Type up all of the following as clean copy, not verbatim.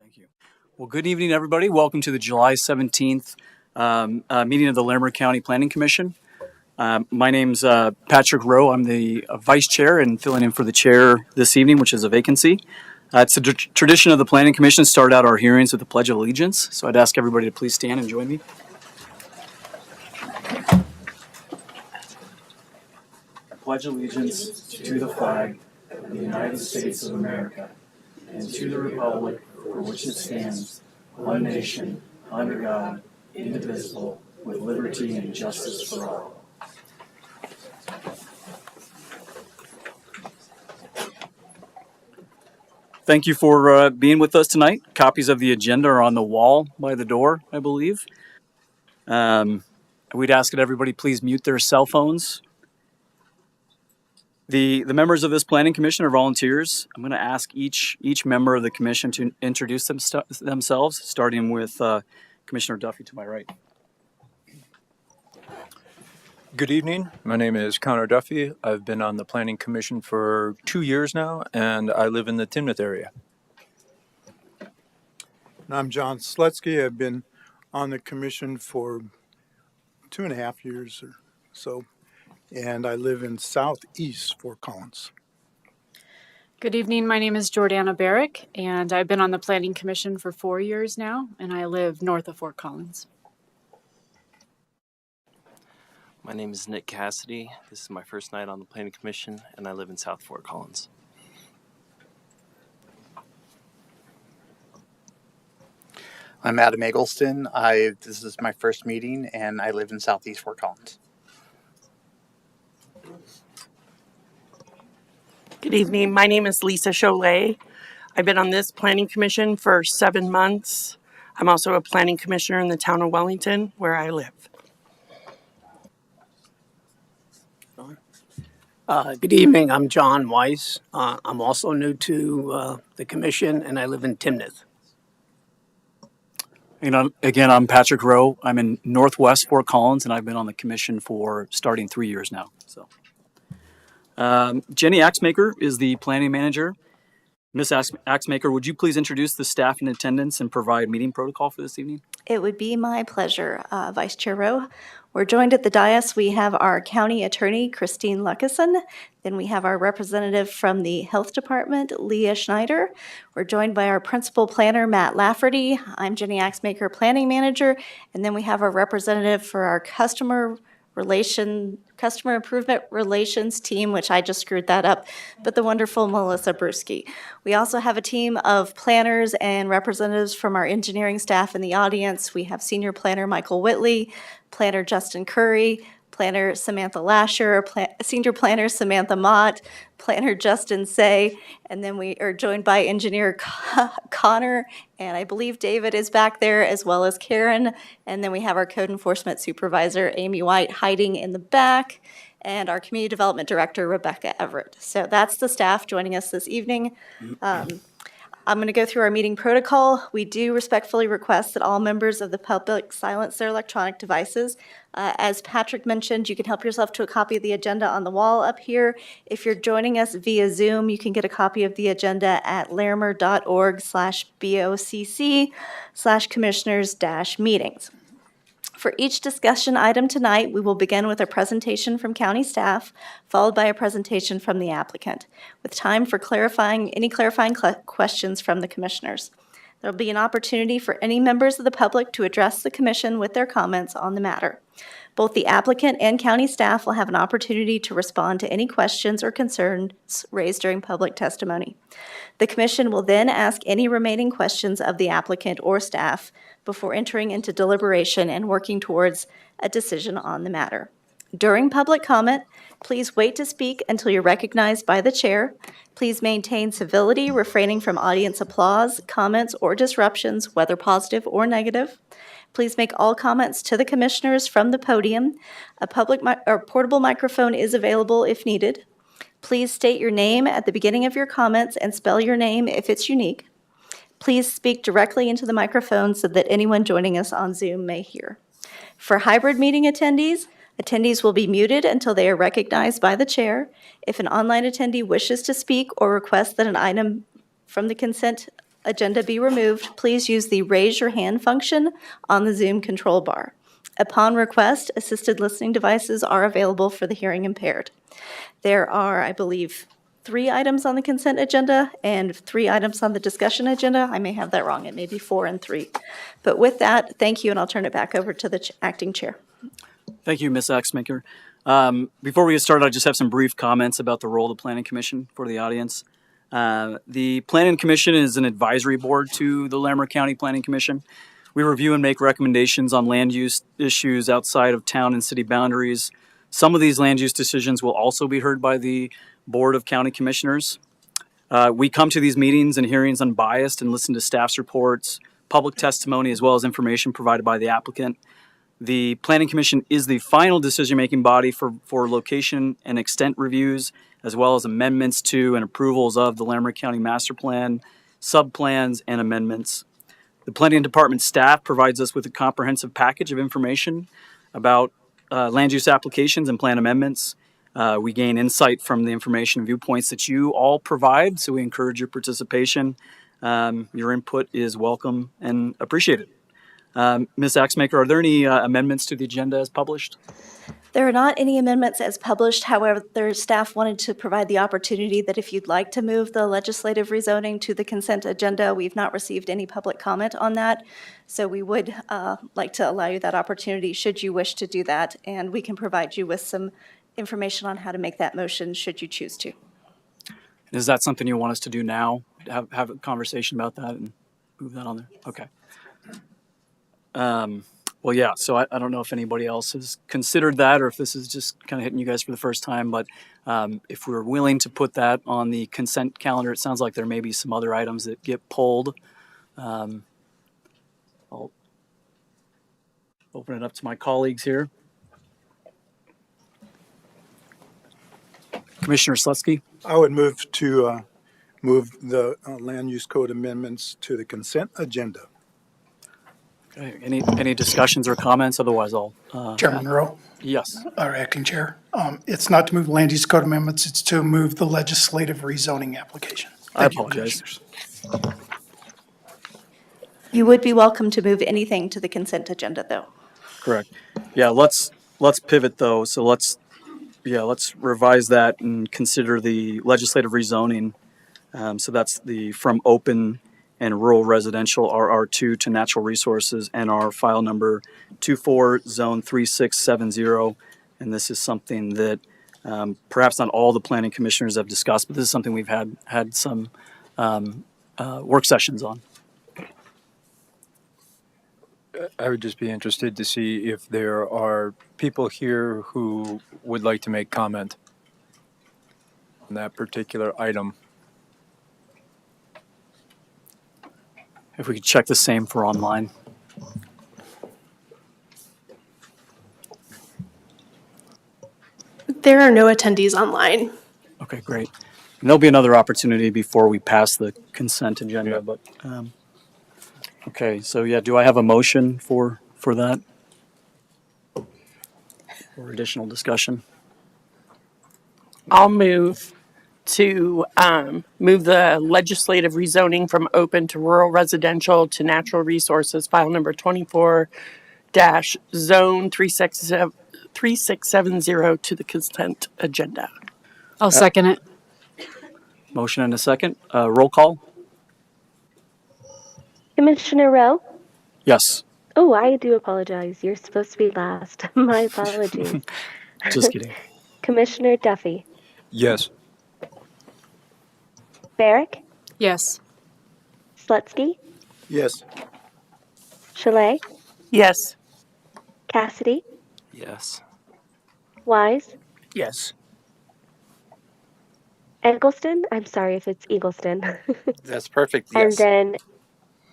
Thank you. Well, good evening, everybody. Welcome to the July 17th meeting of the Larimer County Planning Commission. My name's Patrick Rowe. I'm the vice chair and filling in for the chair this evening, which is a vacancy. It's a tradition of the Planning Commission to start out our hearings with the Pledge of Allegiance. So I'd ask everybody to please stand and join me. I pledge allegiance to the flag of the United States of America and to the republic for which it stands, one nation, under God, indivisible, with liberty and justice for all. Thank you for being with us tonight. Copies of the agenda are on the wall by the door, I believe. We'd ask that everybody please mute their cell phones. The members of this planning commission are volunteers. I'm going to ask each member of the commission to introduce themselves, starting with Commissioner Duffy to my right. Good evening. My name is Connor Duffy. I've been on the Planning Commission for 2 years now, and I live in the Timnath area. And I'm John Slutsky. I've been on the commission for 2.5 years or so, and I live in southeast Fort Collins. Good evening. My name is Jordana Barrick, and I've been on the Planning Commission for 4 years now, and I live north of Fort Collins. My name is Nick Cassidy. This is my first night on the Planning Commission, and I live in South Fort Collins. I'm Adam Eggleston. This is my first meeting, and I live in Southeast Fort Collins. Good evening. My name is Lisa Cholet. I've been on this Planning Commission for 7 months. I'm also a Planning Commissioner in the town of Wellington, where I live. Good evening. I'm John Weiss. I'm also new to the commission, and I live in Timnath. Again, I'm Patrick Rowe. I'm in Northwest Fort Collins, and I've been on the commission for starting 3 years now. So, Jenny Axmaker is the planning manager. Ms. Axmaker, would you please introduce the staff in attendance and provide meeting protocol for this evening? It would be my pleasure, Vice Chair Rowe. We're joined at the dais. We have our county attorney, Christine Luckison. Then we have our representative from the Health Department, Leah Schneider. We're joined by our principal planner, Matt Lafferty. I'm Jenny Axmaker, planning manager. And then we have our representative for our customer improvement relations team, which I just screwed that up, but the wonderful Melissa Brusky. We also have a team of planners and representatives from our engineering staff in the audience. We have senior planner Michael Whitley, planner Justin Curry, planner Samantha Lasher, senior planner Samantha Mott, planner Justin Say, and then we are joined by engineer Connor, and I believe David is back there, as well as Karen, and then we have our code enforcement supervisor, Amy White, hiding in the back, and our community development director, Rebecca Everett. So that's the staff joining us this evening. I'm going to go through our meeting protocol. We do respectfully request that all members of the public silence their electronic devices. As Patrick mentioned, you can help yourself to a copy of the agenda on the wall up here. If you're joining us via Zoom, you can get a copy of the agenda at larimer.org/BOCC/commissioners-meetings. For each discussion item tonight, we will begin with a presentation from county staff, followed by a presentation from the applicant, with time for any clarifying questions from the commissioners. There will be an opportunity for any members of the public to address the commission with their comments on the matter. Both the applicant and county staff will have an opportunity to respond to any questions or concerns raised during public testimony. The commission will then ask any remaining questions of the applicant or staff before entering into deliberation and working towards a decision on the matter. During public comment, please wait to speak until you're recognized by the chair. Please maintain civility, refraining from audience applause, comments, or disruptions, whether positive or negative. Please make all comments to the commissioners from the podium. A portable microphone is available if needed. Please state your name at the beginning of your comments and spell your name if it's unique. Please speak directly into the microphone so that anyone joining us on Zoom may hear. For hybrid meeting attendees will be muted until they are recognized by the chair. If an online attendee wishes to speak or requests that an item from the consent agenda be removed, please use the raise your hand function on the Zoom control bar. Upon request, assisted listening devices are available for the hearing impaired. There are, I believe, 3 items on the consent agenda and 3 items on the discussion agenda. I may have that wrong. It may be 4 and 3. But with that, thank you, and I'll turn it back over to the acting chair. Thank you, Ms. Axmaker. Before we get started, I just have some brief comments about the role of the Planning Commission for the audience. The Planning Commission is an advisory board to the Larimer County Planning Commission. We review and make recommendations on land use issues outside of town and city boundaries. Some of these land use decisions will also be heard by the Board of County Commissioners. We come to these meetings and hearings unbiased and listen to staff's reports, public testimony, as well as information provided by the applicant. The Planning Commission is the final decision-making body for location and extent reviews, as well as amendments to and approvals of the Larimer County Master Plan, subplans, and amendments. The Planning Department staff provides us with a comprehensive package of information about land use applications and plan amendments. We gain insight from the information and viewpoints that you all provide, so we encourage your participation. Your input is welcome and appreciated. Ms. Axmaker, are there any amendments to the agenda as published? There are not any amendments as published. However, their staff wanted to provide the opportunity that if you'd like to move the legislative rezoning to the consent agenda, we've not received any public comment on that. So we would like to allow you that opportunity should you wish to do that. And we can provide you with some information on how to make that motion should you choose to. Is that something you want us to do now? Have a conversation about that and move that on there? Okay. Well, yeah, so I don't know if anybody else has considered that or if this is just kind of hitting you guys for the first time, but if we're willing to put that on the consent calendar, it sounds like there may be some other items that get pulled. I'll open it up to my colleagues here. Commissioner Slutsky? I would move to move the land use code amendments to the consent agenda. Okay. Any discussions or comments? Otherwise, I'll. Chairman Rowe, Yes. our acting chair. It's not to move land use code amendments, it's to move the legislative rezoning application. I Thank you, apologize. Commissioners. You would be welcome to move anything to the consent agenda, though. Correct. Yeah, let's pivot though. So let's revise that and consider the legislative rezoning. So that's the from open and rural residential RR2 to natural resources, NR file number 24 zone 3670. And this is something that perhaps not all the planning commissioners have discussed, but this is something we've had some work sessions on. I would just be interested to see if there are people here who would like to make comment on that particular item. If we could check the same for online. There are no attendees online. Okay, great. And there'll be another opportunity before we pass the consent agenda, Yeah. but, okay, so yeah, do I have a motion for that? Or additional discussion? I'll move to move the legislative rezoning from open to rural residential to natural resources, file number 24-zone 3670 to the consent agenda. I'll second it. Motion and a second. Roll call? Commissioner Rowe? Yes. Oh, I do apologize. You're supposed to be last. My apologies. Just kidding. Commissioner Duffy? Yes. Barrick? Yes. Slutsky? Yes. Chalet? Yes. Cassidy? Yes. Wise? Yes. Eggleston? I'm sorry if it's Eagleston. That's perfect. And Yes. then,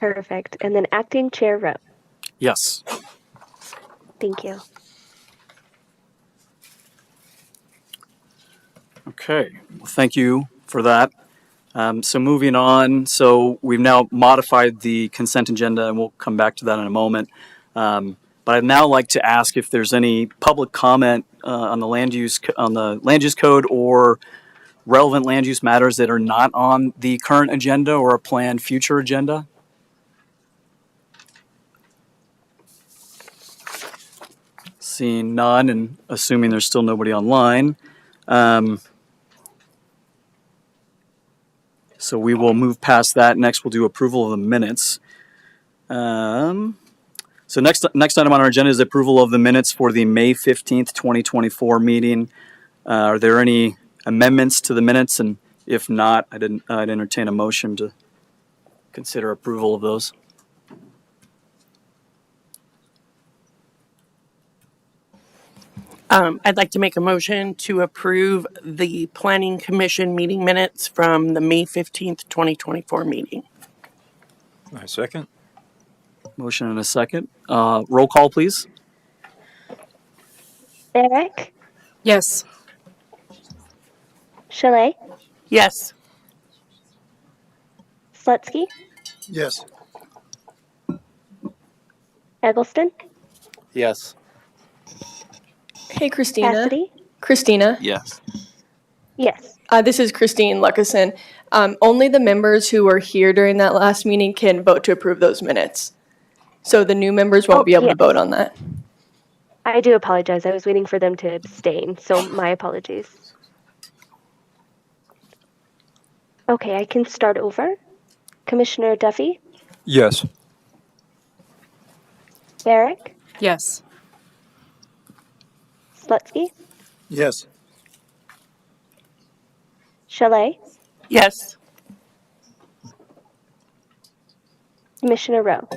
perfect. And then Acting Chair Rowe. Yes. Thank you. Okay, well, thank you for that. So moving on, so we've now modified the consent agenda, and we'll come back to that in a moment. But I'd now like to ask if there's any public comment on the land use code or relevant land use matters that are not on the current agenda or a planned future agenda? Seeing none and assuming there's still nobody online. So we will move past that. Next, we'll do approval of the minutes. So next item on our agenda is approval of the minutes for the May 15th, 2024 meeting. Are there any amendments to the minutes? And if not, I'd entertain a motion to consider approval of those. I'd like to make a motion to approve the Planning Commission meeting minutes from the May 15th, 2024 meeting. I second. Motion and a second. Roll call, please. Barrick, Yes. Chalet, Yes. Slutsky, Yes. Eggleston, Yes. Hey, Christina. Cassidy. Christina. Yes. Yes. This is Christine Luckison. Only the members who were here during that last meeting can vote to approve those minutes. So the new members won't be able to yes. vote on that. I do apologize. I was waiting for them to abstain, so my apologies. Okay, I can start over. Commissioner Duffy, Yes. Barrick, Yes. Slutsky, Yes. Chalet, Yes. Commissioner Rowe.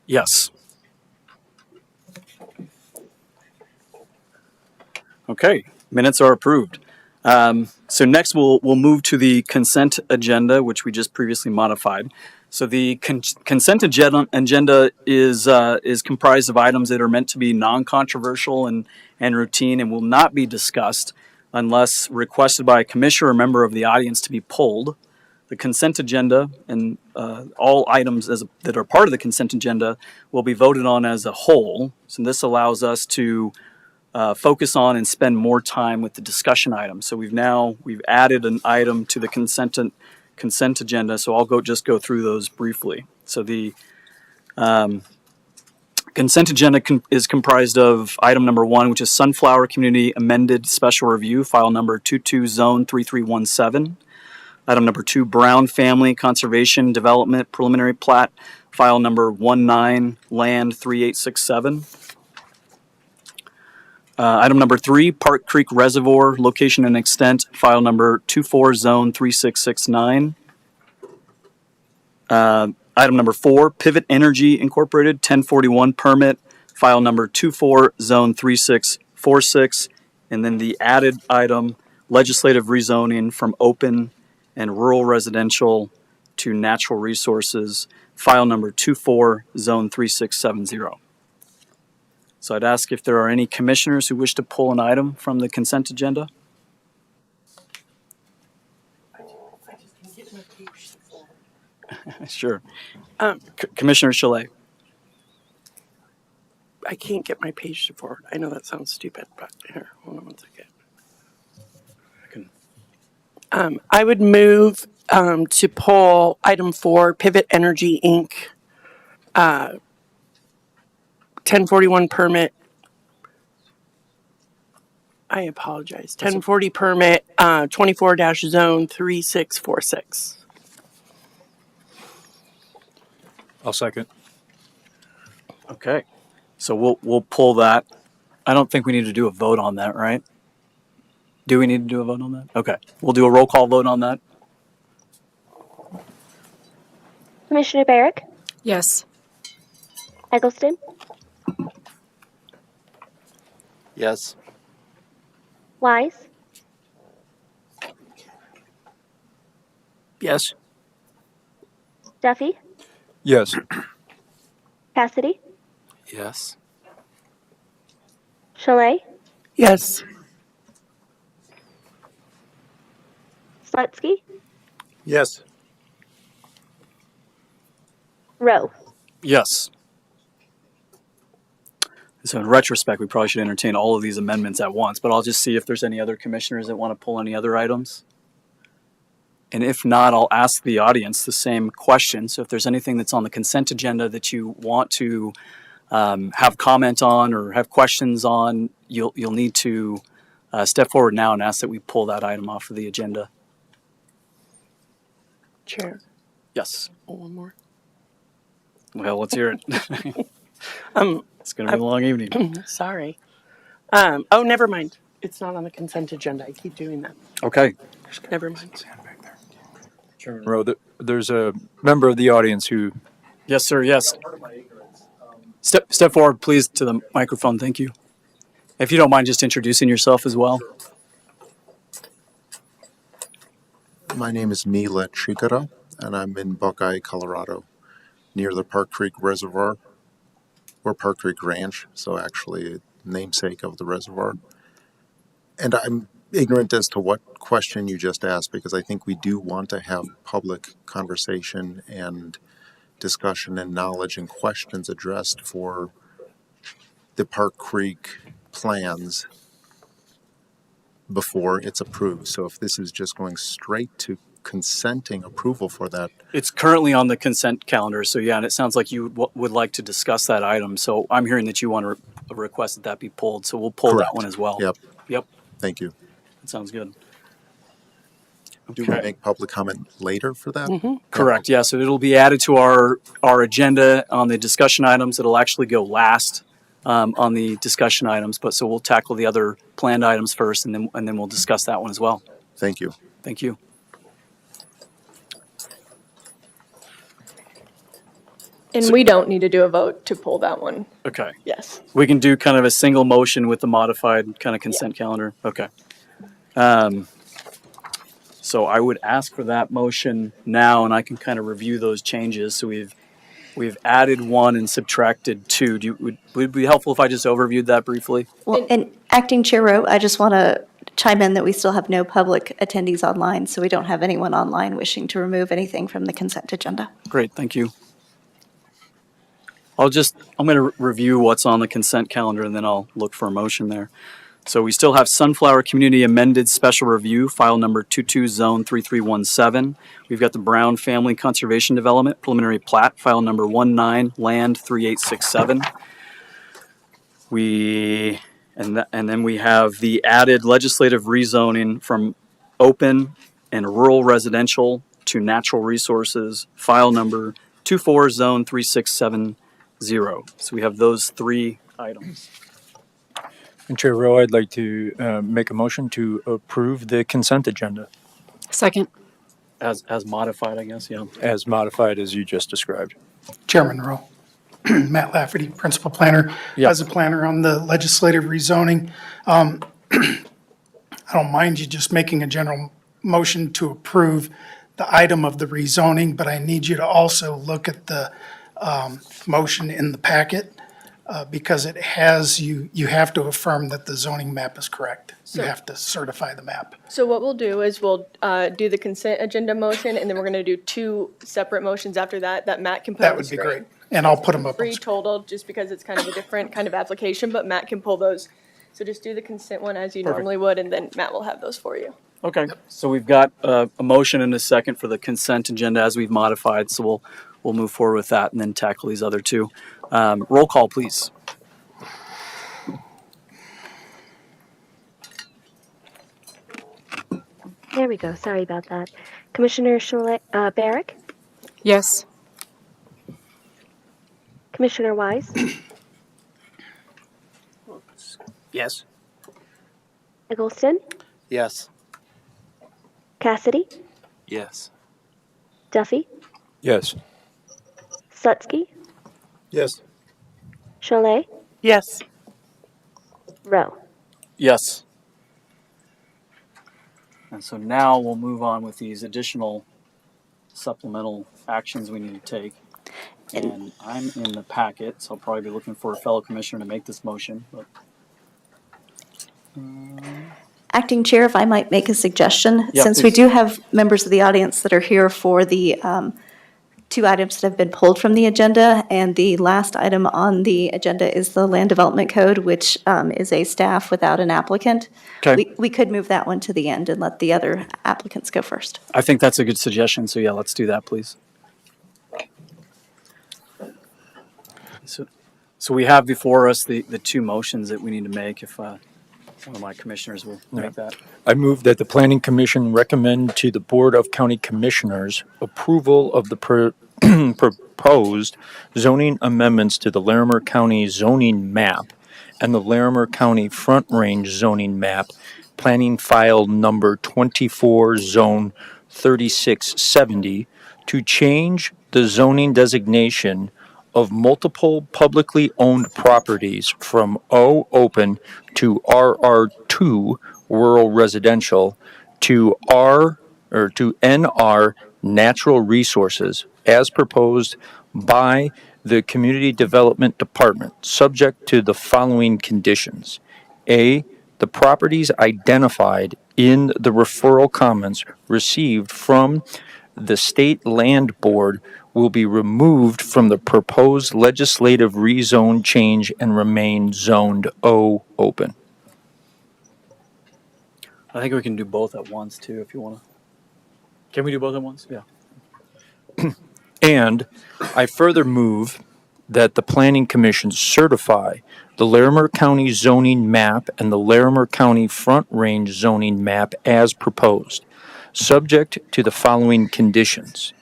Yes. Okay, minutes are approved. So next we'll move to the consent agenda, which we just previously modified. So the consent agenda is comprised of items that are meant to be non-controversial and routine and will not be discussed unless requested by a commissioner or member of the audience to be pulled. The consent agenda and all items that are part of the consent agenda will be voted on as a whole. So this allows us to focus on and spend more time with the discussion items. So we've added an item to the consent agenda. So I'll just go through those briefly. So the consent agenda is comprised of item number 1, which is Sunflower Community Amended Special Review, file number 22 Zone 3317. Item number 2, Brown Family Conservation Development Preliminary Plat, file number 19 Land 3867. Item number 3, Park Creek Reservoir Location and Extent, file number 24 Zone 3669. Item number 4, Pivot Energy Incorporated 1041 permit, file number 24 Zone 3646. And then the added item, legislative rezoning from open and rural residential to natural resources, file number 24 Zone 3670. So I'd ask if there are any commissioners who wish to pull an item from the consent agenda. Sure. Commissioner Chalet. I can't get my page to forward. I know that sounds stupid, but here, hold on one second. I would move to pull item 4, Pivot Energy Inc. 1041 permit. I apologize. 1040 permit 24-zone 3646. I'll second. Okay. So we'll pull that. I don't think we need to do a vote on that, right? Do we need to do a vote on that? Okay. We'll do a roll call vote on that. Commissioner Barrick, Yes. Eggleston, Yes. Wise, Yes. Duffy, Yes. Cassidy, Yes. Chalet, Yes. Slutsky, Yes. Rowe. Yes. So in retrospect, we probably should entertain all of these amendments at once, but I'll just see if there's any other commissioners that want to pull any other items. And if not, I'll ask the audience the same question. So if there's anything that's on the consent agenda that you want to have comment on or have questions on, you'll need to step forward now and ask that we pull that item off of the agenda. Chair. Yes. Oh, one more. Well, let's hear it. It's going to be a long evening. Sorry. Oh, never mind. It's not on the consent agenda. I keep doing that. Okay. Never mind. Chairman Rowe, there's a member of the audience who. Yes, sir. Yes. Step forward, please, to the microphone. Thank you. If you don't mind just introducing yourself as well. My name is Mila Chikara, and I'm in Buckeye, Colorado, near the Park Creek Reservoir, or Park Creek Ranch, so actually a namesake of the reservoir. And I'm ignorant as to what question you just asked, because I think we do want to have public conversation and discussion and knowledge and questions addressed for the Park Creek plans before it's approved. So if this is just going straight to consenting approval for that. It's currently on the consent calendar, so yeah, and it sounds like you would like to discuss that item. So I'm hearing that you want to request that that be pulled, so we'll pull Correct. that one as well. Yep. Thank you. That sounds good. Do we make public comment later for that? Mm-hmm. Correct, yeah, so it'll be added to our agenda on the discussion items. It'll actually go last on the discussion items, but so we'll tackle the other planned items first, and then we'll discuss that one as well. Thank you. Thank you. And we don't need to do a vote to pull that one. Okay. Yes. We can do kind of a single motion with the modified kind of consent calendar. Okay. So I would ask for that motion now, and I can kind of review those changes. So we've added 1 and subtracted 2. Would it be helpful if I just overviewed that briefly? Well, and Acting Chair Rowe, I just want to chime in that we still have no public attendees online, so we don't have anyone online wishing to remove anything from the consent agenda. Great, thank you. I'm going to review what's on the consent calendar, and then I'll look for a motion there. So we still have Sunflower Community Amended Special Review, file number 22 Zone 3317. We've got the Brown Family Conservation Development Preliminary Plat, file number 19 Land 3867. And then we have the added legislative rezoning from open and rural residential to natural resources, file number 24 Zone 3670. So we have those 3 items. And Chair Rowe, I'd like to make a motion to approve the consent agenda. Second. As modified, I guess, yeah. As modified as you just described. Chairman Rowe, Matt Lafferty, Principal Planner. Yeah. As a planner on the legislative rezoning, I don't mind you just making a general motion to approve the item of the rezoning, but I need you to also look at the motion in the packet because it has, you have to affirm that the zoning map is correct. You have to certify the map. So what we'll do is we'll do the consent agenda motion, and then we're going to do 2 separate motions after that Matt can put That on the would be screen. great. And I'll put them up on 3 screen. total, just because it's kind of a different kind of application, but Matt can pull those. So just do the consent one as you Perfect. normally would, and then Matt will have those for you. Okay, so we've got a motion and a second for the consent agenda as we've modified, so we'll move forward with that and then tackle these other 2. Roll call, please. There we go. Sorry about that. Commissioner Barrick? Yes. Commissioner Wise? Yes. Eggleston? Yes. Cassidy? Yes. Duffy? Yes. Slutsky? Yes. Cholet? Yes. Rowe? Yes. And so now we'll move on with these additional supplemental actions we need to take. And I'm in the packet, so I'll probably be looking for a fellow commissioner to make this motion. But Acting Chair, if I might make a suggestion, Yeah, since we please. do have members of the audience that are here for the 2 two items that have been pulled from the agenda, and the last item on the agenda is the Land Development Code, which is a staff without an applicant. Okay. We could move that one to the end and let the other applicants go first. I think that's a good suggestion. So yeah, let's do that, please. So we have before us the two motions that we need to make. If one of my commissioners will make that. I move that the Planning Commission recommend to the Board of County Commissioners approval of the proposed zoning amendments to the Larimer County zoning map and the Larimer County Front Range zoning map, planning file number 24, zone 3670, to change the zoning designation of multiple publicly owned properties from O open to RR2 rural residential to NR natural resources as proposed by the Community Development Department, subject to the following conditions. A, the properties identified in the referral comments received from the State Land Board will be removed from the proposed legislative rezone change and remain zoned O open. I think we can do both at once too, if you want to. Can we do both at once? Yeah. And I further move that the Planning Commission certify the Larimer County zoning map and the Larimer County Front Range zoning map as proposed, subject to the following conditions.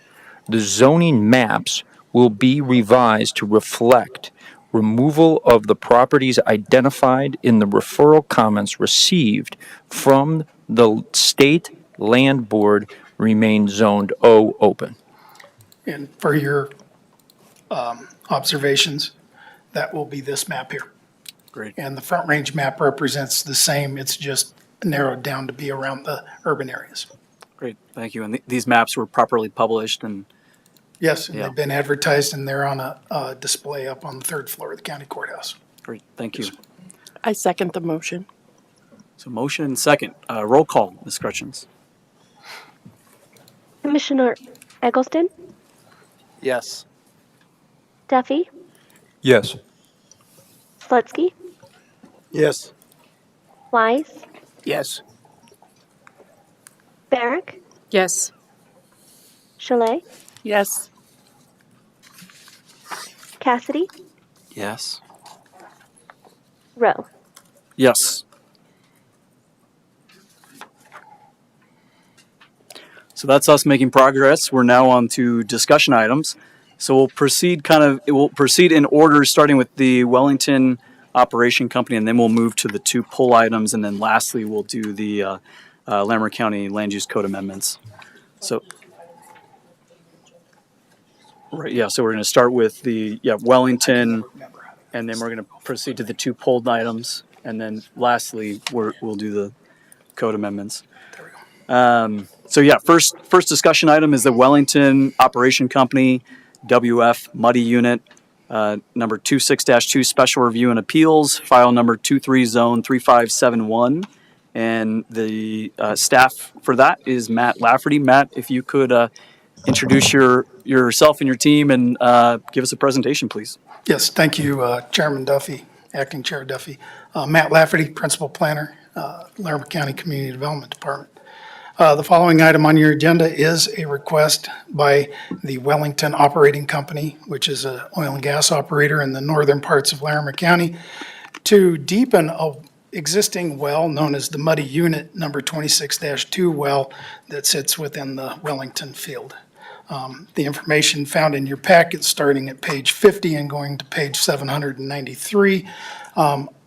The zoning maps will be revised to reflect removal of the properties identified in the referral comments received from the State Land Board remain zoned O open. And for your observations, that will be this map here. Great. And the Front Range map represents the same, it's just narrowed down to be around the urban areas. Great. Thank you. And these maps were properly published and. Yes, and Yeah. they've been advertised and they're on a display up on the third floor of the county courthouse. Great. Thank you. I second the motion. So motion and second. Roll call, Ms. Crutchins. Commissioner Eggleston, Yes. Duffy, Yes. Slutsky, Yes. Wise, Yes. Barrick, Yes. Chalet, Yes. Cassidy, Yes. Rowe. Yes. So that's us making progress. We're now on to discussion items. So we'll proceed in order, starting with the Wellington Operation Company, and then we'll move to the two pull items, and then lastly we'll do the Larimer County Land Use Code amendments. So, right, yeah. So we're going to start with the Wellington, and then we're going to proceed to the two pulled items, and then lastly we'll do the code amendments. So yeah, first discussion item is the Wellington Operation Company, WF Muddy Unit, number 26-2 Special Review and Appeals, file number 23 Zone 3571. And the staff for that is Matt Lafferty. Matt, if you could introduce yourself and your team and give us a presentation, please. Yes, thank you, Chairman Duffy, Acting Chair Duffy. Matt Lafferty, Principal Planner, Larimer County Community Development Department. The following item on your agenda is a request by the Wellington Operating Company, which is an oil and gas operator in the northern parts of Larimer County, to deepen a existing well known as the Muddy Unit number 26-2 well that sits within the Wellington field. The information found in your packet, starting at page 50 and going to page 793,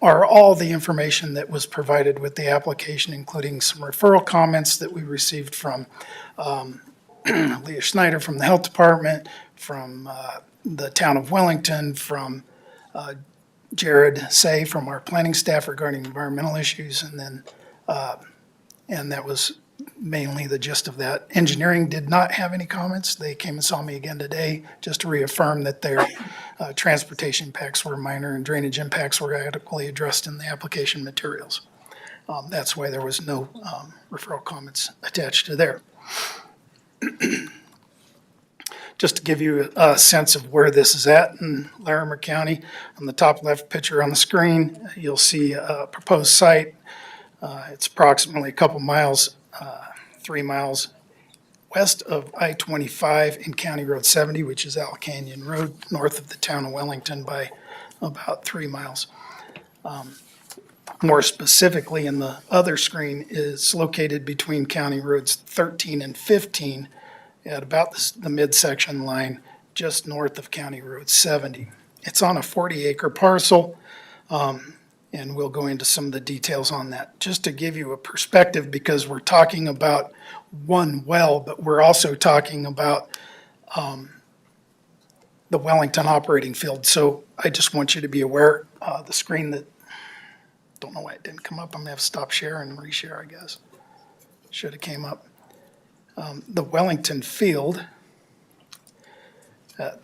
are all the information that was provided with the application, including some referral comments that we received from Leah Schneider from the Health Department, from the town of Wellington, from Jared Say from our planning staff regarding environmental issues, and then and that was mainly the gist of that. Engineering did not have any comments. They came and saw me again today just to reaffirm that their transportation impacts were minor and drainage impacts were adequately addressed in the application materials. That's why there was no referral comments attached to there. just to give you a sense of where this is at in Larimer County, on the top left picture on the screen, you'll see a proposed site. It's approximately a couple miles, 3 miles west of I-25 and County Road 70, which is Owl Canyon Road, north of the town of Wellington by about 3 miles. More specifically, in the other screen, is located between County Roads 13 and 15 at about the midsection line just north of County Road 70. It's on a 40-acre parcel, and we'll go into some of the details on that. Just to give you a perspective, because we're talking about one well, but we're also talking about the Wellington operating field. So I just want you to be aware, the screen that, don't know why it didn't come up. I'm gonna have to stop share and reshare, I guess. Should have came up. The Wellington field,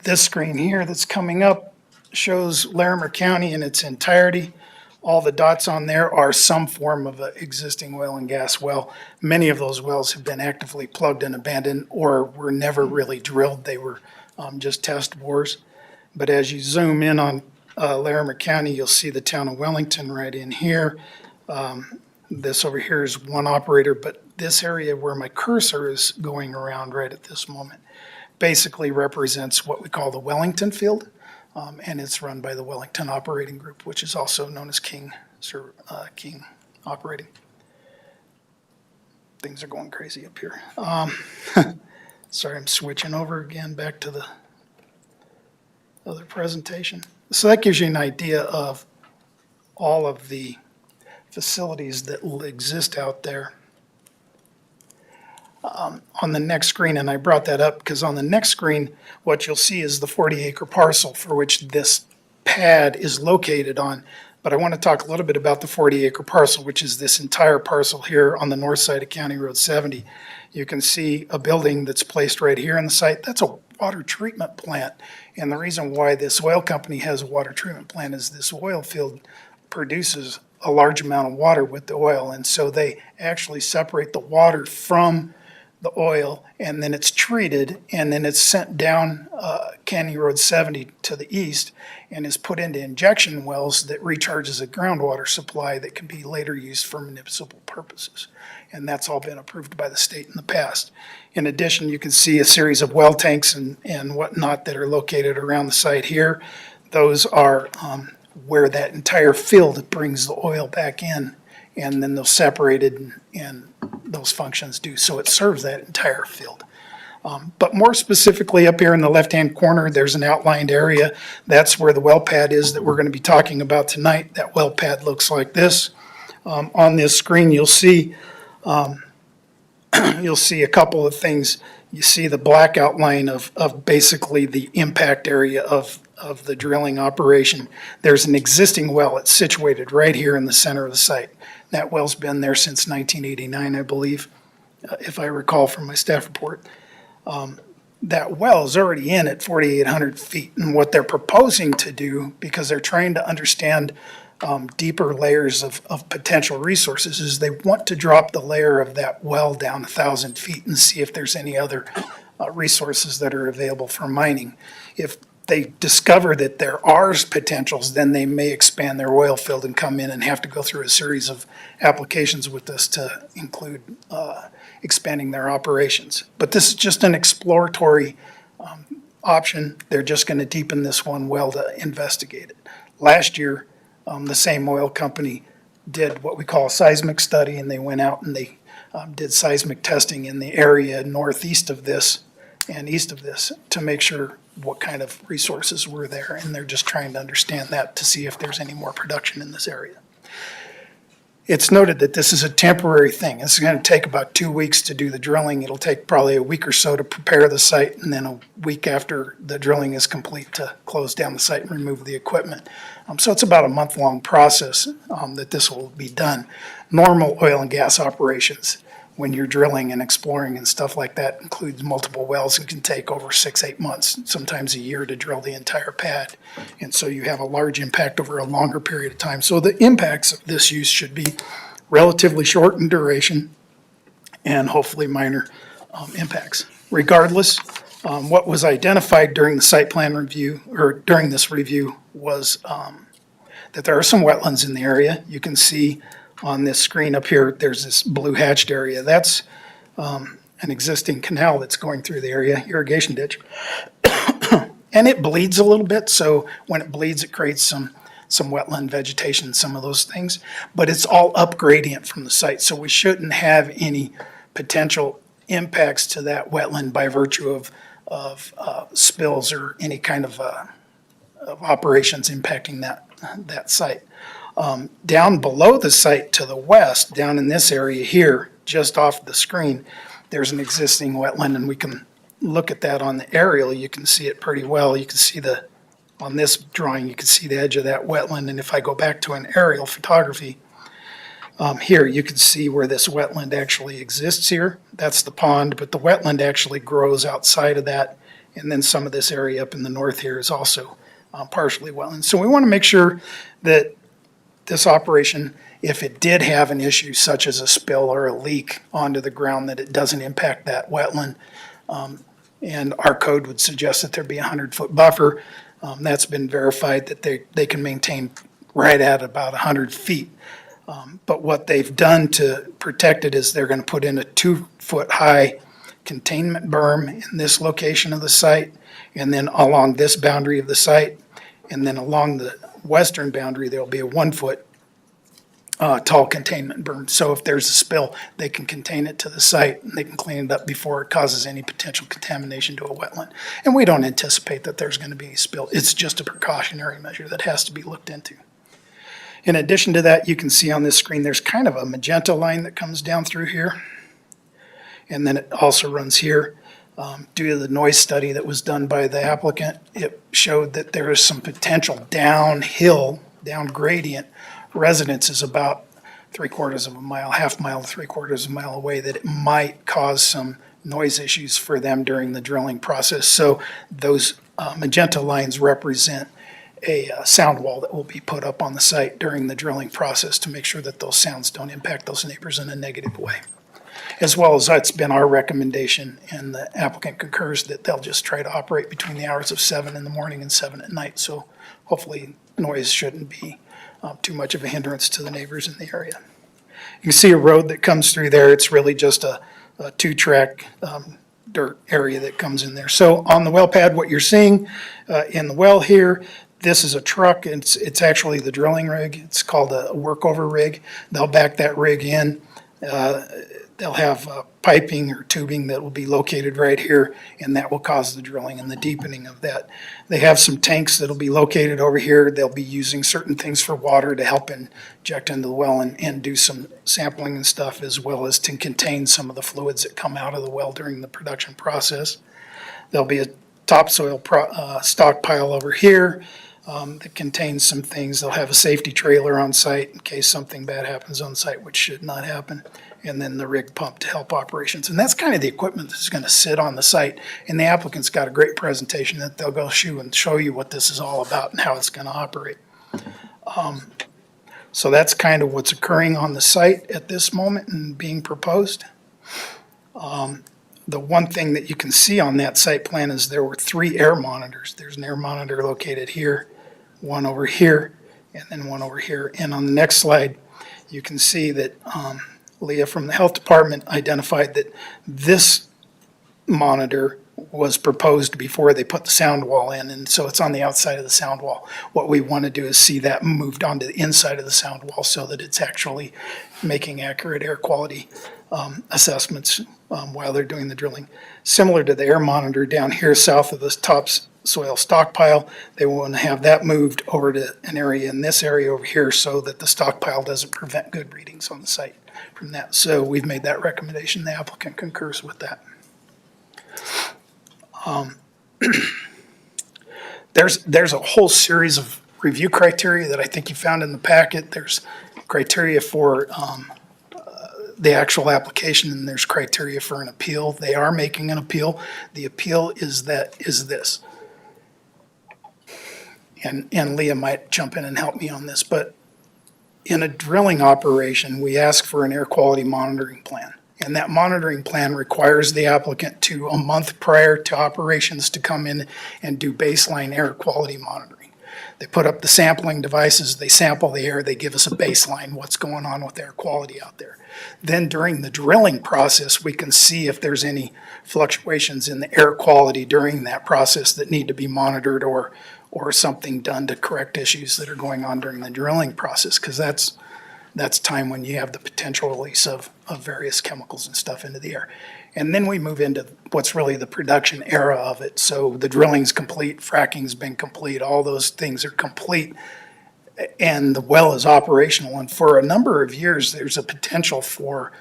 this screen here that's coming up shows Larimer County in its entirety. All the dots on there are some form of an existing oil and gas well. Many of those wells have been actively plugged and abandoned or were never really drilled. They were just test bores. But as you zoom in on Larimer County, you'll see the town of Wellington right in here. This over here is one operator, but this area where my cursor is going around right at this moment basically represents what we call the Wellington field. And it's run by the Wellington Operating Group, which is also known as King Operating. Things are going crazy up here. Sorry, I'm switching over again back to the other presentation. So that gives you an idea of all of the facilities that will exist out there. On the next screen, and I brought that up because on the next screen, what you'll see is the 40-acre parcel for which this pad is located on. But I want to talk a little bit about the 40-acre parcel, which is this entire parcel here on the north side of County Road 70. You can see a building that's placed right here on the site. That's a water treatment plant. And the reason why this oil company has a water treatment plant is this oil field produces a large amount of water with the oil. And so they actually separate the water from the oil, and then it's treated, and then it's sent down County Road 70 to the east and is put into injection wells that recharges a groundwater supply that can be later used for municipal purposes. And that's all been approved by the state in the past. In addition, you can see a series of well tanks and whatnot that are located around the site here. Those are where that entire field brings the oil back in, and then those separated and those functions do. So it serves that entire field. But more specifically up here in the left-hand corner, there's an outlined area. That's where the well pad is that we're going to be talking about tonight. That well pad looks like this. On this screen, you'll see a couple of things. You see the black outline of basically the impact area of the drilling operation. There's an existing well. It's situated right here in the center of the site. That well's been there since 1989, I believe, if I recall from my staff report. That well is already in at 4,800 feet. And what they're proposing to do, because they're trying to understand deeper layers of potential resources, is they want to drop the layer of that well down 1,000 feet and see if there's any other resources that are available for mining. If they discover that there are potentials, then they may expand their oil field and come in and have to go through a series of applications with us to include expanding their operations. But this is just an exploratory option. They're just going to deepen this one well to investigate it. Last year, the same oil company did what we call a seismic study, and they went out and they did seismic testing in the area northeast of this and east of this to make sure what kind of resources were there, and they're just trying to understand that to see if there's any more production in this area. It's noted that this is a temporary thing. It's going to take about 2 weeks to do the drilling. It'll take probably a week or so to prepare the site, and then a week after the drilling is complete to close down the site and remove the equipment. So it's about a month-long process that this will be done. Normal oil and gas operations, when you're drilling and exploring and stuff like that, includes multiple wells and can take over 6-8 months, sometimes a year, to drill the entire pad. And so you have a large impact over a longer period of time. So the impacts of this use should be relatively short in duration and hopefully minor impacts. Regardless, What was identified during the site plan review, or during this review, was that there are some wetlands in the area. You can see on this screen up here, there's this blue hatched area. That's an existing canal that's going through the area, irrigation ditch. And it bleeds a little bit, so when it bleeds, it creates some wetland vegetation, some of those things. But it's all up gradient from the site, so we shouldn't have any potential impacts to that wetland by virtue of spills or any kind of operations impacting that site. Down below the site to the west, down in this area here, just off the screen, there's an existing wetland, and we can look at that on the aerial. You can see it pretty well. You can see on this drawing, you can see the edge of that wetland. And if I go back to an aerial photography, here you can see where this wetland actually exists here. That's the pond, but the wetland actually grows outside of that. And then some of this area up in the north here is also partially wetland. So we want to make sure that this operation, if it did have an issue such as a spill or a leak onto the ground, that it doesn't impact that wetland. And our code would suggest that there be a 100-foot buffer. That's been verified that they can maintain right at about 100 feet. But what they've done to protect it is they're going to put in a 2-foot high containment berm in this location of the site, and then along this boundary of the site, and then along the western boundary, there'll be a 1-foot tall containment berm. So if there's a spill, they can contain it to the site and they can clean it up before it causes any potential contamination to a wetland. And we don't anticipate that there's going to be a spill. It's just a precautionary measure that has to be looked into. In addition to that, you can see on this screen, there's kind of a magenta line that comes down through here. And then it also runs here. Due to the noise study that was done by the applicant, it showed that there is some potential downhill, down gradient residences about 3/4 of a mile, half mile to 3/4 of a mile away, that it might cause some noise issues for them during the drilling process. So those magenta lines represent a sound wall that will be put up on the site during the drilling process to make sure that those sounds don't impact those neighbors in a negative way. As well as that's been our recommendation, and the applicant concurs that they'll just try to operate between the hours of 7 in the morning and 7 at night. So hopefully noise shouldn't be too much of a hindrance to the neighbors in the area. You can see a road that comes through there. It's really just a 2-track dirt area that comes in there. So on the well pad, what you're seeing in the well here, this is a truck. It's actually the drilling rig. It's called a workover rig. They'll back that rig in. They'll have piping or tubing that will be located right here, and that will cause the drilling and the deepening of that. They have some tanks that'll be located over here. They'll be using certain things for water to help inject into the well and do some sampling and stuff, as well as to contain some of the fluids that come out of the well during the production process. There'll be a topsoil stockpile over here that contains some things. They'll have a safety trailer on site in case something bad happens on site, which should not happen. And then the rig pump to help operations. And that's kind of the equipment that's going to sit on the site. And the applicant's got a great presentation that they'll go show you what this is all about and how it's going to operate. So that's kind of what's occurring on the site at this moment and being proposed. The one thing that you can see on that site plan is there were 3 air monitors. There's an air monitor located here, one over here, and then one over here. And on the next slide, you can see that Leah from the health department identified that this monitor was proposed before they put the sound wall in, and so it's on the outside of the sound wall. What we want to do is see that moved onto the inside of the sound wall so that it's actually making accurate air quality assessments while they're doing the drilling. Similar to the air monitor down here south of the topsoil stockpile, they want to have that moved over to an area in this area over here so that the stockpile doesn't prevent good readings on the site from that. So we've made that recommendation. The applicant concurs with that. There's a whole series of review criteria that I think you found in the packet. There's criteria for the actual application, and there's criteria for an appeal. They are making an appeal. The appeal is this. And Leah might jump in and help me on this, but in a drilling operation, we ask for an air quality monitoring plan. And that monitoring plan requires the applicant to, a month prior to operations, to come in and do baseline air quality monitoring. They put up the sampling devices, they sample the air, they give us a baseline, what's going on with air quality out there. Then during the drilling process, we can see if there's any fluctuations in the air quality during that process that need to be monitored, or something done to correct issues that are going on during the drilling process, because that's time when you have the potential release of various chemicals and stuff into the air. And then we move into what's really the production era of it. So the drilling's complete, fracking's been complete, all those things are complete, and the well is operational. And for a number of years, there's a potential for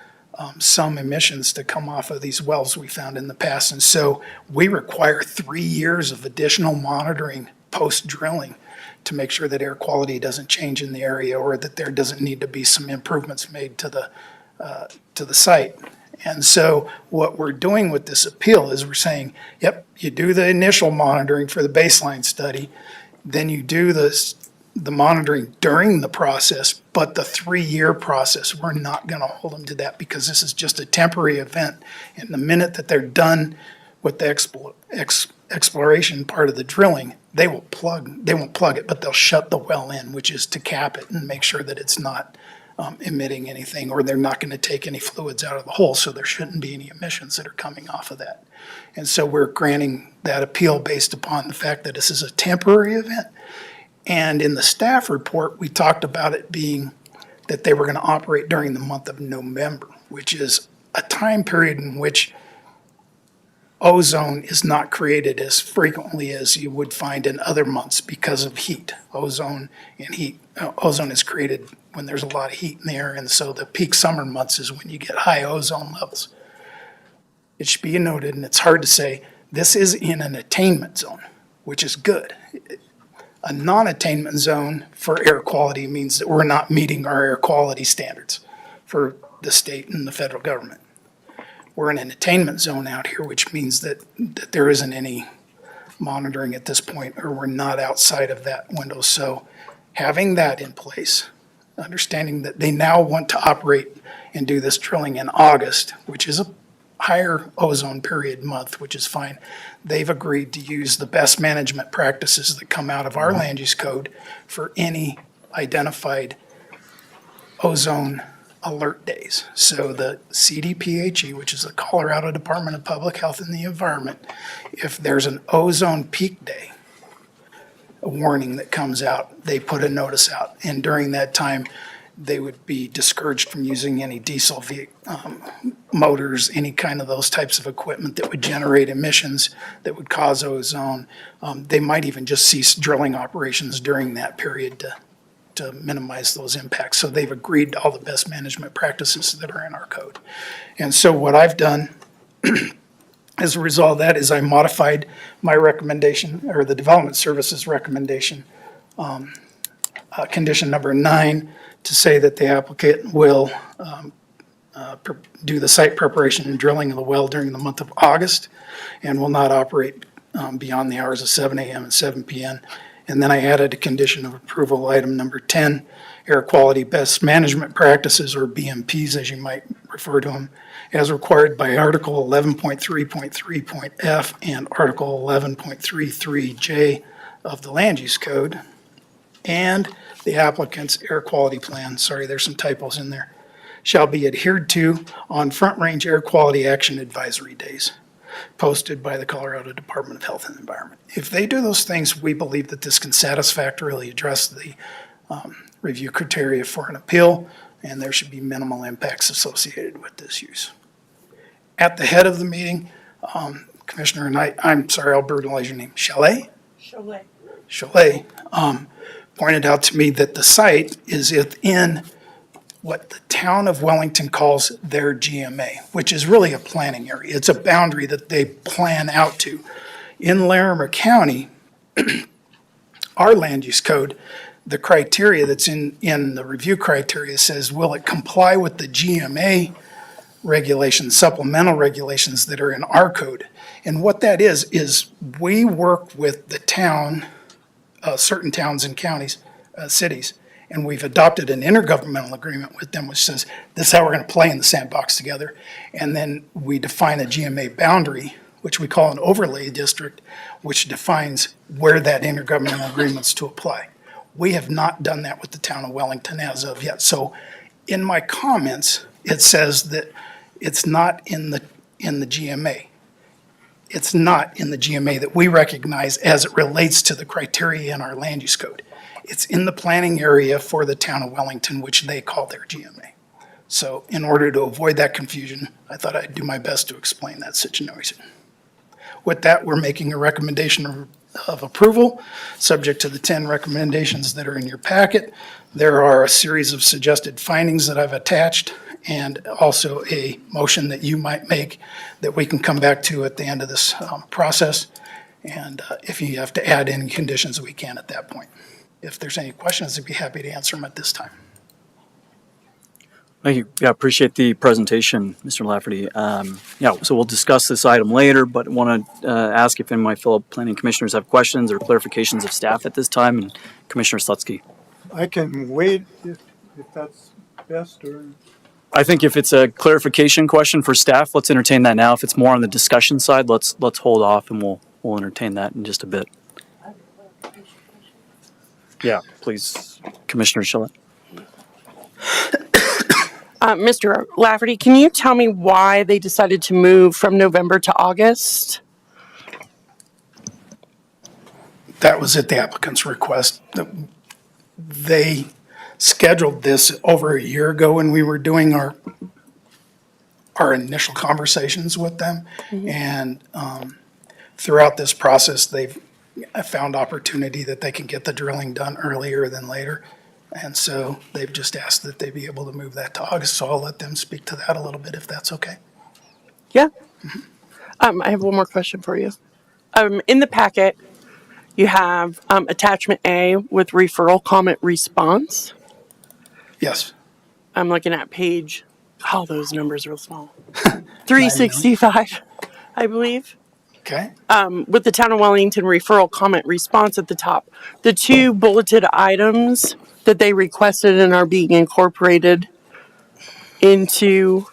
some emissions to come off of these wells we found in the past. And so we require 3 years of additional monitoring post-drilling to make sure that air quality doesn't change in the area, or that there doesn't need to be some improvements made to the site. And so what we're doing with this appeal is we're saying, yep, you do the initial monitoring for the baseline study, then you do the monitoring during the process, but the 3-year process, we're not going to hold them to that, because this is just a temporary event. And the minute that they're done with the exploration part of the drilling, they won't plug it, but they'll shut the well in, which is to cap it and make sure that it's not emitting anything, or they're not going to take any fluids out of the hole, so there shouldn't be any emissions that are coming off of that. And so we're granting that appeal based upon the fact that this is a temporary event. And in the staff report, we talked about it being that they were going to operate during the month of November, which is a time period in which ozone is not created as frequently as you would find in other months because of heat. Ozone is created when there's a lot of heat in the air, and so the peak summer months is when you get high ozone levels. It should be noted, and it's hard to say, this is in an attainment zone, which is good. A non-attainment zone for air quality means that we're not meeting our air quality standards for the state and the federal government. We're in an attainment zone out here, which means that there isn't any monitoring at this point, or we're not outside of that window. So having that in place, understanding that they now want to operate and do this drilling in August, which is a higher ozone period month, which is fine. They've agreed to use the best management practices that come out of our land use code for any identified ozone alert days. So the CDPHE, which is the Colorado Department of Public Health and the Environment, if there's an ozone peak day, a warning that comes out, they put a notice out. And during that time, they would be discouraged from using any diesel motors, any kind of those types of equipment that would generate emissions that would cause ozone. They might even just cease drilling operations during that period to minimize those impacts. So they've agreed to all the best management practices that are in our code. And so what I've done as a result of that is I modified my recommendation, or the Development Services recommendation, condition number 9, to say that the applicant will do the site preparation and drilling of the well during the month of August, and will not operate beyond the hours of 7 a.m. and 7 p.m. And then I added a condition of approval, item number 10, air quality best management practices, or BMPs as you might refer to them, as required by Article 11.3.3.f and Article 11.33J of the Land Use Code, and the applicant's air quality plan, sorry, there's some typos in there, shall be adhered to on Front Range Air Quality Action Advisory Days, posted by the Colorado Department of Health and Environment. If they do those things, we believe that this can satisfactorily address the review criteria for an appeal, and there should be minimal impacts associated with this use. At the head of the meeting, Commissioner, and I'm sorry, I'll brutalize your name, Chalet, pointed out to me that the site is within what the town of Wellington calls their GMA, which is really a planning area. It's a boundary that they plan out to. In Larimer County, our land use code, the criteria that's in the review criteria says, will it comply with the GMA regulations, supplemental regulations that are in our code? And what that is we work with the town, certain towns and counties, cities, And we've adopted an intergovernmental agreement with them, which says this is how we're going to play in the sandbox together. And then we define a GMA boundary, which we call an overlay district, which defines where that intergovernmental agreement's to apply. We have not done that with the town of Wellington as of yet. So in my comments, it says that it's not in the GMA. It's not in the GMA that we recognize as it relates to the criteria in our land use code. It's in the planning area for the town of Wellington, which they call their GMA. So in order to avoid that confusion, I thought I'd do my best to explain that situation. With that, we're making a recommendation of approval, subject to the 10 recommendations that are in your packet. There are a series of suggested findings that I've attached, and also a motion that you might make that we can come back to at the end of this process. And if you have to add any conditions, we can at that point. If there's any questions, I'd be happy to answer them at this time. Thank you. Yeah, appreciate the presentation, Mr. Lafferty. Yeah, so we'll discuss this item later, but want to ask if any of my fellow planning commissioners have questions or clarifications of staff at this time. And Commissioner Slutsky. I can wait if that's best, or I think if it's a clarification question for staff, let's entertain that now. If it's more on the discussion side, let's hold off and we'll entertain that in just a bit. Yeah, please, Commissioner Shillett. Mr. Lafferty, can you tell me why they decided to move from November to August? That was at the applicant's request. They scheduled this over a year ago when we were doing our initial conversations with them. Mm-hmm. And throughout this process, they've found opportunity that they can get the drilling done earlier than later. And so they've just asked that they be able to move that to August. So I'll let them speak to that a little bit if that's okay. Yeah. I have one more question for you. In the packet, you have attachment A with referral comment response. Yes. I'm looking at page, those numbers are small. 365, I believe. Okay. With the Town of Wellington referral comment response at the top. The two bulleted items that they requested and are being incorporated into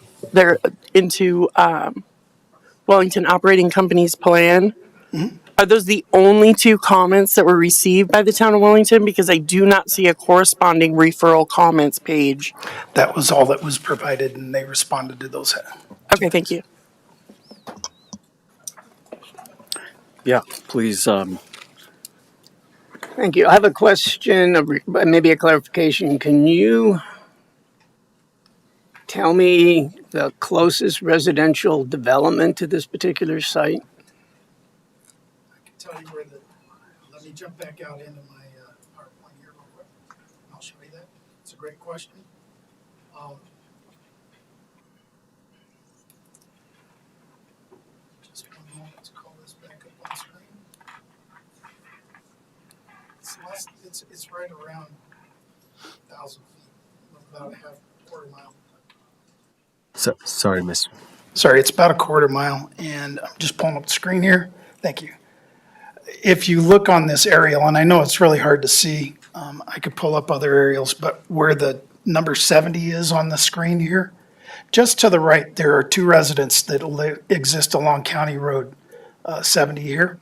Wellington Operating Company's plan. Mm-hmm. Are those the only two comments that were received by the Town of Wellington? Because I do not see a corresponding referral comments page. That was all that was provided, and they responded to those. Okay, thank you. Yeah, please. Thank you. I have a question, maybe a clarification. Can you tell me the closest residential development to this particular site? I can tell you where let me jump back out into my PowerPoint here real quick. I'll show you that. It's a great question. Just one moment to call this back up on screen. It's right around 1,000 feet, about a quarter mile. Sorry, Miss. Sorry, it's about a quarter mile, and I'm just pulling up the screen here. Thank you. If you look on this aerial, and I know it's really hard to see, I could pull up other aerials, but where the number 70 is on the screen here, just to the right, there are two residents that exist along County Road 70 here.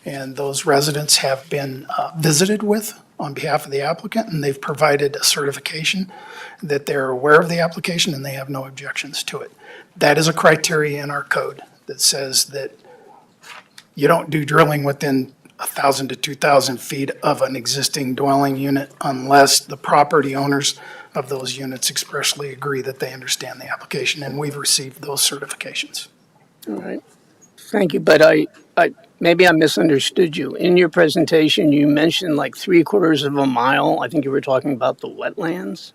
And those residents have been visited with on behalf of the applicant, and they've provided a certification that they're aware of the application and they have no objections to it. That is a criteria in our code that says that you don't do drilling within 1,000 to 2,000 feet of an existing dwelling unit unless the property owners of those units expressly agree that they understand the application, and we've received those certifications. All right. Thank you, but maybe I misunderstood you. In your presentation, you mentioned like 3/4 of a mile. I think you were talking about the wetlands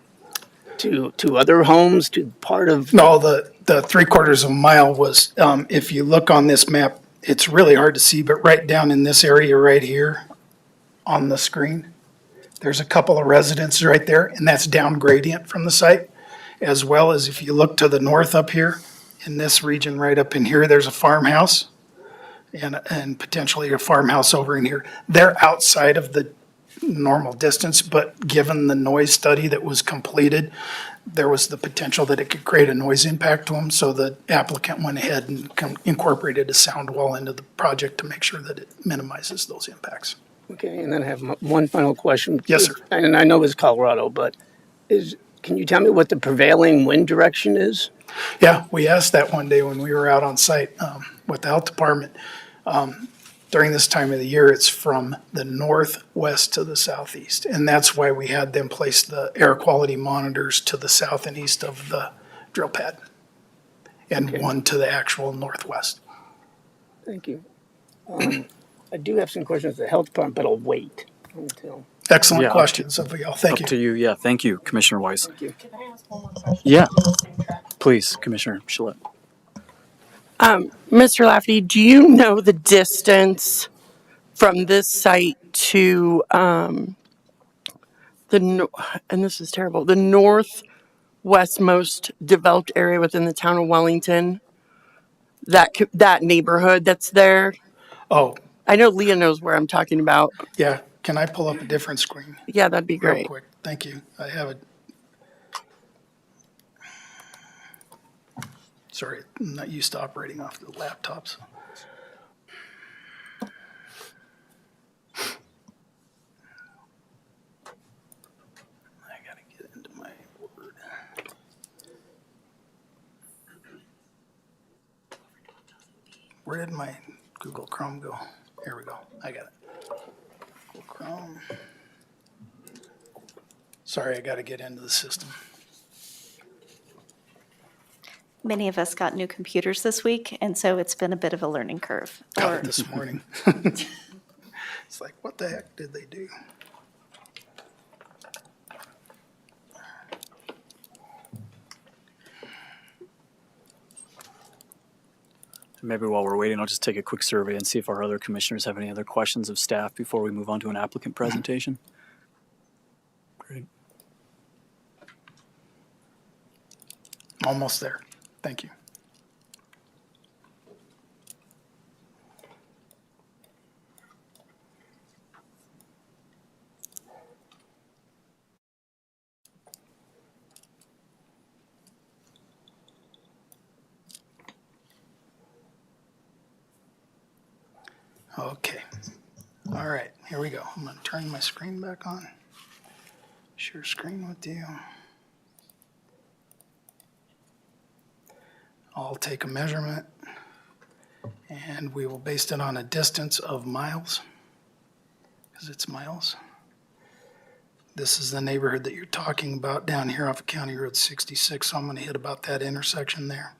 to other homes, to part of. No, the 3/4 of a mile was, if you look on this map, it's really hard to see, but right down in this area right here on the screen, there's a couple of residences right there, and that's down gradient from the site, as well as if you look to the north up here, in this region right up in here, there's a farmhouse and potentially a farmhouse over in here. They're outside of the normal distance, but given the noise study that was completed, there was the potential that it could create a noise impact to them, so the applicant went ahead and incorporated a sound wall into the project to make sure that it minimizes those impacts. Okay, and then I have one final question. Yes, sir. And I know it's Colorado, but can you tell me what the prevailing wind direction is? Yeah, we asked that one day when we were out on site with the health department. During this time of the year, it's from the northwest to the southeast. And that's why we had them place the air quality monitors to the south and east of the drill pad. And Okay. one to the actual northwest. Thank you. I do have some questions to the health department, but I'll wait until. Excellent Yeah, questions, Abigail. Thank Up to you. you. Yeah, thank you, Commissioner Weiss. Thank you. Yeah, please, Commissioner Gillette. Mr. Lafferty, do you know the distance from this site to and this is terrible, the northwestmost developed area within the town of Wellington? That neighborhood that's there? Oh, I know Leah knows where I'm talking about. yeah. Can I pull up a different screen Yeah, that'd be real great. quick? Thank you. I have it. Sorry, I'm not used to operating off the laptops. I gotta get into my Word. Where did my Google Chrome go? Here we go. I got it. Google Chrome. Sorry, I gotta get into the system. Many of us got new computers this week, and so it's been a bit of a learning curve. Got it this morning. It's like, what the heck did they do? Maybe while we're waiting, I'll just take a quick survey and see if our other commissioners have any other questions of staff before we move on to an applicant presentation. Great. Almost there. Thank you. Okay. All right, here we go. I'm going to turn my screen back on. Share screen with you. I'll take a measurement and we will base it on a distance of miles because it's miles. This is the neighborhood that you're talking about down here off of County Road 66. So I'm going to hit about that intersection there.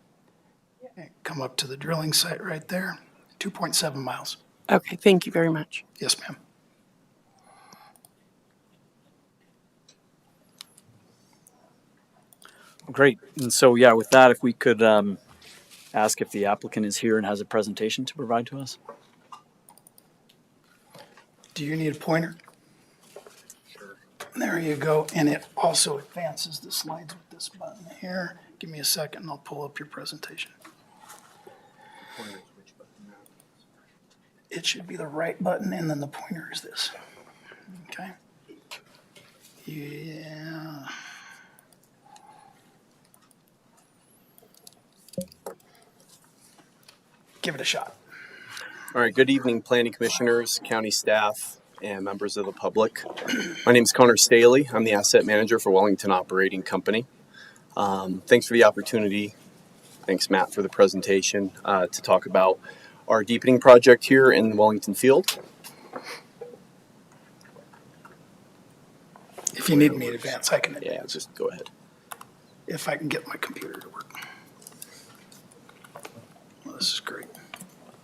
And come up to the drilling site right there. 2.7 miles. Okay, thank you very much. Yes, ma'am. Great. And so, yeah, with that, if we could ask if the applicant is here and has a presentation to provide to us. Do you need a pointer? Sure. There you go. And it also advances the slides with this button here. Give me a second and I'll pull up your presentation. It should be the right button and then the pointer is this. Okay. Yeah. Give it a shot. All right, good evening, planning commissioners, county staff, and members of the public. My name is Connor Staley. I'm the asset manager for Wellington Operating Company. Thanks for the opportunity. Thanks, Matt, for the presentation to talk about our deepening project here in the Wellington field. If you need me to advance, I can advance. Yeah, just go ahead. If I can get my computer to work. Well, this is great.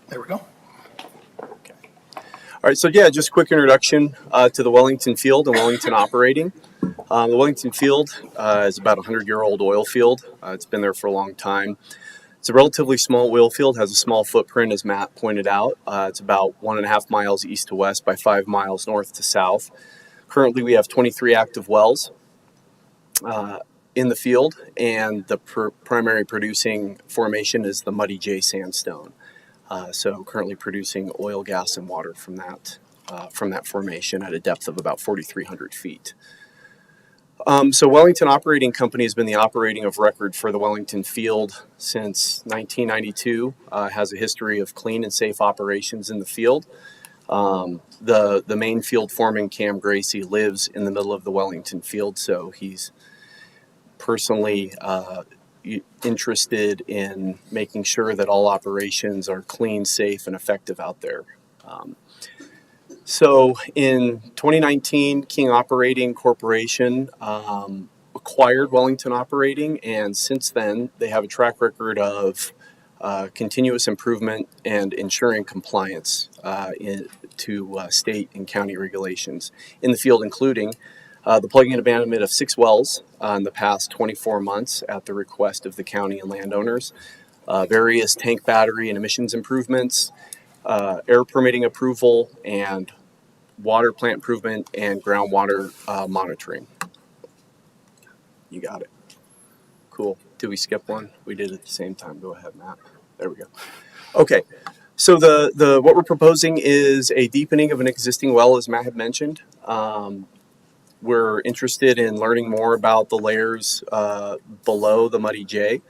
There we go. Okay. All right, so yeah, just a quick introduction to the Wellington field and Wellington operating. The Wellington field is about a 100-year-old oil field. It's been there for a long time. It's a relatively small oil field, has a small footprint, as Matt pointed out. It's about 1.5 miles east to west by 5 miles north to south. Currently, we have 23 active wells in the field, and the primary producing formation is the Muddy J sandstone. So currently producing oil, gas, and water from that from that formation at a depth of about 4,300 feet. So Wellington Operating Company has been the operating of record for the Wellington field since 1992, has a history of clean and safe operations in the field. The main field foreman, Cam Gracie, lives in the middle of the Wellington field, so he's personally interested in making sure that all operations are clean, safe, and effective out there. So in 2019, King Operating Corporation acquired Wellington Operating, and since then they have a track record of continuous improvement and ensuring compliance to state and county regulations in the field, including the plugging and abandonment of 6 wells in the past 24 months at the request of the county and landowners, various tank battery and emissions improvements, air permitting approval, and water plant improvement and groundwater monitoring. You got it. Cool. Did we skip one? We did at the same time. Go ahead, Matt. There we go. Okay. So the what we're proposing is a deepening of an existing well, as Matt had mentioned. We're interested in learning more about the layers below the Muddy J,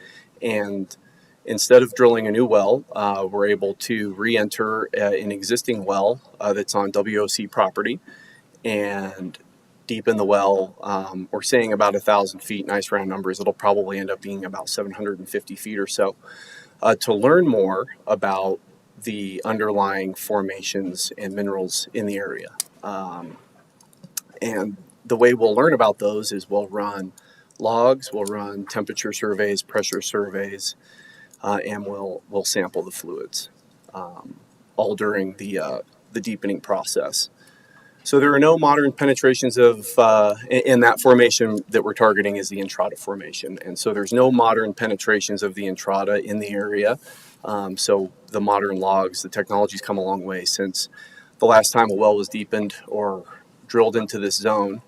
and instead of drilling a new well, we're able to re-enter an existing well that's on WOC property and deepen the well. We're saying about 1,000 feet, nice round numbers. It'll probably end up being about 750 feet or so, to learn more about the underlying formations and minerals in the area. And the way we'll learn about those is we'll run logs, we'll run temperature surveys, pressure surveys, and we'll sample the fluids, all during the deepening process. So there are no modern penetrations of in that formation that we're targeting is the Entrada formation, and so there's no modern penetrations of the Entrada in the area. So the modern logs, the technology's come a long way since the last time a well was deepened or drilled into this zone.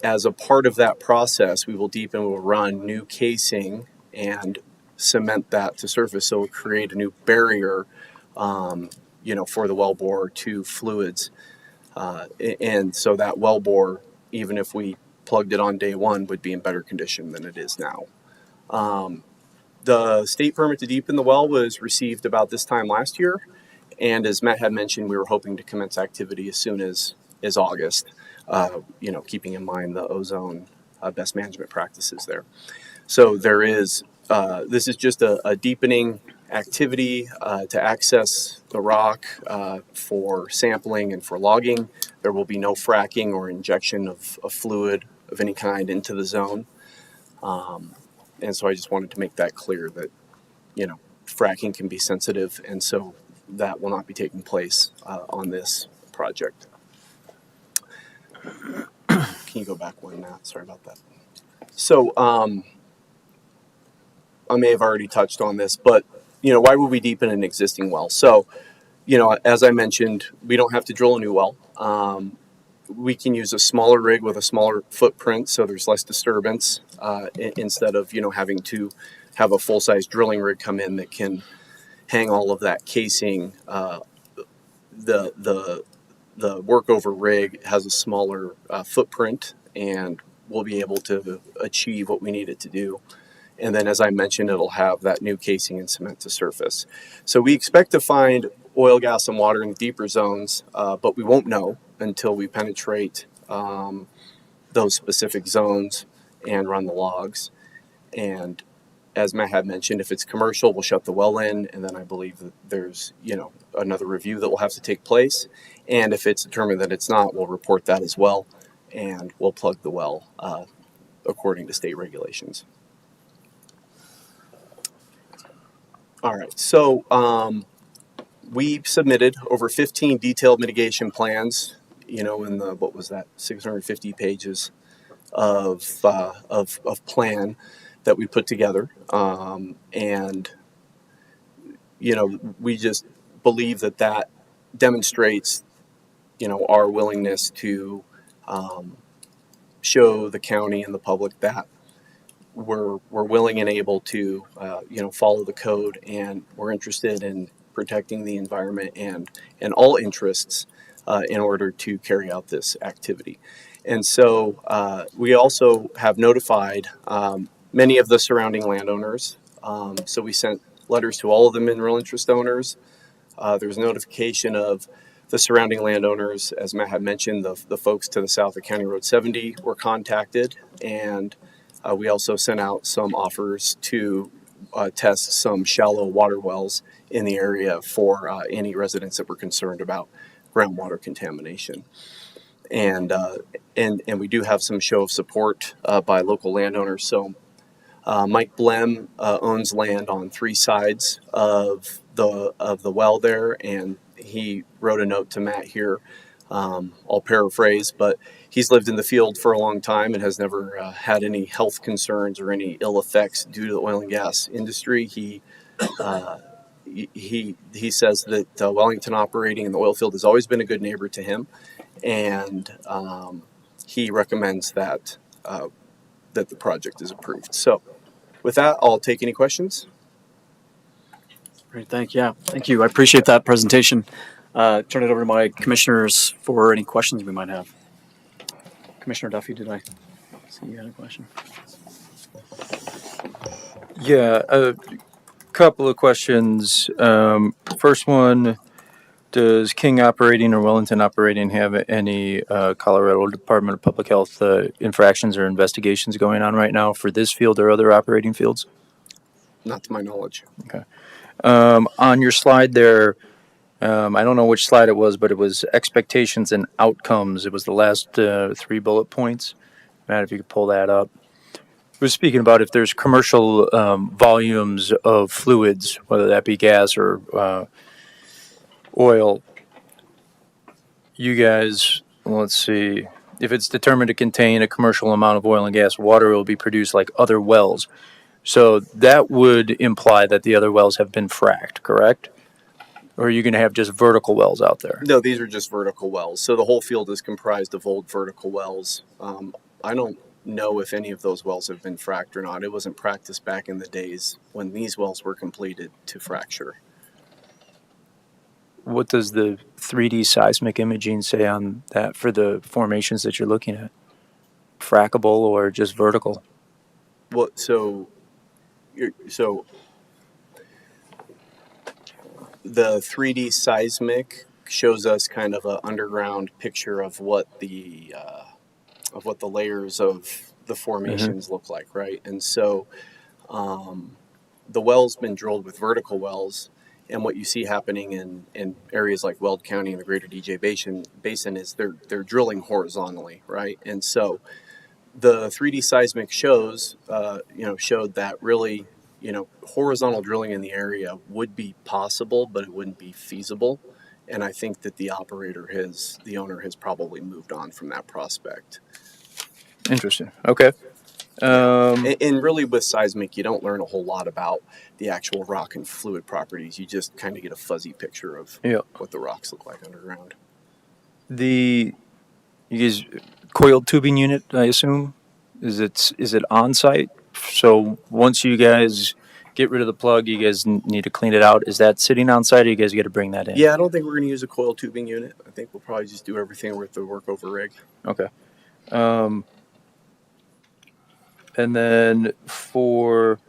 As a part of that process, we will deepen, we'll run new casing and cement that to surface, so we'll create a new barrier, for the wellbore to fluids. And so that wellbore, even if we plugged it on day one, would be in better condition than it is now. The state permit to deepen the well was received about this time last year. And as Matt had mentioned, we were hoping to commence activity as soon as August, keeping in mind the ozone best management practices there. So there is, this is just a deepening activity to access the rock for sampling and for logging. There will be no fracking or injection of fluid of any kind into the zone. And so I just wanted to make that clear that, fracking can be sensitive, and so that will not be taking place on this project. Can you go back one, Matt? Sorry about that. So I may have already touched on this, but why would we deepen an existing well? So, as I mentioned, we don't have to drill a new well. We can use a smaller rig with a smaller footprint, so there's less disturbance instead of having to have a full-size drilling rig come in that can hang all of that casing. The workover rig has a smaller footprint, and we'll be able to achieve what we need it to do. And then, as I mentioned, it'll have that new casing and cement to surface. So we expect to find oil, gas, and water in deeper zones, but we won't know until we penetrate those specific zones and run the logs. And as Matt had mentioned, if it's commercial, we'll shut the well in, and then I believe that there's, another review that will have to take place. And if it's determined that it's not, we'll report that as well, and we'll plug the well according to state regulations. All right, so we submitted over 15 detailed mitigation plans, in the, 650 pages of plan that we put together. And, we just believe that demonstrates, our willingness to show the county and the public that we're willing and able to, follow the code, and we're interested in protecting the environment and all interests in order to carry out this activity. And so we also have notified many of the surrounding landowners. So we sent letters to all of the mineral interest owners. There's notification of the surrounding landowners. As Matt had mentioned, the folks to the south of County Road 70 were contacted, and we also sent out some offers to test some shallow water wells in the area for any residents that were concerned about groundwater contamination. And we do have some show of support by local landowners. So Mike Blem owns land on 3 sides of the well there, and he wrote a note to Matt here. I'll paraphrase, but he's lived in the field for a long time and has never had any health concerns or any ill effects due to the oil and gas industry. He says that Wellington operating in the oil field has always been a good neighbor to him, and he recommends that that the project is approved. So with that, I'll take any questions. Great, thank you. I appreciate that presentation. Turn it over to my commissioners for any questions we might have. Commissioner Duffy, did I see you had a question? Yeah, a couple of questions. First one, does King Operating or Wellington Operating have any Colorado Department of Public Health infractions or investigations going on right now for this field or other operating fields? Not to my knowledge. Okay. On your slide there, I don't know which slide it was, but it was expectations and outcomes. It was the last 3 bullet points. Matt, if you could pull that up. It was speaking about if there's commercial volumes of fluids, whether that be gas or oil. You guys, let's see, if it's determined to contain a commercial amount of oil and gas, water will be produced like other wells. So that would imply that the other wells have been fracked, correct? Or are you going to have just vertical wells out there? No, these are just vertical wells. So the whole field is comprised of old vertical wells. I don't know if any of those wells have been fracked or not. It wasn't practiced back in the days when these wells were completed to fracture. What does the 3D seismic imaging say on that for the formations that you're looking at? Frackable or just vertical? Well, so the 3D seismic shows us kind of an underground picture of what the layers of the formations look like, right? And so the well's been drilled with vertical wells, and what you see happening in areas like Weld County and the greater DJ Basin is they're drilling horizontally, right? And so the 3D seismic showed that really, horizontal drilling in the area would be possible, but it wouldn't be feasible. And I think that the owner has probably moved on from that prospect. Interesting. Okay. And really with seismic, you don't learn a whole lot about the actual rock and fluid properties. You just kind of get a fuzzy picture of what the rocks look like underground. You guys, coiled tubing unit, I assume, is it on site? So once you guys get rid of the plug, you guys need to clean it out. Is that sitting on site, or you guys got to bring that in? Yeah, I don't think we're going to use a coiled tubing unit. I think we'll probably just do everything with the work over rig. Okay. And then for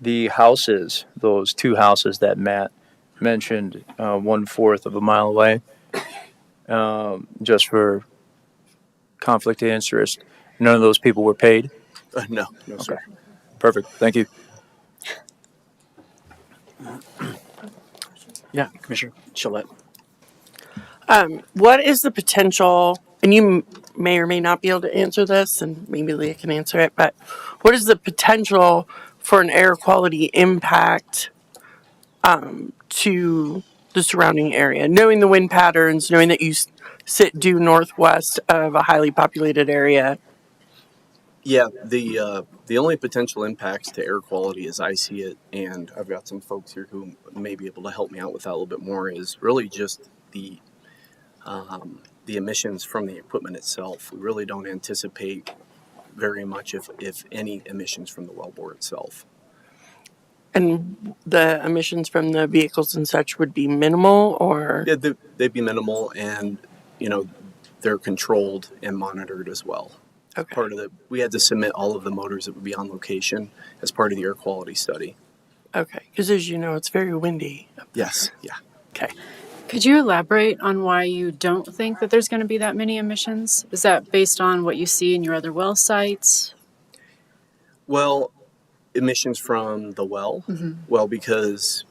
the houses, those 2 houses that Matt mentioned, 1/4 of a mile away, just for conflict of interest, none of those people were paid? No, sir. Perfect. Thank you. Yeah, Commissioner Gillette. What is the potential, and you may or may not be able to answer this, and maybe Leah can answer it, but what is the potential for an air quality impact to the surrounding area? Knowing the wind patterns, knowing that you sit due northwest of a highly populated area. Yeah, the only potential impacts to air quality as I see it, and I've got some folks here who may be able to help me out with that a little bit more, is really just the emissions from the equipment itself. We really don't anticipate very much, if any, emissions from the wellbore itself. And the emissions from the vehicles and such would be minimal, or? Yeah, they'd be minimal, and you know, they're controlled and monitored as well. Okay. Part of the we had to submit all of the motors that would be on location as part of the air quality study. Okay, because as you know, it's very windy. Yes, yeah. Okay. Could you elaborate on why you don't think that there's going to be that many emissions? Is that based on what you see in your other well sites? Well, emissions from the well. Mhm. Well, because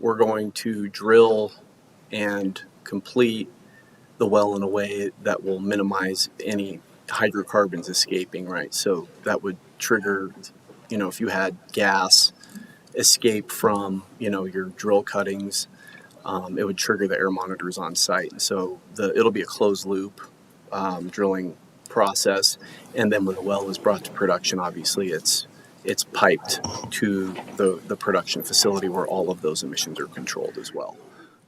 we're going to drill and complete the well in a way that will minimize any hydrocarbons escaping, right? So that would trigger, you know, if you had gas escape from, you know, your drill cuttings, it would trigger the air monitors on site. And so it'll be a closed loop drilling process. And then when the well is brought to production, obviously it's piped to the production facility where all of those emissions are controlled as well.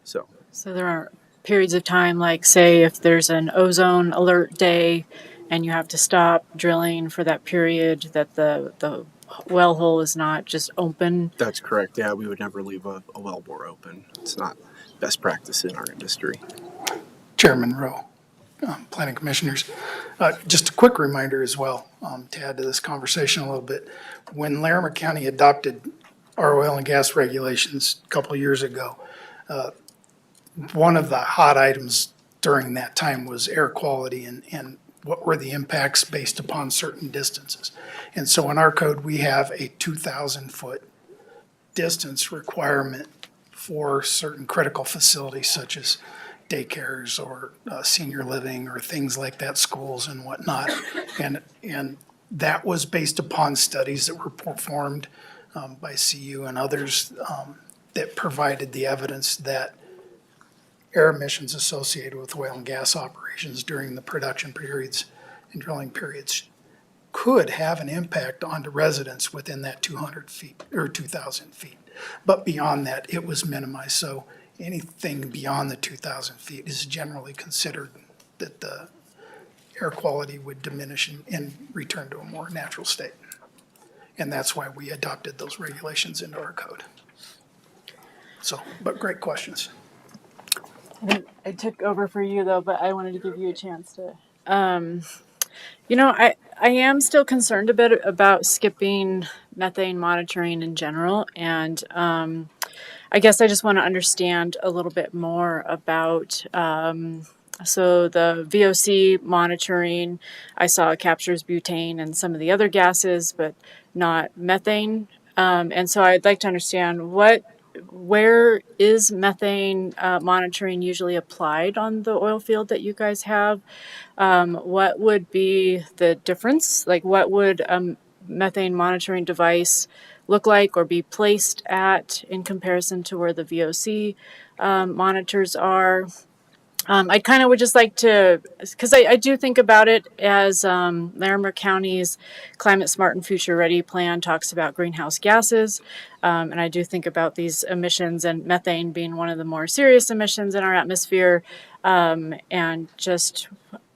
So there are periods of time, like say if there's an ozone alert day and you have to stop drilling for that period, that the well hole is not just open. That's correct. Yeah, we would never leave a well bore open. It's not best practice in our industry. Chairman Rowe, planning commissioners, just a quick reminder as well, to add to this conversation a little bit. When Larimer County adopted our oil and gas regulations a couple of years ago, one of the hot items during that time was air quality and what were the impacts based upon certain distances. And so in our code, we have a 2,000-foot distance requirement for certain critical facilities such as daycares or senior living or things like that, schools and whatnot. And that was based upon studies that were performed by CU and others that provided the evidence that air emissions associated with oil and gas operations during the production periods and drilling periods could have an impact on the residents within that 200 feet or 2,000 feet. But beyond that, it was minimized. So anything beyond the 2,000 feet is generally considered that the air quality would diminish and return to a more natural state. And that's why we adopted those regulations into our code. So, but great questions. I took over for you though, but I wanted to give you a chance to. You know, I am still concerned a bit about skipping methane monitoring in general, and I guess I just want to understand a little bit more about. So the VOC monitoring, I saw it captures butane and some of the other gases, but not methane. And so I'd like to understand where is methane monitoring usually applied on the oil field that you guys have? What would be the difference? Like, what would a methane monitoring device look like or be placed at in comparison to where the VOC monitors are? I kind of would just like to, because I do think about it as Larimer County's Climate Smart and Future Ready plan talks about greenhouse gases. And I do think about these emissions and methane being one of the more serious emissions in our atmosphere. And just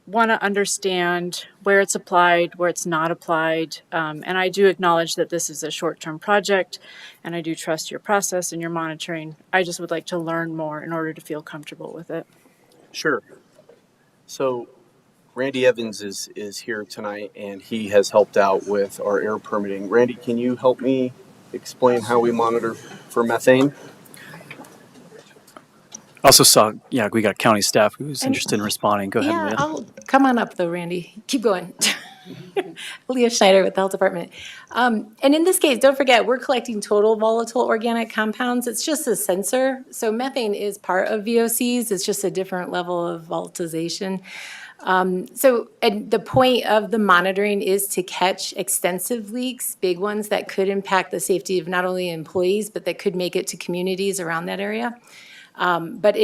want to understand where it's applied, where it's not applied. And I do acknowledge that this is a short-term project, and I do trust your process and your monitoring. I just would like to learn more in order to feel comfortable with it. Sure. So Randy Evans is here tonight, and he has helped out with our air permitting. Randy, can you help me explain how we monitor for methane? Also saw, yeah, we got county staff who's interested in responding. Go ahead, Yeah, Leah. I'll come on up though, Randy. Keep going. Leah Schneider with the Health Department. And in this case, don't forget, we're collecting total volatile organic compounds. It's just a sensor. So methane is part of VOCs. It's just a different level of volatilization. And the point of the monitoring is to catch extensive leaks, big ones that could impact the safety of not only employees, but that could make it to communities around that area. But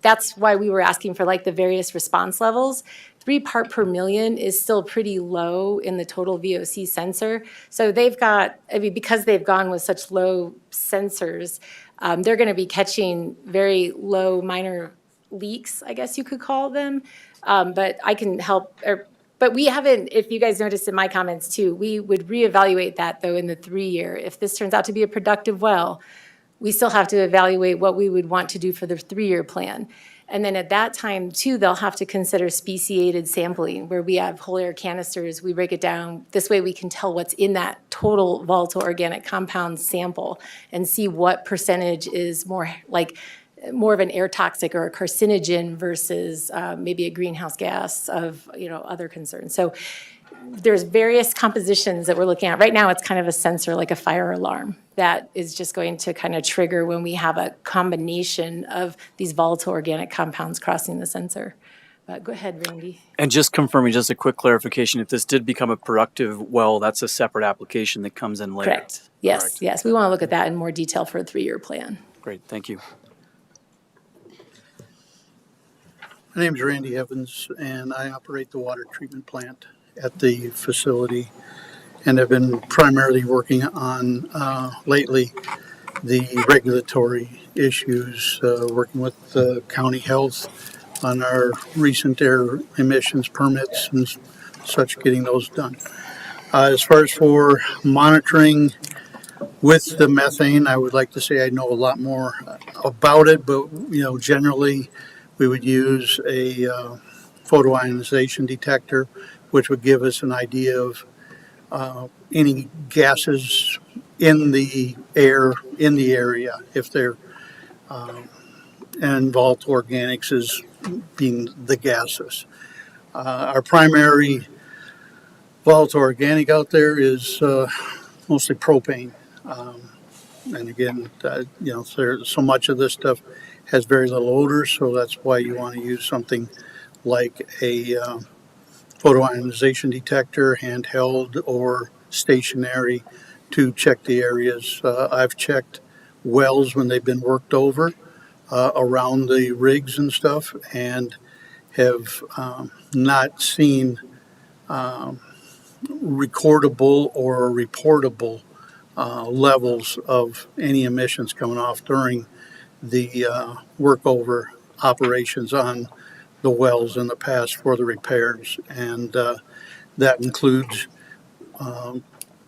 that's why we were asking for like the various response levels. 3 part per million is still pretty low in the total VOC sensor. So because they've gone with such low sensors, they're going to be catching very low minor leaks, I guess you could call them. But I can help But we haven't, if you guys noticed in my comments too, we would reevaluate that though in the 3-year. If this turns out to be a productive well, we still have to evaluate what we would want to do for the 3-year plan. And then at that time too, they'll have to consider speciated sampling where we have whole air canisters, we break it down. This way we can tell what's in that total volatile organic compound sample and see what percentage is more of an air toxic or a carcinogen versus maybe a greenhouse gas of other concerns. So there's various compositions that we're looking at. Right now, it's kind of a sensor like a fire alarm that is just going to kind of trigger when we have a combination of these volatile organic compounds crossing the sensor. But go ahead, Randy. And just confirming, just a quick clarification, if this did become a productive well, that's a separate application that comes in later. Correct. Yes, Correct. yes. We want to look at that in more detail for a 3-year plan. Great, thank you. My name is Randy Evans, and I operate the water treatment plant at the facility, and have been primarily working on lately the regulatory issues, working with the county health on our recent air emissions permits and such, getting those done. As far as for monitoring with the methane, I would like to say I know a lot more about it, but generally we would use a photoionization detector, which would give us an idea of any gases in the air in the area, if they're and volatile organics as being the gases. Our primary volatile organic out there is mostly propane. And again, so much of this stuff has very little odor, so that's why you want to use something like a photoionization detector, handheld or stationary, to check the areas. I've checked wells when they've been worked over around the rigs and stuff, and have not seen recordable or reportable levels of any emissions coming off during the workover operations on the wells in the past for the repairs. And that includes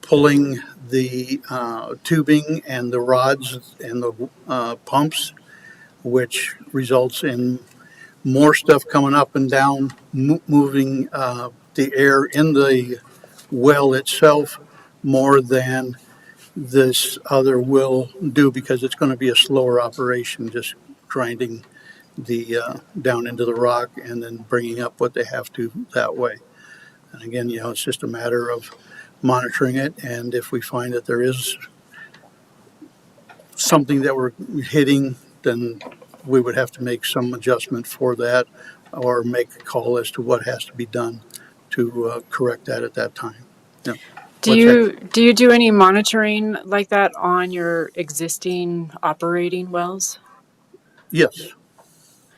pulling the tubing and the rods and the pumps, which results in more stuff coming up and down, moving the air in the well itself more than this other will do, because it's going to be a slower operation, just grinding the down into the rock and then bringing up what they have to that way. And again, it's just a matter of monitoring it, and if we find that there is something that we're hitting, then we would have to make some adjustment for that, or make a call as to what has to be done to correct that at that time. Yeah. Do you do any monitoring like that on your existing operating wells? Yes.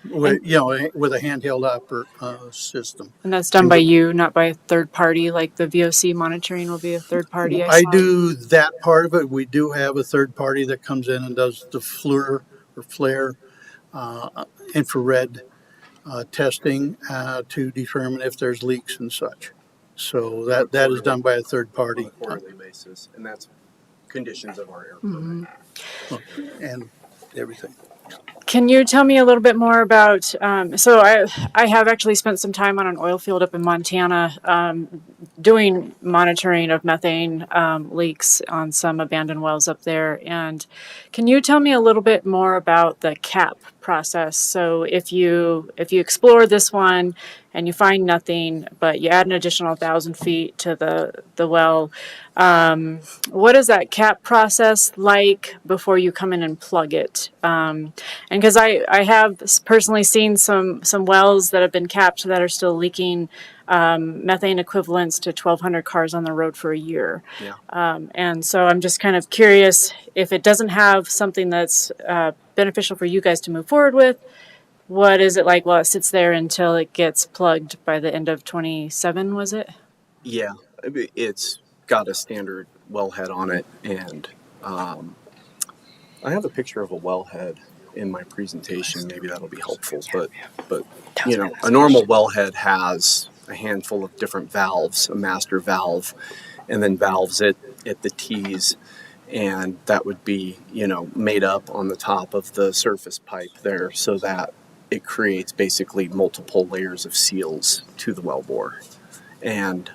With a handheld system. And that's done by you, not by a third party, like the VOC monitoring will be a third party? I do that part of it. We do have a third party that comes in and does the flare infrared testing to determine if there's leaks and such. So that is done by a third party. On a quarterly basis, and that's conditions of our air Mm-hmm. And everything. Can you tell me a little bit more about, so I have actually spent some time on an oil field up in Montana doing monitoring of methane leaks on some abandoned wells up there. And can you tell me a little bit more about the CAP process? So if you explore this one and you find nothing, but you add an additional 1,000 feet to the well, what is that CAP process like before you come in and plug it? And because I have personally seen some wells that have been capped that are still leaking methane equivalents to 1,200 cars on the road for a year. Yeah. And so I'm just kind of curious, if it doesn't have something that's beneficial for you guys to move forward with, what is it like while it sits there until it gets plugged by the end of 27, was it? Yeah, it's got a standard wellhead on it, and I have a picture of a wellhead in my presentation. Maybe that'll be helpful, but a normal wellhead has a handful of different valves, a master valve, and then valves at the T's, and that would be, made up on the top of the surface pipe there, so that it creates basically multiple layers of seals to the wellbore. And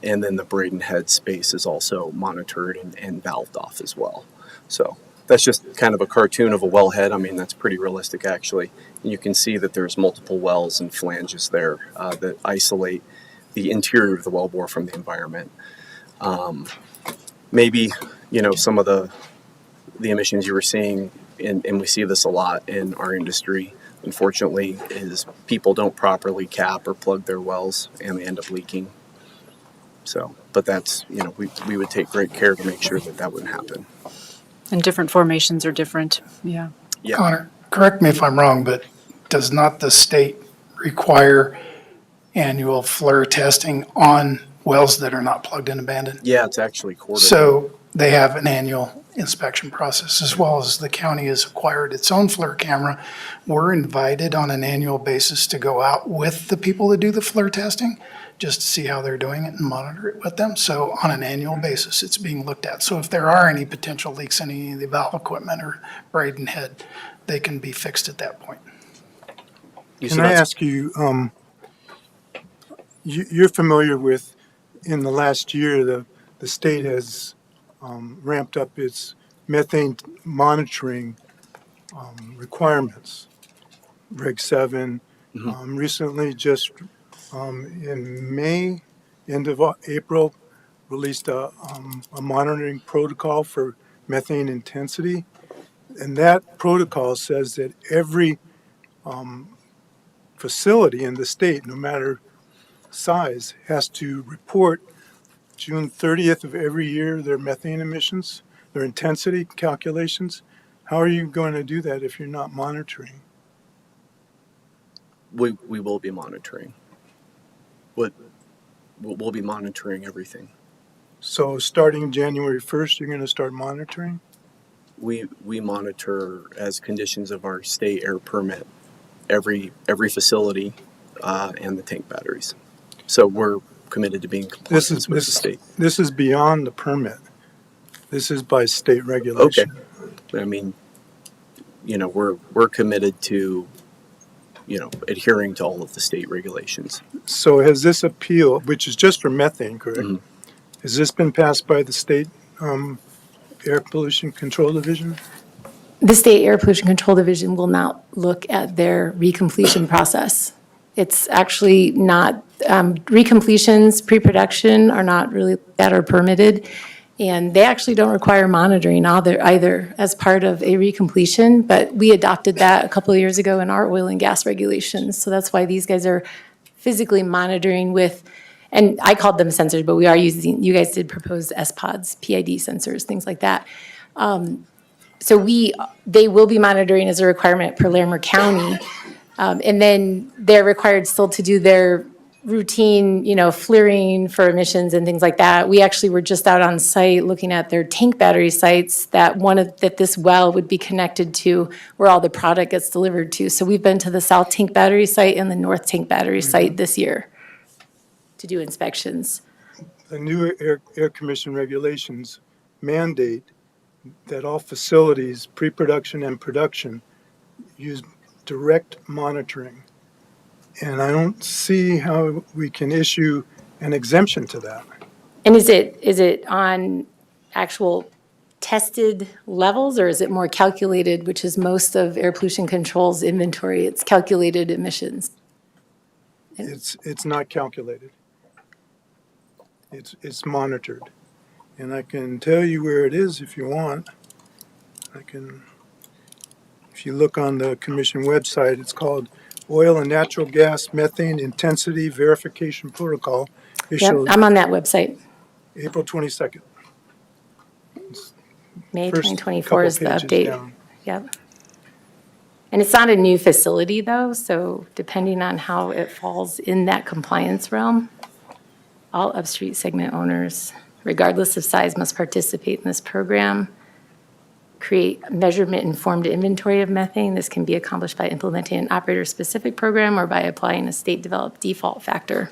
then the Braden head space is also monitored and valved off as well. So that's just kind of a cartoon of a wellhead. I mean, that's pretty realistic, actually. You can see that there's multiple wells and flanges there that isolate the interior of the wellbore from the environment. Maybe, some of the emissions you were seeing, and we see this a lot in our industry, unfortunately, is people don't properly cap or plug their wells and they end up leaking. So, but that's, we would take great care to make sure that wouldn't happen. And different formations are different. Yeah. Yeah. Connor, correct me if I'm wrong, but does not the state require annual FLIR testing on wells that are not plugged and abandoned? Yeah, it's actually quarterly. So they have an annual inspection process, as well as the county has acquired its own FLIR camera. We're invited on an annual basis to go out with the people that do the FLIR testing, just to see how they're doing it and monitor it with them. So on an annual basis, it's being looked at. So if there are any potential leaks in any of the valve equipment or Braden head, they can be fixed at that point. Can I ask you, you're familiar with, in the last year, the state has ramped up its methane monitoring requirements. Reg 7, recently just in May, end of April, released a monitoring protocol for methane intensity. And that protocol says that every facility in the state, no matter size, has to report June 30th of every year their methane emissions, their intensity calculations. How are you going to do that if you're not monitoring? We will be monitoring. We'll be monitoring everything. So starting January 1st, you're going to start monitoring? We monitor as conditions of our state air permit every facility and the tank batteries. So we're committed to being compliant with the state. This is beyond the permit. This is by state regulation. Okay. I mean, we're committed to, adhering to all of the state regulations. So has this appeal, which is just for methane, correct? Mm-hmm. Has this been passed by the state Air Pollution Control Division? The State Air Pollution Control Division will not look at their recompletion process. It's actually not, recompletions, pre-production are not really that are permitted. And they actually don't require monitoring either as part of a recompletion, but we adopted that a couple of years ago in our oil and gas regulations. So that's why these guys are physically monitoring with, and I called them sensors, but we are using, you guys did propose SPODs, PID sensors, things like that. So they will be monitoring as a requirement per Larimer County. And then they're required still to do their routine, flaring for emissions and things like that. We actually were just out on site looking at their tank battery sites that this well would be connected to where all the product gets delivered to. So we've been to the South Tank Battery site and the North Tank Battery site this year to do inspections. The new air commission regulations mandate that all facilities, pre-production and production, use direct monitoring. And I don't see how we can issue an exemption to that. And is it on actual tested levels, or is it more calculated, which is most of air pollution control's inventory? It's calculated emissions. It's not calculated. It's monitored. And I can tell you where it is if you want. If you look on the commission website, it's called Oil and Natural Gas Methane Intensity Verification Protocol. Yep, I'm on that website. April 22nd. May 2024 is the update. Down. Yep. And it's not a new facility though, so depending on how it falls in that compliance realm, all upstream segment owners, regardless of size, must participate in this program. Create measurement-informed inventory of methane. This can be accomplished by implementing an operator-specific program or by applying a state-developed default factor.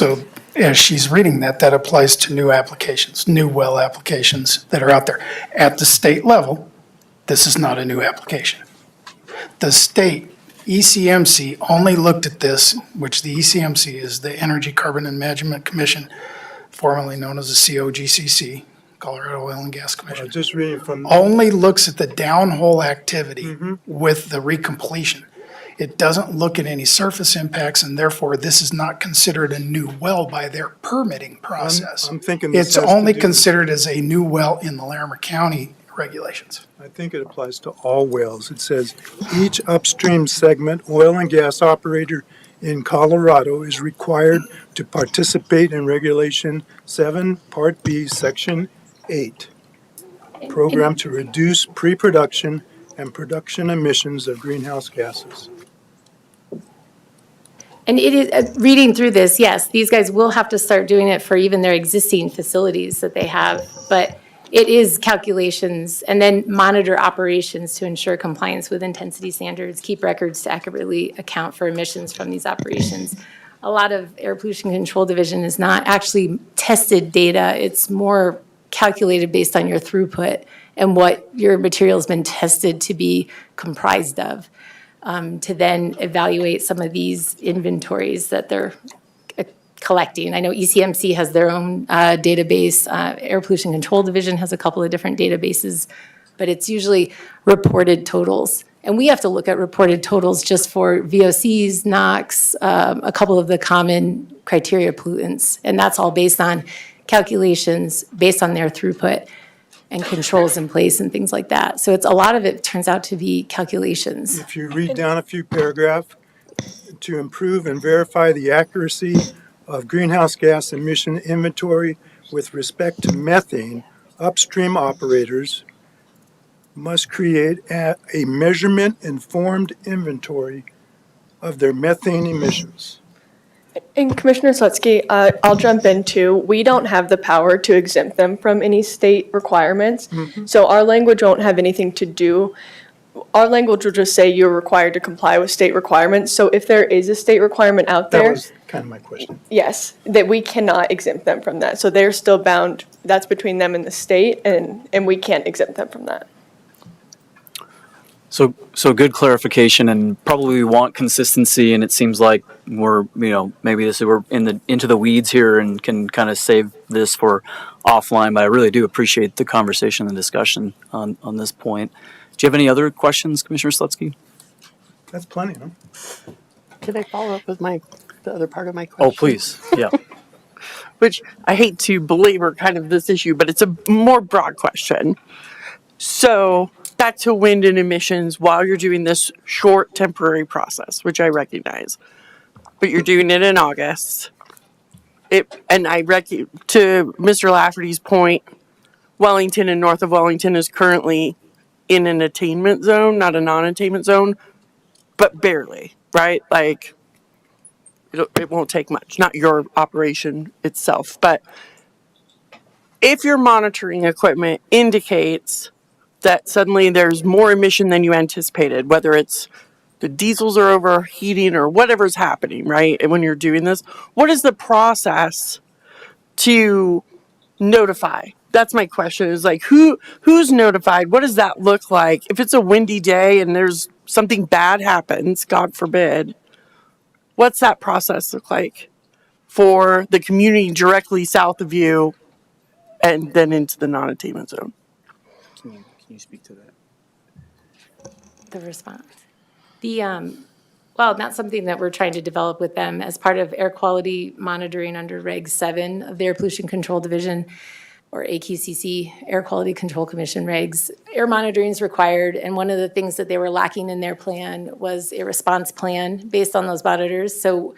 So as she's reading that, that applies to new applications, new well applications that are out there. At the state level, this is not a new application. The state, ECMC, only looked at this, which the ECMC is the Energy Carbon and Management Commission, formerly known as the COGCC, Colorado Oil and Gas Commission. Just reading from. Only looks at the downhole activity with the recompletion. It doesn't look at any surface impacts, and therefore this is not considered a new well by their permitting process. I'm thinking this It's has to only do- considered as a new well in the Larimer County regulations. I think it applies to all wells. It says each upstream segment oil and gas operator in Colorado is required to participate in Regulation 7, Part B, Section 8, program to reduce pre-production and production emissions of greenhouse gases. And it is, reading through this, yes, these guys will have to start doing it for even their existing facilities that they have, but it is calculations and then monitor operations to ensure compliance with intensity standards, keep records to accurately account for emissions from these operations. A lot of Air Pollution Control Division is not actually tested data. It's more calculated based on your throughput and what your material's been tested to be comprised of, to then evaluate some of these inventories that they're collecting. I know ECMC has their own database. Air Pollution Control Division has a couple of different databases, but it's usually reported totals. And we have to look at reported totals just for VOCs, NOx, a couple of the common criteria pollutants. And that's all based on calculations, based on their throughput and controls in place and things like that. So it's a lot of it turns out to be calculations. If you read down a few paragraphs, to improve and verify the accuracy of greenhouse gas emission inventory with respect to methane, upstream operators must create a measurement-informed inventory of their methane emissions. And Commissioner Slutsky, I'll jump in too. We don't have the power to exempt them from any state requirements. So our language won't have anything to do. Our language will just say you're required to comply with state requirements. So if there is a state requirement out That there, was kind of my question. yes, that we cannot exempt them from that. So they're still bound, that's between them and the state, and we can't exempt them from that. So good clarification, and probably we want consistency, and it seems like we're, maybe we're into the weeds here and can kind of save this for offline, but I really do appreciate the conversation and discussion on this point. Do you have any other questions, Commissioner Slutsky? That's plenty, huh? Can I follow up with the other part of my question? Oh, please, yeah. Which I hate to belabor kind of this issue, but it's a more broad question. So back to wind and emissions while you're doing this short temporary process, which I recognize, but you're doing it in August. To Mr. Lafferty's point, Wellington and north of Wellington is currently in an attainment zone, not a non-attainment zone, but barely, right? Like, it won't take much, not your operation itself, but if your monitoring equipment indicates that suddenly there's more emission than you anticipated, whether it's the diesels are overheating or whatever's happening, right? And when you're doing this, what is the process to notify? That's my question, is like, who's notified? What does that look like? If it's a windy day and there's something bad happens, God forbid, what's that process look like for the community directly south of you and then into the non-attainment zone? Can you speak to that? The response. Well, that's something that we're trying to develop with them as part of air quality monitoring under Reg 7 of the Air Pollution Control Division, or AQCC, Air Quality Control Commission regs. Air monitoring is required, and one of the things that they were lacking in their plan was a response plan based on those monitors. So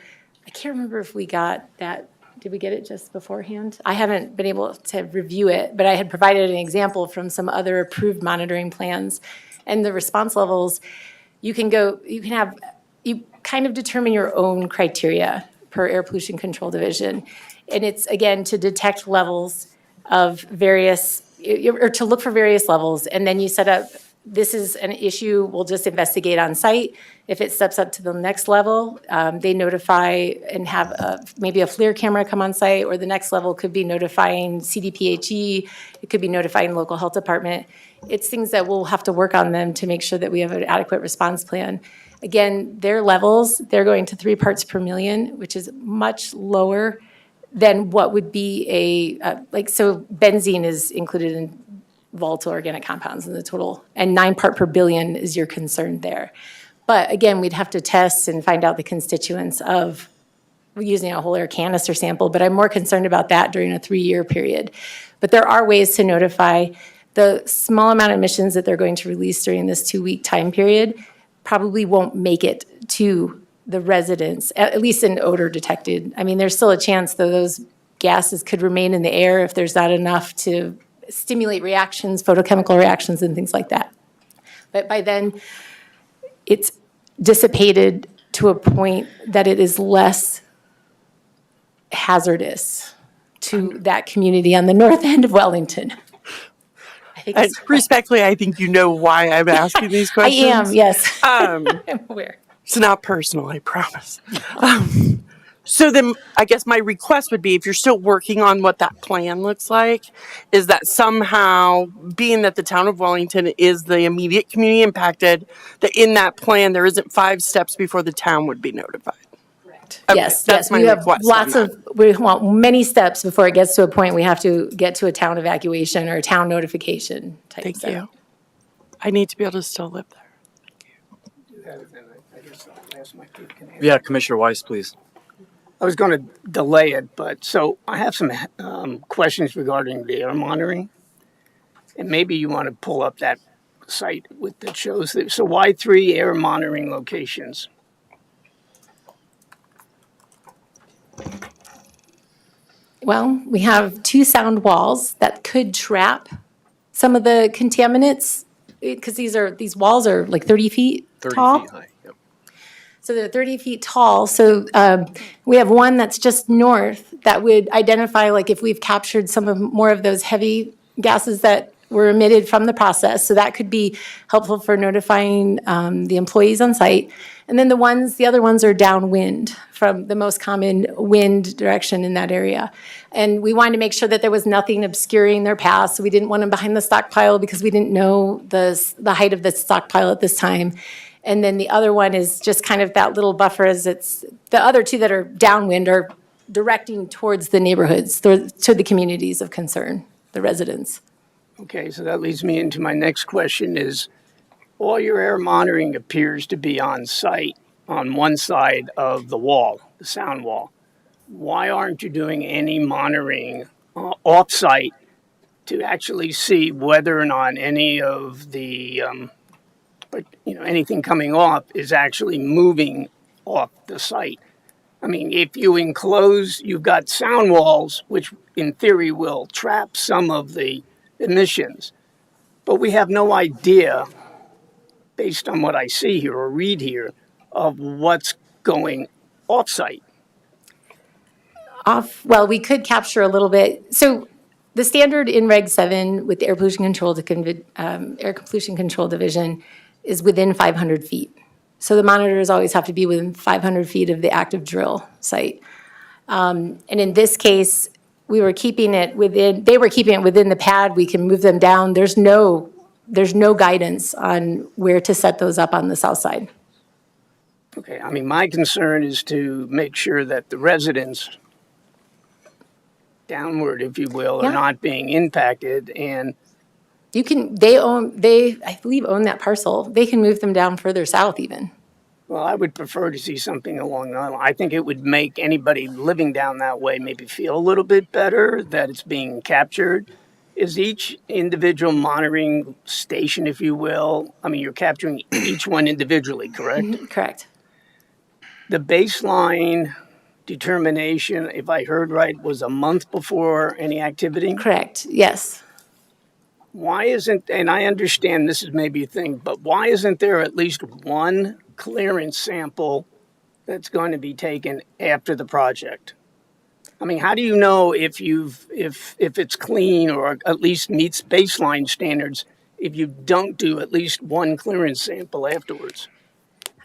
I can't remember if we got that. Did we get it just beforehand? I haven't been able to review it, but I had provided an example from some other approved monitoring plans. And the response levels, you kind of determine your own criteria per Air Pollution Control Division. And it's, again, to detect levels of various, or to look for various levels, and then you set up this is an issue we'll just investigate on site. If it steps up to the next level, they notify and have maybe a FLIR camera come on site, or the next level could be notifying CDPHE, it could be notifying local health department. It's things that we'll have to work on them to make sure that we have an adequate response plan. Again, their levels, they're going to 3 parts per million, which is much lower than what would be so benzene is included in volatile organic compounds in the total, and 9 part per billion is your concern there. But again, we'd have to test and find out the constituents of using a whole air canister sample, but I'm more concerned about that during a 3-year period. But there are ways to notify. The small amount of emissions that they're going to release during this 2-week time period probably won't make it to the residents, at least in odor detected. I mean, there's still a chance though those gases could remain in the air if there's not enough to stimulate reactions, photochemical reactions and things like that. But by then, it's dissipated to a point that it is less hazardous to that community on the north end of Wellington. Respectfully, I think you know why I'm asking these questions. I am, yes. I'm aware. It's not personal, I promise. So then I guess my request would be, if you're still working on what that plan looks like, is that somehow, being that the town of Wellington is the immediate community impacted, that in that plan there isn't 5 steps before the town would be notified. Correct. Okay, Yes, that's my we have request lots on of, we want many steps before it gets to a point we have to get to a town evacuation or a town notification type Thank setup. you. I need to be able to still live there. Yeah, Commissioner Weiss, please. I was going to delay it, but so I have some questions regarding the air monitoring. And maybe you want to pull up that site that shows that. So why 3 air monitoring locations? Well, we have 2 sound walls that could trap some of the contaminants, because these walls are like 30 feet 30 tall. feet high. Yep. So they're 30 feet tall. So we have one that's just north that would identify, like, if we've captured more of those heavy gases that were emitted from the process. So that could be helpful for notifying the employees on site. And then the other ones are downwind from the most common wind direction in that area. And we wanted to make sure that there was nothing obscuring their path. So we didn't want them behind the stockpile because we didn't know the height of the stockpile at this time. And then the other one is just kind of that little buffer, as it's, the other 2 that are downwind are directing towards the neighborhoods, to the communities of concern, the residents. Okay, so that leads me into my next question is, all your air monitoring appears to be on site on one side of the wall, the sound wall. Why aren't you doing any monitoring off-site to actually see whether or not any of the anything coming off is actually moving off the site? I mean, if you enclose, you've got sound walls, which in theory will trap some of the emissions, but we have no idea, based on what I see here or read here, of what's going off-site. Well, we could capture a little bit. So the standard in Reg 7 with the Air Pollution Control Division is within 500 feet. So the monitors always have to be within 500 feet of the active drill site. And in this case, they were keeping it within the pad. We can move them down. There's no guidance on where to set those up on the south side. Okay, I mean, my concern is to make sure that the residents downward, if you will, are not being impacted. And they I believe own that parcel. They can move them down further south even. well, I would prefer to see something along that line. I think it would make anybody living down that way maybe feel a little bit better that it's being captured. Is each individual monitoring station, if you will, I mean, you're capturing each one individually, correct? Mm-hmm. Correct. The baseline determination, if I heard right, was a month before any activity? Correct, yes. Why isn't, and I understand this is maybe a thing, but why isn't there at least one clearance sample that's going to be taken after the project? I mean, how do you know if it's clean or at least meets baseline standards if you don't do at least one clearance sample afterwards?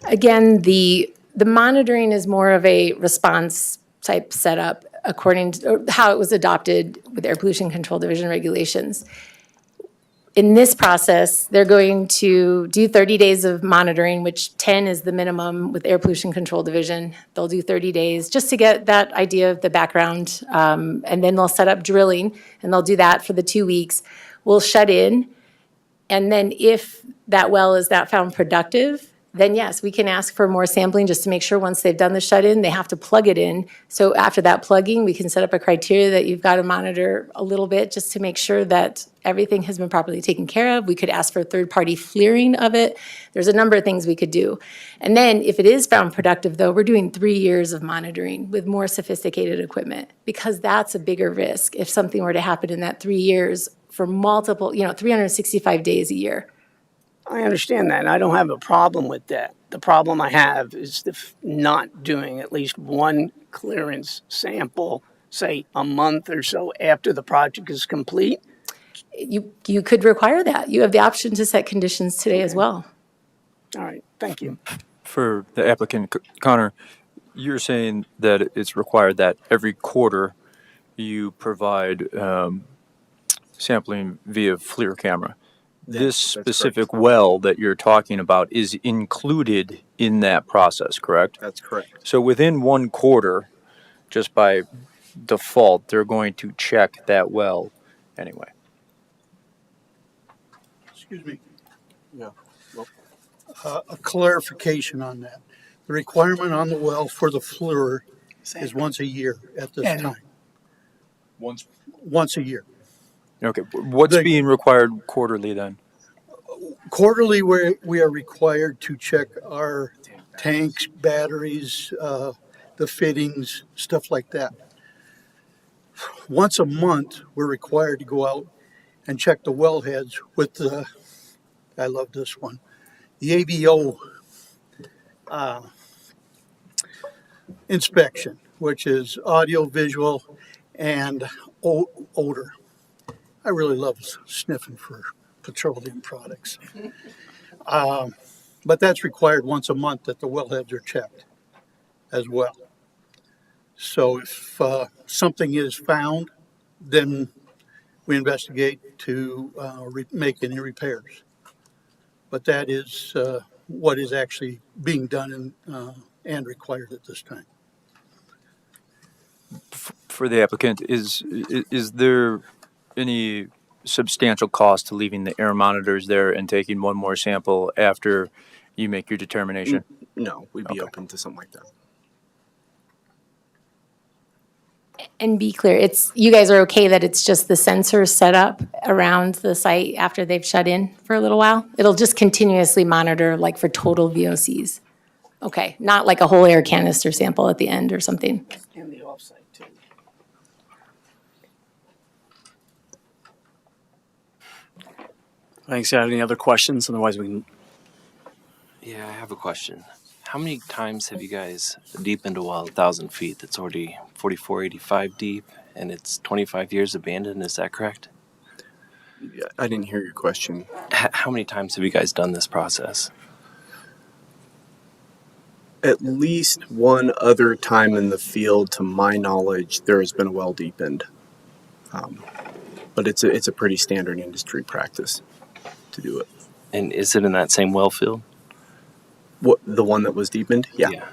Again, the monitoring is more of a response type setup according to how it was adopted with Air Pollution Control Division regulations. In this process, they're going to do 30 days of monitoring, which 10 is the minimum with Air Pollution Control Division. They'll do 30 days just to get that idea of the background. And then they'll set up drilling, and they'll do that for the 2 weeks. We'll shut in. And then if that well is that found productive, then yes, we can ask for more sampling just to make sure once they've done the shut-in, they have to plug it in. So after that plugging, we can set up a criteria that you've got to monitor a little bit just to make sure that everything has been properly taken care of. We could ask for third-party fleering of it. There's a number of things we could do. And then if it is found productive, though, we're doing 3 years of monitoring with more sophisticated equipment because that's a bigger risk if something were to happen in that 3 years for multiple, 365 days a year. I understand that, and I don't have a problem with that. The problem I have is not doing at least one clearance sample, say, a month or so after the project is complete. You could require that. You have the option to set conditions today as well. All right, thank you. For the applicant, Connor, you're saying that it's required that every quarter you provide sampling via FLIR camera. This specific well that you're talking about is included in that process, correct? That's correct. So within 1 quarter, just by default, they're going to check that well anyway. Excuse me. Yeah. Well, A clarification on that. The requirement on the well for the FLIR is once a year at this time. Once a year. Okay, what's being required quarterly then? Quarterly, we are required to check our tanks, batteries, the fittings, stuff like that. Once a month, we're required to go out and check the wellheads with the, I love this one, the ABO inspection, which is audio, visual, and odor. I really love sniffing for petroleum products. But that's required once a month that the wellheads are checked as well. So if something is found, then we investigate to make any repairs. But that is what is actually being done and required at this time. For the applicant, is there any substantial cost to leaving the air monitors there and taking one more sample after you make your determination? No, we'd be open to something like that. And be clear, you guys are okay that it's just the sensors set up around the site after they've shut in for a little while? It'll just continuously monitor like for total VOCs? Okay, not like a whole air canister sample at the end or something? And the offsite too. Thanks. Any other questions? Otherwise, we can. Yeah, I have a question. How many times have you guys deepened a well 1,000 feet that's already 4485 deep and it's 25 years abandoned? Is that correct? Yeah, I didn't hear your question. How many times have you guys done this process? At least one other time in the field, to my knowledge, there has been a well deepened. But it's a pretty standard industry practice to do it. And is it in that same well field? What, the one that was deepened? Yeah.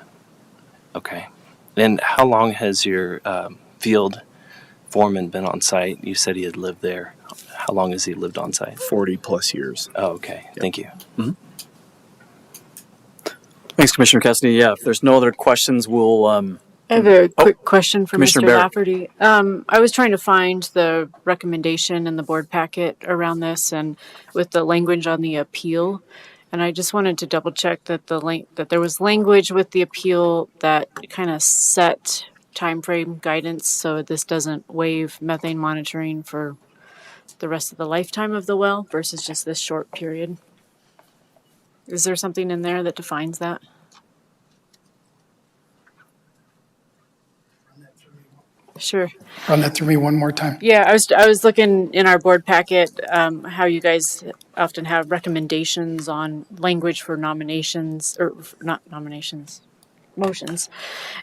Okay. And how long has your field foreman been on site? You said he had lived there. How long has he lived on site? 40 plus years. Oh, okay. Yep. Thank you. Mm-hmm. Thanks, Commissioner Cassidy. Yeah, if there's no other questions, we'll. I have a quick question for Commissioner Mr. Barrett. Lafferty. I was trying to find the recommendation in the board packet around this and with the language on the appeal. And I just wanted to double check that that there was language with the appeal that kind of set timeframe guidance so this doesn't waive methane monitoring for the rest of the lifetime of the well versus just this short period. Is there something in there that defines that? Sure. Run that through me one more time. Yeah, I was looking in our board packet, how you guys often have recommendations on language for nominations, or not nominations, motions.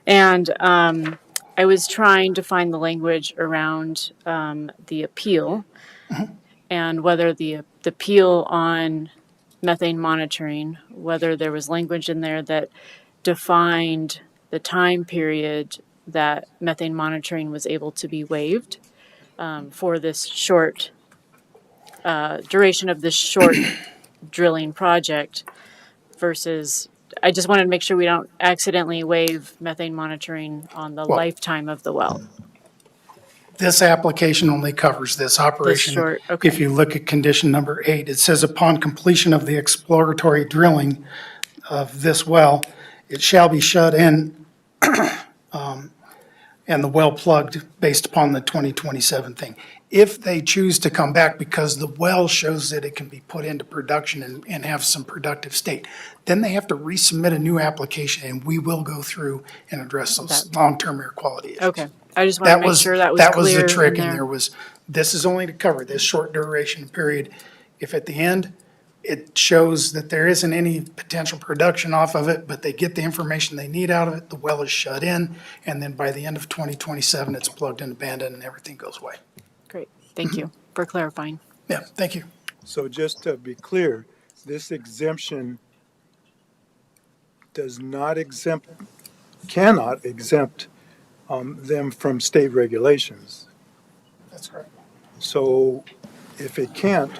And I was trying to find the language around the appeal and whether the appeal on methane monitoring, whether there was language in there that defined the time period that methane monitoring was able to be waived for this short duration of this short drilling project versus I just wanted to make sure we don't accidentally waive methane monitoring on the Well, lifetime of the well. this application only covers this operation. short, okay. If you look at condition number 8, it says upon completion of the exploratory drilling of this well, it shall be shut in and the well plugged based upon the 2027 thing. If they choose to come back because the well shows that it can be put into production and have some productive state, then they have to resubmit a new application and we will go through and address those long-term air quality issues. Okay, I just wanted to make sure that was clear. That was the trick, in and there was, this is only to cover this short duration period. If at the end, it shows that there isn't any potential production off of it, but they get the information they need out of it, the well is shut in, and then by the end of 2027, it's plugged and abandoned and everything goes away. Great, thank you for clarifying. Yeah, thank you. So just to be clear, this exemption does not exempt, cannot exempt them from state regulations. That's correct. So if it can't,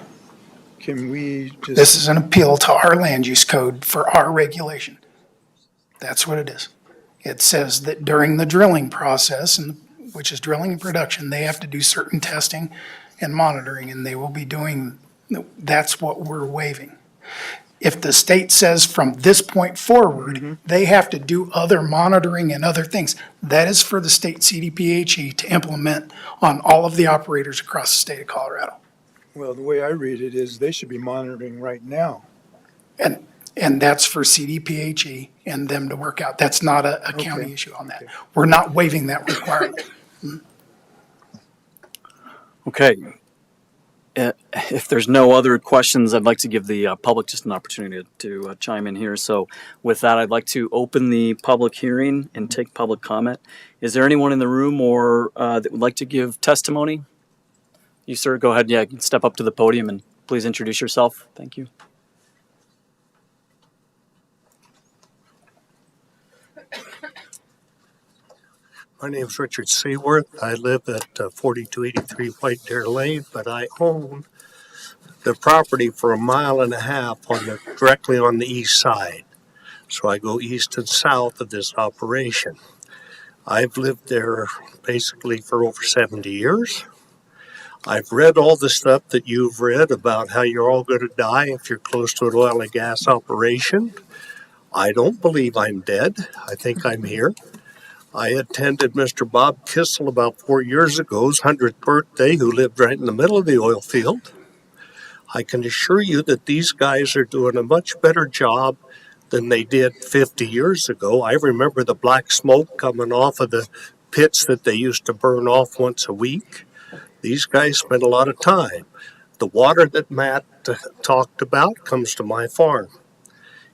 can we just? This is an appeal to our land use code for our regulation. That's what it is. It says that during the drilling process, and which is drilling and production, they have to do certain testing and monitoring, and they will be doing, that's what we're waiving. If the state says from this point forward, they have to do other monitoring and other things, that is for the state CDPHE to implement on all of the operators across the state of Colorado. Well, the way I read it is they should be monitoring right now. And that's for CDPHE and them to work out. That's not a county Okay. issue on that. We're not waiving that requirement. Okay. If there's no other questions, I'd like to give the public just an opportunity to chime in here. So with that, I'd like to open the public hearing and take public comment. Is there anyone in the room or that would like to give testimony? You, sir, go ahead. Yeah, you can step up to the podium and please introduce yourself. Thank you. My name's Richard Seaworth. I live at 4283 White Deer Lane, but I own the property for 1.5 miles directly on the east side. So I go east and south of this operation. I've lived there basically for over 70 years. I've read all the stuff that you've read about how you're all going to die if you're close to an oil and gas operation. I don't believe I'm dead. I think I'm here. I attended Mr. Bob Kissel about 4 years ago's 100th birthday, who lived right in the middle of the oil field. I can assure you that these guys are doing a much better job than they did 50 years ago. I remember the black smoke coming off of the pits that they used to burn off once a week. These guys spend a lot of time. The water that Matt talked about comes to my farm.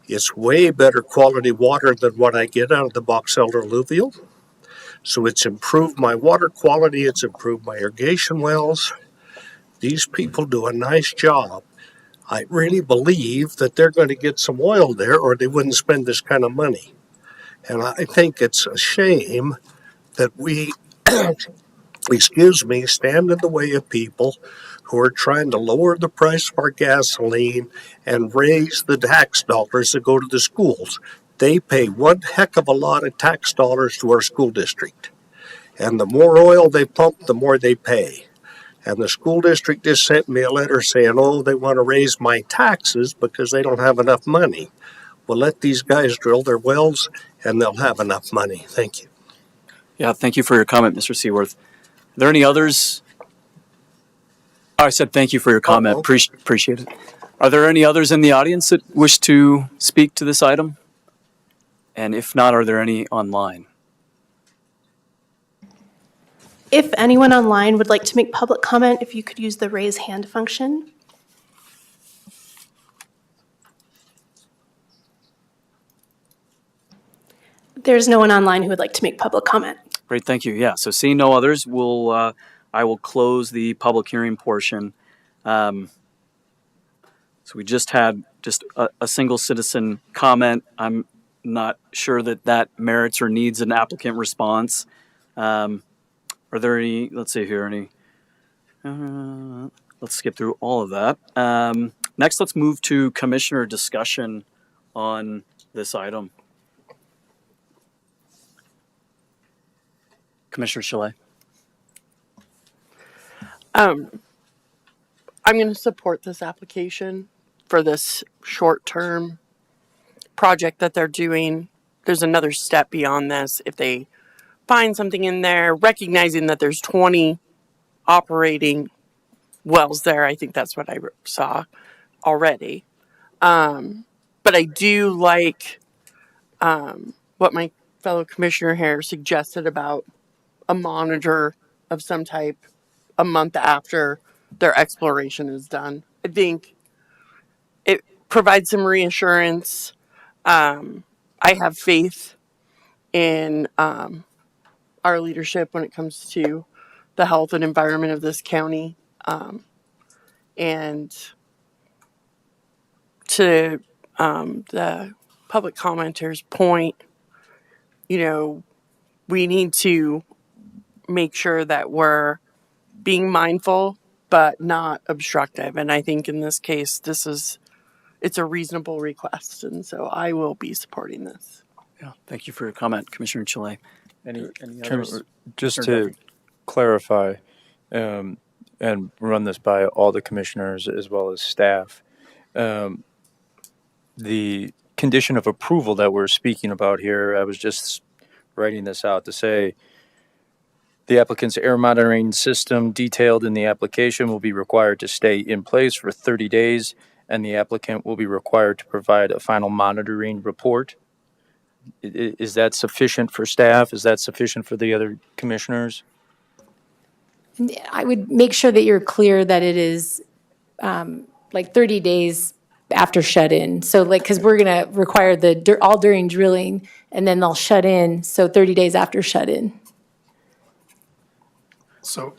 It's way better quality water than what I get out of the Box Elder alluvial. So it's improved my water quality, it's improved my irrigation wells. These people do a nice job. I really believe that they're going to get some oil there or they wouldn't spend this kind of money. And I think it's a shame that we, stand in the way of people who are trying to lower the price of our gasoline and raise the tax dollars that go to the schools. They pay one heck of a lot of tax dollars to our school district. And the more oil they pump, the more they pay. And the school district just sent me a letter saying, oh, they want to raise my taxes because they don't have enough money. Well, let these guys drill their wells and they'll have enough money. Thank you. Yeah, thank you for your comment, Mr. Seaworth. Are there any others? Oh, I said thank you for your comment. Appreciate it. Are there any others in the audience that wish to speak to this item? And if not, are there any online? If anyone online would like to make public comment, if you could use the raise hand function. There's no one online who would like to make public comment. Great, thank you. Yeah, so seeing no others, I will close the public hearing portion. So we just had a single citizen comment. I'm not sure that merits or needs an applicant response. Are there any, let's see here, let's skip through all of that. Next, let's move to commissioner discussion on this item. Commissioner Chalet. I'm going to support this application for this short-term project that they're doing. There's another step beyond this. If they find something in there, recognizing that there's 20 operating wells there, I think that's what I saw already. But I do like what my fellow commissioner here suggested about a monitor of some type a month after their exploration is done. I think it provides some reassurance. I have faith in our leadership when it comes to the health and environment of this county. And to the public commenter's point, we need to make sure that we're being mindful but not obstructive. And I think in this case, it's a reasonable request. And so I will be supporting this. Yeah, thank you for your comment, Commissioner Chalet. Any others? Just to clarify, and run this by all the commissioners as well as staff, the condition of approval that we're speaking about here, I was just writing this out to say, the applicant's air monitoring system detailed in the application will be required to stay in place for 30 days, and the applicant will be required to provide a final monitoring report. Is that sufficient for staff? Is that sufficient for the other commissioners? I would make sure that you're clear that it is like 30 days after shut in. So because we're going to require all during drilling, and then they'll shut in. So 30 days after shut in. So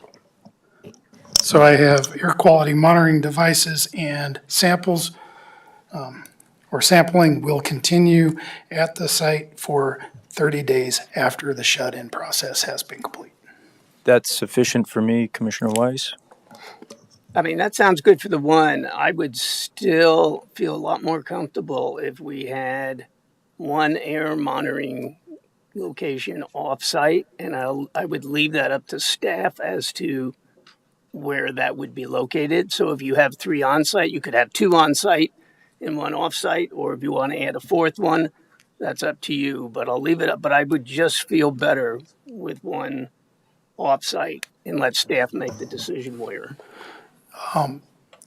I have air quality monitoring devices and samples, or sampling will continue at the site for 30 days after the shut-in process has been complete. That's sufficient for me, Commissioner Weiss. I mean, that sounds good for the one. I would still feel a lot more comfortable if we had one air monitoring location off-site, and I would leave that up to staff as to where that would be located. So if you have 3 on-site, you could have 2 on-site and 1 off-site, or if you want to add a 4th one, that's up to you. But I'll leave it up. But I would just feel better with 1 off-site and let staff make the decision where.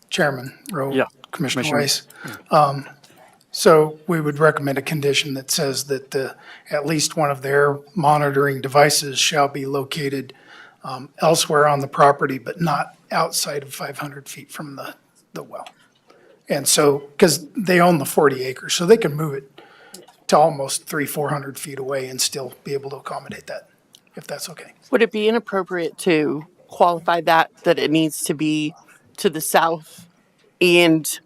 Chairman Rowe, Yeah, Commissioner Weiss. So we would recommend a condition that says that at least one of their monitoring devices shall be located elsewhere on the property, but not outside of 500 feet from the well. And so, because they own the 40 acres, so they can move it to almost 400 feet away and still be able to accommodate that, if that's okay. Would it be inappropriate to qualify that it needs to be to the south and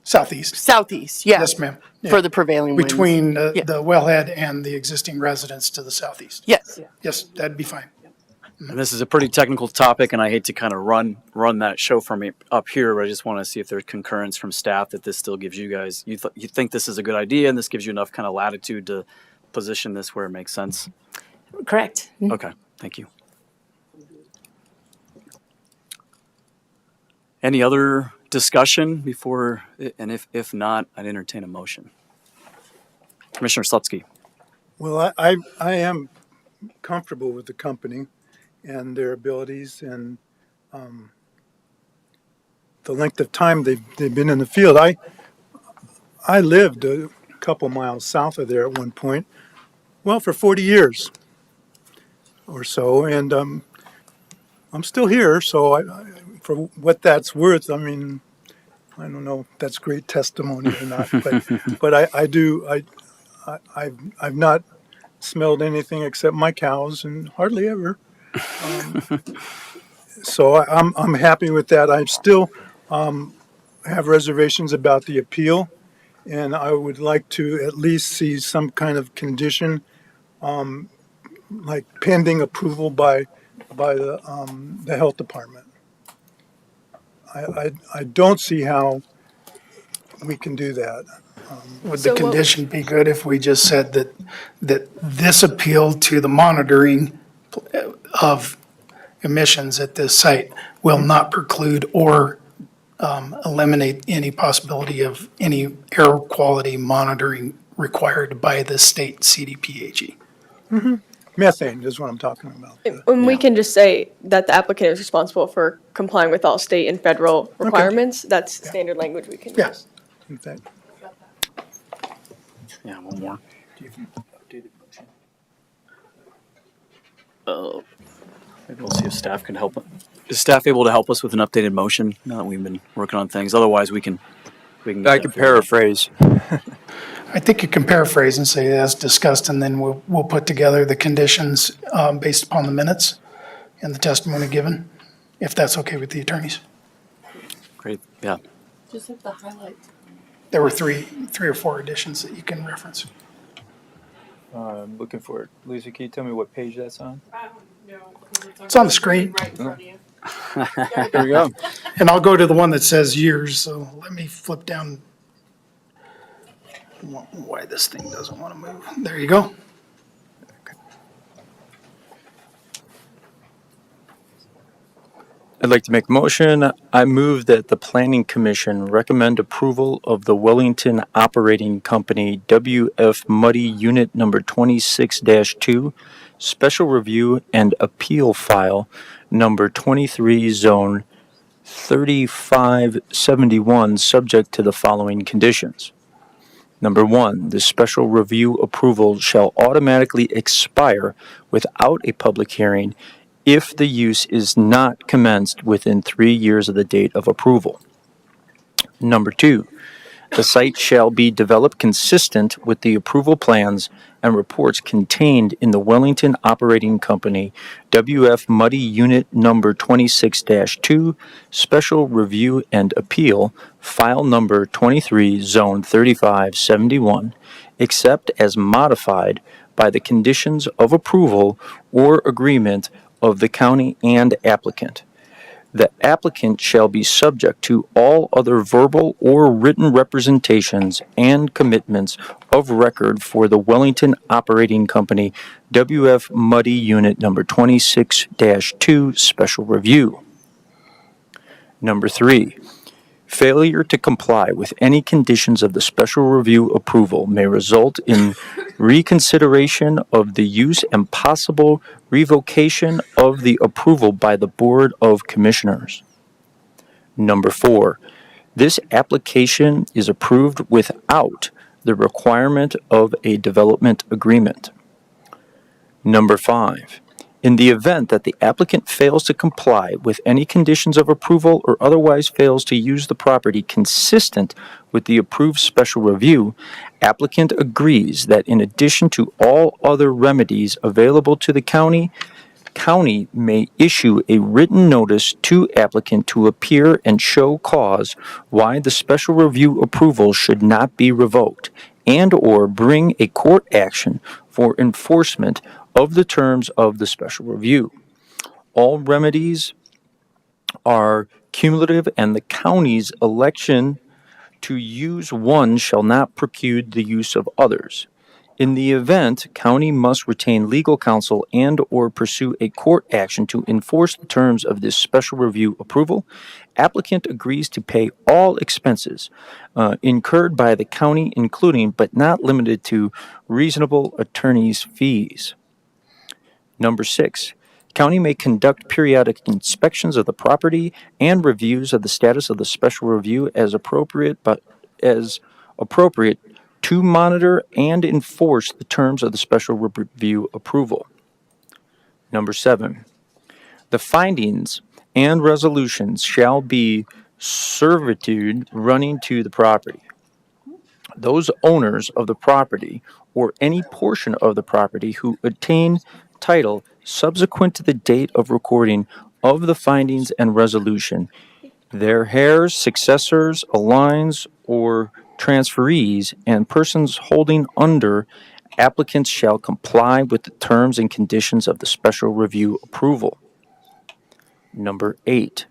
Southeast. Southeast, yeah. Yes, ma'am. Yeah. For the prevailing winds. Between the wellhead and the existing residents to the southeast. Yes. Yes, that'd be fine. And this is a pretty technical topic, and I hate to kind of run that show for me up here, but I just want to see if there's concurrence from staff that this still gives you guys, you think this is a good idea, and this gives you enough kind of latitude to position this where it makes sense. Correct. Mm-hmm. Okay, thank you. Any other discussion before, and if not, I'd entertain a motion. Commissioner Slutsky. Well, I am comfortable with the company and their abilities and the length of time they've been in the field. I lived a couple miles south of there at one point, well, for 40 years or so, and I'm still here, so for what that's worth, I mean, I don't know if that's great testimony or not, but I've not smelled anything except my cows, and hardly ever. So I'm happy with that. I still have reservations about the appeal, and I would like to at least see some kind of condition, like pending approval by the health department. I don't see how we can do that. Would the condition be good if we just said that this appeal to the monitoring of emissions at this site will not preclude or eliminate any possibility of any air quality monitoring required by the state CDPHE? Methane is what I'm talking about. And we can just say that the applicant is responsible for complying with all state and federal requirements. That's standard language we can use. Okay. Yeah, one more. Maybe we'll see if staff can help. Is staff able to help us with an updated motion now that we've been working on things? Otherwise, we can. I can paraphrase. I think you can paraphrase and say as discussed, and then we'll put together the conditions based upon the minutes and the testimony given, if that's okay with the attorneys. Great. Yeah. Just hit the highlight. There were three or four additions that you can reference. I'm looking for it. Lisa, can you tell me what page that's on? It's on the screen. There we go. And I'll go to the one that says years, so let me flip down. Why this thing doesn't want to move. There you go. I'd like to make a motion. I move that the Planning Commission recommend approval of the Wellington Operating Company WF Muddy Unit Number 26-2 Special Review and Appeal File Number 23 Zone 3571, subject to the following conditions. Number 1, the special review approval shall automatically expire without a public hearing if the use is not commenced within 3 years of the date of approval. Number 2, the site shall be developed consistent with the approval plans and reports contained in the Wellington Operating Company WF Muddy Unit Number 26-2 Special Review and Appeal File Number 23 Zone 3571, except as modified by the conditions of approval or agreement of the county and applicant. The applicant shall be subject to all other verbal or written representations and commitments of record for the Wellington Operating Company WF Muddy Unit Number 26-2 Special Review. Number 3, failure to comply with any conditions of the special review approval may result in reconsideration of the use and possible revocation of the approval by the Board of Commissioners. Number 4, this application is approved without the requirement of a development agreement. Number 5, in the event that the applicant fails to comply with any conditions of approval or otherwise fails to use the property consistent with the approved special review, applicant agrees that in addition to all other remedies available to the county may issue a written notice to applicant to appear and show cause why the special review approval should not be revoked, and or bring a court action for enforcement of the terms of the special review. All remedies are cumulative, and the county's election to use one shall not preclude the use of others. In the event, county must retain legal counsel and or pursue a court action to enforce the terms of this special review approval. Applicant agrees to pay all expenses incurred by the county, including but not limited to reasonable attorney's fees. Number 6, county may conduct periodic inspections of the property and reviews of the status of the special review as appropriate to monitor and enforce the terms of the special review approval. Number 7, The findings and resolutions shall be servitude running to the property. Those owners of the property or any portion of the property who attain title subsequent to the date of recording of the findings and resolution, their heirs, successors, allies, or transferees, and persons holding under applicants shall comply with the terms and conditions of the special review approval. Number 8.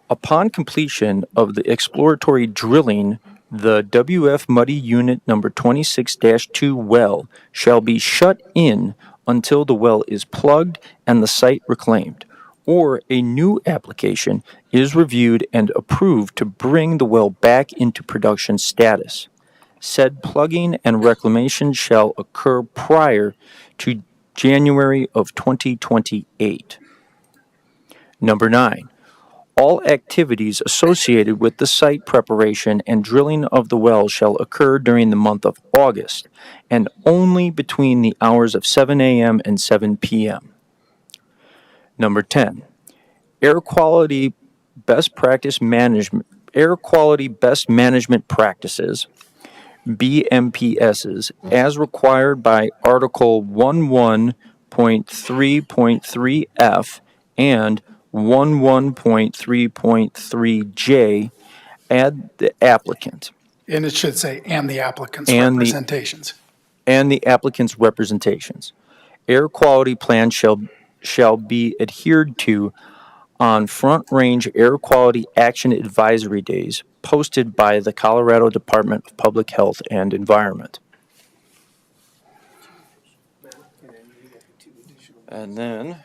Upon completion of the exploratory drilling, the WF Muddy Unit number 26-2 well shall be shut in until the well is plugged and the site reclaimed, or a new application is reviewed and approved to bring the well back into production status. Said plugging and reclamation shall occur prior to January of 2028. Number 9. All activities associated with the site preparation and drilling of the well shall occur during the month of August, and only between the hours of 7 a.m. and 7 p.m. Number 10. Air quality best management practices, BMPSs, as required by Article 11.3.3F and 11.3.3J, add the applicant And it should say, and the applicant's And the- representations. and the applicant's representations. Air quality plan shall be adhered to on Front Range Air Quality Action Advisory Days posted by the Colorado Department of Public Health and Environment. And then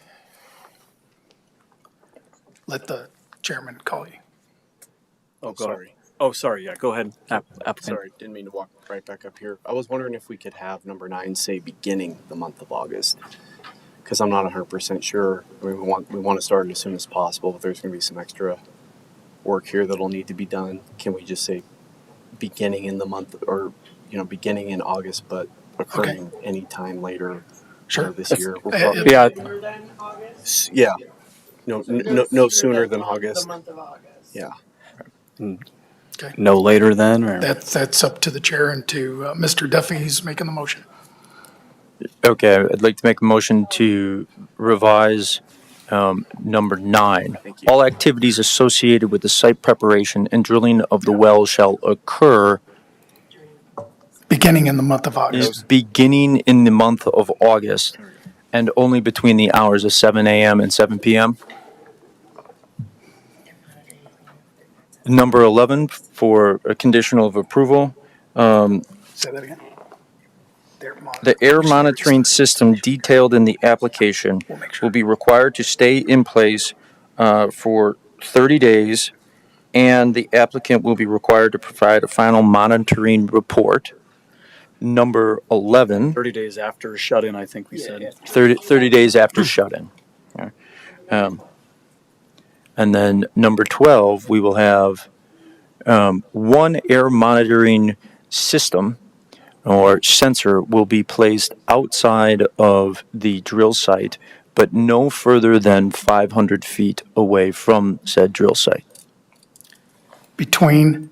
Let the chairman call you. Oh, go ahead. sorry. Oh, sorry. Yeah, go ahead. Applicant. Sorry, didn't mean to walk right back up here. I was wondering if we could have number 9 say beginning the month of August, because I'm not 100% sure. I mean, we want to start it as soon as possible, but there's going to be some extra work here that'll need to be done. Can we just say beginning in the month, or beginning in August, but occurring any time later? Sure. This year. Yeah. Yeah. No sooner than August. The month of August. Yeah. Okay. No later than, or That's up to the chair and to Mr. Duffy, who's making the motion. Okay, I'd like to make a motion to revise number 9. All activities associated with the site preparation and drilling of the well shall occur Beginning in the month of August. beginning in the month of August and only between the hours of 7 a.m. and 7 p.m. Number 11 for a conditional of approval. Say that again. The air monitoring system detailed in the application will be required to stay in place for 30 days, and the applicant will be required to provide a final monitoring report. Number 11, 30 days after shut-in, I think we said. 30 days after shut-in. And then number 12, we will have one air monitoring system or sensor will be placed outside of the drill site, but no further than 500 feet away from said drill site. Between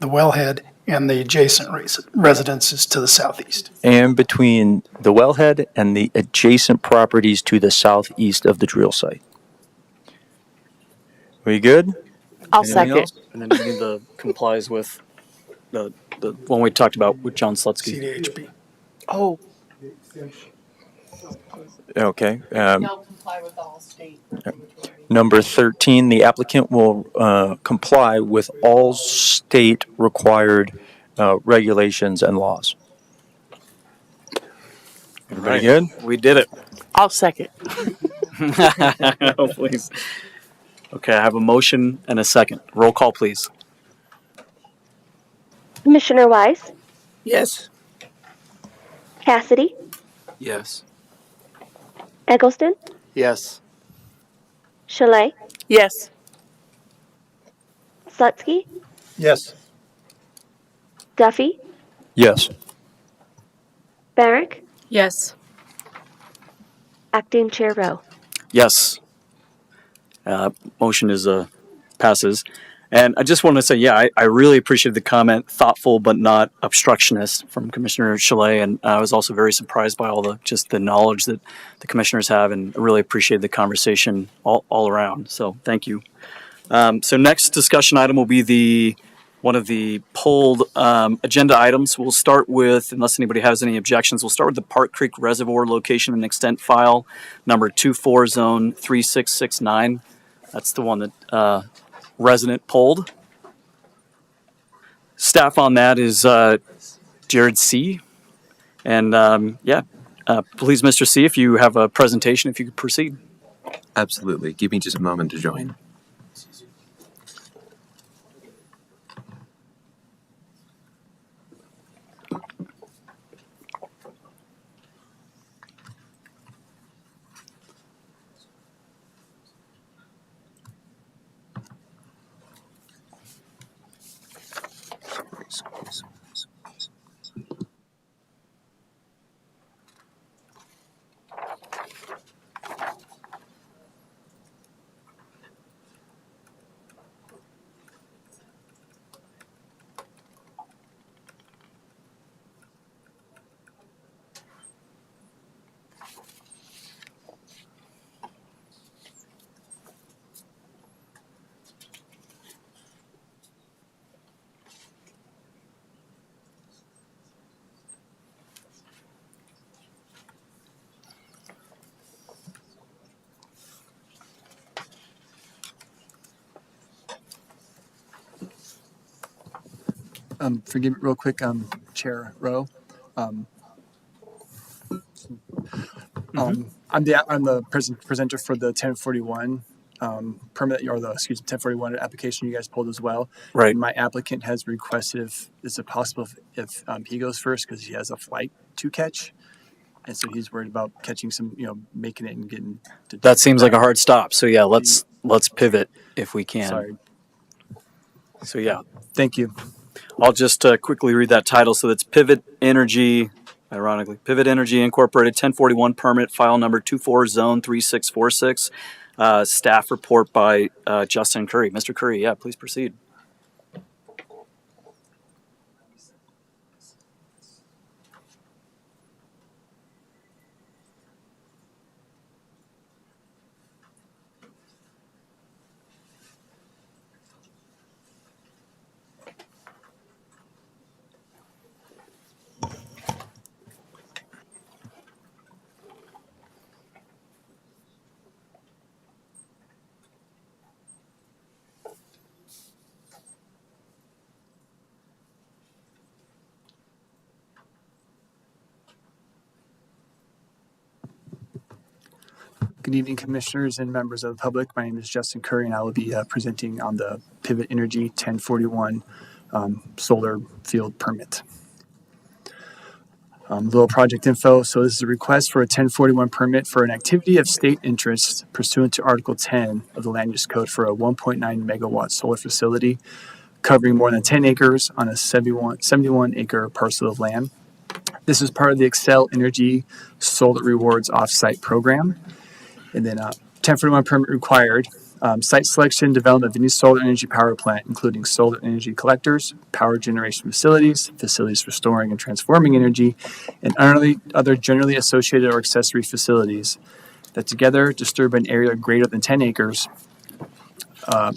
the wellhead and the adjacent residences to the southeast. And between the wellhead and the adjacent properties to the southeast of the drill site. We good? I'll Anything second. else? And then we need the complies with the one we talked about with John Slutsky. CDHP. Oh. Okay. They'll comply with all state. Number 13, the applicant will comply with all state required regulations and laws. Everybody good? We did it. I'll second. Oh, please. Okay, I have a motion and a second. Roll call, please. Commissioner Wise, Yes. Cassidy, Yes. Eggleston, Yes. Chalet, Yes. Slutsky, Yes. Duffy, Yes. Barrick, Yes. Acting Chair Rowe. Yes. Motion is passes. And I just want to say, yeah, I really appreciated the comment, thoughtful but not obstructionist from Commissioner Chalet. And I was also very surprised by all the knowledge that the commissioners have, and I really appreciated the conversation all around. So thank you. So next discussion item will be one of the pulled agenda items. We'll start with, unless anybody has any objections, we'll start with the Park Creek Reservoir location and extent file number 24 zone 3669. That's the one that resident pulled. Staff on that is Jared C. And please, Mr. C, if you have a presentation, if you could proceed. Absolutely. Give me just a moment to join. Forgive me real quick, Chair Rowe. I'm the presenter for the 1041 permit, or the 1041 application you guys pulled as well. Right. And my applicant has requested if is it possible if he goes first because he has a flight to catch, and so he's worried about catching some, making it and getting. That seems like a hard stop. So yeah, let's pivot if we can. Sorry. So yeah. Thank you. I'll just quickly read that title. So that's Pivot Energy, ironically, Pivot Energy Incorporated 1041 permit, file number 24 zone 3646. Staff report by Justin Curry. Mr. Curry, yeah, please proceed. Good evening, commissioners and members of the public. My name is Justin Curry, and I will be presenting on the Pivot Energy 1041 solar field permit. Little project info. So this is a request for a 1041 permit for an activity of state interest pursuant to Article 10 of the Land Use Code for a 1.9 megawatt solar facility covering more than 10 acres on a 71 acre parcel of land. This is part of the Excel Energy Solar Rewards Offsite Program. And then 1041 permit required. Site selection, development of any solar energy power plant, including solar energy collectors, power generation facilities, facilities for storing and transforming energy, and other generally associated or accessory facilities that together disturb an area greater than 10 acres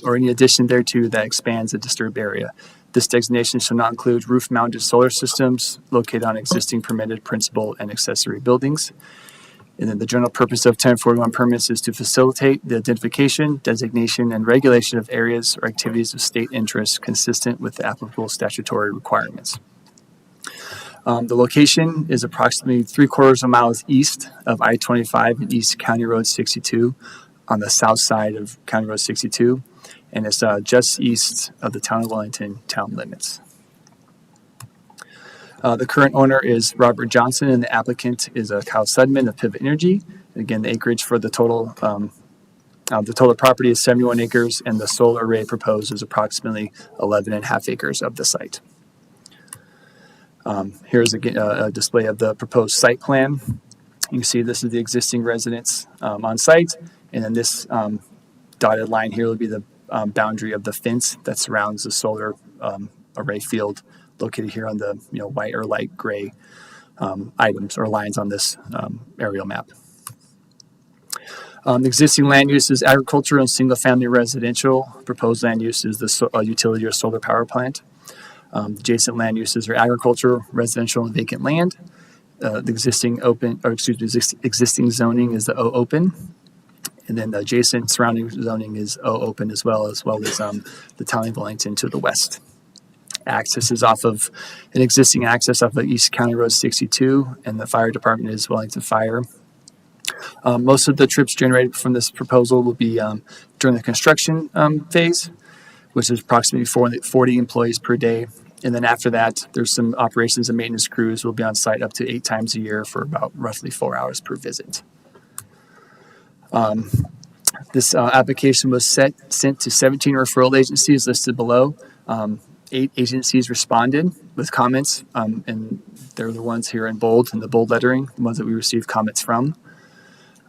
or any addition thereto that expands the disturbed area. This designation shall not include roof-mounted solar systems located on existing permitted principal and accessory buildings. And then the general purpose of 1041 permits is to facilitate the identification, designation, and regulation of areas or activities of state interest consistent with the applicable statutory requirements. The location is approximately 3/4 miles east of I-25 and East County Road 62 on the south side of County Road 62, and it's just east of the town of Wellington town limits. The current owner is Robert Johnson, and the applicant is Kyle Sudman of Pivot Energy. And again, the acreage for the total property is 71 acres, and the solar array proposed is approximately 11.5 acres of the site. Here's a display of the proposed site plan. You can see this is the existing residence on site, And then this dotted line here will be the boundary of the fence that surrounds the solar array field located here on the white or light gray items or lines on this aerial map. The existing land use is agriculture and single-family residential. Proposed land use is the utility or solar power plant. Adjacent land uses are agriculture, residential, and vacant land. The existing existing zoning is the O open, and then the adjacent surrounding zoning is O open as well as the town of Wellington to the west. Access is off of an existing access off of East County Road 62, and the fire department is Wellington Fire. Most of the trips generated from this proposal will be during the construction phase, which is approximately 40 employees per day. And then after that, there's some operations and maintenance crews will be on site up to 8 times a year for about roughly 4 hours per visit. This application was sent to 17 referral agencies listed below. 8 agencies responded with comments, and they're the ones here in bold, in the bold lettering, the ones that we received comments from.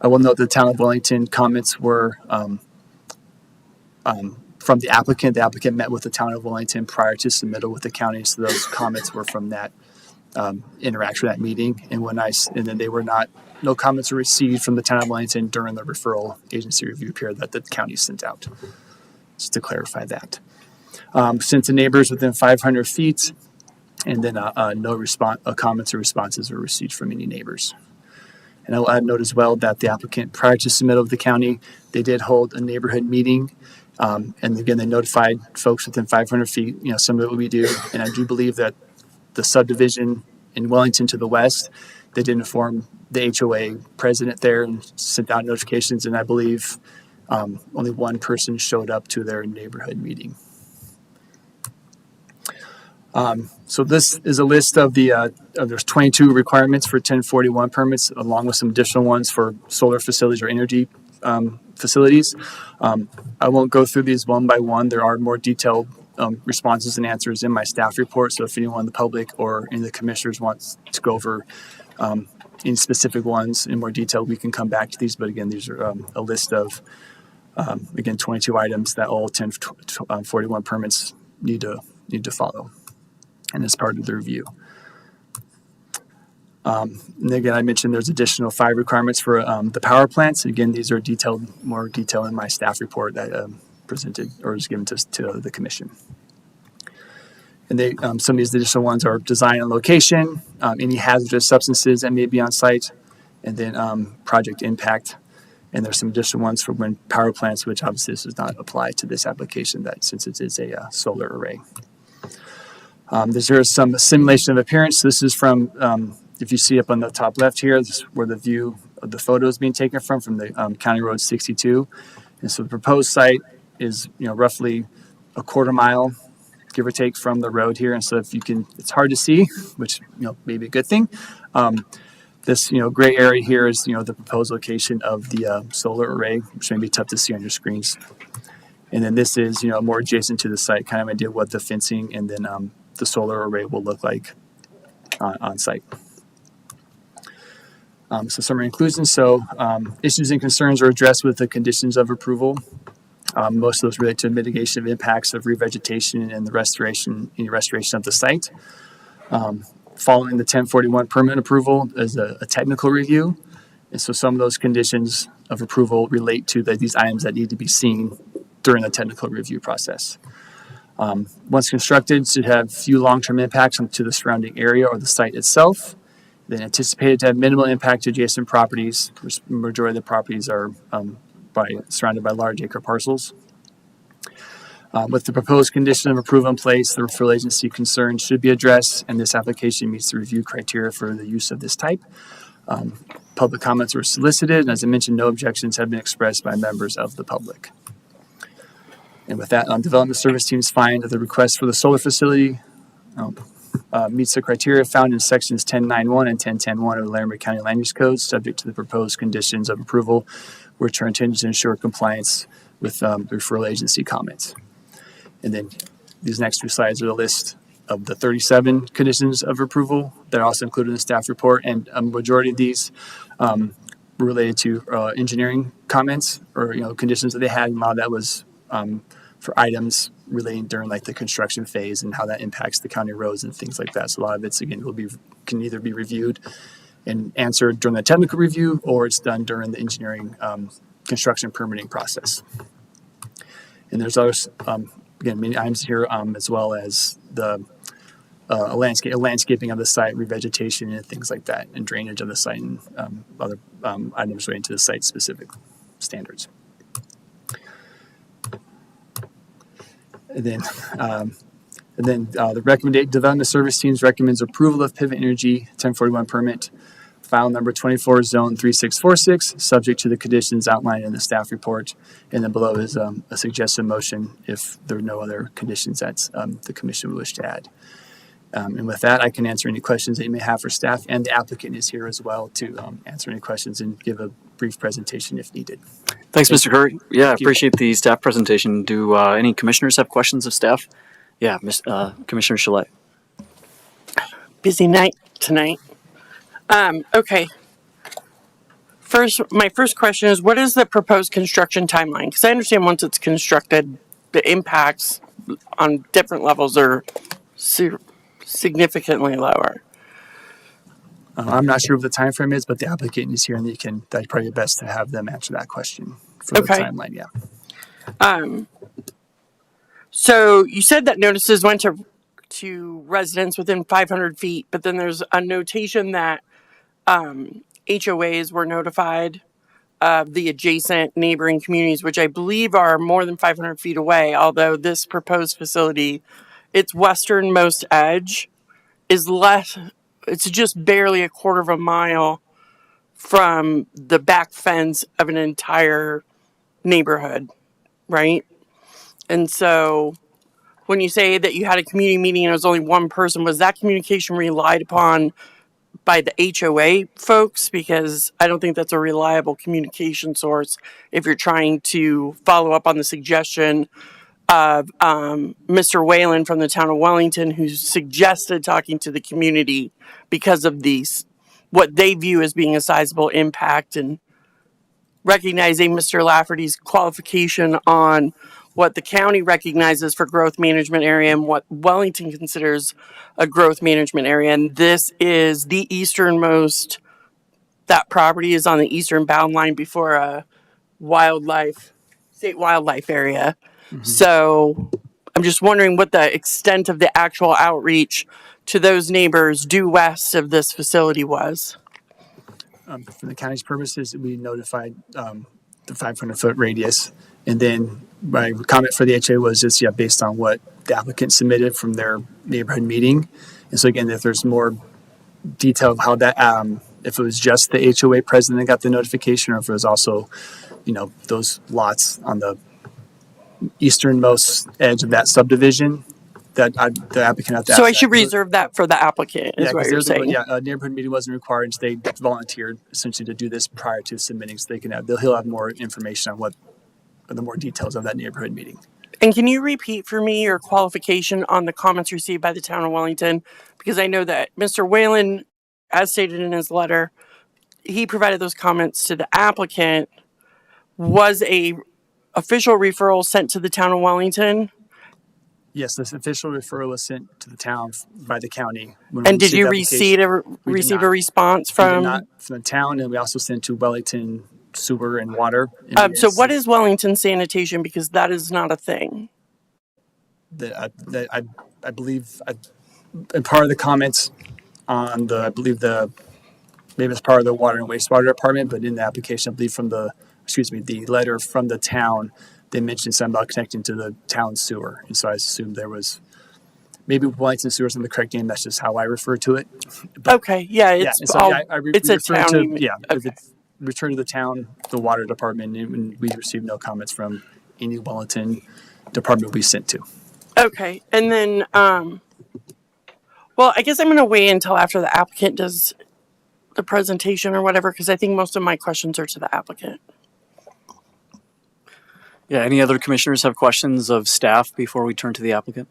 I will note the town of Wellington comments were from the applicant. The applicant met with the town of Wellington prior to submittal with the county, so those comments were from that interaction, that meeting. And then they were not, no comments were received from the town of Wellington during the referral agency review period that the county sent out. Just to clarify that. Sent to neighbors within 500 feet, and then no comments or responses were received from any neighbors. And I will add note as well that the applicant, prior to submittal of the county, they did hold a neighborhood meeting. And again, they notified folks within 500 feet, similar to what we do. And I do believe that the subdivision in Wellington to the west, they did inform the HOA president there and sent out notifications. And I believe only one person showed up to their neighborhood meeting. So this is a list of there's 22 requirements for 1041 permits, along with some additional ones for solar facilities or energy facilities. I won't go through these one by one. There are more detailed responses and answers in my staff report. So if anyone in the public or any of the commissioners wants to go over any specific ones in more detail, we can come back to these. But again, these are a list of, 22 items that all 1041 permits need to follow. And as part of the review. And again, I mentioned there's additional 5 requirements for the power plants. Again, these are more detailed in my staff report that presented or was given to the commission. And some of these additional ones are design and location, any hazardous substances that may be on site, and then project impact. And there's some additional ones for wind power plants, which obviously this does not apply to this application since it is a solar array. There's some simulation of appearance. This is from, if you see up on the top left here, this is where the view of the photo is being taken from the County Road 62. And so the proposed site is, roughly a quarter mile, give or take, from the road here. And so if you can, it's hard to see, which, may be a good thing. This, gray area here is, the proposed location of the solar array, which may be tough to see on your screens. And then this is, more adjacent to the site, kind of idea what the fencing and then the solar array will look like on site. So summary inclusions. So issues and concerns are addressed with the conditions of approval. Most of those relate to mitigation of impacts of revegetation and the restoration of the site. Following the 1041 permit approval is a technical review. And so some of those conditions of approval relate to these items that need to be seen during the technical review process. Once constructed, should have few long-term impacts to the surrounding area or the site itself. Then anticipated to have minimal impact to adjacent properties. The majority of the properties are surrounded by large acre parcels. With the proposed condition of approval in place, the referral agency concerns should be addressed, and this application meets the review criteria for the use of this type. Public comments were solicited, and as I mentioned, no objections have been expressed by members of the public. And with that, development service teams find that the request for the solar facility meets the criteria found in sections 10.9.1 and 10.10.1 of the Larimer County Land Use Code, subject to the proposed conditions of approval, which are intended to ensure compliance with the referral agency comments. And then these next 2 slides are the list of the 37 conditions of approval that are also included in the staff report, and a majority of these were related to engineering comments or, conditions that they had. And a lot of that was for items relating during like the construction phase and how that impacts the county roads and things like that. So a lot of it's, again, can either be reviewed and answered during the technical review, or it's done during the engineering construction permitting process. And there's others, again, many items here, as well as the landscaping of the site, revegetation, and things like that, and drainage of the site, and other items relating to the site specific standards. And then the recommended development service teams recommends approval of Pivot Energy 1041 permit, file number 24 zone 3646, subject to the conditions outlined in the staff report. And then below is a suggested motion if there are no other conditions that the commission would wish to add. And with that, I can answer any questions that you may have for staff, and the applicant is here as well to answer any questions and give a brief presentation if needed. Thanks, Mr. Curry. Yeah, I Thank you. appreciate the staff presentation. Do any commissioners have questions of staff? Yeah, Commissioner Chalet. Busy night tonight. Okay. My first question is, what is the proposed construction timeline? Because I understand once it's constructed, the impacts on different levels are significantly lower. I'm not sure what the time frame is, but the applicant is here, and that's probably best to have them answer that question for the timeline. Yeah. So you said that notices went to residents within 500 feet, but then there's a notation that HOAs were notified of the adjacent neighboring communities, which I believe are more than 500 feet away, although this proposed facility, its westernmost edge is less, it's just barely a quarter of a mile from the back fence of an entire neighborhood, right? And so when you say that you had a community meeting and it was only one person, was that communication relied upon by the HOA folks? Because I don't think that's a reliable communication source if you're trying to follow up on the suggestion of Mr. Whalen from the town of Wellington, who suggested talking to the community because of these, what they view as being a sizable impact, and recognizing Mr. Lafferty's qualification on what the county recognizes for growth management area and what Wellington considers a growth management area. And this is the easternmost, that property is on the eastern bound line before a state wildlife area. Mm-hmm. So I'm just wondering what the extent of the actual outreach to those neighbors due west of this facility was. For the county's purposes, we notified the 500-foot radius. And then my comment for the HOA was just, based on what the applicant submitted from their neighborhood meeting. And so again, if there's more detail of how that, if it was just the HOA president that got the notification, or if it was also, those lots on the easternmost edge of that subdivision, that the applicant have to ask. So I should reserve that for the applicant, is what you're saying? A neighborhood meeting wasn't required, and so they volunteered essentially to do this prior to submitting, so he'll have more information on the more details of that neighborhood meeting. And can you repeat for me your qualification on the comments received by the town of Wellington? Because I know that Mr. Whalen, as stated in his letter, he provided those comments to the applicant. Was a official referral sent to the town of Wellington? Yes, this official referral was sent to the town by the county. And did you receive a response from? Not from the town, and we also sent to Wellington Sewer and Water. So what is Wellington Sanitation? Because that is not a thing. I believe, and part of the comments on maybe it's part of the Water and Wastewater Department, but in the application, I believe the letter from the town, they mentioned something about connecting to the town sewer. And so I assumed there was, maybe Wellington Sewer isn't the correct name. That's just how I refer to it. But, it's a town. Return to the town, the water department, and we received no comments from any Wellington department we sent to. Okay. And then, I guess I'm going to wait until after the applicant does the presentation or whatever, because I think most of my questions are to the applicant. Yeah, any other commissioners have questions of staff before we turn to the applicant?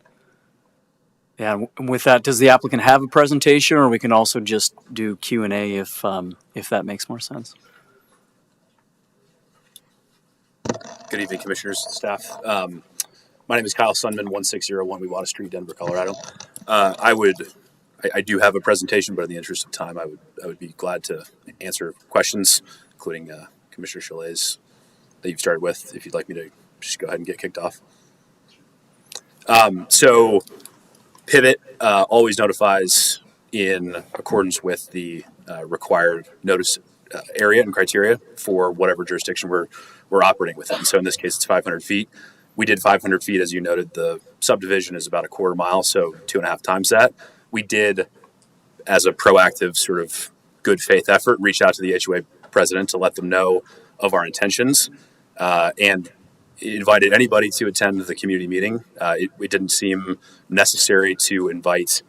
Yeah, and with that, does the applicant have a presentation, or we can also just do Q&A if that makes more sense? Good evening, commissioners, staff. My name is Kyle Sunman, 1601 Wewater Street, Denver, Colorado. I do have a presentation, but in the interest of time, I would be glad to answer questions, including Commissioner Chalet's that you've started with, if you'd like me to just go ahead and get kicked off. So Pivot always notifies in accordance with the required notice area and criteria for whatever jurisdiction we're operating within. So in this case, it's 500 feet. We did 500 feet, as you noted. The subdivision is about a quarter mile, so 2.5 times that. We did, as a proactive sort of good faith effort, reach out to the HOA president to let them know of our intentions, and invited anybody to attend the community meeting. It didn't seem necessary to invite,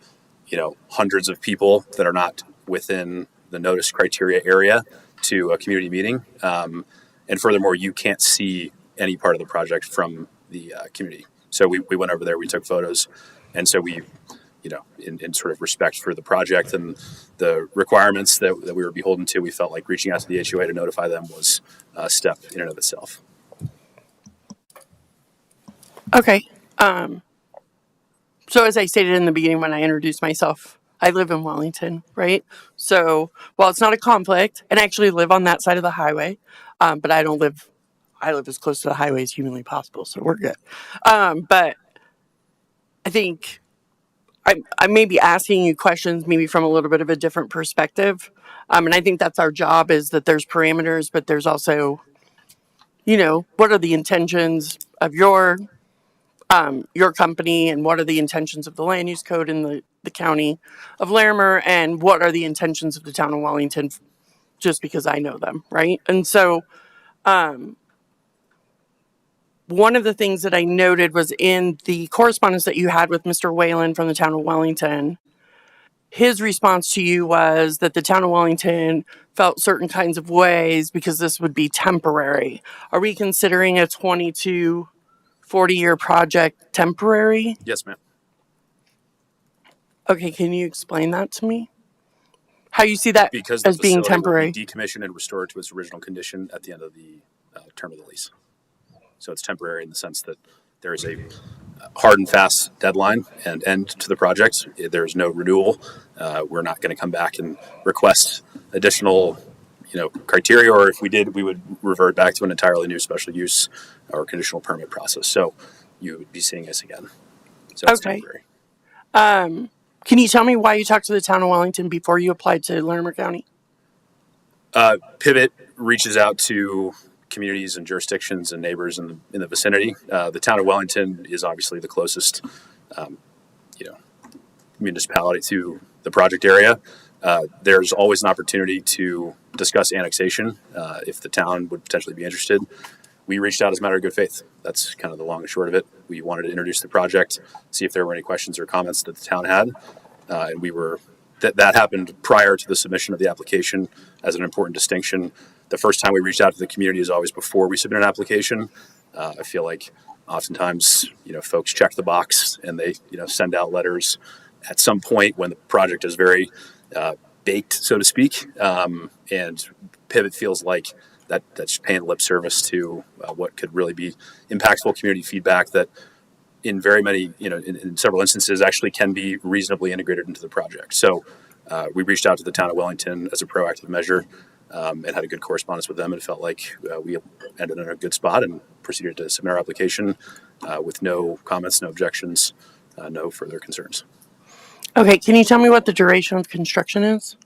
hundreds of people that are not within the notice criteria area to a community meeting. And furthermore, you can't see any part of the project from the community. So we went over there, we took photos, and so we, in sort of respect for the project and the requirements that we were beholden to, we felt like reaching out to the HOA to notify them was a step in and of itself. Okay. So as I stated in the beginning when I introduced myself, I live in Wellington, right? So while it's not a conflict, and I actually live on that side of the highway, but I live as close to the highway as humanly possible, so we're good. But I think I may be asking you questions maybe from a little bit of a different perspective. And I think that's our job, is that there's parameters, but there's also, what are the intentions of your company, and what are the intentions of the land use code in the county of Larimer, and what are the intentions of the town of Wellington, just because I know them, right? And so one of the things that I noted was in the correspondence that you had with Mr. Whalen from the town of Wellington, his response to you was that the town of Wellington felt certain kinds of ways because this would be temporary. Are we considering a 40-year project temporary? Yes, ma'am. Okay, can you explain that to me? How you see that Because as the being facility temporary? will be decommissioned and restored to its original condition at the end of the term of the lease. So it's temporary in the sense that there is a hard and fast deadline and end to the project. There's no renewal. We're not going to come back and request additional, criteria, or if we did, we would revert back to an entirely new special use or conditional permit process. So you would be seeing us again. So it's Okay. temporary. Can you tell me why you talked to the town of Wellington before you applied to Larimer County? Pivot reaches out to communities and jurisdictions and neighbors in the vicinity. The town of Wellington is obviously the closest, municipality to the project area. There's always an opportunity to discuss annexation if the town would potentially be interested. We reached out as a matter of good faith. That's kind of the long and short of it. We wanted to introduce the project, see if there were any questions or comments that the town had, and that happened prior to the submission of the application as an important distinction. The first time we reached out to the community is always before we submit an application. I feel like oftentimes, folks check the box and they, send out letters at some point when the project is very baked, so to speak. And Pivot feels like that's paying lip service to what could really be impactful community feedback that in very many, in several instances actually can be reasonably integrated into the project. So we reached out to the town of Wellington as a proactive measure and had a good correspondence with them, and felt like we ended in a good spot and proceeded to submit our application with no comments, no objections, no further concerns. Okay, can you tell me what the duration of construction is?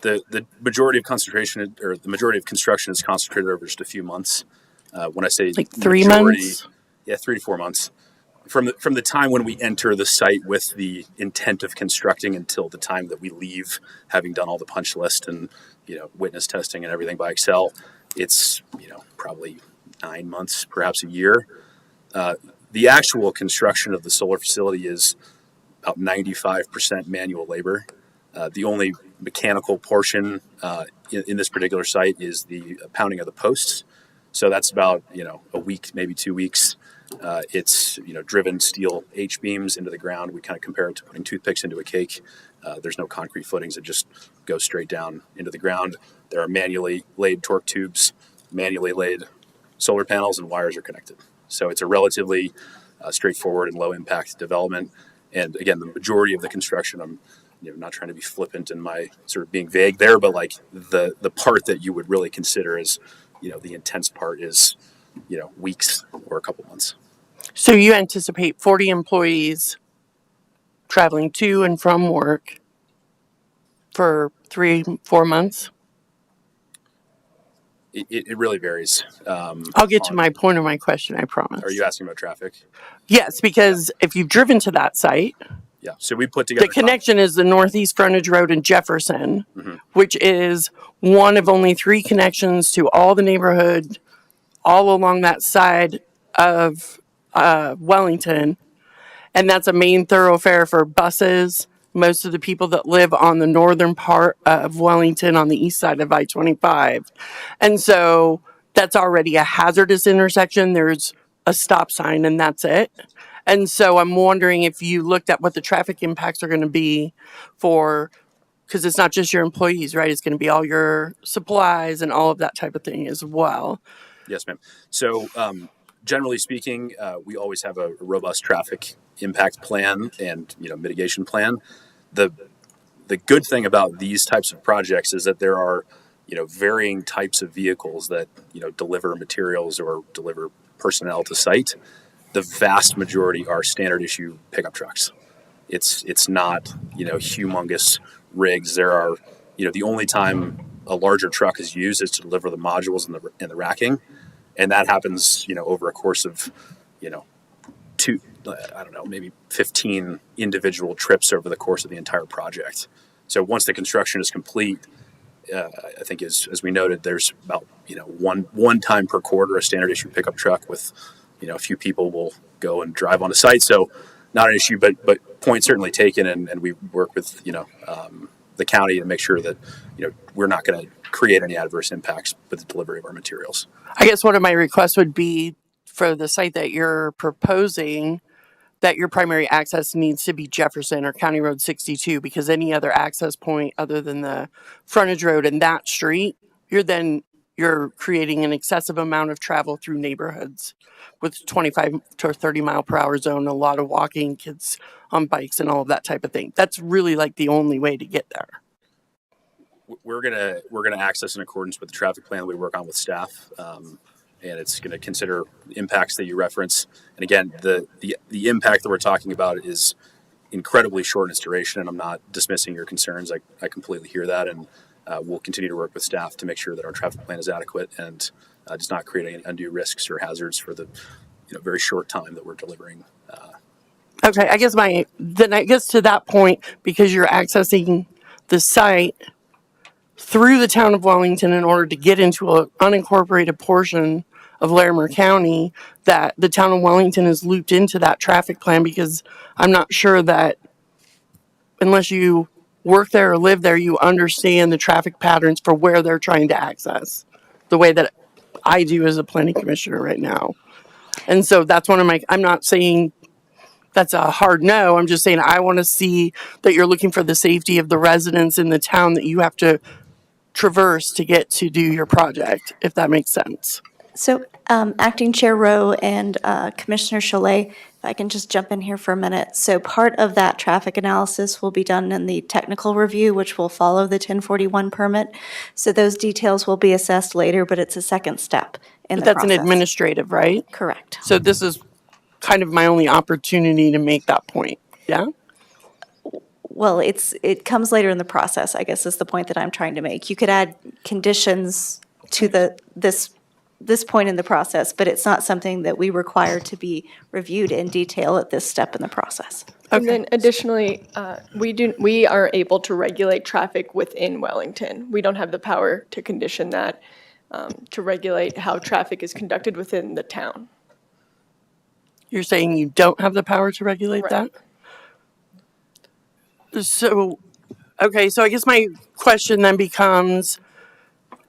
The majority of concentration, or the majority of construction, is concentrated over just a few months. When I say like 3 majority, months? Yeah, 3 to 4 months. From the time when we enter the site with the intent of constructing until the time that we leave, having done all the punch list and witness testing and everything by Excel, it's probably 9 months, perhaps a year. The actual construction of the solar facility is about 95% manual labor. The only mechanical portion in this particular site is the pounding of the posts. So that's about a week, maybe 2 weeks. It's driven steel H-beams into the ground. We kind of compare it to putting toothpicks into a cake. There's no concrete footings. It just goes straight down into the ground. There are manually laid torque tubes, manually laid solar panels and wires are connected. So it's a relatively straightforward and low impact development. And again, the majority of the construction, I'm not trying to be flippant in my sort of being vague there, but like the part that you would really consider as, the intense part is, weeks or a couple months. So you anticipate 40 employees traveling to and from work for 3-4 months? It really varies. I'll get to my point of my question, I promise. Are you asking about traffic? Yes, because if you've driven to that site, Yeah. So we put together the connection is the Northeast Frontage Road in Jefferson, Mhm. which is one of only 3 connections to all the neighborhood, all along that side of Wellington. And that's a main thoroughfare for buses. Most of the people that live on the northern part of Wellington on the east side of I-25. And so that's already a hazardous intersection. There's a stop sign and that's it. And so I'm wondering if you looked at what the traffic impacts are going to be for, because it's not just your employees, right? It's going to be all your supplies and all of that type of thing as well. Yes, ma'am. So generally speaking, we always have a robust traffic impact plan and mitigation plan. The good thing about these types of projects is that there are varying types of vehicles that deliver materials or deliver personnel to site. The vast majority are standard issue pickup trucks. It's not humongous rigs. There are the only time a larger truck is used is to deliver the modules and the racking, and that happens over a course of maybe 15 individual trips over the course of the entire project. So once the construction is complete, I think as we noted, there's about one time per quarter a standard issue pickup truck with a few people will go and drive on the site. So not an issue, but point certainly taken, and we work with the county to make sure that we're not going to create any adverse impacts with the delivery of our materials. I guess one of my requests would be for the site that you're proposing, that your primary access needs to be Jefferson or County Road 62, because any other access point other than the frontage road and that street, you're creating an excessive amount of travel through neighborhoods with 25 to 30 mile per hour zone, a lot of walking, kids on bikes and all of that type of thing. That's really like the only way to get there. We're gonna access in accordance with the traffic plan we work on with staff. And it's going to consider impacts that you reference. And again, the impact that we're talking about is incredibly short in its duration, and I'm not dismissing your concerns. I completely hear that, and we'll continue to work with staff to make sure that our traffic plan is adequate and does not create any undue risks or hazards for the very short time that we're delivering. Okay, I guess to that point, because you're accessing the site through the town of Wellington in order to get into an unincorporated portion of Larimer County, that the town of Wellington is looped into that traffic plan, because I'm not sure that unless you work there or live there, you understand the traffic patterns for where they're trying to access the way that I do as a planning commissioner right now. And so that's I'm not saying that's a hard no. I'm just saying I want to see that you're looking for the safety of the residents in the town that you have to traverse to get to do your project, if that makes sense. So Acting Chair Rowe and Commissioner Chalet, if I can just jump in here for a minute. So part of that traffic analysis will be done in the technical review, which will follow the 1041 permit. So those details will be assessed later, but it's a second step in the process. That's an administrative, right? Correct. So this is kind of my only opportunity to make that point. Yeah? Well, it comes later in the process, I guess is the point that I'm trying to make. You could add conditions to this point in the process, but it's not something that we require to be reviewed in detail at this step in the process. And then additionally, we are able to regulate traffic within Wellington. We don't have the power to condition that, to regulate how traffic is conducted within the town. You're saying you don't have the power to regulate that? So, okay, so I guess my question then becomes,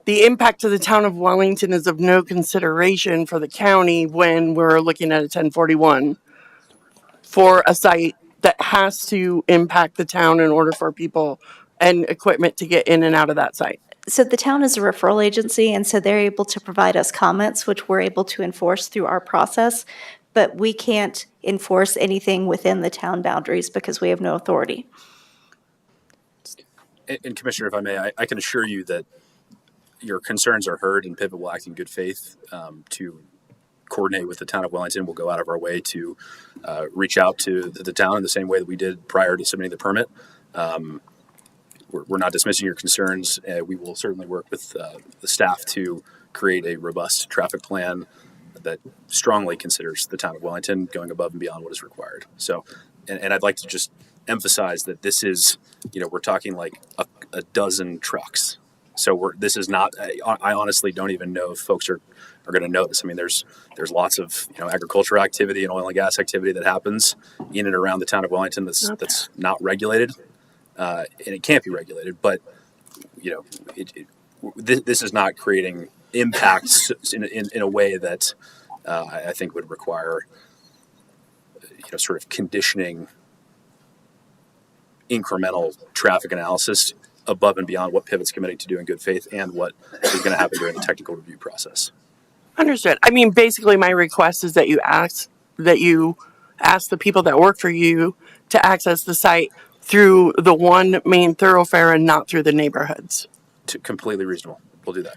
the impact to the town of Wellington is of no consideration for the county when we're looking at a 1041 for a site that has to impact the town in order for people and equipment to get in and out of that site. So the town is a referral agency, and so they're able to provide us comments, which we're able to enforce through our process, but we can't enforce anything within the town boundaries because we have no authority. And Commissioner, if I may, I can assure you that your concerns are heard, and Pivot will act in good faith to coordinate with the town of Wellington. We'll go out of our way to reach out to the town in the same way that we did prior to submitting the permit. We're not dismissing your concerns. We will certainly work with the staff to create a robust traffic plan that strongly considers the town of Wellington going above and beyond what is required. So, and I'd like to just emphasize that this is, we're talking like a dozen trucks. So this is not, I honestly don't even know if folks are going to notice. I mean, there's lots of, agricultural activity and oil and gas activity that happens in and around the town of Wellington that's not regulated. And it can't be regulated, but this is not creating impacts in a way that I think would require sort of conditioning incremental traffic analysis above and beyond what Pivot's committing to do in good faith and what is going to happen during the technical review process. Understood. I mean, basically, my request is that you ask the people that work for you to access the site through the one main thoroughfare and not through the neighborhoods. Completely reasonable. We'll do that.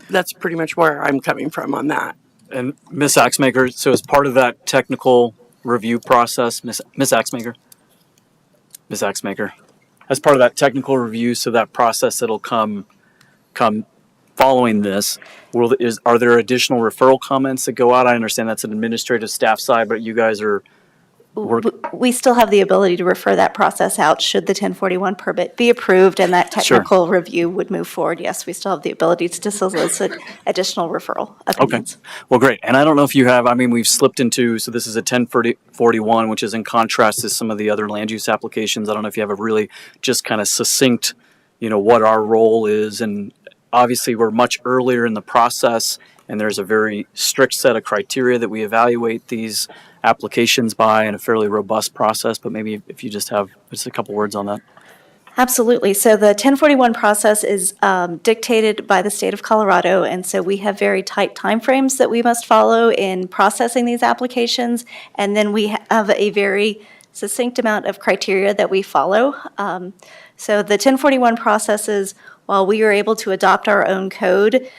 That's pretty much where I'm coming from on that. And Ms. Axmaker, so as part of that technical review process, Ms. Axmaker, as part of that technical review, so that process that'll come following this, are there additional referral comments that go out? I understand that's an administrative staff side, but you guys are We still have the ability to refer that process out should the 1041 permit be approved and that technical review would move forward. Yes, we still have the ability to solicit additional referral opinions. Okay. Well, great. And I don't know if you have, we've slipped into, so this is a 1041, which is in contrast to some of the other land use applications. I don't know if you have a really just kind of succinct, what our role is. And obviously we're much earlier in the process, and there's a very strict set of criteria that we evaluate these applications by, in a fairly robust process, but maybe if you just have just a couple words on that. Absolutely. So the 1041 process is dictated by the state of Colorado, and so we have very tight timeframes that we must follow in processing these applications, and then we have a very succinct amount of criteria that we follow. So the 1041 processes, while we are able to adopt our own code,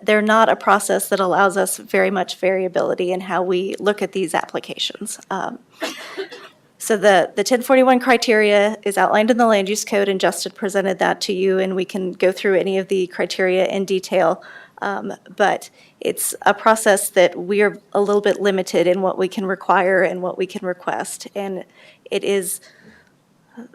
they're not a process that allows us very much variability in how we look at these applications. So the 1041 criteria is outlined in the land use code, and Justin presented that to you, and we can go through any of the criteria in detail. But it's a process that we are a little bit limited in what we can require and what we can request. And it is,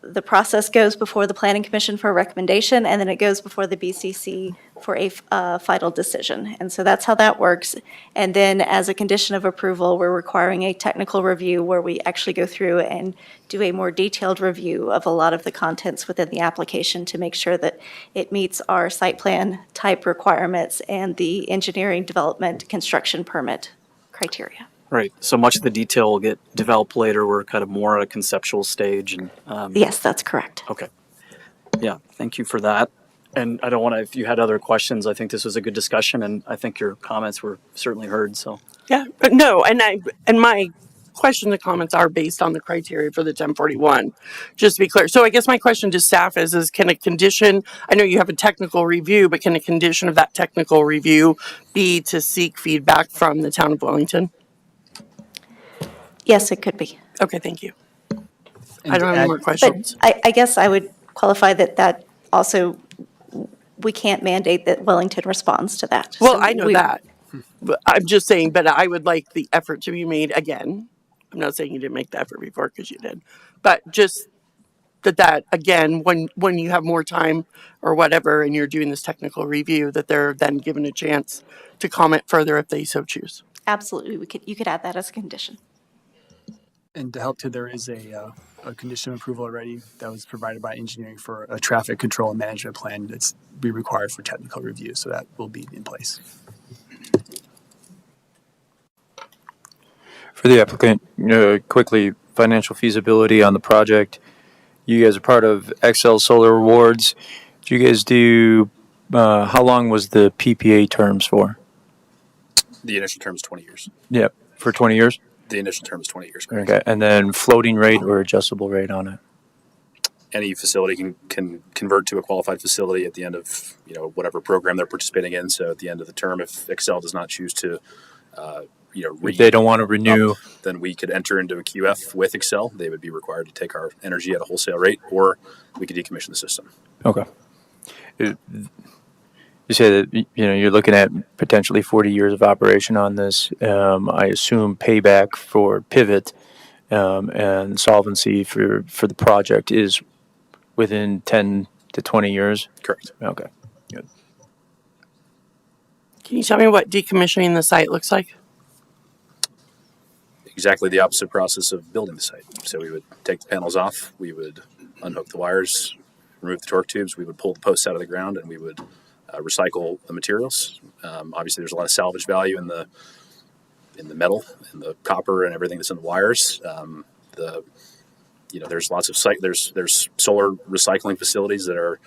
the process goes before the Planning Commission for a recommendation, and then it goes before the BCC for a final decision. And so that's how that works. And then as a condition of approval, we're requiring a technical review where we actually go through and do a more detailed review of a lot of the contents within the application to make sure that it meets our site plan type requirements and the engineering development construction permit criteria. Right. So much of the detail will get developed later. We're kind of more at a conceptual stage. And yes, that's correct. Okay. Yeah. Thank you for that. And I don't want to, if you had other questions, I think this was a good discussion, and I think your comments were certainly heard. So yeah, but no, and my questions and comments are based on the criteria for the 1041, just to be clear. So I guess my question to staff is can a condition, I know you have a technical review, but can a condition of that technical review be to seek feedback from the town of Wellington? Yes, it could be. Okay, thank you. I don't have any more questions. But I guess I would qualify that also, we can't mandate that Wellington responds to that. Well, So I know that. But I'm just saying, but I would like the effort to be made again. I'm not saying you didn't make the effort before, because you did. But just that again, when you have more time or whatever, and you're doing this technical review, that they're then given a chance to comment further if they so choose. Absolutely, you could add that as a condition. And to help too, there is a condition of approval already that was provided by engineering for a traffic control and management plan that's be required for technical review. So that will be in place. For the applicant, quickly, financial feasibility on the project. You guys are part of Excel Solar Awards. Do you guys do, how long was the PPA terms for? The initial term is 20 years. Yep, for 20 years? The initial term is 20 years, correct? Okay, and then floating rate or adjustable rate on it? Any facility can convert to a qualified facility at the end of whatever program they're participating in. So at the end of the term, if Excel does not choose to If they don't want to renew, then we could enter into a QF with Excel. They would be required to take our energy at a wholesale rate, or we could decommission the system. okay. You say that you're looking at potentially 40 years of operation on this. I assume payback for pivot and solvency for the project is within 10 to 20 years. Correct. Okay. Good. Can you tell me what decommissioning the site looks like? Exactly the opposite process of building the site. So we would take the panels off, we would unhook the wires, remove the torque tubes, we would pull the posts out of the ground, and we would recycle the materials. Obviously, there's a lot of salvage value in the metal, in the copper, and everything that's in the wires. There's lots of there's solar recycling facilities that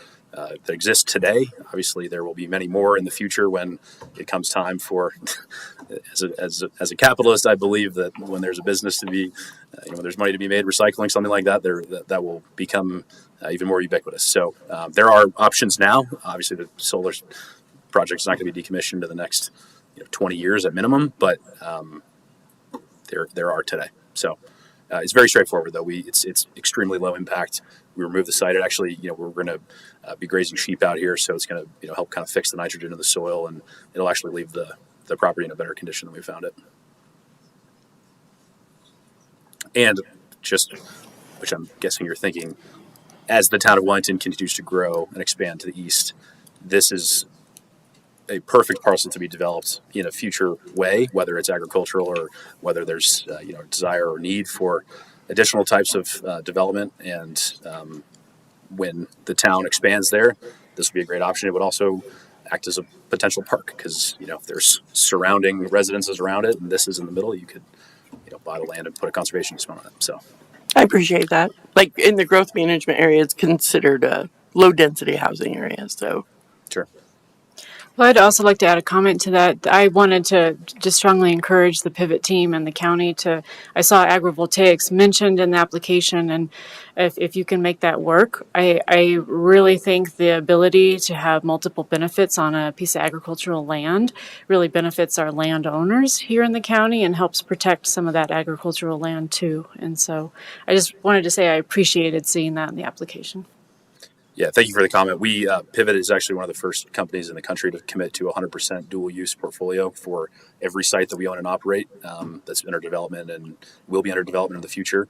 exist today. Obviously, there will be many more in the future when it comes time for. As a capitalist, I believe that when there's a business to be, when there's money to be made recycling something like that, that will become even more ubiquitous. So there are options now. Obviously, the solar project is not going to be decommissioned in the next 20 years at minimum, but there are today. So it's very straightforward, though. It's extremely low impact. We remove the site. It actually, we're going to be grazing sheep out here, so it's going to help kind of fix the nitrogen in the soil, and it'll actually leave the property in a better condition than we found it. And just, which I'm guessing you're thinking, as the town of Wellington continues to grow and expand to the east, this is a perfect parcel to be developed in a future way, whether it's agricultural or whether there's desire or need for additional types of development. And when the town expands there, this would be a great option. It would also act as a potential park because if there's surrounding residences around it and this is in the middle, you could buy the land and put a conservation easement on it. So I appreciate that. Like in the growth management area, it's considered a low density housing area. So sure. Well, I'd also like to add a comment to that. I wanted to just strongly encourage the Pivot team and the county I saw agrivoltaics mentioned in the application, and if you can make that work, I really think the ability to have multiple benefits on a piece of agricultural land really benefits our landowners here in the county and helps protect some of that agricultural land too. And so I just wanted to say I appreciated seeing that in the application. Yeah, thank you for the comment. Pivot is actually one of the first companies in the country to commit to a 100% dual use portfolio for every site that we own and operate that's under development and will be under development in the future.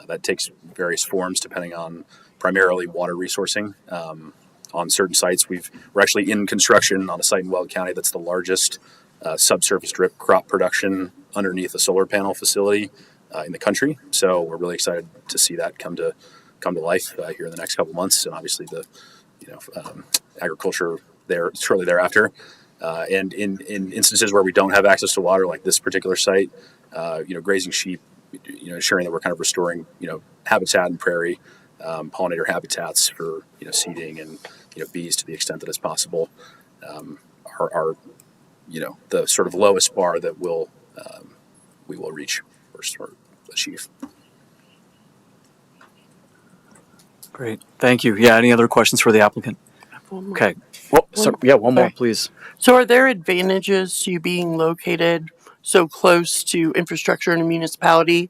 That takes various forms depending on primarily water resourcing. On certain sites, we're actually in construction on a site in Weld County that's the largest subsurface drip crop production underneath a solar panel facility in the country. So we're really excited to see that come to life here in the next couple months, and obviously the agriculture there shortly thereafter. And in instances where we don't have access to water, like this particular site, grazing sheep, ensuring that we're kind of restoring habitat and prairie pollinator habitats for seeding and bees to the extent that it's possible are the sort of lowest bar that we will reach or achieve. Great. Thank you. Yeah, any other questions for the applicant? Okay. Well, one more, please. So are there advantages to you being located so close to infrastructure in a municipality?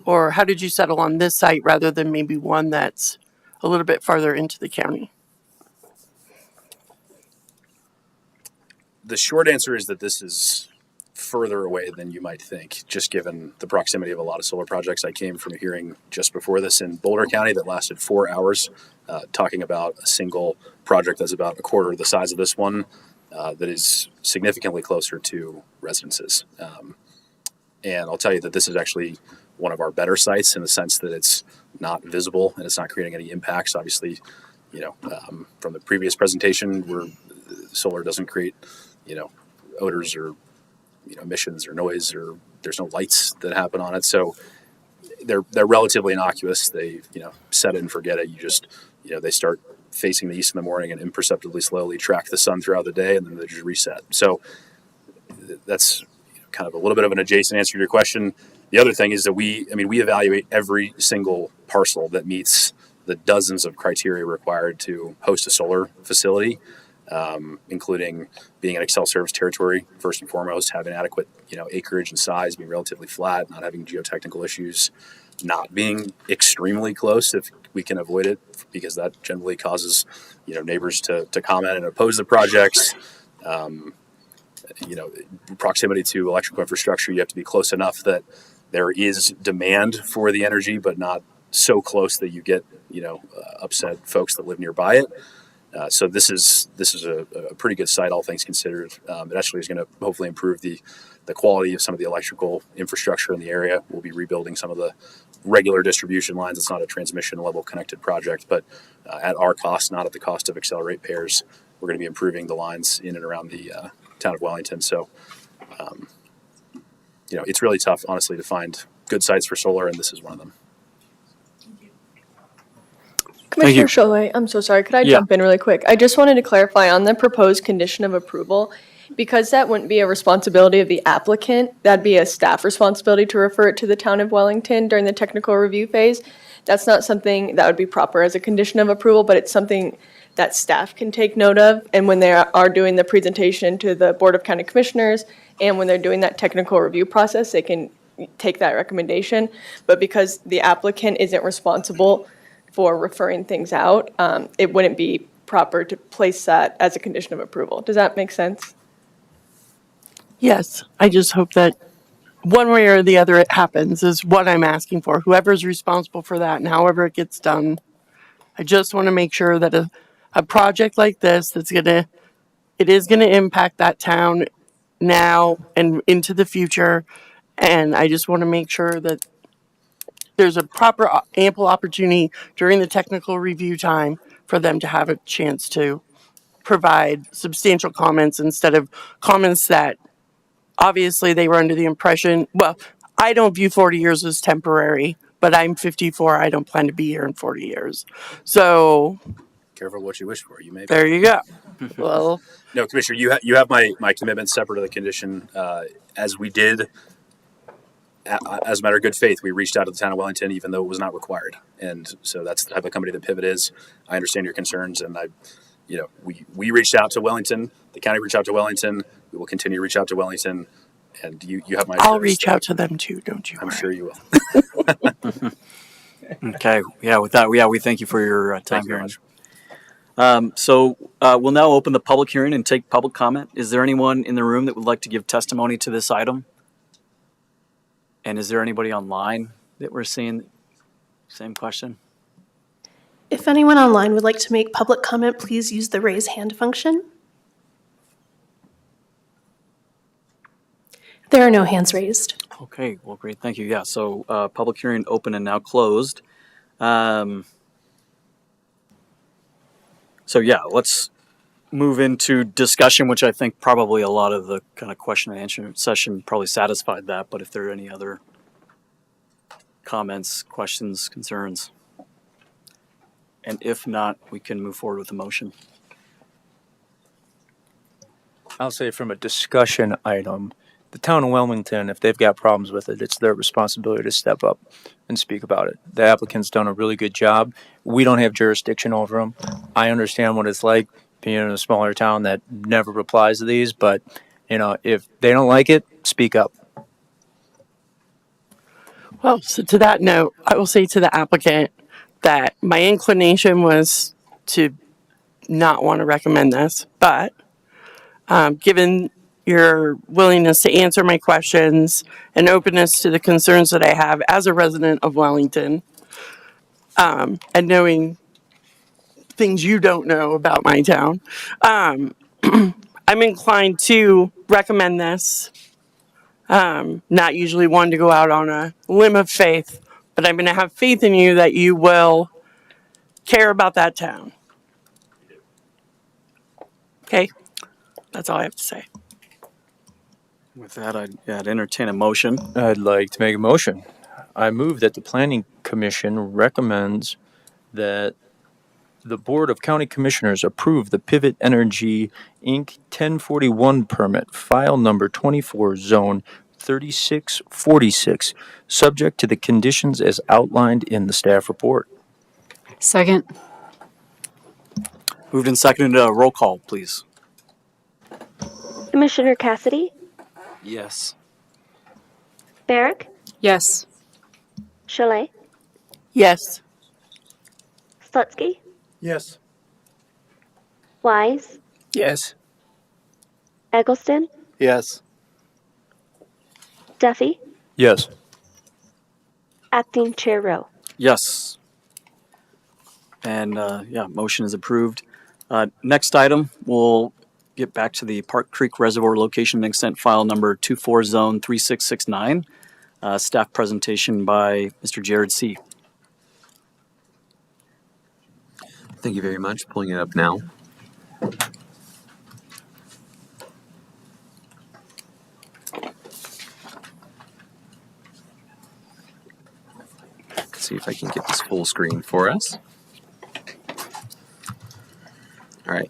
Or how did you settle on this site rather than maybe one that's a little bit farther into the county? The short answer is that this is further away than you might think, just given the proximity of a lot of solar projects. I came from a hearing just before this in Boulder County that lasted 4 hours, talking about a single project that's about a quarter the size of this one, that is significantly closer to residences. And I'll tell you that this is actually one of our better sites in the sense that it's not visible and it's not creating any impacts. Obviously, from the previous presentation, where solar doesn't create, odors or emissions or noise, or there's no lights that happen on it. So they're relatively innocuous. They set it and forget it. You just they start facing the east in the morning and imperceptibly slowly track the sun throughout the day, and then they just reset. So that's kind of a little bit of an adjacent answer to your question. The other thing is that we evaluate every single parcel that meets the dozens of criteria required to host a solar facility, including being an Excel service territory, first and foremost, having adequate, acreage and size, being relatively flat, not having geotechnical issues, not being extremely close if we can avoid it, because that generally causes, neighbors to comment and oppose the projects. Proximity to electrical infrastructure, you have to be close enough that there is demand for the energy, but not so close that you get, upset folks that live nearby it. So this is a pretty good site, all things considered. It actually is going to hopefully improve the quality of some of the electrical infrastructure in the area. We'll be rebuilding some of the regular distribution lines. It's not a transmission level connected project, but at our cost, not at the cost of Accelerate payers. We're going to be improving the lines in and around the town of Wellington. So, it's really tough, honestly, to find good sites for solar, and this is one of them. Commissioner Sholay, I'm so sorry. Could I jump in really quick? I just wanted to clarify on the proposed condition of approval, because that wouldn't be a responsibility of the applicant, that'd be a staff responsibility to refer it to the town of Wellington during the technical review phase. That's not something that would be proper as a condition of approval, but it's something that staff can take note of. And when they are doing the presentation to the Board of County Commissioners, and when they're doing that technical review process, they can take that recommendation. But because the applicant isn't responsible for referring things out, it wouldn't be proper to place that as a condition of approval. Does that make sense? Yes, I just hope that one way or the other it happens is what I'm asking for. Whoever's responsible for that and however it gets done, I just want to make sure that a project like this it is gonna impact that town now and into the future. And I just want to make sure that there's a proper ample opportunity during the technical review time for them to have a chance to provide substantial comments instead of comments that obviously they were under the impression, well, I don't view 40 years as temporary, but I'm 54. I don't plan to be here in 40 years. So Careful what you wish for. You may. There you go. Well, no, Commissioner, you have my commitment separate to the condition. As we did, as a matter of good faith, we reached out to the town of Wellington, even though it was not required. And so that's the type of company that Pivot is. I understand your concerns, and we reached out to Wellington. The county reached out to Wellington. We will continue to reach out to Wellington, and you have my. I'll reach out to them too. Don't you? I'm sure you will. Okay. Yeah. With that, we thank you for your time here. So we'll now open the public hearing and take public comment. Is there anyone in the room that would like to give testimony to this item? And is there anybody online that we're seeing? Same question. If anyone online would like to make public comment, please use the raise hand function. There are no hands raised. Okay, well, great, thank you. Yeah, so public hearing open and now closed. So yeah, let's move into discussion, which I think probably a lot of the kind of question and answer session probably satisfied that, but if there are any other comments, questions, concerns, and if not, we can move forward with the motion. I'll say from a discussion item, the town of Wellington, if they've got problems with it, it's their responsibility to step up and speak about it. The applicant's done a really good job. We don't have jurisdiction over them. I understand what it's like being in a smaller town that never replies to these, but if they don't like it, speak up. Well, so to that note, I will say to the applicant that my inclination was to not want to recommend this, but given your willingness to answer my questions and openness to the concerns that I have as a resident of Wellington, and knowing things you don't know about my town, I'm inclined to recommend this. Not usually one to go out on a limb of faith, but I'm going to have faith in you that you will care about that town. Okay? That's all I have to say. With that, I'd entertain a motion. I'd like to make a motion. I move that the Planning Commission recommends that the Board of County Commissioners approve the Pivot Energy, Inc. 1041 permit, file number 24, zone 3646, subject to the conditions as outlined in the staff report. Second. Moved and seconded. Roll call, please. Commissioner Cassidy, Yes. Barrick, Yes. Chalet, Yes. Slutsky, Yes. Wise, Yes. Eggleston, Yes. Duffy, Yes. Acting Chair Rowe. Yes. And motion is approved. Next item, we'll get back to the Park Creek Reservoir Location and Extent file number 24 zone 3669. Staff presentation by Mr. Jared C. Thank you very much. Pulling it up now. Let's see if I can get this full screen for us. All right.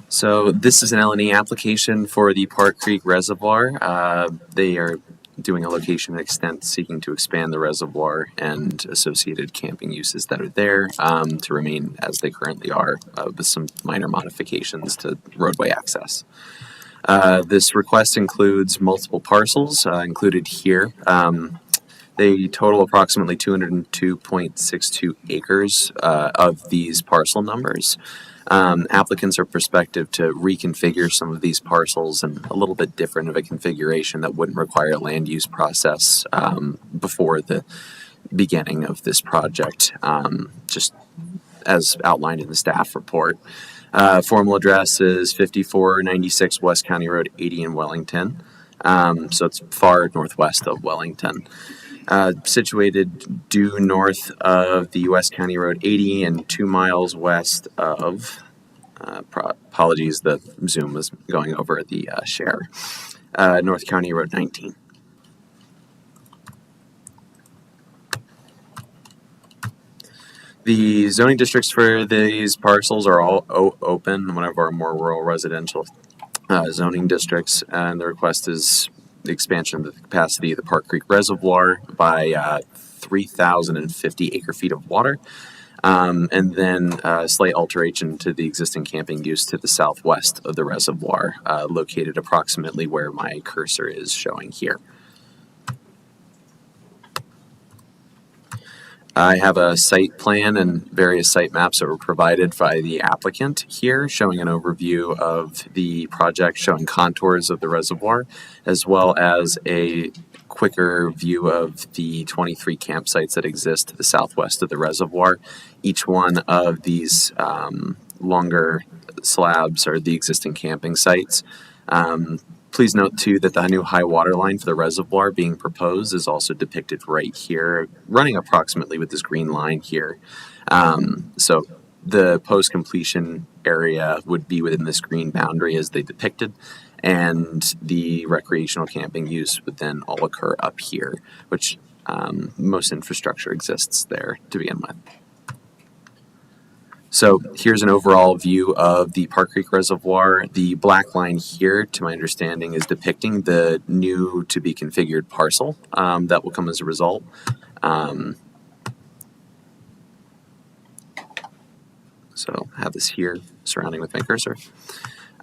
So this is an L&E application for the Park Creek Reservoir. They are doing a location and extent seeking to expand the reservoir and associated camping uses that are there to remain as they currently are with some minor modifications to roadway access. This request includes multiple parcels included here. They total approximately 202.62 acres of these parcel numbers. Applicants are prospective to reconfigure some of these parcels in a little bit different of a configuration that wouldn't require a land use process before the beginning of this project, just as outlined in the staff report. Formal address is 5496 West County Road 80 in Wellington. So it's far northwest of Wellington. Situated due north of the West County Road 80 and 2 miles west of, apologies, the Zoom was going over the share, North County Road 19. The zoning districts for these parcels are all open, one of our more rural residential zoning districts, and the request is the expansion of the capacity of the Park Creek Reservoir by 3,050 acre-feet of water, and then slight alteration to the existing camping use to the southwest of the reservoir, located approximately where my cursor is showing here. I have a site plan and various site maps that were provided by the applicant here, showing an overview of the project, showing contours of the reservoir, as well as a quicker view of the 23 campsites that exist to the southwest of the reservoir. Each one of these longer slabs are the existing camping sites. Please note, too, that the new high water line for the reservoir being proposed is also depicted right here, running approximately with this green line here. So the post-completion area would be within this green boundary as they depicted, and the recreational camping use would then all occur up here, which most infrastructure exists there to begin with. So here's an overall view of the Park Creek Reservoir. The black line here, to my understanding, is depicting the new to be configured parcel that will come as a result. So I have this here surrounding with my cursor.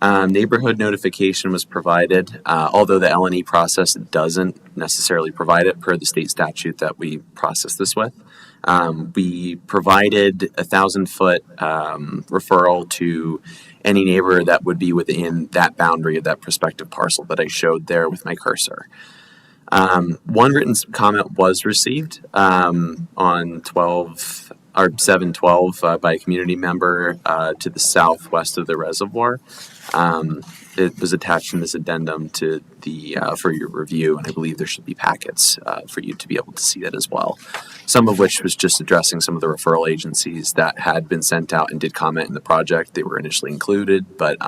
Neighborhood notification was provided, although the L&E process doesn't necessarily provide it per the state statute that we process this with. We provided a 1,000-foot referral to any neighbor that would be within that boundary of that prospective parcel that I showed there with my cursor. One written comment was received on 7/12 by a community member to the southwest of the reservoir. It was attached in this addendum to the for your review, and I believe there should be packets for you to be able to see that as well. Some of which was just addressing some of the referral agencies that had been sent out and did comment in the project. They were initially included, but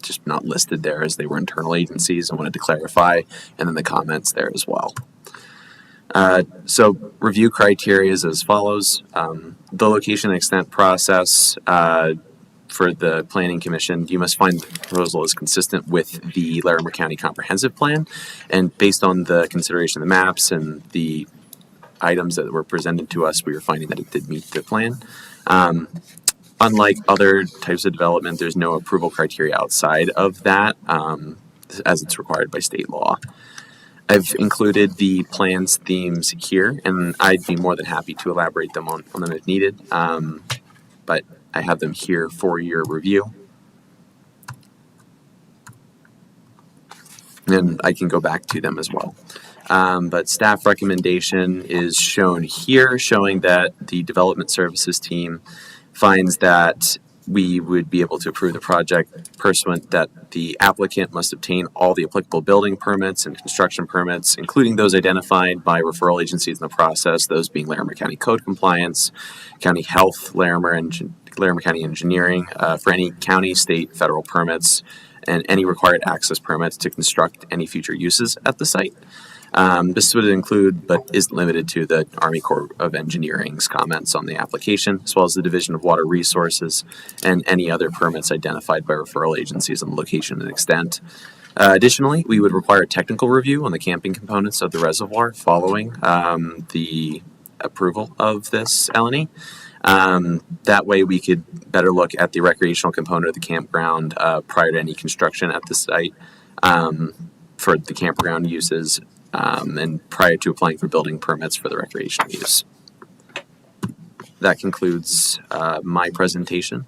just not listed there as they were internal agencies, and wanted to clarify, and then the comments there as well. So review criteria is as follows. The location and extent process for the Planning Commission, you must find the proposal is consistent with the Larimer County Comprehensive Plan. And based on the consideration of the maps and the items that were presented to us, we were finding that it did meet the plan. Unlike other types of development, there's no approval criteria outside of that as it's required by state law. I've included the plans themes here, and I'd be more than happy to elaborate them on them if needed. But I have them here for your review. And I can go back to them as well. But staff recommendation is shown here, showing that the development services team finds that we would be able to approve the project pursuant that the applicant must obtain all the applicable building permits and construction permits, including those identified by referral agencies in the process, those being Larimer County Code Compliance, County Health, Larimer County Engineering, for any county, state, federal permits, and any required access permits to construct any future uses at the site. This would include, but isn't limited to, the Army Corps of Engineering's comments on the application, as well as the Division of Water Resources and any other permits identified by referral agencies on the location and extent. Additionally, we would require a technical review on the camping components of the reservoir following the approval of this LNE. That way we could better look at the recreational component of the campground prior to any construction at the site for the campground uses and prior to applying for building permits for the recreational use. That concludes my presentation.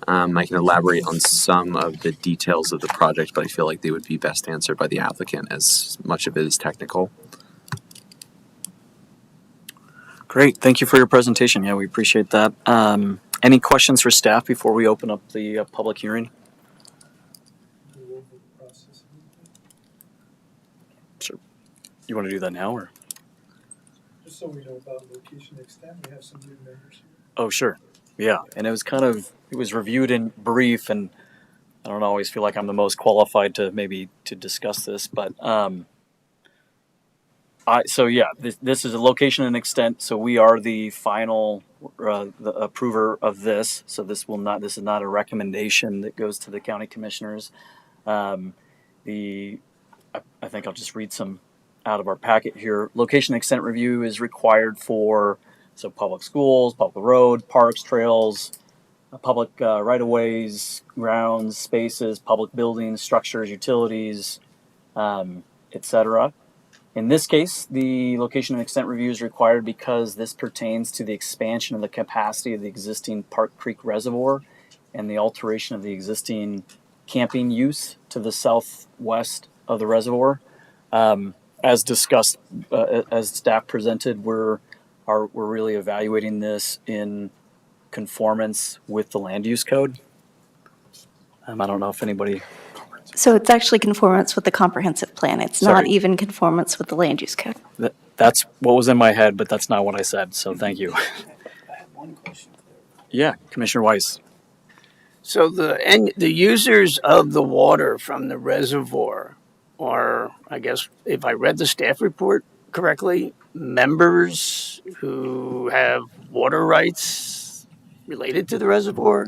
I can elaborate on some of the details of the project, but I feel like they would be best answered by the applicant, as much of it is technical. Great. Thank you for your presentation. Yeah, we appreciate that. Any questions for staff before we open up the public hearing? Sure. You want to do that now, or? Just so we know about location extent, we have some new members here. Oh, sure. Yeah, and it was reviewed in brief, and I don't always feel like I'm the most qualified to discuss this, but this is a location and extent. So we are the final the approver of this. So this is not a recommendation that goes to the county commissioners. I think I'll just read some out of our packet here. Location and extent review is required for public schools, public road, parks, trails, public right-of-ways, grounds, spaces, public buildings, structures, utilities, etc. In this case, the location and extent review is required because this pertains to the expansion of the capacity of the existing Park Creek Reservoir and the alteration of the existing camping use to the southwest of the reservoir. As discussed, as staff presented, we're really evaluating this in conformance with the land use code. I don't know if anybody. So it's actually conformance with the comprehensive plan. It's not even conformance with the land use code. That's what was in my head, but that's not what I said. So thank you. I have one question. Yeah, Commissioner Weiss. So the users of the water from the reservoir are, I guess, if I read the staff report correctly, members who have water rights related to the reservoir?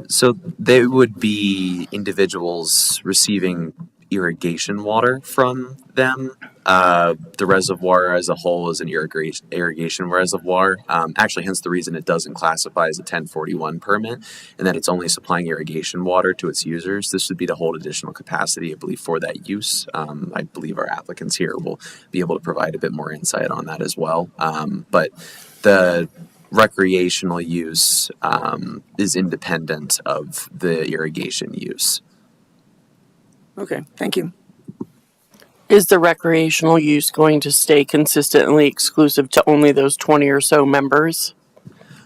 So they would be individuals receiving irrigation water from them. The reservoir as a whole is an irrigation reservoir. Actually, hence the reason it doesn't classify as a 1041 permit, and that it's only supplying irrigation water to its users. This would be to hold additional capacity, I believe, for that use. I believe our applicants here will be able to provide a bit more insight on that as well. But the recreational use is independent of the irrigation use. Okay, thank you. Is the recreational use going to stay consistently exclusive to only those 20 or so members?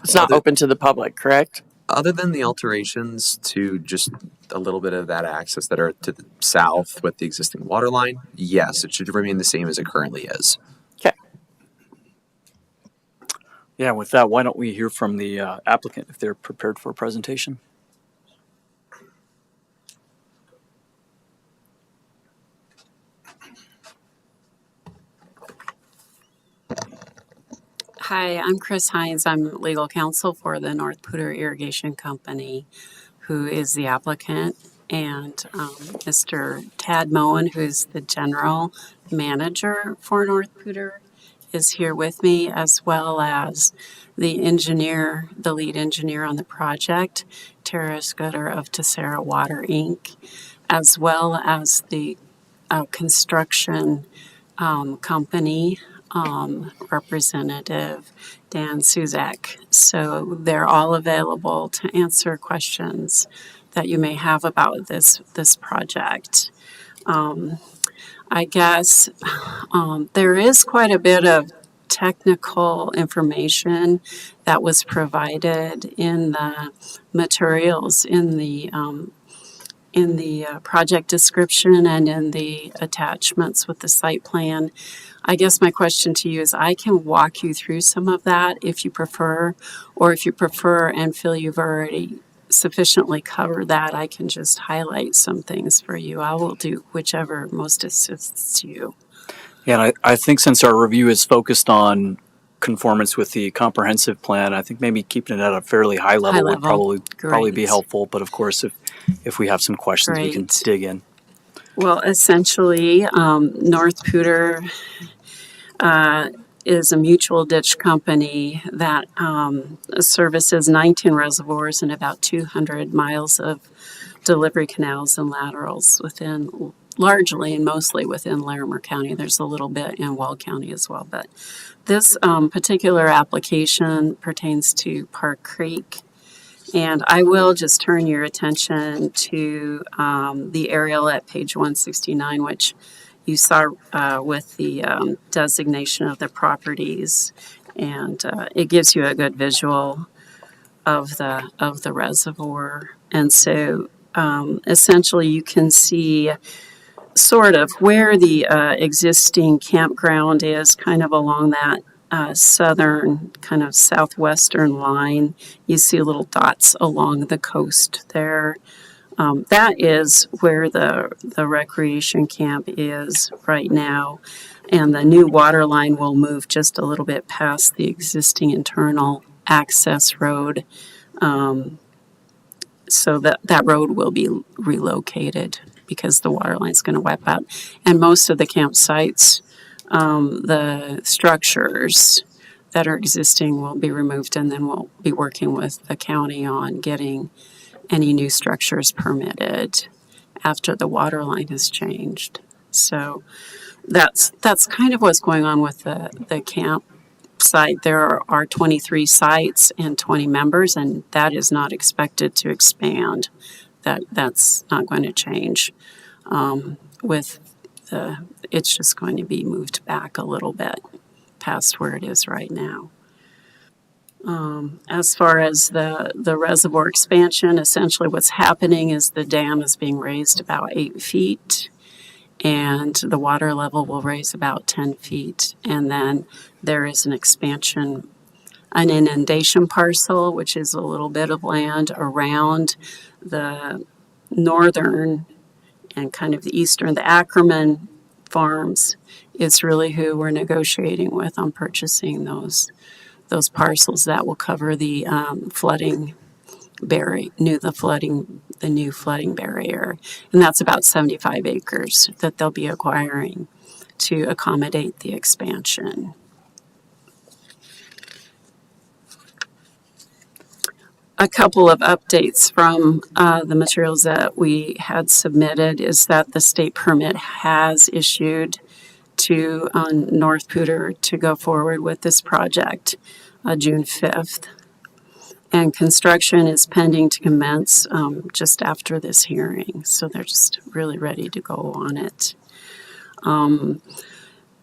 It's not open to the public, correct? Other than the alterations to just a little bit of that access that are to the south with the existing water line, yes, it should remain the same as it currently is. Okay. Yeah, with that, why don't we hear from the applicant if they're prepared for a presentation? Hi, I'm Chris Hines. I'm legal counsel for the North Pooter Irrigation Company, who is the applicant, and Mr. Tad Moen, who's the general manager for North Pooter, is here with me, as well as the engineer, the lead engineer on the project, Tara Scudder of Tessera Water Inc., as well as the construction company representative, Dan Suzak. So they're all available to answer questions that you may have about this project. I guess there is quite a bit of technical information that was provided in the materials in the project description and in the attachments with the site plan. I guess my question to you is I can walk you through some of that if you prefer, or if you prefer and feel you've already sufficiently covered that, I can just highlight some things for you. I will do whichever most assists you. Yeah, and I think since our review is focused on conformance with the comprehensive plan, I think maybe keeping it at a fairly high level would probably be Great. helpful. But of course, if we have some questions, we can Great. dig in. Well, essentially, North Pooter is a mutual ditch company that services 19 reservoirs and about 200 miles of delivery canals and laterals within, largely and mostly within Larimer County. There's a little bit in Weld County as well, but this particular application pertains to Park Creek. And I will just turn your attention to the aerial at page 169, which you saw with the designation of the properties. And it gives you a good visual of the reservoir. And so essentially you can see sort of where the existing campground is, kind of along that southern, kind of southwestern line. You see little dots along the coast there. That is where the recreation camp is right now. And the new water line will move just a little bit past the existing internal access road. So that road will be relocated because the water line is going to wipe out. And most of the campsites, the structures that are existing will be removed, and then we'll be working with the county on getting any new structures permitted after the water line has changed. So that's kind of what's going on with the campsite. There are 23 sites and 20 members, and that is not expected to expand. That's not going to change. It's just going to be moved back a little bit past where it is right now. As far as the reservoir expansion, essentially what's happening is the dam is being raised about 8 feet, and the water level will raise about 10 feet. And then there is an expansion, an inundation parcel, which is a little bit of land around the northern and kind of the eastern, the Ackerman farms is really who we're negotiating with on purchasing those parcels that will cover the flooding barrier, the new flooding barrier, and that's about 75 acres that they'll be acquiring to accommodate the expansion. A couple of updates from the materials that we had submitted is that the state permit has issued to North Pooter to go forward with this project June 5th. And construction is pending to commence just after this hearing. So they're just really ready to go on it.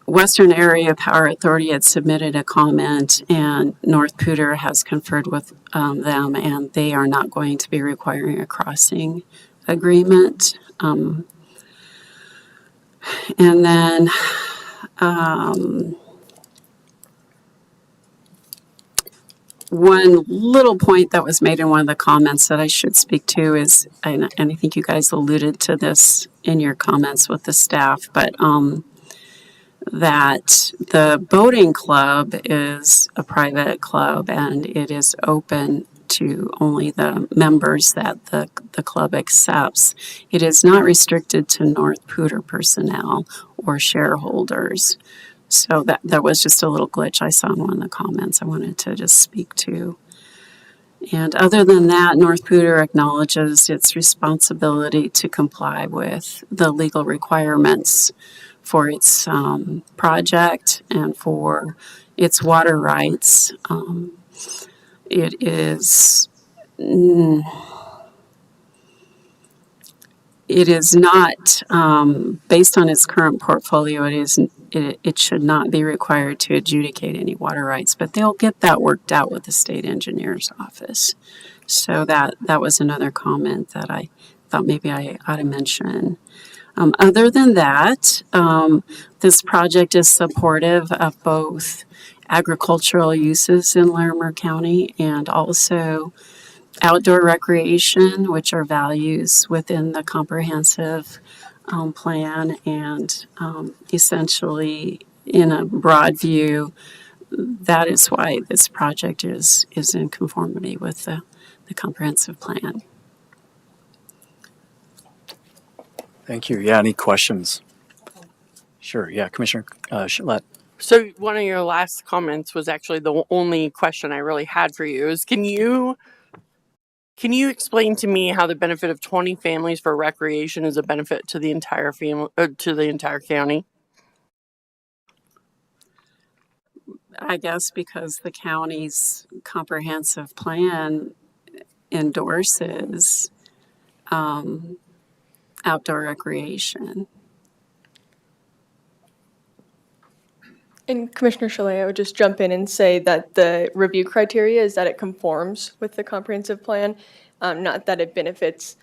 Western Area Power Authority had submitted a comment, and North Pooter has conferred with them, and they are not going to be requiring a crossing agreement. And then one little point that was made in one of the comments that I should speak to is, and I think you guys alluded to this in your comments with the staff, but that the boating club is a private club and it is open to only the members that the club accepts. It is not restricted to North Pooter personnel or shareholders. So that was just a little glitch I saw in one of the comments I wanted to just speak to. And other than that, North Pooter acknowledges its responsibility to comply with the legal requirements for its project and for its water rights. It is it is not based on its current portfolio. It should not be required to adjudicate any water rights, but they'll get that worked out with the state engineer's office. So that was another comment that I thought maybe I ought to mention. Other than that, this project is supportive of both agricultural uses in Larimer County and also outdoor recreation, which are values within the comprehensive plan, and essentially, in a broad view, that is why this project is in conformity with the comprehensive plan. Thank you. Yeah, any questions? Sure. Yeah, Commissioner Gillette. So one of your last comments was actually the only question I really had for you is can you explain to me how the benefit of 20 families for recreation is a benefit to the entire family to the entire county? I guess because the county's comprehensive plan endorses outdoor recreation. And Commissioner Chalet, I would just jump in and say that the review criteria is that it conforms with the comprehensive plan, not that it benefits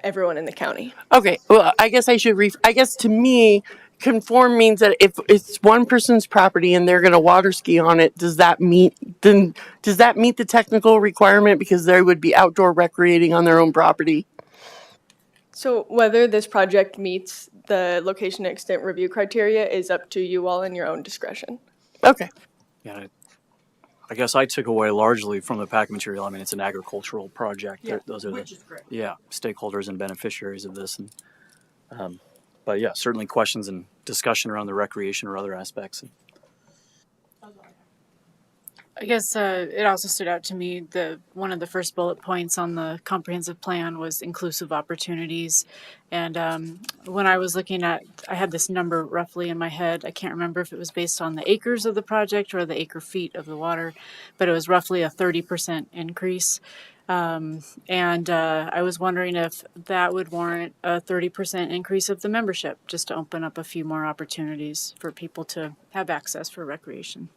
everyone in the county. Okay, well, I guess I should I guess to me, conform means that if it's one person's property and they're going to water ski on it, does that meet the technical requirement because they would be outdoor recreating on their own property? So whether this project meets the location and extent review criteria is up to you all in your own discretion. Okay. Yeah, I guess I took away largely from the pack material. I mean, it's an agricultural project. Yeah, Those are which is great. Yeah, stakeholders and beneficiaries of this. And but yeah, certainly questions and discussion around the recreation or other aspects. I guess it also stood out to me one of the first bullet points on the comprehensive plan was inclusive opportunities. And when I was looking at, I had this number roughly in my head. I can't remember if it was based on the acres of the project or the acre feet of the water, but it was roughly a 30% increase. And I was wondering if that would warrant a 30% increase of the membership, just to open up a few more opportunities for people to have access for recreation.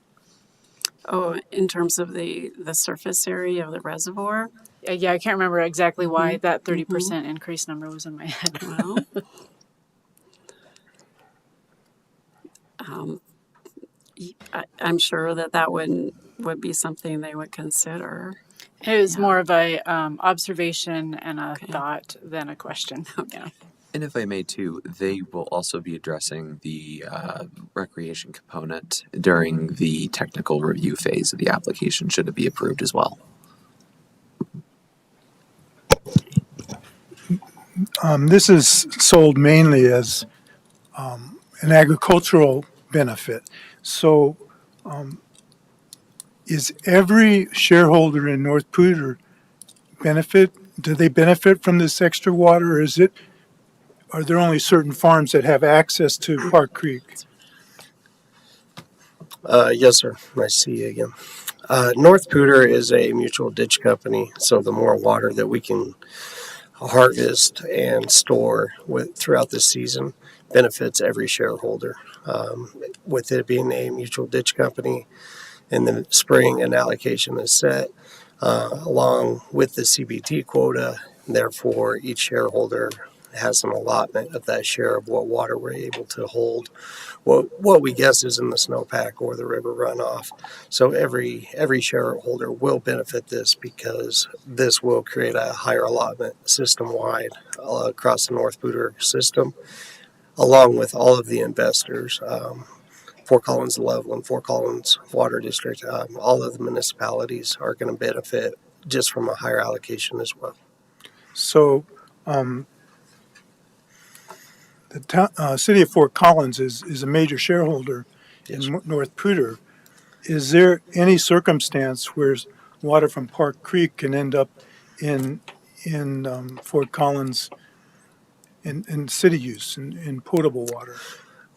Oh, in terms of the surface area of the reservoir? Yeah, I can't remember exactly why that 30% increase number was in my head. Well, I'm sure that would be something they would consider. It was more of a observation and a thought than a question. Okay. Yeah. And if I may too, they will also be addressing the recreation component during the technical review phase of the application, should it be approved as well. This is sold mainly as an agricultural benefit. So is every shareholder in North Pooter do they benefit from this extra water, or are there only certain farms that have access to Park Creek? Yes, sir. Nice to see you again. North Pooter is a mutual ditch company, so the more water that we can harvest and store throughout the season benefits every shareholder. With it being a mutual ditch company, in the spring an allocation is set along with the CBT quota. Therefore, each shareholder has an allotment of that share of what water we're able to hold, what we guess is in the snowpack or the river runoff. So every shareholder will benefit this because this will create a higher allotment system-wide across the North Pooter system, along with all of the investors. Fort Collins, Loveland, Fort Collins Water District, all of the municipalities are going to benefit just from a higher allocation as well. So city of Fort Collins is a major shareholder in North Poudre. Is there any circumstance where water from Park Creek can end up in Fort Collins in city use, in potable water?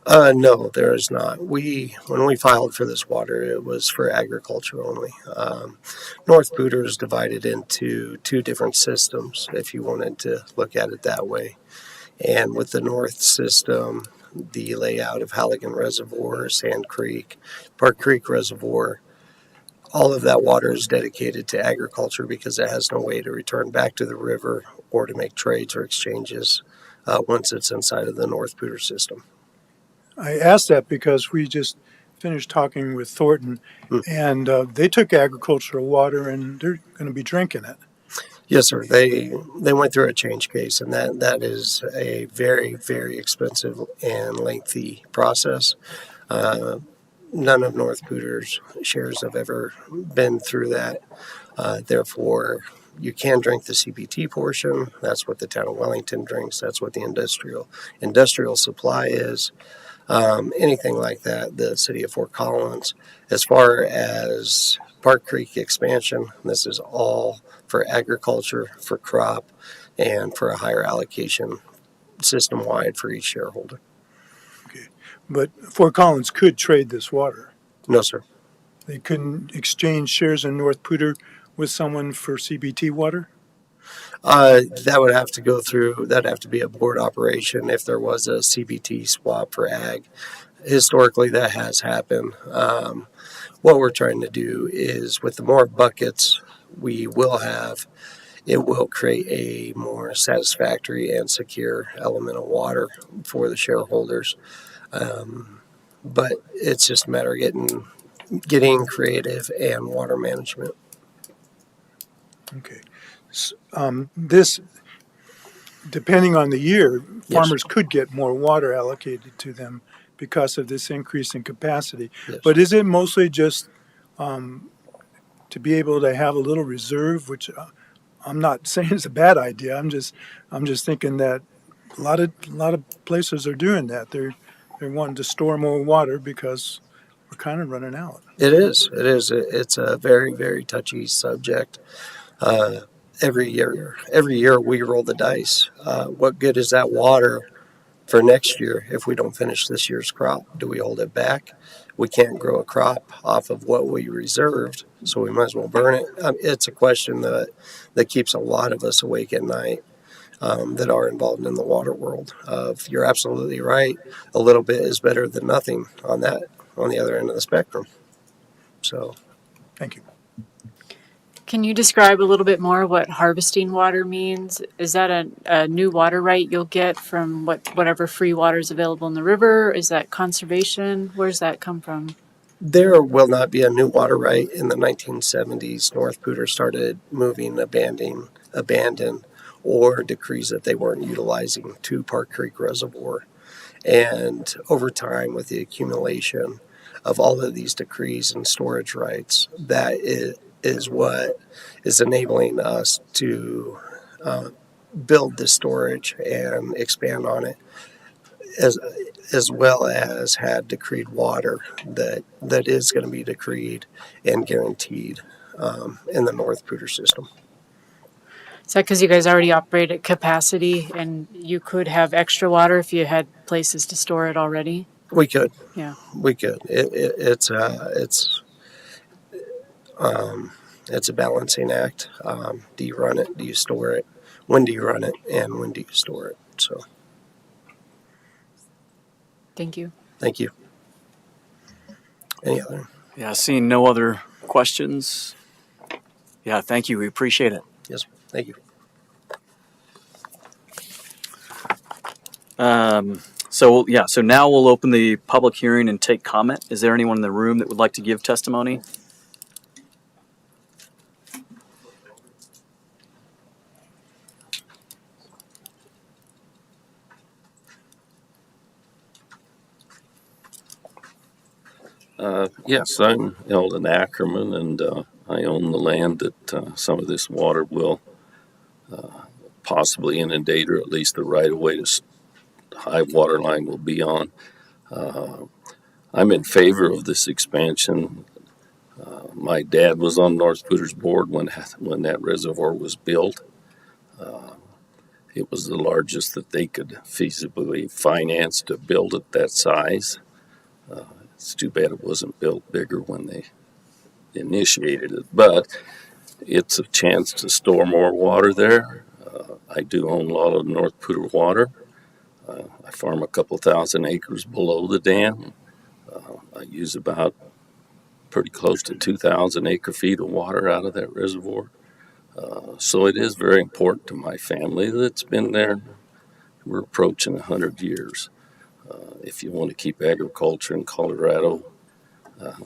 No, there is not. When we filed for this water, it was for agriculture only. North Poudre is divided into two different systems, if you wanted to look at it that way. And with the north system, the layout of Halligan Reservoir, Sand Creek, Park Creek Reservoir, all of that water is dedicated to agriculture because it has no way to return back to the river or to make trades or exchanges once it's inside of the North Poudre system. I asked that because we just finished talking with Thornton, and they took agricultural water and they're going to be drinking it. Yes, sir. They went through a change case, and that is a very, very expensive and lengthy process. None of North Poudre's shares have ever been through that. Therefore, you can drink the CBT portion. That's what the town of Wellington drinks. That's what the industrial supply is. Anything like that, the city of Fort Collins. As far as Park Creek expansion, this is all for agriculture, for crop, and for a higher allocation system-wide for each shareholder. Okay. But Fort Collins could trade this water? No, sir. They couldn't exchange shares in North Poudre with someone for CBT water? That would have to go through, that'd have to be a board operation if there was a CBT swap for ag. Historically, that has happened. What we're trying to do is with the more buckets we will have, it will create a more satisfactory and secure element of water for the shareholders. But it's just a matter of getting creative and water management. Okay. This, depending on the year, farmers could get more water allocated to them because of this increase in capacity. Yes. But is it mostly just to be able to have a little reserve, which I'm not saying is a bad idea. I'm just thinking that a lot of places are doing that. They're wanting to store more water because we're kind of running out. It is. It's a very, very touchy subject. Every year we roll the dice. What good is that water for next year if we don't finish this year's crop? Do we hold it back? We can't grow a crop off of what we reserved, so we might as well burn it. It's a question that keeps a lot of us awake at night that are involved in the water world. You're absolutely right. A little bit is better than nothing on the other end of the spectrum. So, thank you. Can you describe a little bit more what harvesting water means? Is that a new water right you'll get from whatever free water is available in the river? Is that conservation? Where does that come from? there will not be a new water right. In the 1970s, North Poudre started moving, abandon, or decrees that they weren't utilizing to Park Creek Reservoir. And over time, with the accumulation of all of these decrees and storage rights, that is what is enabling us to build the storage and expand on it, as well as had decreed water that is going to be decreed and guaranteed in the North Poudre system. Is that because you guys already operate at capacity and you could have extra water if you had places to store it already? We could. Yeah. We could. It's a balancing act. Do you run it? Do you store it? When do you run it? And when do you store it? So. Thank you. Thank you. Any other? Yeah, seeing no other questions. Yeah, thank you. We appreciate it. Yes, thank you. So now we'll open the public hearing and take comment. Is there anyone in the room that would like to give testimony? Yes, I'm Eldon Ackerman, and I own the land that some of this water will possibly inundate, or at least the right of way to high water line will be on. I'm in favor of this expansion. My dad was on North Pooter's board when that reservoir was built. It was the largest that they could feasibly finance to build at that size. It's too bad it wasn't built bigger when they initiated it, but it's a chance to store more water there. I do own a lot of North Pooter water. I farm a couple thousand acres below the dam. I use about pretty close to 2,000 acre feet of water out of that reservoir. So it is very important to my family that's been there. We're approaching 100 years. If you want to keep agriculture in Colorado,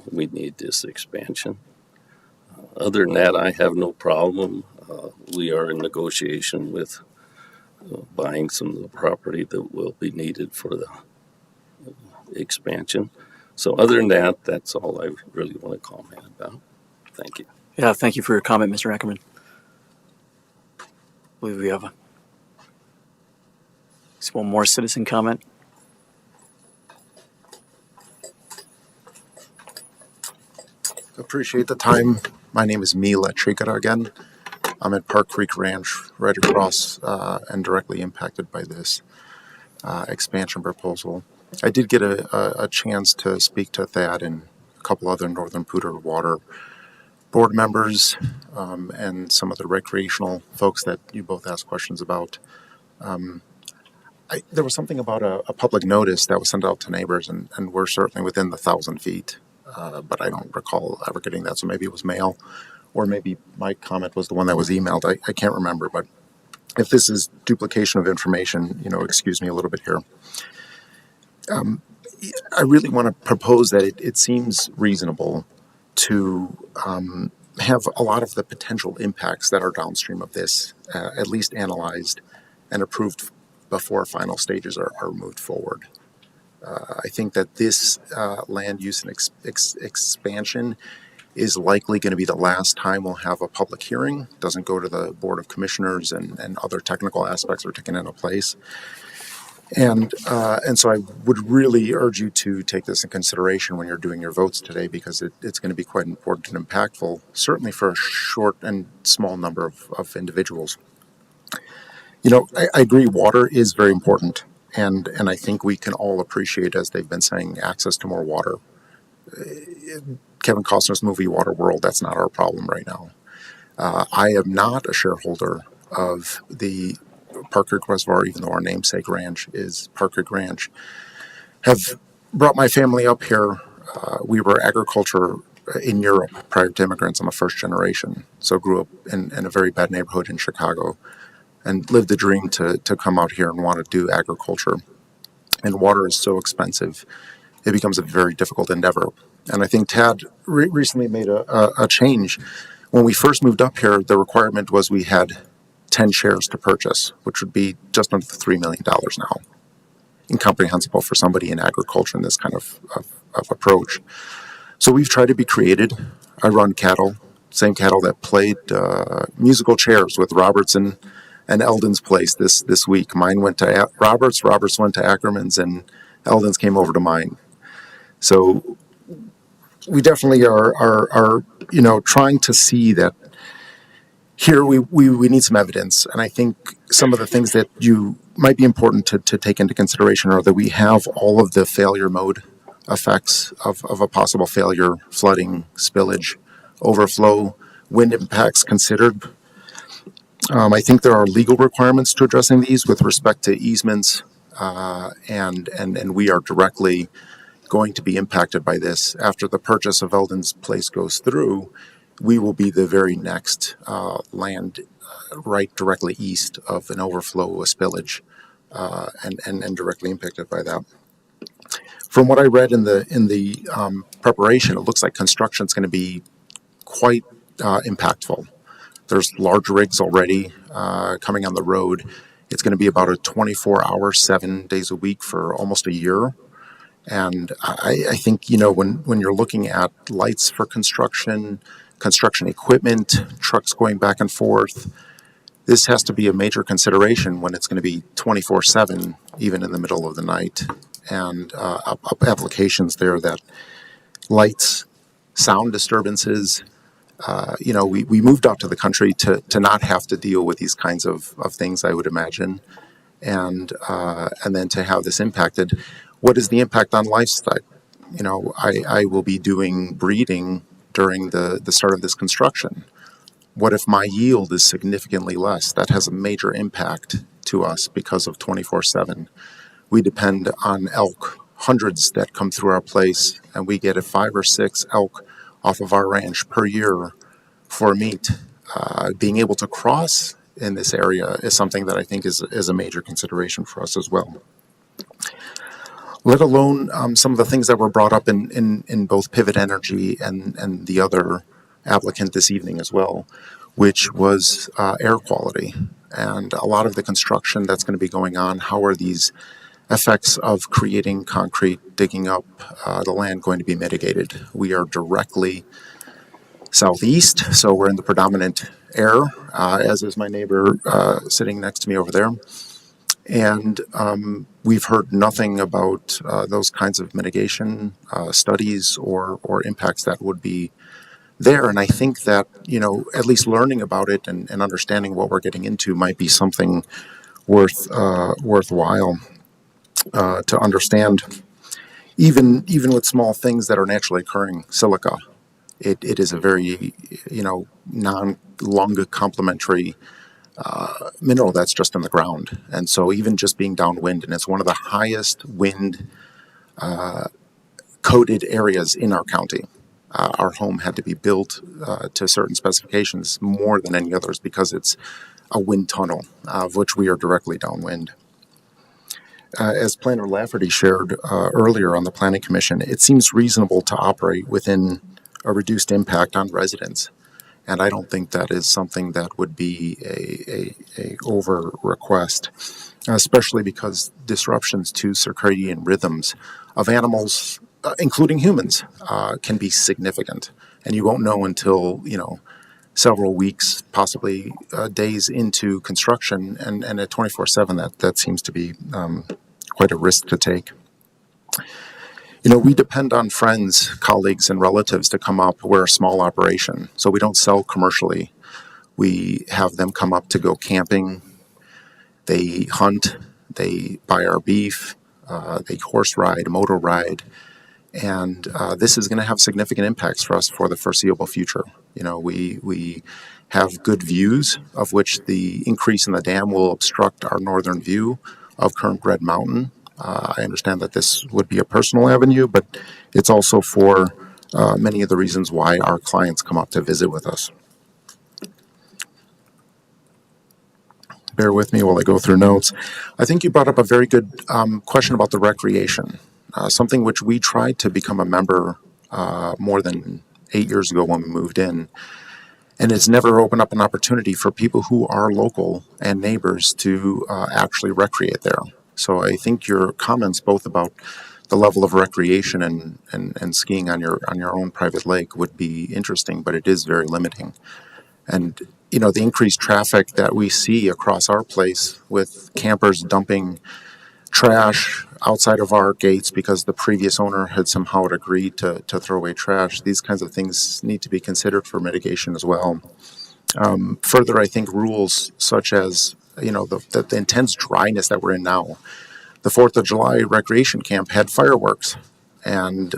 we need this expansion. Other than that, I have no problem. We are in negotiation with buying some of the property that will be needed for the expansion. So other than that, that's all I really want to comment about. Thank you. Yeah, thank you for your comment, Mr. Ackerman. I believe we have one more citizen comment. Appreciate the time. My name is Mila Tricada again. I'm at Park Creek Ranch, right across and directly impacted by this expansion proposal. I did get a chance to speak to Thad and a couple other Northern Pooter Water board members and some of the recreational folks that you both asked questions about. There was something about a public notice that was sent out to neighbors, and we're certainly within the 1,000 feet, but I don't recall ever getting that, so maybe it was mail, or maybe my comment was the one that was emailed. I can't remember, but if this is duplication of information, excuse me a little bit here. I really want to propose that it seems reasonable to have a lot of the potential impacts that are downstream of this at least analyzed and approved before final stages are moved forward. I think that this land use and expansion is likely going to be the last time we'll have a public hearing. Doesn't go to the Board of Commissioners and other technical aspects are taken into place. And so I would really urge you to take this in consideration when you're doing your votes today, because it's going to be quite important and impactful, certainly for a short and small number of individuals. I agree water is very important, and I think we can all appreciate, as they've been saying, access to more water. Kevin Costner's movie Waterworld, that's not our problem right now. I am not a shareholder of the Park Creek Reservoir, even though our namesake ranch is Park Creek Ranch. Have brought my family up here. We were agriculture in Europe prior to immigrants. I'm a first generation, so grew up in a very bad neighborhood in Chicago and lived the dream to come out here and want to do agriculture. And water is so expensive, it becomes a very difficult endeavor. And I think Tad recently made a change. When we first moved up here, the requirement was we had 10 shares to purchase, which would be just under $3 million now. Incomprehensible for somebody in agriculture in this kind of approach. So we've tried to be creative. I run cattle, same cattle that played musical chairs with Robertson and Eldon's place this week. Mine went to Roberts went to Ackerman's, and Eldon's came over to mine. So we definitely are trying to see that here we need some evidence. And I think some of the things that you might be important to take into consideration are that we have all of the failure mode effects of a possible failure, flooding, spillage, overflow, wind impacts considered. I think there are legal requirements to addressing these with respect to easements, and we are directly going to be impacted by this. After the purchase of Eldon's place goes through, we will be the very next land right directly east of an overflow, a spillage, and directly impacted by that. From what I read in the preparation, it looks like construction is going to be quite impactful. There's large rigs already coming on the road. It's going to be about a 24-hour, 7 days a week for almost a year. And I think, when you're looking at lights for construction equipment, trucks going back and forth, this has to be a major consideration when it's going to be 24/7, even in the middle of the night. And applications there that lights, sound disturbances, we moved out to the country to not have to deal with these kinds of things, I would imagine. And then to have this impacted, what is the impact on lifestyle? I will be doing breeding during the start of this construction. What if my yield is significantly less? That has a major impact to us because of 24/7. We depend on elk, hundreds that come through our place, and we get 5 or 6 elk off of our ranch per year for meat. Being able to cross in this area is something that I think is a major consideration for us as well. Let alone some of the things that were brought up in both Pivot Energy and the other applicant this evening as well, which was air quality. And a lot of the construction that's going to be going on, how are these effects of creating concrete, digging up the land going to be mitigated? We are directly southeast, so we're in the predominant air, as is my neighbor sitting next to me over there. And we've heard nothing about those kinds of mitigation studies or impacts that would be there. And I think that, at least learning about it and understanding what we're getting into might be something worthwhile to understand. Even with small things that are naturally occurring, silica, it is a very, non-lung complementary mineral that's just in the ground. And so even just being downwind, and it's one of the highest wind coated areas in our county. Our home had to be built to certain specifications more than any others because it's a wind tunnel, of which we are directly downwind. As Planner Lafferty shared earlier on the Planning Commission, it seems reasonable to operate within a reduced impact on residents. And I don't think that is something that would be a over request, especially because disruptions to circadian rhythms of animals, including humans, can be significant. And you won't know until, several weeks, possibly days into construction, and at 24/7, that seems to be quite a risk to take. We depend on friends, colleagues, and relatives to come up. We're a small operation, so we don't sell commercially. We have them come up to go camping. They hunt, they buy our beef, they horse ride, motor ride, and this is going to have significant impacts for us for the foreseeable future. We have good views, of which the increase in the dam will obstruct our northern view of current Red Mountain. I understand that this would be a personal avenue, but it's also for many of the reasons why our clients come up to visit with us. Bear with me while I go through notes. I think you brought up a very good question about the recreation, something which we tried to become a member more than 8 years ago when we moved in. And it's never opened up an opportunity for people who are local and neighbors to actually recreate there. So I think your comments both about the level of recreation and skiing on your own private lake would be interesting, but it is very limiting. And the increased traffic that we see across our place with campers dumping trash outside of our gates because the previous owner had somehow agreed to throw away trash, these kinds of things need to be considered for mitigation as well. Further, I think rules such as the intense dryness that we're in now. The 4th of July recreation camp had fireworks, and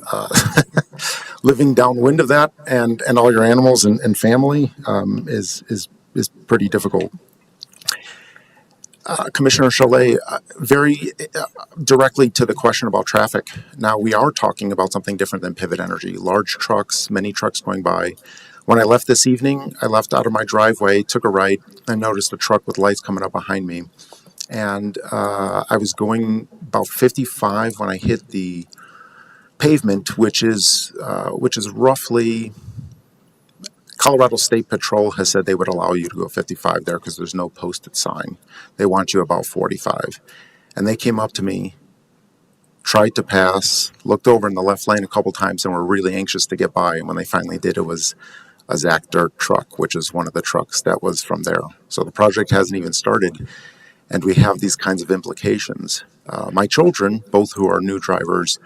living downwind of that and all your animals and family is pretty difficult. Commissioner Chalet, very directly to the question about traffic. Now, we are talking about something different than Pivot Energy. Large trucks, many trucks going by. When I left this evening, I left out of my driveway, took a right, and noticed a truck with lights coming up behind me. And I was going about 55 when I hit the pavement, which is roughly, Colorado State Patrol has said they would allow you to go 55 there because there's no posted sign. They want you about 45. And they came up to me tried to pass, looked over in the left lane a couple times, and were really anxious to get by. And when they finally did, it was a Zach Dirt truck, which is one of the trucks that was from there. So the project hasn't even started, and we have these kinds of implications. My children, both who are new drivers,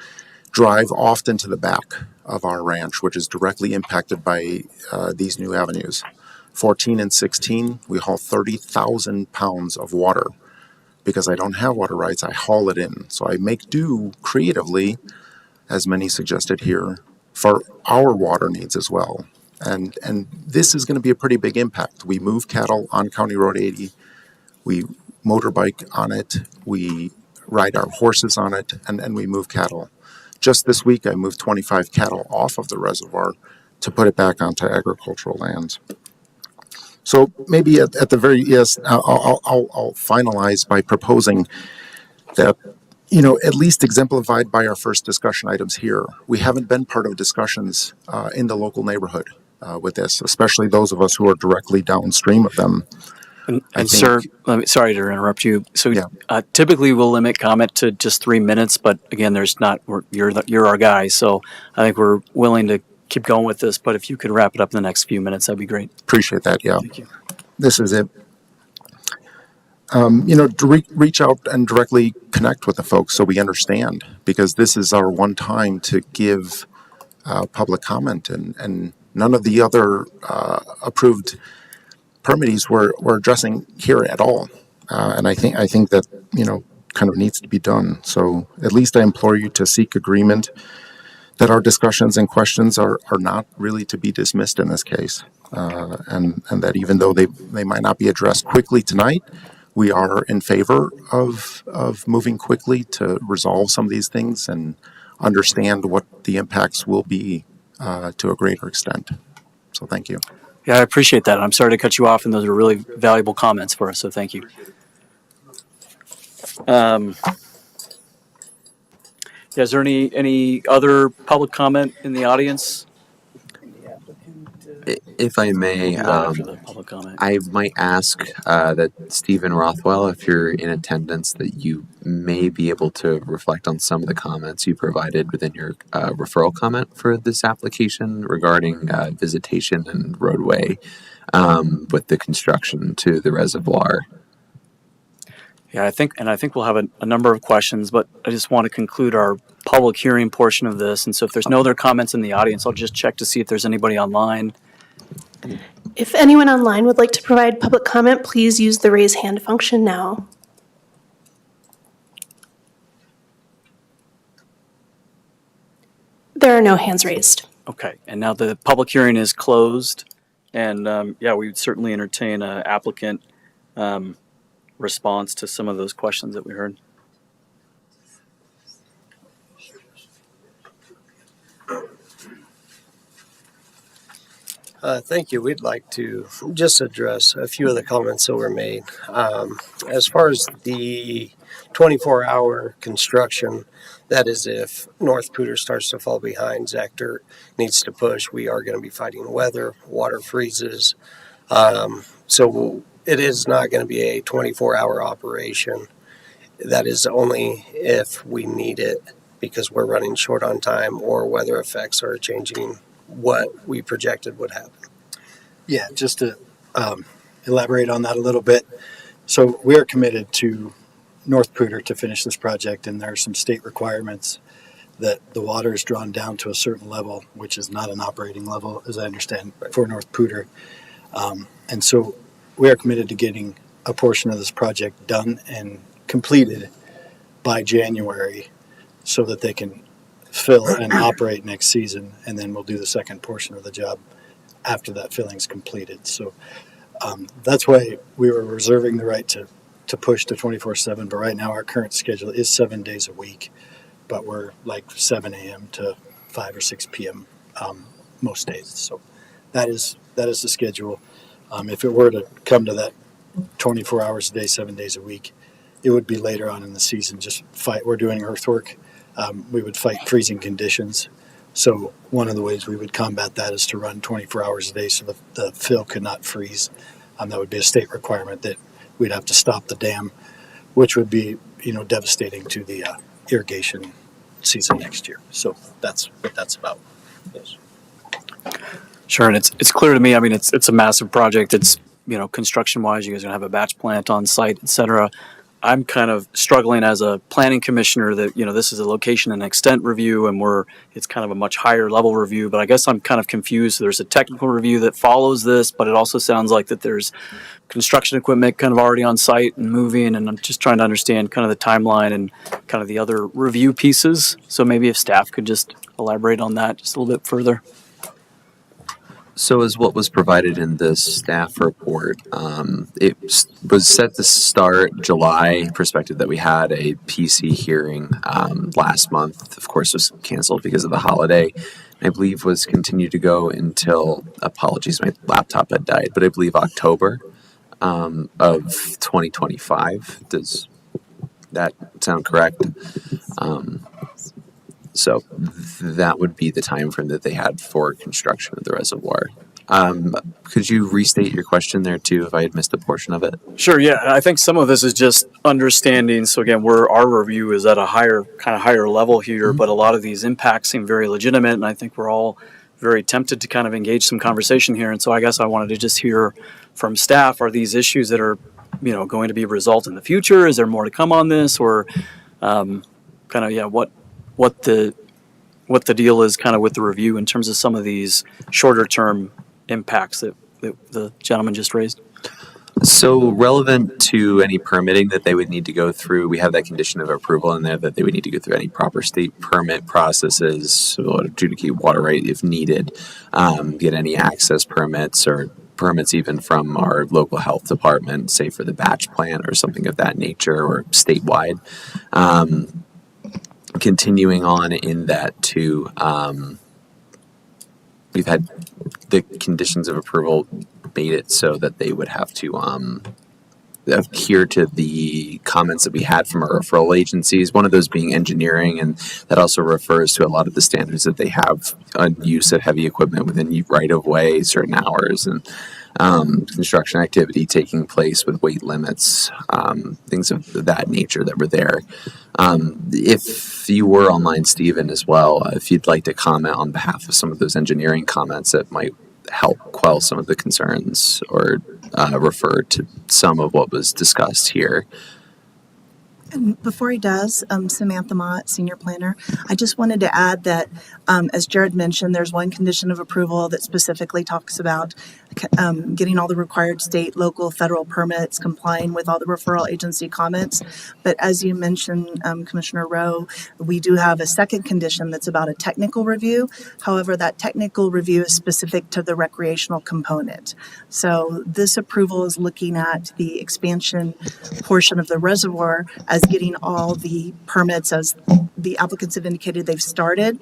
drive often to the back of our ranch, which is directly impacted by these new avenues. 14 and 16, we haul 30,000 pounds of water. Because I don't have water rights, I haul it in. So I make do creatively, as many suggested here, for our water needs as well. And this is going to be a pretty big impact. We move cattle on County Road 80. We motorbike on it. We ride our horses on it, and we move cattle. Just this week, I moved 25 cattle off of the reservoir to put it back onto agricultural lands. So maybe at the very, yes, I'll finalize by proposing that, at least exemplified by our first discussion items here, we haven't been part of discussions in the local neighborhood with this, especially those of us who are directly downstream of them. And sir, sorry to interrupt you. So typically we'll limit comment to just 3 minutes, but again, you're our guy, so I think we're willing to keep going with this. But if you could wrap it up in the next few minutes, that'd be great. Appreciate that. Yeah. Thank you. This is it. To reach out and directly connect with the folks so we understand, because this is our one time to give public comment, and none of the other approved permittees we're addressing here at all. And I think that, kind of needs to be done. So at least I implore you to seek agreement that our discussions and questions are not really to be dismissed in this case. And that even though they might not be addressed quickly tonight, we are in favor of moving quickly to resolve some of these things and understand what the impacts will be to a greater extent. So thank you. Yeah, I appreciate that. I'm sorry to cut you off, and those are really valuable comments for us, so thank you. Is there any other public comment in the audience? If I may, I might ask that Stephen Rothwell, if you're in attendance, that you may be able to reflect on some of the comments you provided within your referral comment for this application regarding visitation and roadway with the construction to the reservoir. Yeah, I think we'll have a number of questions, but I just want to conclude our public hearing portion of this. And so if there's no other comments in the audience, I'll just check to see if there's anybody online. If anyone online would like to provide public comment, please use the raise hand function now. There are no hands raised. Okay, and now the public hearing is closed, and we would certainly entertain an applicant response to some of those questions that we heard. Thank you. We'd like to just address a few of the comments that were made. As far as the 24-hour construction, that is if North Pooter starts to fall behind, Zach Dirt needs to push, we are going to be fighting weather, water freezes. So it is not going to be a 24-hour operation. That is only if we need it because we're running short on time or weather effects are changing what we projected would happen. Yeah, just to elaborate on that a little bit. So we are committed to North Pooter to finish this project, and there are some state requirements that the water is drawn down to a certain level, which is not an operating level, as I understand, for North Pooter. And so we are committed to getting a portion of this project done and completed by January so that they can fill and operate next season, and then we'll do the second portion of the job after that filling is completed. So that's why we were reserving the right to push to 24/7, but right now our current schedule is 7 days a week, but we're like 7 a.m. to 5 or 6 p.m. Most days. So that is the schedule. If it were to come to that 24 hours a day, 7 days a week, it would be later on in the season. We're doing earthwork. We would fight freezing conditions. So one of the ways we would combat that is to run 24 hours a day so the fill could not freeze. That would be a state requirement that we'd have to stop the dam, which would be, devastating to the irrigation season next year. So that's what that's about. Yes. Sure, and it's clear to me. I mean, it's a massive project. It's, you know, construction wise, you guys are gonna have a batch plant on site, et cetera. I'm kind of struggling as a planning commissioner that, you know, this is a location and extent review, and it's kind of a much higher level review. But I guess I'm kind of confused. There's a technical review that follows this, but it also sounds like that there's construction equipment kind of already on site and moving. And I'm just trying to understand kind of the timeline and kind of the other review pieces. So maybe if staff could just elaborate on that just a little bit further. So, as what was provided in the staff report, it was set to start July. Perspective that we had a PC hearing last month. Of course, was canceled because of the holiday. I believe was continued to go until, apologies, my laptop had died, but I believe October of 2025. Does that sound correct? So that would be the time frame that they had for construction of the reservoir. Could you restate your question there too, if I had missed a portion of it? Sure. Yeah, I think some of this is just understanding. So again, our review is at a higher level here, but a lot of these impacts seem very legitimate, and I think we're all very tempted to kind of engage some conversation here. And so I guess I wanted to just hear from staff: are these issues that are, you know, going to be resolved in the future? Is there more to come on this, or what the deal is kind of with the review in terms of some of these shorter term impacts that the gentleman just raised? So relevant to any permitting that they would need to go through, we have that condition of approval in there that they would need to go through any proper state permit processes, so adjudicate water right if needed, get any access permits or permits even from our local health department, say for the batch plant or something of that nature, or statewide. Continuing on in that too, we've had the conditions of approval made it so that they would have to adhere to the comments that we had from our referral agencies, one of those being engineering, and that also refers to a lot of the standards that they have on use of heavy equipment within right-of-way, certain hours, and construction activity taking place with weight limits, things of that nature that were there. If you were online, Stephen, as well, if you'd like to comment on behalf of some of those engineering comments that might help quell some of the concerns or refer to some of what was discussed here. And before he does, Samantha Mott, Senior Planner, I just wanted to add that, as Jared mentioned, there's one condition of approval that specifically talks about getting all the required state, local, federal permits, complying with all the referral agency comments. But as you mentioned, Commissioner Rowe, we do have a second condition that's about a technical review. However, that technical review is specific to the recreational component. So this approval is looking at the expansion portion of the reservoir as getting all the permits, as the applicants have indicated they've started.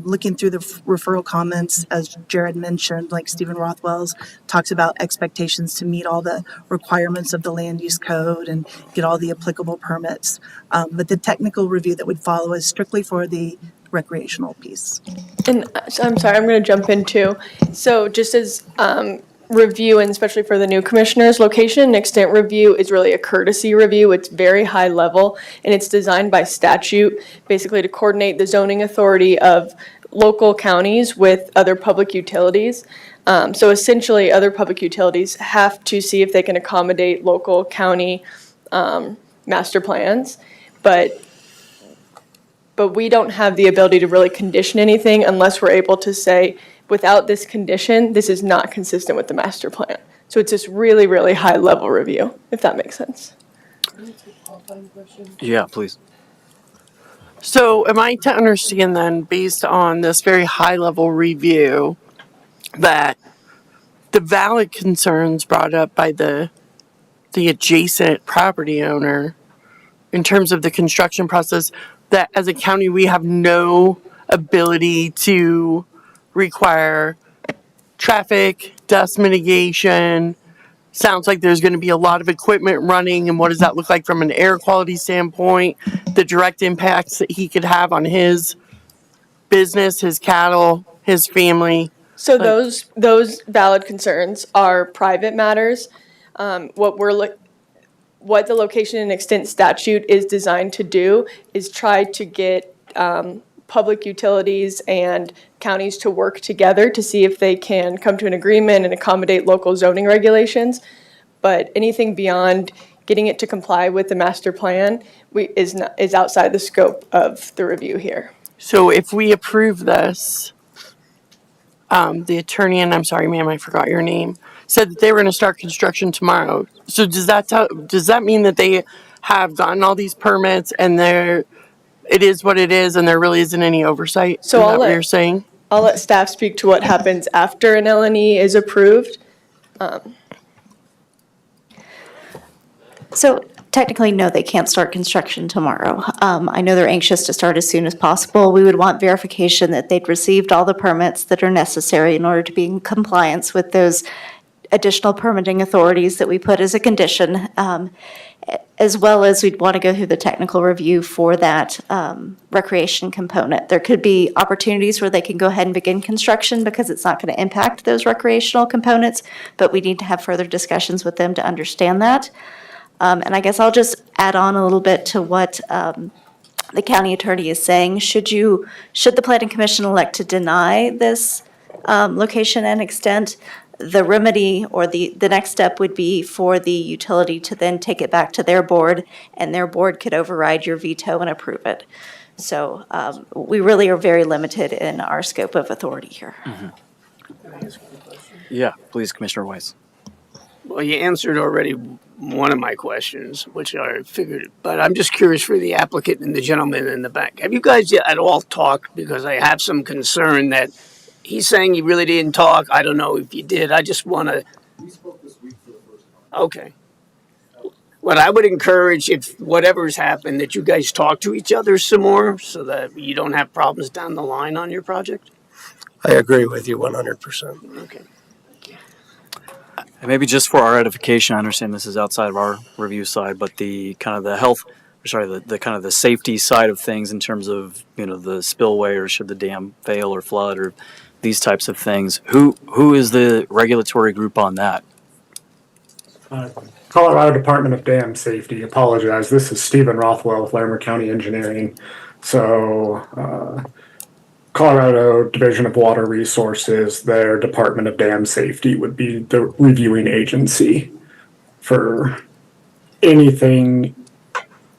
Looking through the referral comments, as Jared mentioned, like Stephen Rothwell's, talks about expectations to meet all the requirements of the land use code and get all the applicable permits. But the technical review that would follow is strictly for the recreational piece. And I'm sorry, I'm going to jump in too. So just as review, and especially for the new commissioners, location and extent review is really a courtesy review. It's very high level, and it's designed by statute basically to coordinate the zoning authority of local counties with other public utilities. So essentially, other public utilities have to see if they can accommodate local county master plans, but we don't have the ability to really condition anything unless we're able to say, without this condition, this is not consistent with the master plan. So it's this really, really high level review, if that makes sense. Yeah, please. So am I to understand then, based on this very high level review, that the valid concerns brought up by the adjacent property owner in terms of the construction process, that as a county we have no ability to require traffic, dust mitigation? Sounds like there's going to be a lot of equipment running, and what does that look like from an air quality standpoint, the direct impacts that he could have on his business, his cattle, his family? So those valid concerns are private matters. What the location and extent statute is designed to do is try to get public utilities and counties to work together to see if they can come to an agreement and accommodate local zoning regulations. But anything beyond getting it to comply with the master plan is outside the scope of the review here. So if we approve this, the attorney, and I'm sorry, ma'am, I forgot your name, said that they were going to start construction tomorrow. So does that mean that they have gotten all these permits and it is what it is and there really isn't any oversight? So is that what you're saying? I'll let staff speak to what happens after an LNE is approved. So technically, no, they can't start construction tomorrow. I know they're anxious to start as soon as possible. We would want verification that they'd received all the permits that are necessary in order to be in compliance with those additional permitting authorities that we put as a condition, as well as we'd want to go through the technical review for that recreation component. There could be opportunities where they can go ahead and begin construction because it's not going to impact those recreational components, but we need to have further discussions with them to understand that. And I guess I'll just add on a little bit to what the county attorney is saying. Should the planning commission elect to deny this location and extent, the remedy or the next step would be for the utility to then take it back to their board, and their board could override your veto and approve it. So we really are very limited in our scope of authority here. Mm-hmm. Yeah, please, Commissioner Weiss. Well, you answered already one of my questions, which I figured, but I'm just curious for the applicant and the gentleman in the back. Have you guys yet at all talked? Because I have some concern that he's saying he really didn't talk. I don't know if you did. I just want to. We spoke this week for the first time. Okay. Well, I would encourage, if whatever's happened, that you guys talk to each other some more so that you don't have problems down the line on your project. I agree with you 100%. Okay. And maybe just for our edification, I understand this is outside of our review side, but the kind of the kind of the safety side of things in terms of, the spillway or should the dam fail or flood or these types of things. Who is the regulatory group on that? Colorado Department of Dam Safety. Apologize. This is Stephen Rothwell with Larimer County Engineering. So, Colorado Division of Water Resources, their Department of Dam Safety would be the reviewing agency for anything,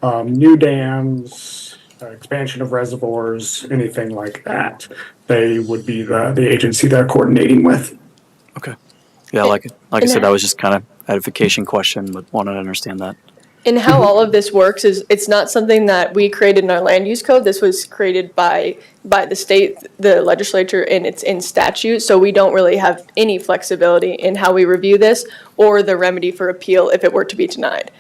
new dams, expansion of reservoirs, anything like that. They would be the agency they're coordinating with. Okay. Yeah, like I said, that was just kind of edification question, but wanted to understand that. And how all of this works is it's not something that we created in our land use code. This was created by the state, the legislature, and it's in statute. So we don't really have any flexibility in how we review this or the remedy for appeal if it were to be denied.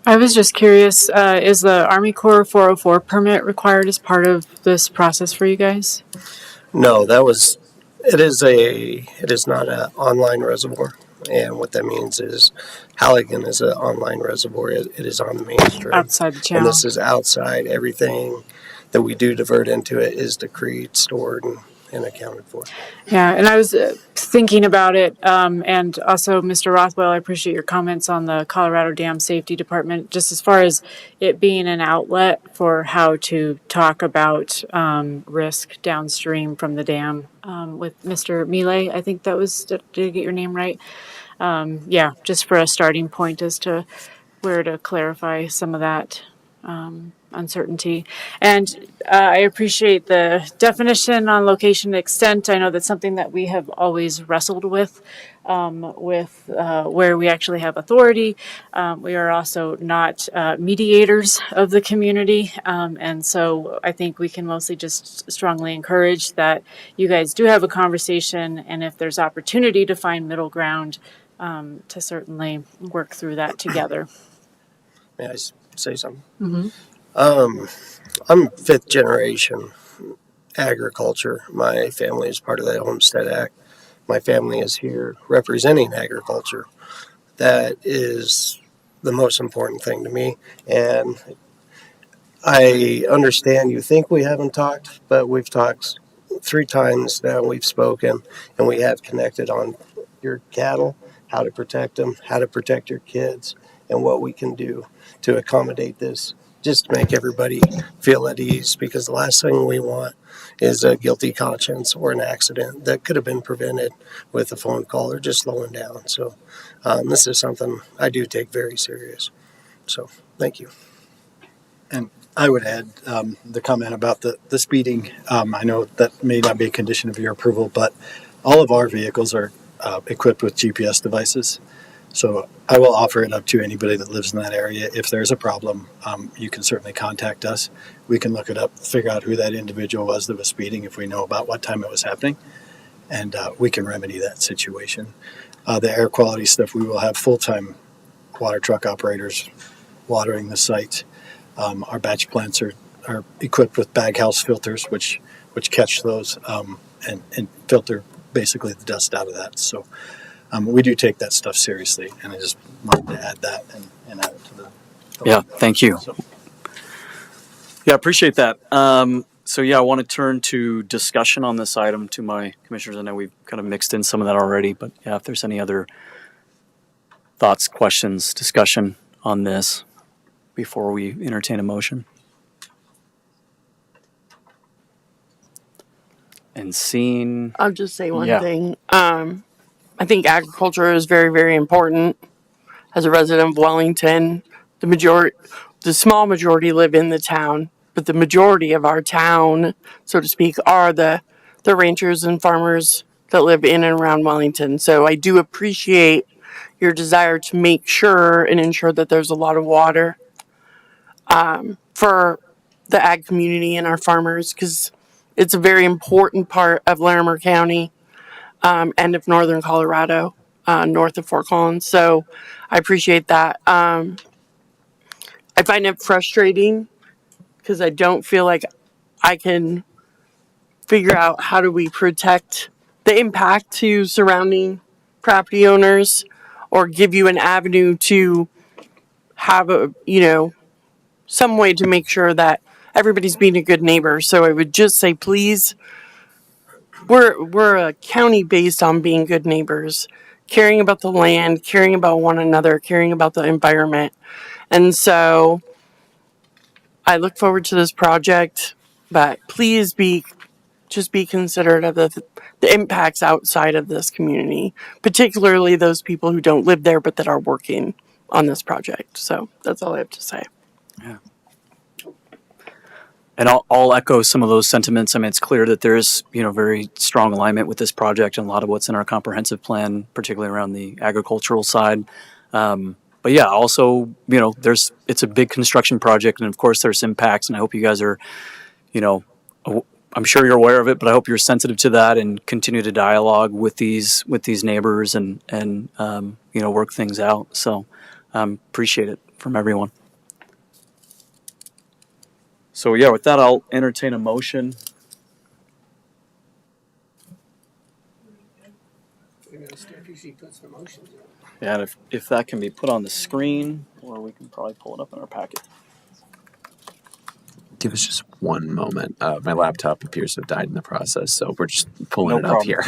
I was just curious, is the Army Corps 404 permit required as part of this process for you guys? No, it is not an online reservoir. And what that means is Halligan is an online reservoir. It is on the main stream. Outside the channel. And this is outside. Everything that we do divert into it is decreed, stored, and accounted for. Yeah, and I was thinking about it, and also, Mr. Rothwell, I appreciate your comments on the Colorado Dam Safety Department, just as far as it being an outlet for how to talk about risk downstream from the dam with Mr. Millet. I think that was, did I get your name right? Yeah, just for a starting point as to where to clarify some of that uncertainty. And I appreciate the definition on location and extent. I know that's something that we have always wrestled with where we actually have authority. We are also not mediators of the community. And so I think we can mostly just strongly encourage that you guys do have a conversation, and if there's opportunity to find middle ground, to certainly work through that together. May I say something? Mm-hmm. I'm fifth generation agriculture. My family is part of the Homestead Act. My family is here representing agriculture. That is the most important thing to me. And I understand you think we haven't talked, but we've talked 3 times now. We've spoken, and we have connected on your cattle, how to protect them, how to protect your kids, and what we can do to accommodate this just to make everybody feel at ease, because the last thing we want is a guilty conscience or an accident that could have been prevented with a phone call or just slowing down. So this is something I do take very serious. So thank you. And I would add the comment about the speeding. I know that may not be a condition of your approval, but all of our vehicles are equipped with GPS devices. So I will offer it up to anybody that lives in that area. If there's a problem, you can certainly contact us. We can look it up, figure out who that individual was that was speeding if we know about what time it was happening, and we can remedy that situation. The air quality stuff, we will have full-time water truck operators watering the site. Our batch plants are equipped with bag house filters, which catch those and filter basically the dust out of that. So we do take that stuff seriously, and I just wanted to add that and add it to the Yeah, thank you. So, Yeah, appreciate that. So yeah, I want to turn to discussion on this item to my commissioners. I know we've kind of mixed in some of that already, but yeah, if there's any other thoughts, questions, discussion on this before we entertain a motion. And seeing, I'll just say one yeah. thing. I think agriculture is very, very important. As a resident of Wellington, the small majority live in the town, but the majority of our town, so to speak, are the ranchers and farmers that live in and around Wellington. So I do appreciate your desire to make sure and ensure that there's a lot of water for the ag community and our farmers, because it's a very important part of Larimer County and of northern Colorado, north of Fort Collins. So I appreciate that. I find it frustrating because I don't feel like I can figure out how do we protect the impact to surrounding property owners or give you an avenue to have some way to make sure that everybody's being a good neighbor. So I would just say, please, we're a county based on being good neighbors, caring about the land, caring about one another, caring about the environment. And so I look forward to this project, but please be considerate of the impacts outside of this community, particularly those people who don't live there but that are working on this project. So that's all I have to say. Yeah. And I'll echo some of those sentiments. I mean, it's clear that there is, very strong alignment with this project and a lot of what's in our comprehensive plan, particularly around the agricultural side. But yeah, also, it's a big construction project, and of course there's impacts, and I hope you guys are, I'm sure you're aware of it, but I hope you're sensitive to that and continue to dialogue with these neighbors and work things out. So appreciate it from everyone. So yeah, with that, I'll entertain a motion. Yeah, and if that can be put on the screen, or we can probably pull it up in our packet. Give us just one moment. My laptop appears to have died in the process, so we're just pulling No it problem. up here.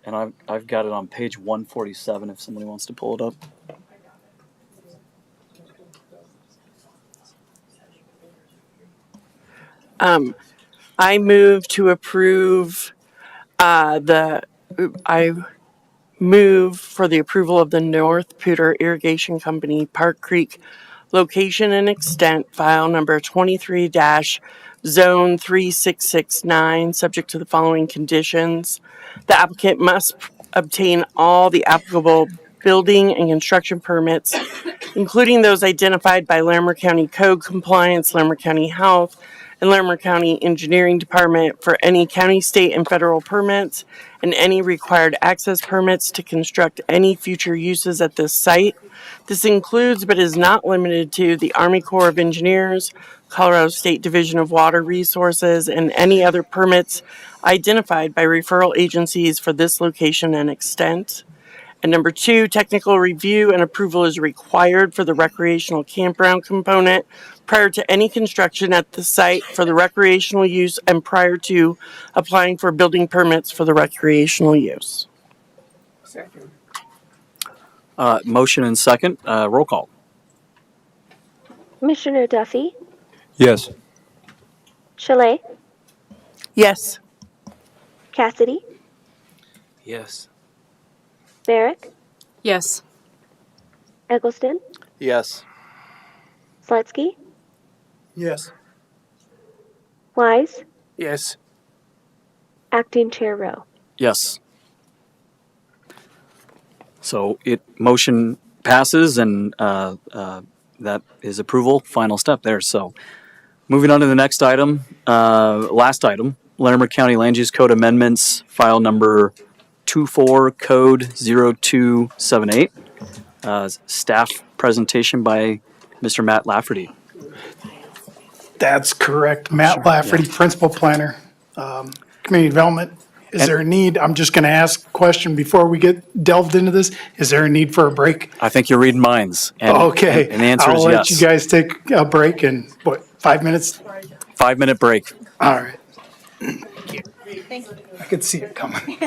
And I've got it on page 147 if somebody wants to pull it up. I move to approve I move for the approval of the North Pooter Irrigation Company Park Creek location and extent, file number 23-Zone 3669, subject to the following conditions. The applicant must obtain all the applicable building and construction permits, including those identified by Larimer County Code Compliance, Larimer County Health, and Larimer County Engineering Department for any county, state, and federal permits, and any required access permits to construct any future uses at this site. This includes, but is not limited to, the Army Corps of Engineers, Colorado State Division of Water Resources, and any other permits identified by referral agencies for this location and extent. And number 2, technical review and approval is required for the recreational campground component prior to any construction at the site for the recreational use and prior to applying for building permits for the recreational use. Second. Motion and second. Roll call. Commissioner Duffy, Yes. Chalet, Yes. Cassidy, Yes. Barrick, Yes. Eggleston, Yes. Slutsky, Yes. Wise, Yes. Acting Chair Rowe. Yes. So motion passes, and that is approval. Final step there. So moving on to the next item, last item, Larimer County Land Use Code Amendments, file number 24 Code 0278. Staff presentation by Mr. Matt Lafferty. That's correct. Matt Lafferty, Principal Planner, Community Development. Is there a need? I'm just going to ask a question before we get delved into this. Is there a need for a break? I think you're reading minds. Okay. And the answer I'll is let yes. you guys take a break in, 5 minutes? 5-minute break. All right. Thank you. I could see it coming.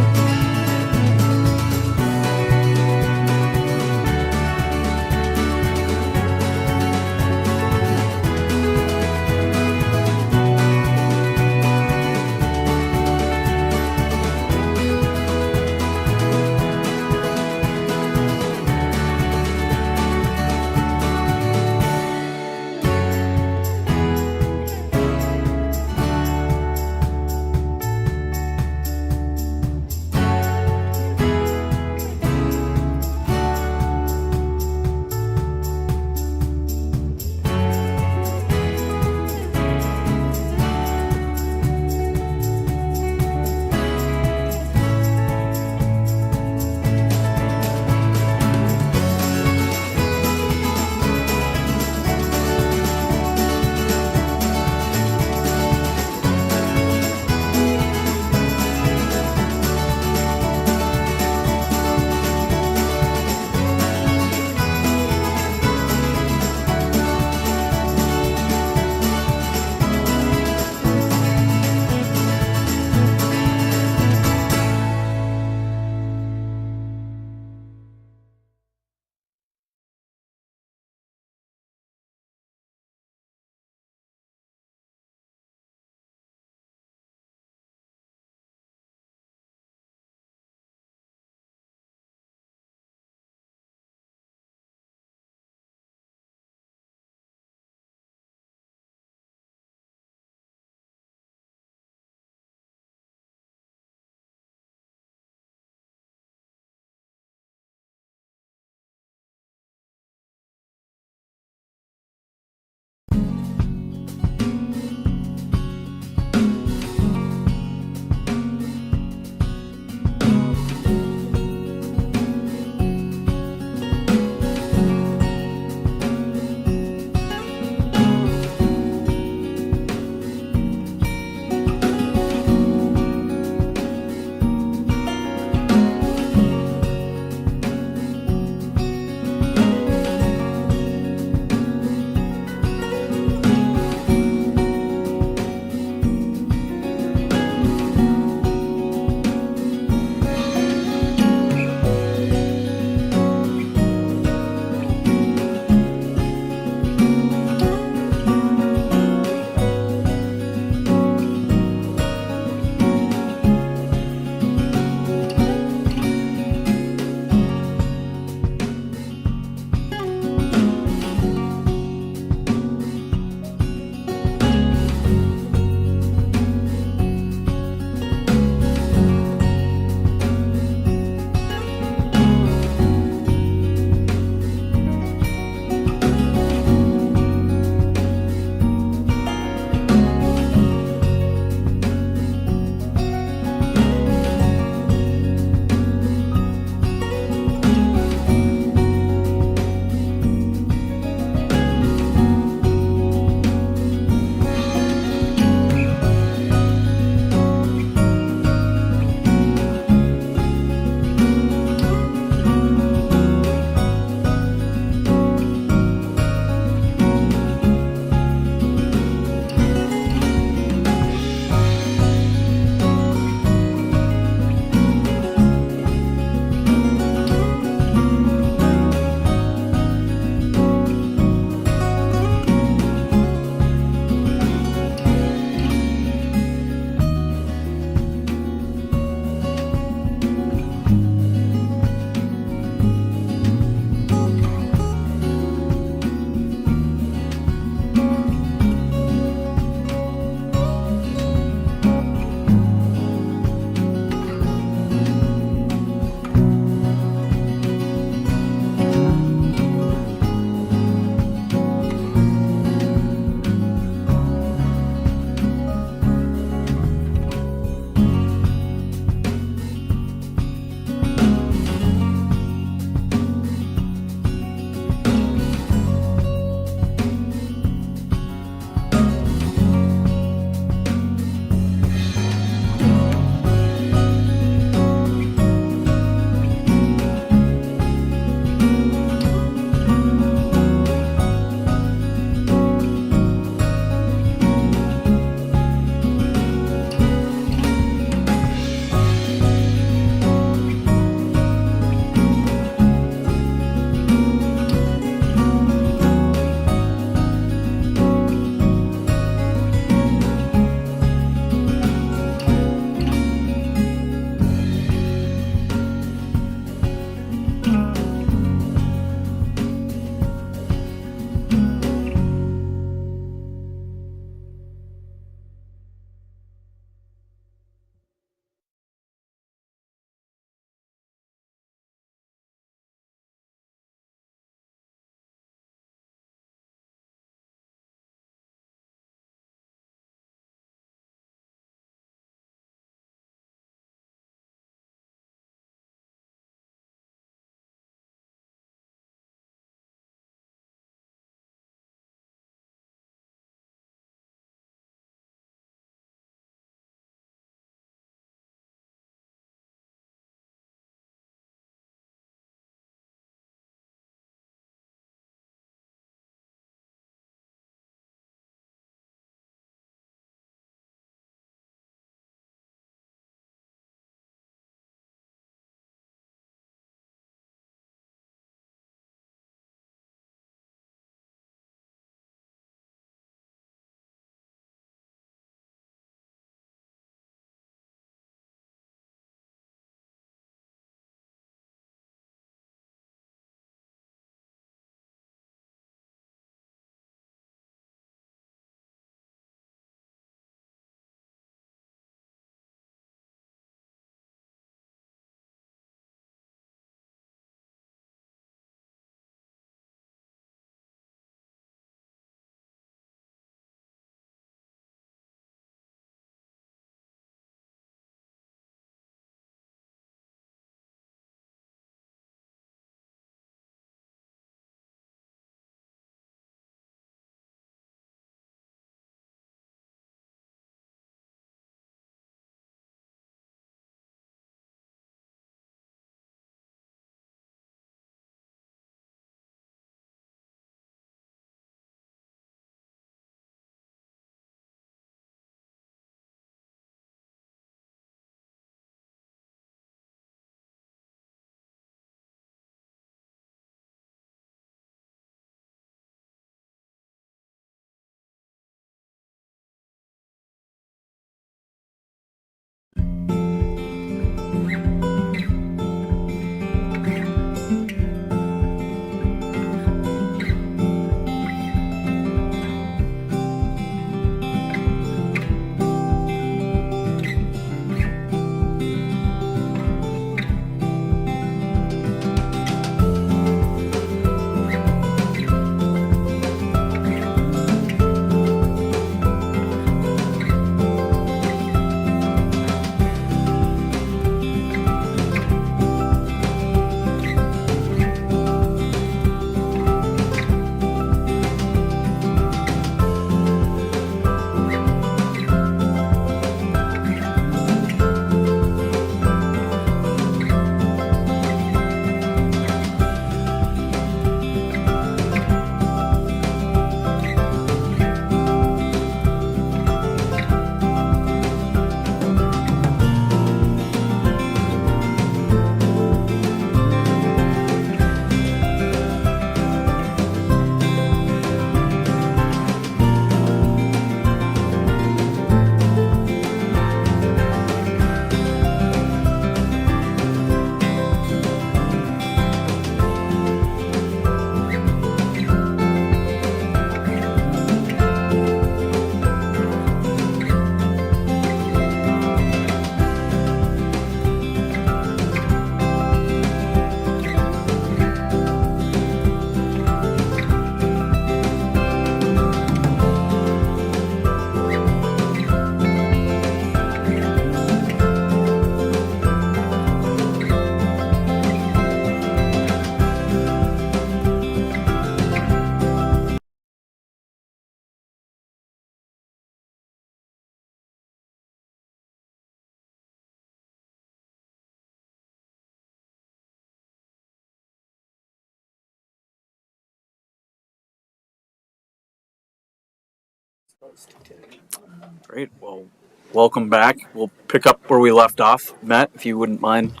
Great. Well, welcome back. We'll pick up where we left off. Matt, if you wouldn't mind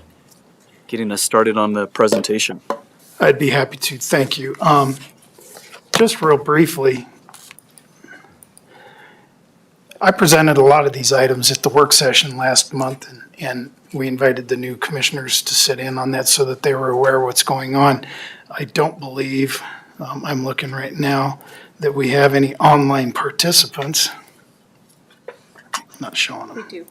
getting us started on the presentation. I'd be happy to, thank you. Just real briefly, I presented a lot of these items at the work session last month, and we invited the new commissioners to sit in on that so that they were aware of what's going on. I don't believe, I'm looking right now, that we have any online participants. Not showing them. We do.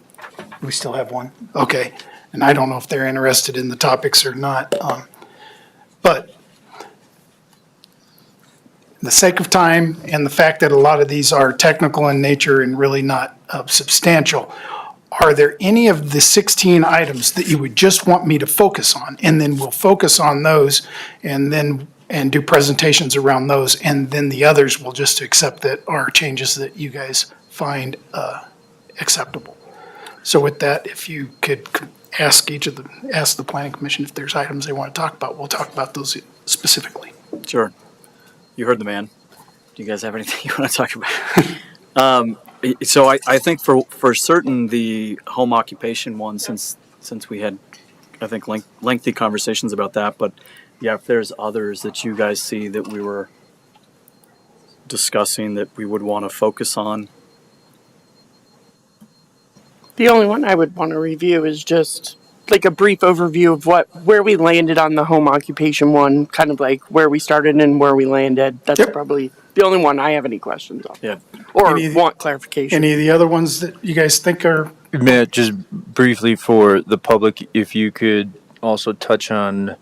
We still have one? Okay. And I don't know if they're interested in the topics or not. But the sake of time and the fact that a lot of these are technical in nature and really not substantial, are there any of the 16 items that you would just want me to focus on? And then we'll focus on those and do presentations around those. And then the others will just accept that are changes that you guys find acceptable. So with that, if you could ask the planning commission if there's items they want to talk about, we'll talk about those specifically. Sure. You heard the man. Do you guys have anything you want to talk about? So I think for certain the home occupation one, since we had, I think, lengthy conversations about that, but yeah, if there's others that you guys see that we were discussing that we would want to focus on. The only one I would want to review is just like a brief overview of where we landed on the home occupation one, kind of like where we started and where we landed. That's probably the only one I have any questions on. Yeah. Or want clarification. Any of the other ones that you guys think are? Matt, just briefly for the public, if you could also touch on,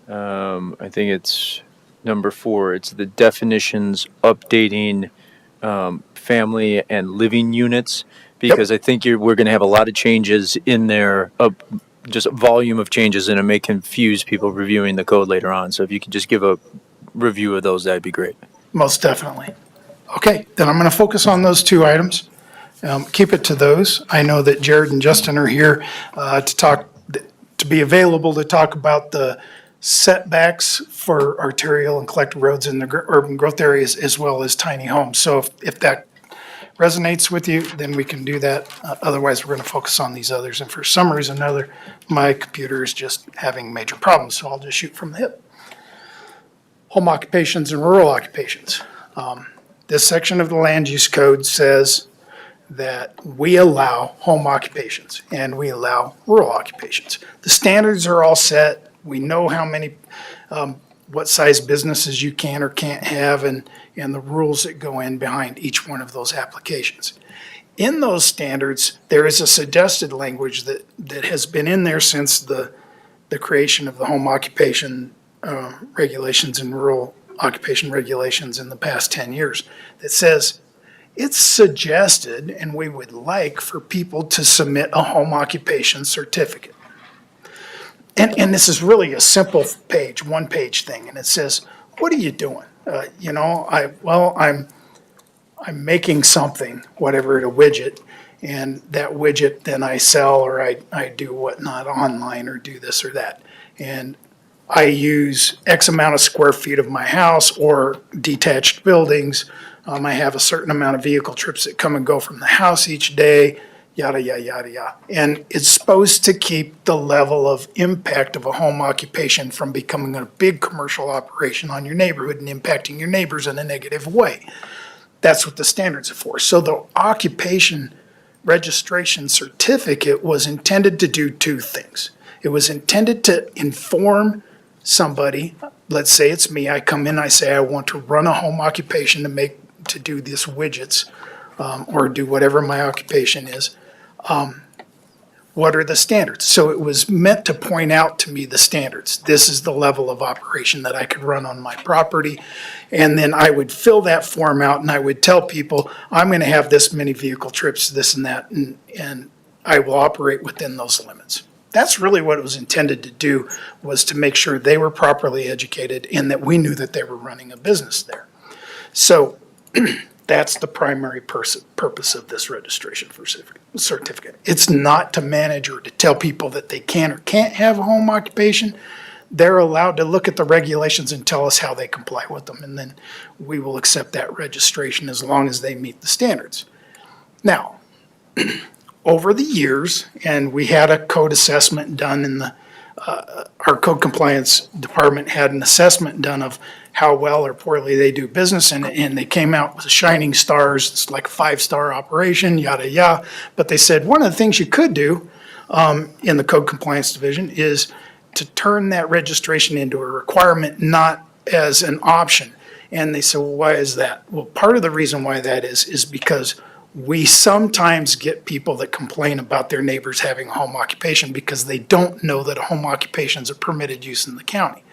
I think it's number 4, it's the definitions updating family and living units, because I think we're going to have a lot of changes in there, just a volume of changes, and it may confuse people reviewing the code later on. So if you could just give a review of those, that'd be great. Most definitely. Okay, then I'm going to focus on those 2 items. Keep it to those. I know that Jared and Justin are here to be available to talk about the setbacks for arterial and collector roads in the urban growth areas as well as tiny homes. So if that resonates with you, then we can do that. Otherwise, we're going to focus on these others. And for some reason or another, my computer is just having major problems, so I'll just shoot from the hip. Home occupations and rural occupations. This section of the land use code says that we allow home occupations and we allow rural occupations. The standards are all set. We know how many, what size businesses you can or can't have, and the rules that go in behind each one of those applications. In those standards, there is a suggested language that has been in there since the creation of the home occupation regulations and rural occupation regulations in the past 10 years that says it's suggested and we would like for people to submit a home occupation certificate. And this is really a simple page, 1-page thing, and it says, what are you doing? I'm making something, whatever, a widget, and that widget then I sell or I do whatnot online or do this or that. And I use X amount of square feet of my house or detached buildings. I have a certain amount of vehicle trips that come and go from the house each day, yada, yada, yada, yada. And it's supposed to keep the level of impact of a home occupation from becoming a big commercial operation on your neighborhood and impacting your neighbors in a negative way. That's what the standards are for. So the occupation registration certificate was intended to do 2 things. It was intended to inform somebody, let's say it's me, I come in, I say I want to run a home occupation to do this widgets or do whatever my occupation is. What are the standards? So it was meant to point out to me the standards. This is the level of operation that I could run on my property. And then I would fill that form out and I would tell people, I'm going to have this many vehicle trips, this and that, and I will operate within those limits. That's really what it was intended to do, was to make sure they were properly educated and that we knew that they were running a business there. So that's the primary purpose of this registration certificate. It's not to manage or to tell people that they can or can't have a home occupation. they're allowed to look at the regulations and tell us how they comply with them, and then we will accept that registration as long as they meet the standards. Now, over the years, and we had a code assessment done in the, our code compliance department had an assessment done of how well or poorly they do business, and they came out with shining stars. It's like a 5-star operation, yada, yada. But they said one of the things you could do in the code compliance division is to turn that registration into a requirement, not as an option. And they said, well, why is that? Well, part of the reason why that is because we sometimes get people that complain about their neighbors having a home occupation because they don't know that a home occupation is a permitted use in the county.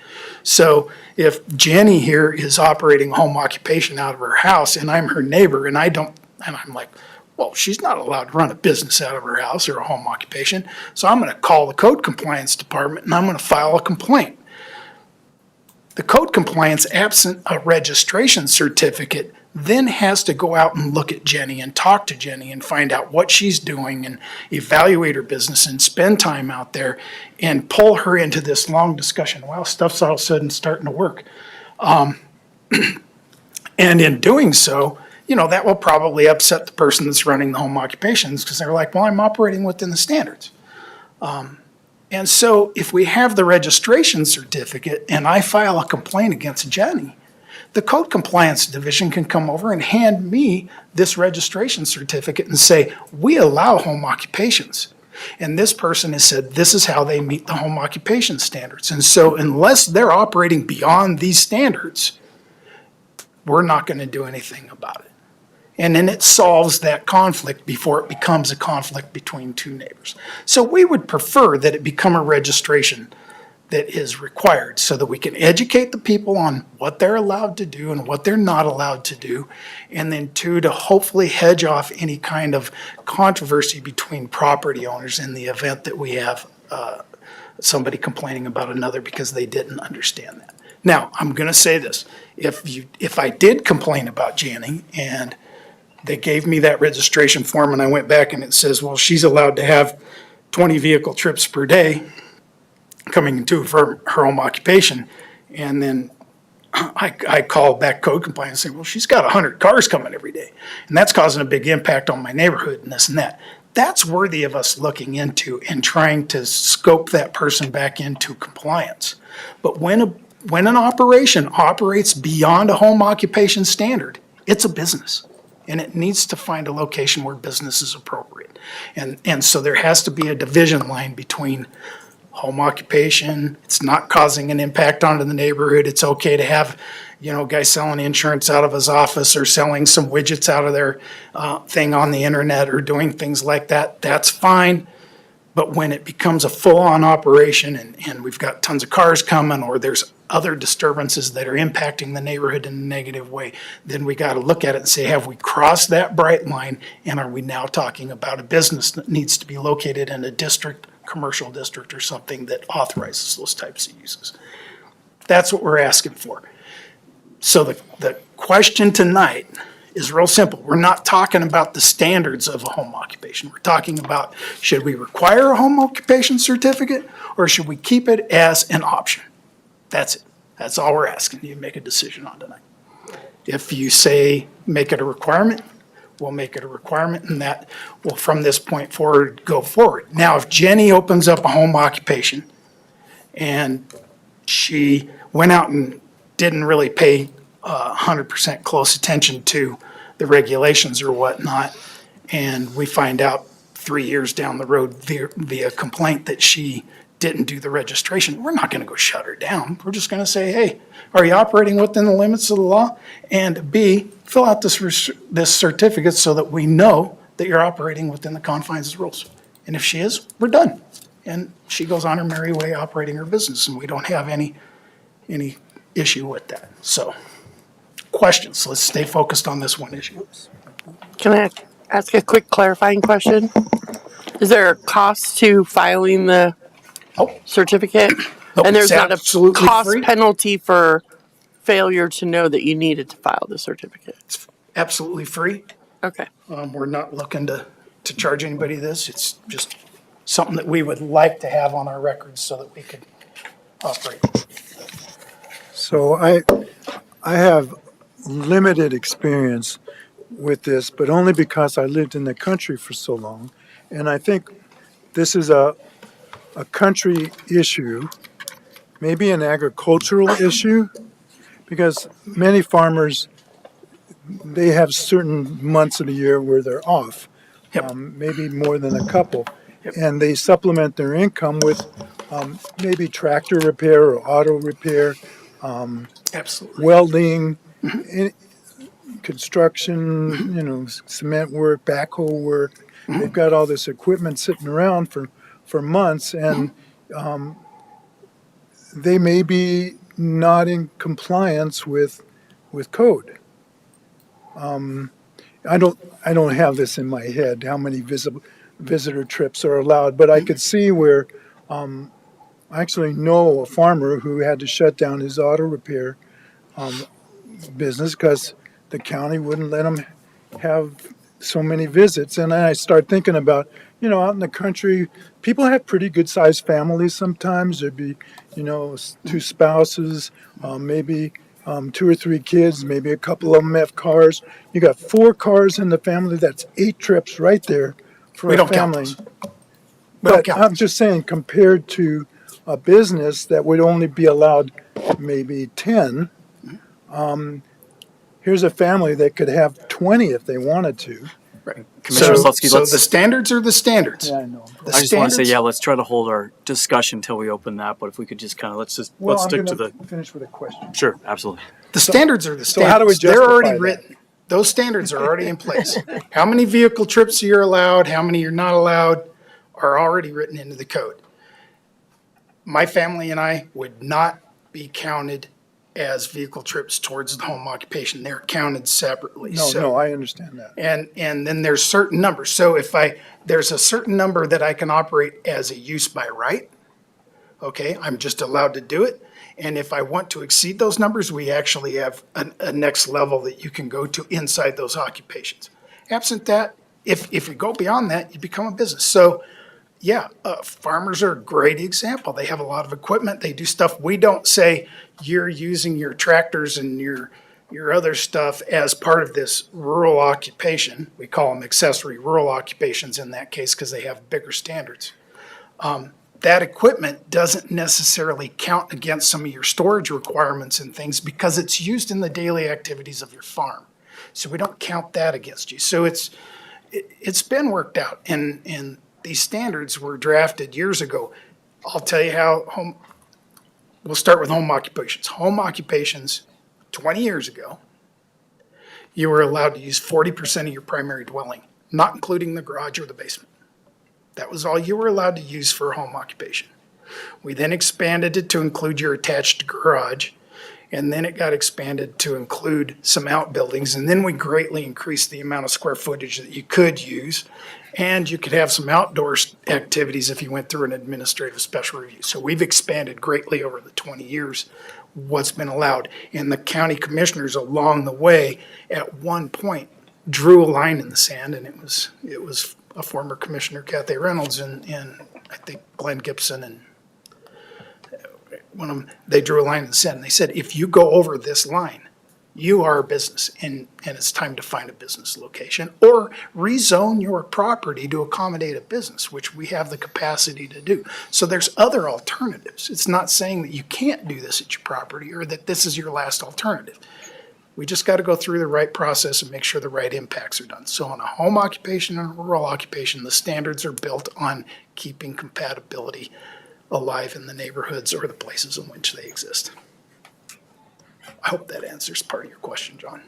So if Jenny here is operating a home occupation out of her house and I'm her neighbor and I'm like, well, she's not allowed to run a business out of her house or a home occupation. So I'm going to call the code compliance department and I'm going to file a complaint. The code compliance, absent a registration certificate, then has to go out and look at Jenny and talk to Jenny and find out what she's doing and evaluate her business and spend time out there and pull her into this long discussion. Well, stuff's all of a sudden starting to work. And in doing so, that will probably upset the person that's running the home occupations because they're like, well, I'm operating within the standards. And so if we have the registration certificate and I file a complaint against Jenny, the code compliance division can come over and hand me this registration certificate and say, we allow home occupations. And this person has said, this is how they meet the home occupation standards. And so unless they're operating beyond these standards, we're not going to do anything about it. And then it solves that conflict before it becomes a conflict between two neighbors. So we would prefer that it become a registration that is required so that we can educate the people on what they're allowed to do and what they're not allowed to do. And then two, to hopefully hedge off any kind of controversy between property owners in the event that we have somebody complaining about another because they didn't understand that. Now, I'm going to say this. If I did complain about Janny and they gave me that registration form and I went back and it says, well, she's allowed to have 20 vehicle trips per day coming into her home occupation. And then I call back code compliance and say, well, she's got 100 cars coming every day. And that's causing a big impact on my neighborhood and this and that. That's worthy of us looking into and trying to scope that person back into compliance. But when an operation operates beyond a home occupation standard, it's a business. And it needs to find a location where business is appropriate. And so there has to be a division line between home occupation, it's not causing an impact onto the neighborhood, it's okay to have, guys selling insurance out of his office or selling some widgets out of their thing on the internet or doing things like that, that's fine. But when it becomes a full-on operation and we've got tons of cars coming or there's other disturbances that are impacting the neighborhood in a negative way, then we got to look at it and say, have we crossed that bright line? And are we now talking about a business that needs to be located in a district, commercial district or something that authorizes those types of uses? That's what we're asking for. So the question tonight is real simple. We're not talking about the standards of a home occupation. We're talking about, should we require a home occupation certificate or should we keep it as an option? That's it. That's all we're asking you to make a decision on tonight. If you say make it a requirement, we'll make it a requirement and that will from this point forward go forward. Now, if Jenny opens up a home occupation and she went out and didn't really pay 100% close attention to the regulations or whatnot, and we find out 3 years down the road via complaint that she didn't do the registration, we're not going to go shut her down. We're just going to say, hey, are you operating within the limits of the law? And B, fill out this certificate so that we know that you're operating within the confines of the rules. And if she is, we're done. And she goes on her merry way operating her business, and we don't have any issue with that. So, questions. Let's stay focused on this one issue. Can I ask a quick clarifying question? Is there a cost to filing the certificate? Nope, And there's it's not a absolutely cost free. penalty for failure to know that you needed to file the certificate? It's absolutely free. Okay. We're not looking to charge anybody this. It's just something that we would like to have on our records so that we could operate. So I have limited experience with this, but only because I lived in the country for so long. And I think this is a country issue, maybe an agricultural issue, because many farmers, they have certain months of the year where they're off, maybe more than a couple. And they supplement their income with maybe tractor repair or auto repair, Absolutely. welding, construction, cement work, backhoe work. They've got all this equipment sitting around for months, and they may be not in compliance with code. I don't have this in my head how many visitor trips are allowed, but I could see where I actually know a farmer who had to shut down his auto repair business because the county wouldn't let him have so many visits. And then I start thinking about, out in the country, people have pretty good sized families sometimes. There'd be, two spouses, maybe 2 or 3 kids, maybe a couple of them have cars. You got 4 cars in the family, that's 8 trips right there for We a don't count family. those. But I'm just saying, compared to a business that would only be allowed maybe 10, here's a family that could have 20 if they wanted to. Right. Commissioner Slutsky, So let's. the standards are the standards. Yeah, I know. The I just want to say, standards- yeah, let's try to hold our discussion until we open that. But if we could just kind of let's Well, I'm stick to going the. to finish with a question. Sure, absolutely. The standards are the So standards. how do we They're justify already that? written. Those standards are already in place. How many vehicle trips you're allowed, how many you're not allowed, are already written into the code. My family and I would not be counted as vehicle trips towards the home occupation. They're counted separately. No, I understand that. And then there's certain numbers. So there's a certain number that I can operate as a use by right. Okay, I'm just allowed to do it. And if I want to exceed those numbers, we actually have a next level that you can go to inside those occupations. Absent that, if you go beyond that, you become a business. So yeah, farmers are a great example. They have a lot of equipment. They do stuff. We don't say you're using your tractors and your other stuff as part of this rural occupation. We call them accessory rural occupations in that case because they have bigger standards. That equipment doesn't necessarily count against some of your storage requirements and things because it's used in the daily activities of your farm. So we don't count that against you. So it's been worked out, and these standards were drafted years ago. I'll tell you how we'll start with home occupations. Home occupations, 20 years ago, you were allowed to use 40% of your primary dwelling, not including the garage or the basement. That was all you were allowed to use for a home occupation. We then expanded it to include your attached garage, and then it got expanded to include some outbuildings, and then we greatly increased the amount of square footage that you could use, and you could have some outdoor activities if you went through an administrative special review. So we've expanded greatly over the 20 years what's been allowed, and the county commissioners along the way at one point drew a line in the sand, and it was a former commissioner, Kathy Reynolds, and I think Glenn Gibson, and one of them, they drew a line in the sand. And they said, if you go over this line, you are a business, and it's time to find a business location or rezone your property to accommodate a business, which we have the capacity to do. So there's other alternatives. It's not saying that you can't do this at your property or that this is your last alternative. We just got to go through the right process and make sure the right impacts are done. So on a home occupation and a rural occupation, the standards are built on keeping compatibility alive in the neighborhoods or the places in which they exist. I hope that answers part of your question, John.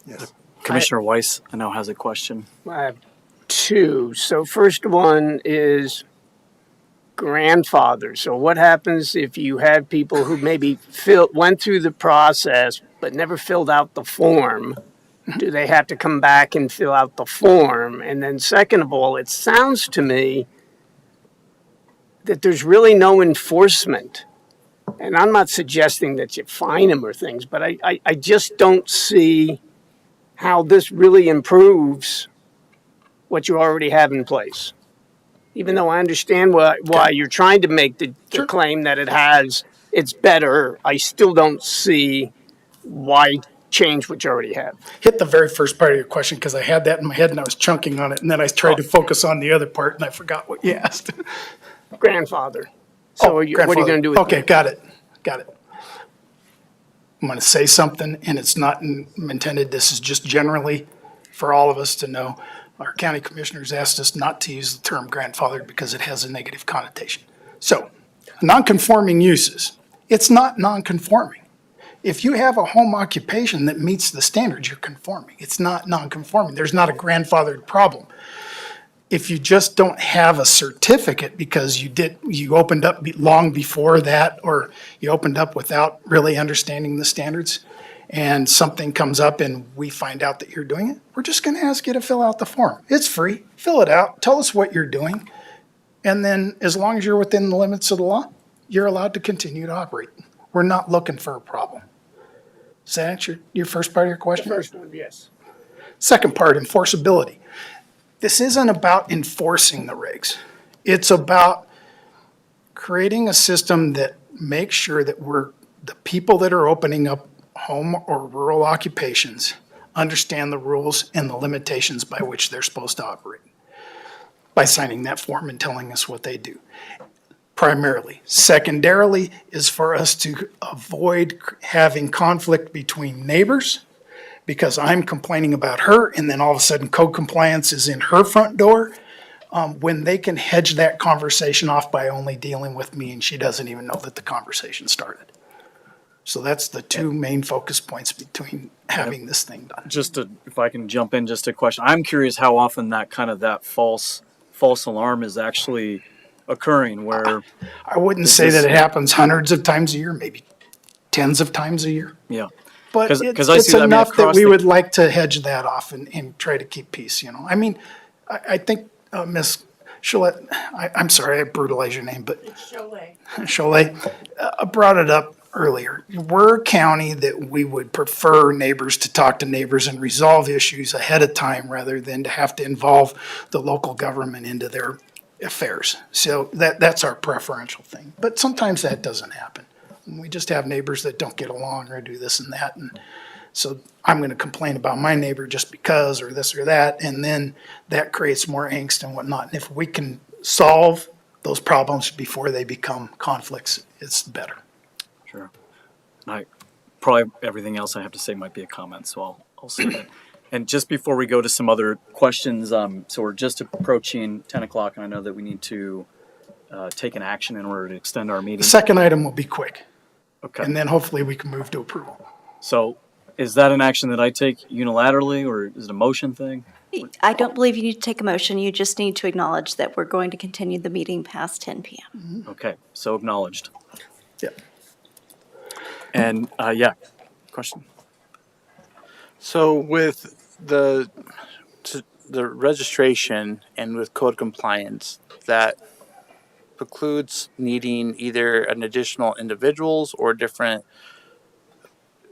Yes. Commissioner Weiss, I know, has a question. I have 2. So first one is grandfather. So what happens if you had people who maybe went through the process but never filled out the form? Do they have to come back and fill out the form? And then second of all, it sounds to me that there's really no enforcement. And I'm not suggesting that you fine them or things, but I just don't see how this really improves what you already have in place. Even though I understand why you're trying to make the claim that it has it's better, I still don't see why change what you already have. Hit the very first part of your question because I had that in my head and I was chunking on it, and then I tried to focus on the other part and I forgot what you asked. Grandfather. So what are you Grandfather. going to do with Okay, that? got it. I'm going to say something, and it's not intended, this is just generally for all of us to know. Our county commissioners asked us not to use the term grandfathered because it has a negative connotation. So, non-conforming uses, it's not non-conforming. If you have a home occupation that meets the standards, you're conforming. It's not non-conforming. There's not a grandfathered problem. If you just don't have a certificate because you opened up long before that, or you opened up without really understanding the standards, and something comes up and we find out that you're doing it, we're just going to ask you to fill out the form. It's free. Fill it out. Tell us what you're doing. And then as long as you're within the limits of the law, you're allowed to continue to operate. We're not looking for a problem. Does that answer your first part of your question? The first one, yes. Second part, enforceability. This isn't about enforcing the regs. It's about creating a system that makes sure that the people that are opening up home or rural occupations understand the rules and the limitations by which they're supposed to operate by signing that form and telling us what they do. Primarily. Secondarily is for us to avoid having conflict between neighbors, because I'm complaining about her and then all of a sudden code compliance is in her front door, when they can hedge that conversation off by only dealing with me and she doesn't even know that the conversation started. So that's the two main focus points between having this thing done. If I can jump in, just a question. I'm curious how often that false alarm is actually occurring, where I wouldn't say that it happens hundreds of times a year, maybe tens of times a year. Yeah. But 'Cause it's I see that, I mean, enough that across we the- would like to hedge that off and try to keep peace, you know? I mean, I think Ms. Cholette, I'm sorry, I brutalized your name, but. Cholet brought it up earlier. We're a county that we would prefer neighbors to talk to neighbors and resolve issues ahead of time rather than to have to involve the local government into their affairs. So that's our preferential thing. But sometimes that doesn't happen. We just have neighbors that don't get along or do this and that. And so I'm going to complain about my neighbor just because, or this or that. And then that creates more angst and whatnot. And if we can solve those problems before they become conflicts, it's better. Sure. Probably everything else I have to say might be a comment, so I'll say that. And just before we go to some other questions, so we're just approaching 10 o'clock, and I know that we need to take an action in order to extend our meeting. The second item will be quick. Okay. And then hopefully we can move to approval. So is that an action that I take unilaterally, or is it a motion thing? I don't believe you need to take a motion. You just need to acknowledge that we're going to continue the meeting past 10 p.m. Okay, so acknowledged. Yeah. And, question? So with the registration and with code compliance, that precludes needing either an additional individuals or different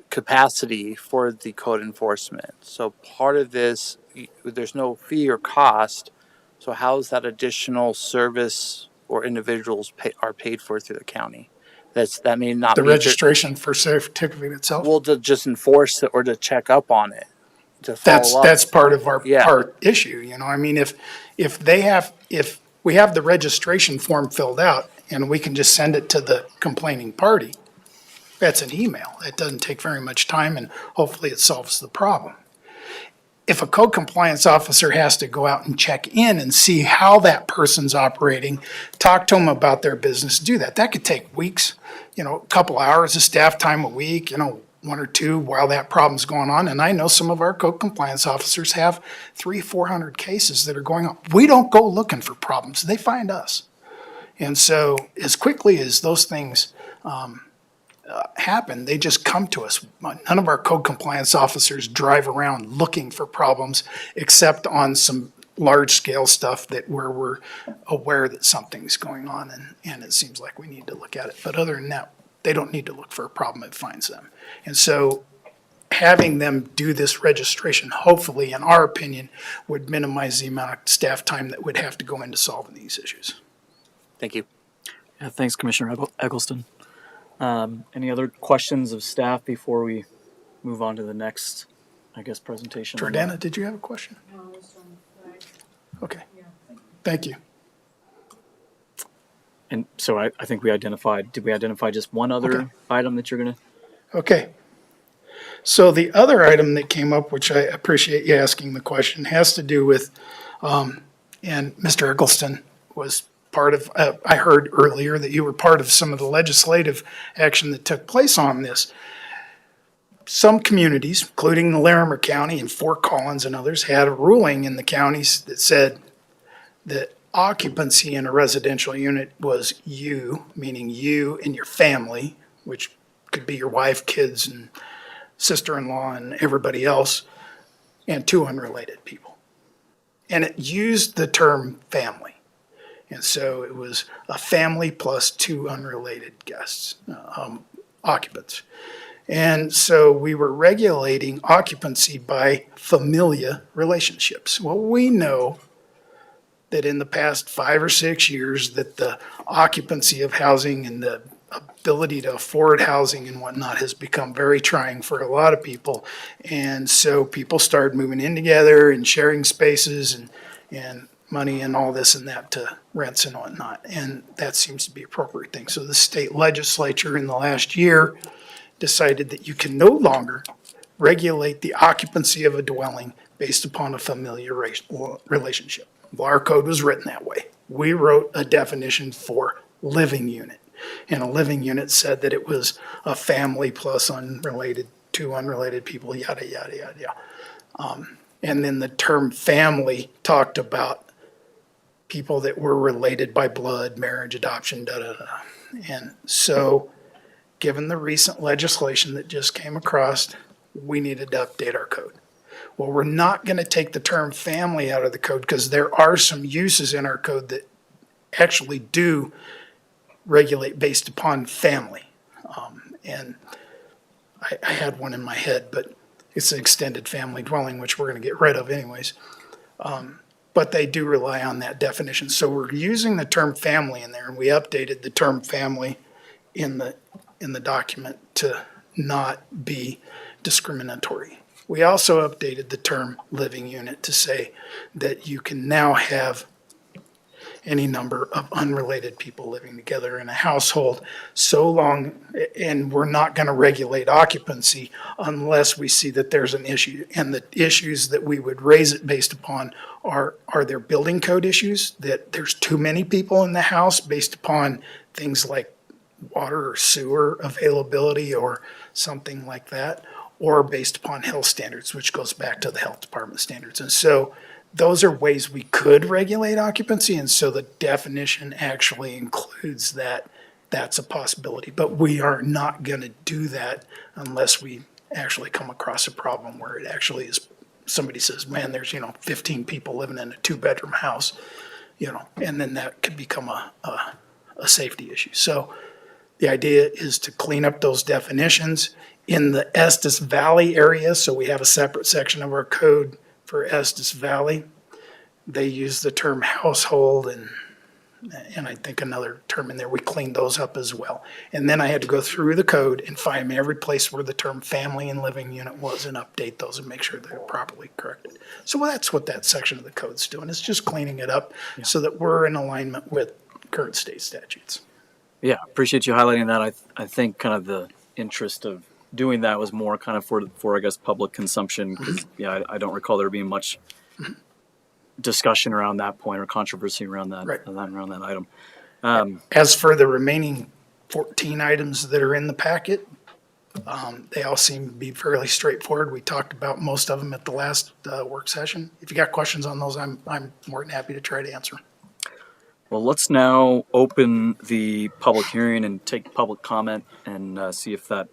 capacity for the code enforcement. So part of this, there's no fee or cost. So how is that additional service or individuals are paid for through the county? That may not The be registration for certificate itself? Well, to just enforce it or to check up on it, to follow up. That's part of our issue, you know, I mean, if we have the registration form filled out and we can just send it to the complaining party, that's an email. It doesn't take very much time and hopefully it solves the problem. If a code compliance officer has to go out and check in and see how that person's operating, talk to them about their business, do that. That could take weeks, you know, a couple hours of staff time a week, you know, 1 or 2 while that problem's going on. And I know some of our code compliance officers have 300-400 cases that are going on. We don't go looking for problems. They find us. And so as quickly as those things happen, they just come to us. None of our code compliance officers drive around looking for problems except on some large scale stuff where we're aware that something's going on and it seems like we need to look at it. But other than that, they don't need to look for a problem, it finds them. And so having them do this registration, hopefully, in our opinion, would minimize the amount of staff time that would have to go into solving these issues. Thank you. Yeah, thanks, Commissioner Eggleston. Any other questions of staff before we move on to the next, I guess, presentation? Jordana, did you have a question? Okay. Thank you. And so I think did we identify just one other item that you're going to? Okay. So the other item that came up, which I appreciate you asking the question, has to do with, and Mr. Eggleston was part of, I heard earlier that you were part of some of the legislative action that took place on this. Some communities, including the Larimer County and Fort Collins and others, had a ruling in the counties that said that occupancy in a residential unit was you, meaning you and your family, which could be your wife, kids, and sister-in-law, and everybody else, and two unrelated people. And it used the term family. And so it was a family plus two unrelated guests, occupants. And so we were regulating occupancy by familia relationships. Well, we know that in the past 5 or 6 years that the occupancy of housing and the ability to afford housing and whatnot has become very trying for a lot of people. And so people started moving in together and sharing spaces and money and all this and that to rents and whatnot. And that seems to be an appropriate thing. So the state legislature in the last year decided that you can no longer regulate the occupancy of a dwelling based upon a familiar relationship. Well, our code was written that way. We wrote a definition for living unit. And a living unit said that it was a family plus two unrelated people, yada, yada, yada, yada. And then the term family talked about people that were related by blood, marriage, adoption, da, da, da. And so, given the recent legislation that just came across, we needed to update our code. Well, we're not going to take the term family out of the code because there are some uses in our code that actually do regulate based upon family. And I had one in my head, but it's an extended family dwelling, which we're going to get rid of anyways. But they do rely on that definition. So we're using the term family in there, and we updated the term family in the document to not be discriminatory. We also updated the term living unit to say that you can now have any number of unrelated people living together in a household so long, and we're not going to regulate occupancy unless we see that there's an issue. And the issues that we would raise it based upon are there building code issues, that there's too many people in the house based upon things like water or sewer availability or something like that, or based upon health standards, which goes back to the health department standards. And so those are ways we could regulate occupancy. And so the definition actually includes that that's a possibility. But we are not going to do that unless we actually come across a problem where it actually is, somebody says, man, there's, 15 people living in a 2-bedroom house, and then that could become a safety issue. So the idea is to clean up those definitions in the Estes Valley area. So we have a separate section of our code for Estes Valley. They use the term household and I think another term in there. We cleaned those up as well. And then I had to go through the code and find every place where the term family and living unit was and update those and make sure they're properly corrected. So that's what that section of the code's doing. It's just cleaning it up so that we're in alignment with current state statutes. Yeah, appreciate you highlighting that. I think kind of the interest of doing that was more kind of for I guess public consumption because I don't recall there being much discussion around that point or controversy around that around that item. As for the remaining 14 items that are in the packet, they all seem to be fairly straightforward. We talked about most of them at the last work session. If you got questions on those, I'm more than happy to try to answer. Well, let's now open the public hearing and take public comment and see if that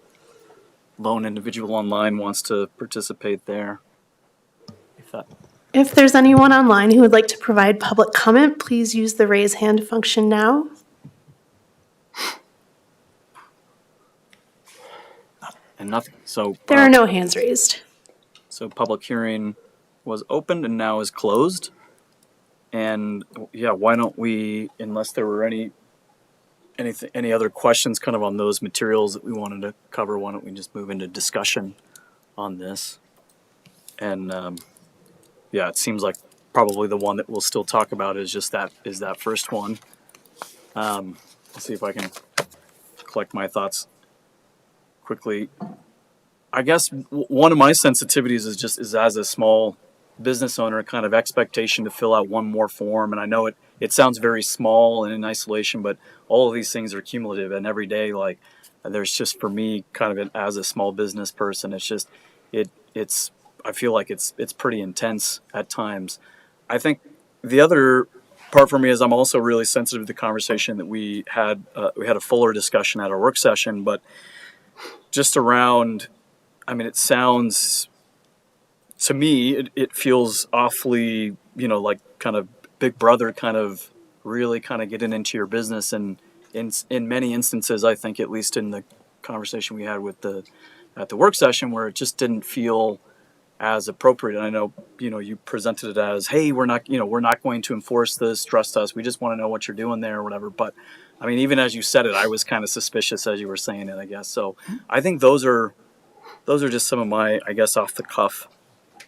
lone individual online wants to participate there. If there's anyone online who would like to provide public comment, please use the raise hand function now. And nothing. So there are no hands raised. So public hearing was opened and now is closed. And why don't we, unless there were any any other questions kind of on those materials that we wanted to cover? Why don't we just move into discussion on this? And yeah, it seems like probably the one that we'll still talk about is that first one. Let's see if I can collect my thoughts quickly. I guess one of my sensitivities is as a small business owner, kind of expectation to fill out one more form. And I know it sounds very small and in isolation, but all of these things are cumulative. And every day, like, there's just, for me, kind of as a small business person, it's just, it's, I feel like it's pretty intense at times. I think the other part for me is I'm also really sensitive to the conversation that we had a fuller discussion at our work session, but just around, I mean, it sounds, to me, it feels awfully, like kind of big brother kind of really kind of getting into your business. And in many instances, I think, at least in the conversation we had at the work session, where it just didn't feel as appropriate. And I know, you presented it as, hey, we're not going to enforce this, trust us. We just want to know what you're doing there or whatever. But I mean, even as you said it, I was kind of suspicious as you were saying it, I guess. So I think those are just some of my, I guess, off the cuff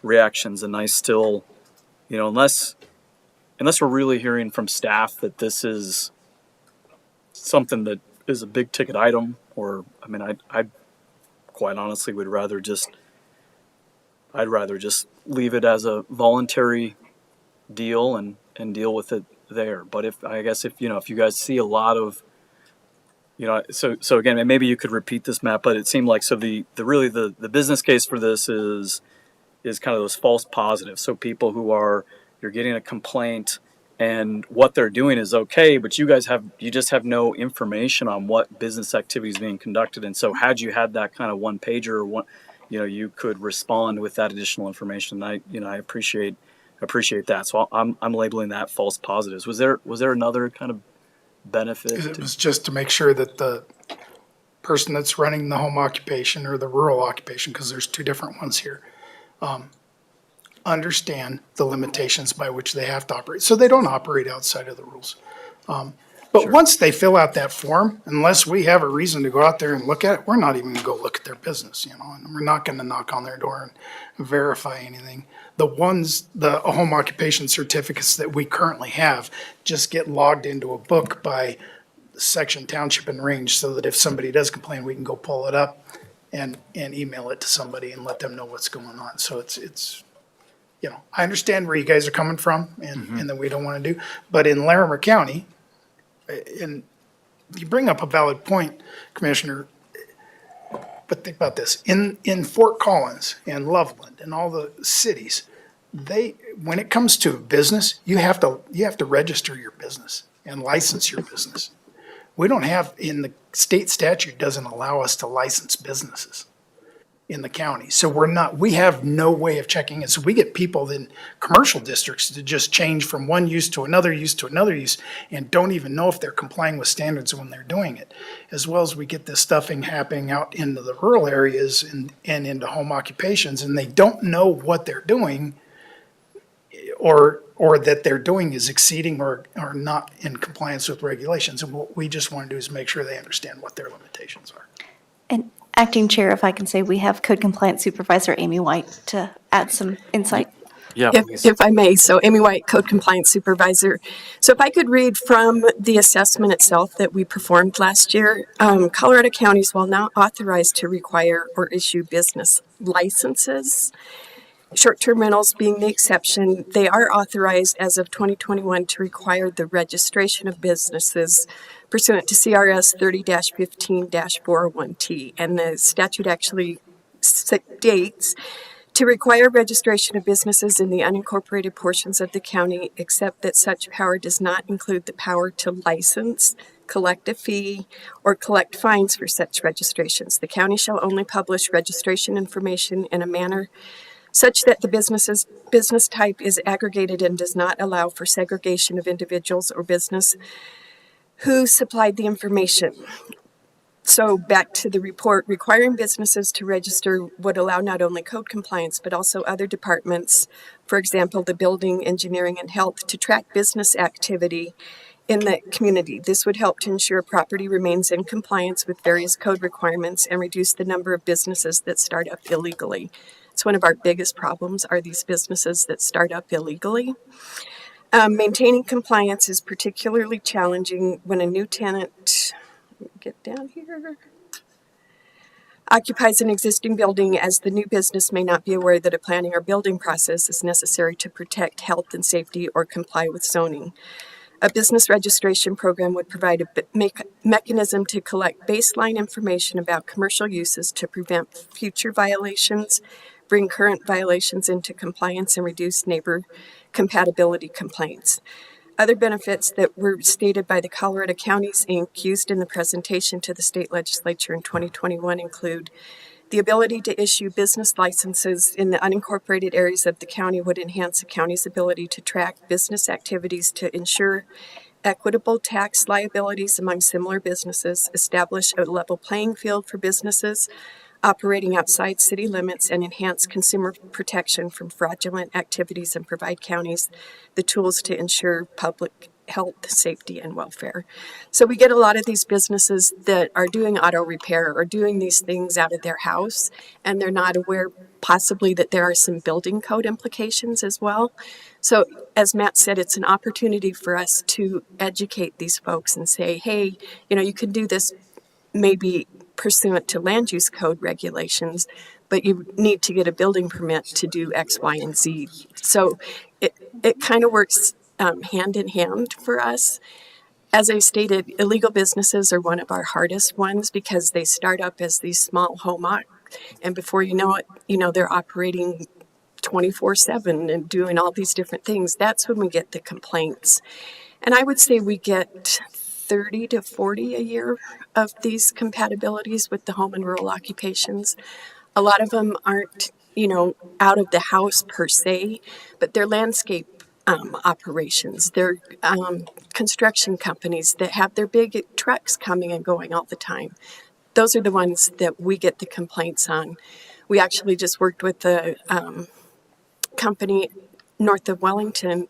reactions. And I still, unless we're really hearing from staff that this is something that is a big ticket item, or, I mean, I quite honestly would rather just, I'd rather just leave it as a voluntary deal and deal with it there. But if you guys see a lot of, so again, and maybe you could repeat this, Matt, but it seemed like, so the business case for this is kind of those false positives. So people who you're getting a complaint and what they're doing is okay, but you just have no information on what business activity is being conducted. And so had you had that kind of one pager or one, you could respond with that additional information. I appreciate that. So I'm labeling that false positives. Was there another kind of benefit? It was just to make sure that the person that's running the home occupation or the rural occupation, because there's two different ones here, understand the limitations by which they have to operate, so they don't operate outside of the rules. But once they fill out that form, unless we have a reason to go out there and look at it, we're not even gonna go look at their business, and we're not gonna knock on their door and verify anything. The home occupation certificates that we currently have just get logged into a book by section, township, and range, so that if somebody does complain, we can go pull it up and email it to somebody and let them know what's going on. So it's I understand where you guys are coming from and that we don't want to do, but in Larimer County, and you bring up a valid point, Commissioner, but think about this. In Fort Collins and Loveland and all the cities, when it comes to business, you have to register your business and license your business. We don't have, in the state statute doesn't allow us to license businesses in the county. So we have no way of checking it. So we get people in commercial districts to just change from one use to another use to another use and don't even know if they're complying with standards when they're doing it. As well as we get this stuffing happening out into the rural areas and into home occupations, and they don't know what they're doing or that they're doing is exceeding or not in compliance with regulations. And what we just want to do is make sure they understand what their limitations are. And Acting Chair, if I can say, we have Code Compliance Supervisor Amy White to add some insight. Yeah, if I may. So Amy White, Code Compliance Supervisor. So if I could read from the assessment itself that we performed last year, Colorado counties, while not authorized to require or issue business licenses, short-term rentals being the exception, they are authorized as of 2021 to require the registration of businesses pursuant to CRS 30-15-401T. And the statute actually states to require registration of businesses in the unincorporated portions of the county, except that such power does not include the power to license, collect a fee, or collect fines for such registrations. The county shall only publish registration information in a manner such that the business type is aggregated and does not allow for segregation of individuals or business who supplied the information. So back to the report, requiring businesses to register would allow not only code compliance, but also other departments, for example, the building, engineering, and health, to track business activity in the community. This would help to ensure property remains in compliance with various code requirements and reduce the number of businesses that start up illegally. It's one of our biggest problems are these businesses that start up illegally. Maintaining compliance is particularly challenging when a new tenant, get down here, occupies an existing building, as the new business may not be aware that a planning or building process is necessary to protect health and safety or comply with zoning. A business registration program would provide a mechanism to collect baseline information about commercial uses to prevent future violations, bring current violations into compliance, and reduce neighbor compatibility complaints. Other benefits that were stated by the Colorado Counties, Inc., used in the presentation to the state legislature in 2021 include the ability to issue business licenses in the unincorporated areas of the county would enhance the county's ability to track business activities to ensure equitable tax liabilities among similar businesses, establish a level playing field for businesses operating outside city limits, and enhance consumer protection from fraudulent activities and provide counties the tools to ensure public health, safety, and welfare. So we get a lot of these businesses that are doing auto repair or doing these things out of their house, and they're not aware possibly that there are some building code implications as well. So as Matt said, it's an opportunity for us to educate these folks and say, hey, you can do this maybe pursuant to land use code regulations, but you need to get a building permit to do X, Y, and Z. So it kind of works hand in hand for us. As I stated, illegal businesses are one of our hardest ones because they start up as these small home and before you know it, they're operating 24/7 and doing all these different things. That's when we get the complaints. And I would say we get 30 to 40 a year of these compatibilities with the home and rural occupations. A lot of them aren't, out of the house per se, but they're landscape operations. They're construction companies that have their big trucks coming and going all the time. Those are the ones that we get the complaints on. We actually just worked with the company north of Wellington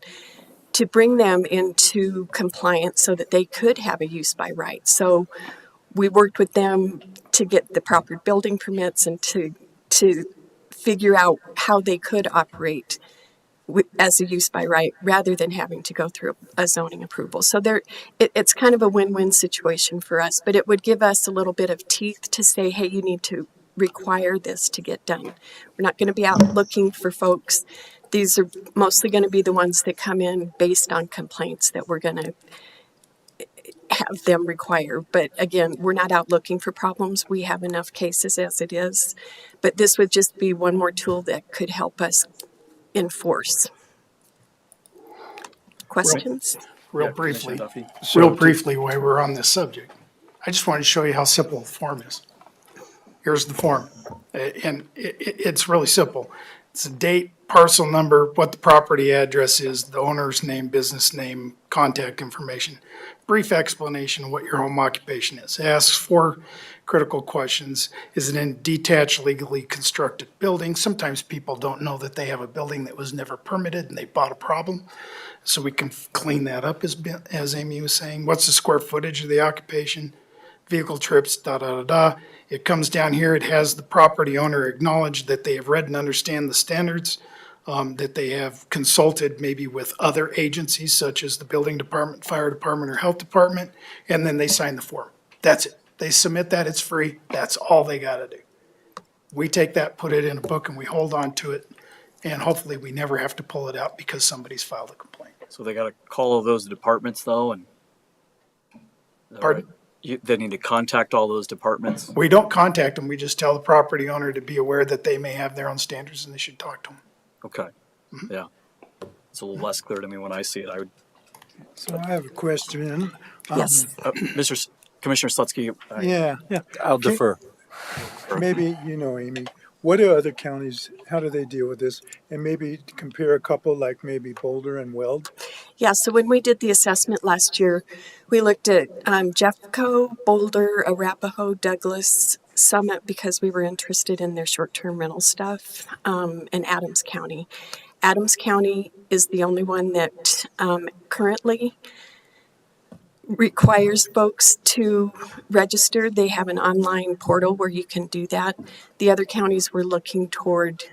to bring them into compliance so that they could have a use by right. So we worked with them to get the proper building permits and to figure out how they could operate as a use by right rather than having to go through a zoning approval. So it's kind of a win-win situation for us, but it would give us a little bit of teeth to say, hey, you need to require this to get done. We're not going to be out looking for folks. These are mostly going to be the ones that come in based on complaints that we're going to have them require. But again, we're not out looking for problems. We have enough cases as it is. But this would just be one more tool that could help us enforce. Questions? Real briefly, while we're on this subject, I just wanted to show you how simple the form is. Here's the form, and it's really simple. It's a date, parcel number, what the property address is, the owner's name, business name, contact information, brief explanation of what your home occupation is. It asks 4 critical questions. Is it in a detached, legally constructed building? Sometimes people don't know that they have a building that was never permitted and they bought a problem. So we can clean that up, as Amy was saying. What's the square footage of the occupation? Vehicle trips, It comes down here, it has the property owner acknowledge that they have read and understand the standards, that they have consulted maybe with other agencies such as the building department, fire department, or health department, and then they sign the form. That's it. They submit that, it's free. That's all they gotta do. We take that, put it in a book, and we hold on to it, and hopefully we never have to pull it out because somebody's filed a complaint. So they got to call all those departments though, and Pardon? They need to contact all those departments. We don't contact them, we just tell the property owner to be aware that they may have their own standards and they should talk to them. Okay. Yeah. It's a little less clear to me when I see it. I would. So I have a question. Yes. Commissioner Slutsky. Yeah. I'll defer. Maybe, Amy, what do other counties, how do they deal with this? And maybe compare a couple like maybe Boulder and Weld? Yeah, so when we did the assessment last year, we looked at Jeffco, Boulder, Arapahoe, Douglas, Summit, because we were interested in their short-term rental stuff, and Adams County. Adams County is the only one that currently requires folks to register. They have an online portal where you can do that. The other counties were looking toward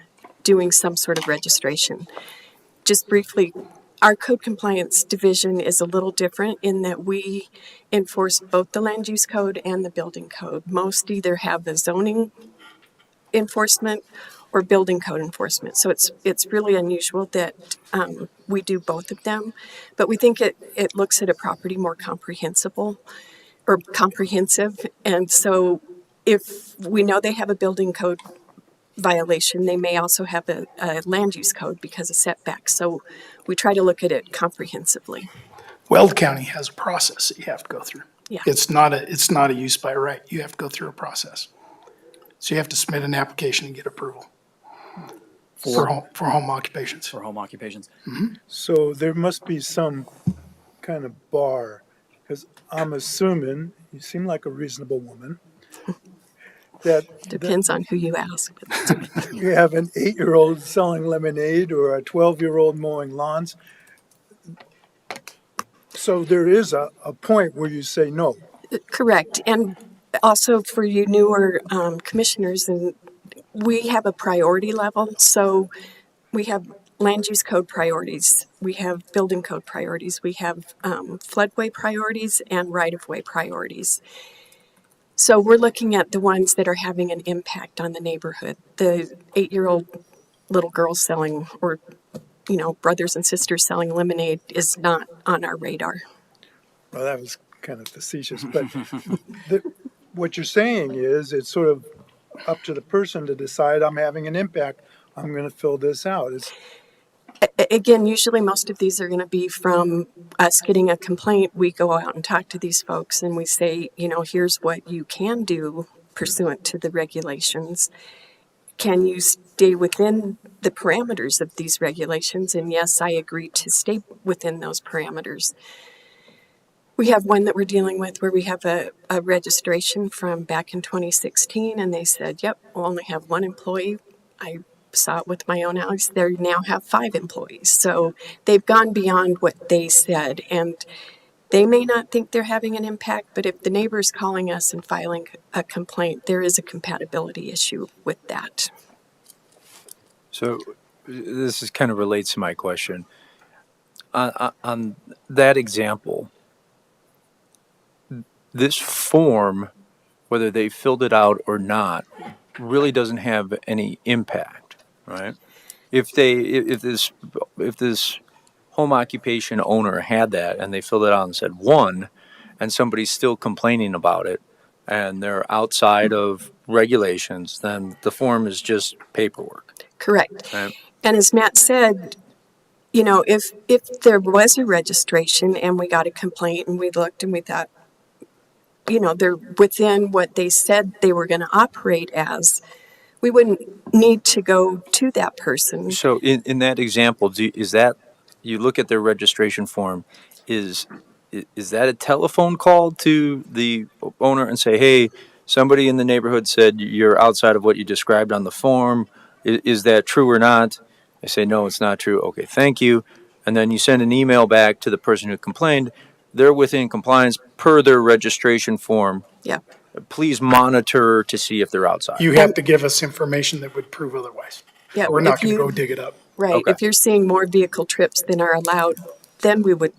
doing some sort of registration. Just briefly, our code compliance division is a little different in that we enforce both the land use code and the building code. Most either have the zoning enforcement or building code enforcement. So it's really unusual that we do both of them, but we think it looks at a property more comprehensive. And so if we know they have a building code violation, they may also have a land use code because of setbacks. So we try to look at it comprehensively. Weld County has a process that you have to go through. Yeah. It's not a use by right. You have to go through a process. So you have to submit an application and get approval for home occupations. For home occupations. So there must be some kind of bar, because I'm assuming, you seem like a reasonable woman, that Depends on who you ask. you have an 8-year-old selling lemonade or a 12-year-old mowing lawns. So there is a point where you say no. Correct. And also for you newer commissioners, and we have a priority level. So we have land use code priorities, we have building code priorities, we have floodway priorities and right-of-way priorities. So we're looking at the ones that are having an impact on the neighborhood. The 8-year-old little girl selling, or brothers and sisters selling lemonade is not on our radar. Well, that was kind of facetious, but what you're saying is it's sort of up to the person to decide, I'm having an impact, I'm going to fill this out. Again, usually most of these are going to be from us getting a complaint. We go out and talk to these folks and we say, here's what you can do pursuant to the regulations. Can you stay within the parameters of these regulations? And yes, I agree to stay within those parameters. We have one that we're dealing with where we have a registration from back in 2016, and they said, yep, we'll only have one employee. I saw it with my own eyes. They now have 5 employees. So they've gone beyond what they said, and they may not think they're having an impact, but if the neighbor's calling us and filing a complaint, there is a compatibility issue with that. So this kind of relates to my question. On that example, this form, whether they filled it out or not, really doesn't have any impact, right? If this home occupation owner had that and they filled it out and said 1, and somebody's still complaining about it, and they're outside of regulations, then the form is just paperwork. Correct. Right? And as Matt said, if there was a registration and we got a complaint and we looked and we thought, they're within what they said they were going to operate as, we wouldn't need to go to that person. So in that example, is that, you look at their registration form, is that a telephone call to the owner and say, hey, somebody in the neighborhood said you're outside of what you described on the form. Is that true or not? They say, no, it's not true. Okay, thank you. And then you send an email back to the person who complained. They're within compliance per their registration form. Yeah. Please monitor to see if they're outside. You have to give us information that would prove otherwise. Yeah, We're not going to go dig it up. Right. Okay. If you're seeing more vehicle trips than are allowed, then we would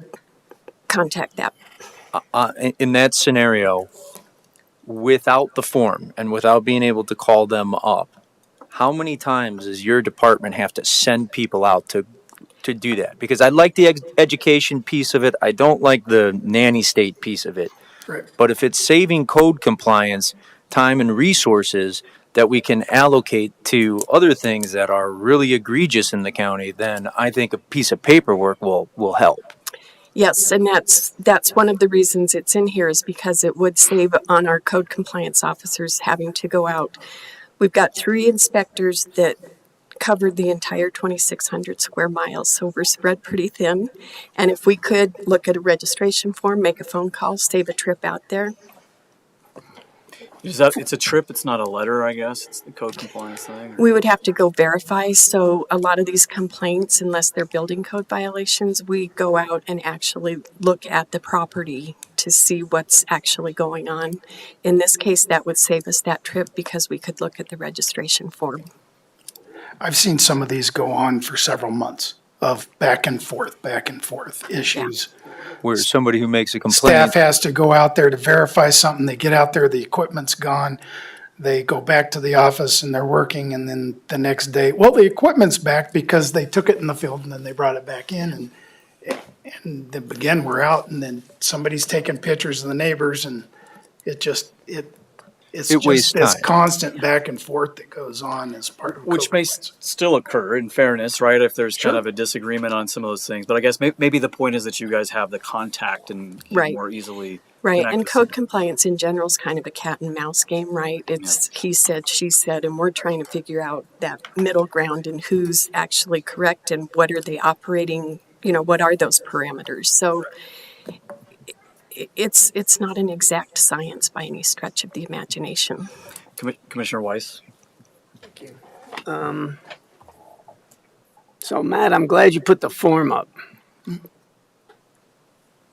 contact that. In that scenario, without the form and without being able to call them up, how many times does your department have to send people out to do that? Because I like the education piece of it. I don't like the nanny state piece of it. Right. But if it's saving code compliance, time and resources that we can allocate to other things that are really egregious in the county, then I think a piece of paperwork will help. Yes, and that's one of the reasons it's in here, is because it would save on our code compliance officers having to go out. We've got 3 inspectors that covered the entire 2,600 square miles, so we're spread pretty thin. And if we could look at a registration form, make a phone call, save a trip out there. Is that, it's a trip, it's not a letter, I guess? It's the code compliance thing? We would have to go verify. So a lot of these complaints, unless they're building code violations, we go out and actually look at the property to see what's actually going on. In this case, that would save us that trip because we could look at the registration form. I've seen some of these go on for several months of back and forth issues. Where somebody who makes a complaint. Staff has to go out there to verify something. They get out there, the equipment's gone. They go back to the office and they're working, and then the next day, well, the equipment's back because they took it in the field and then they brought it back in, and then again, we're out, and then somebody's taking pictures of the neighbors, and it's It wastes just this time. constant back and forth that goes on as part of. Which may still occur, in fairness, right, if there's kind of a disagreement on some of those things. But I guess maybe the point is that you guys have the contact and can Right. more easily Right, connect and with code compliance in general is kind of a cat and mouse game, right? It's he said, she said, and we're trying to figure out that middle ground and who's actually correct and what are they operating, what are those parameters? So it's not an exact science by any stretch of the imagination. Commissioner Weiss? So Matt, I'm glad you put the form up.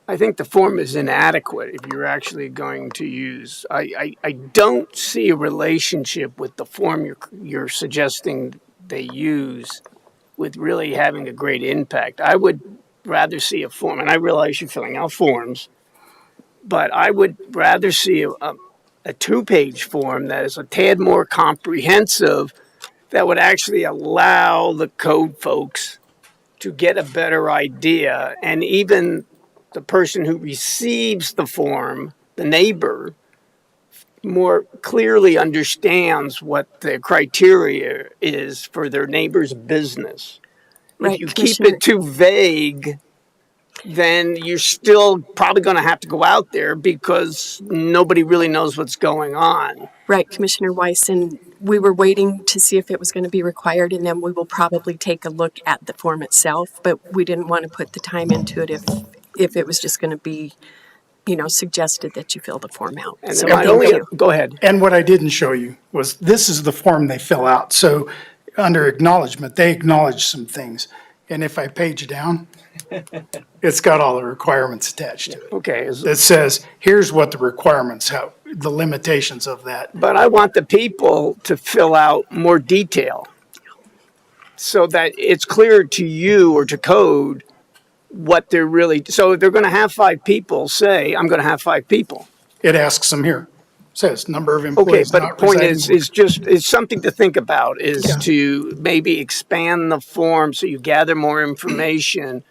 I think the form is inadequate if you're actually going to use. I don't see a relationship with the form you're suggesting they use with really having a great impact. I would rather see a form, and I realize you're filling out forms, but I would rather see a two-page form that is a tad more comprehensive that would actually allow the code folks to get a better idea, and even the person who receives the form, the neighbor, more clearly understands what the criteria is for their neighbor's business. Right, if you keep Commissioner. it too vague, then you're still probably going to have to go out there because nobody really knows what's going on. Right, Commissioner Weiss, and we were waiting to see if it was going to be required, and then we will probably take a look at the form itself, but we didn't want to put the time into it if it was just going to be, suggested that you fill the form out. And So then thank you. go ahead. And what I didn't show you was, this is the form they fill out. So under acknowledgement, they acknowledge some things. And if I page down, it's got all the requirements attached to it. Okay. It says, here's what the requirements, how, the limitations of that. But I want the people to fill out more detail so that it's clear to you or to code what they're really, so if they're going to have 5 people, say, I'm going to have 5 people. It asks them here, says number of Okay, employees. but the not point residing- is something to think about, is to maybe expand the form so you gather more information.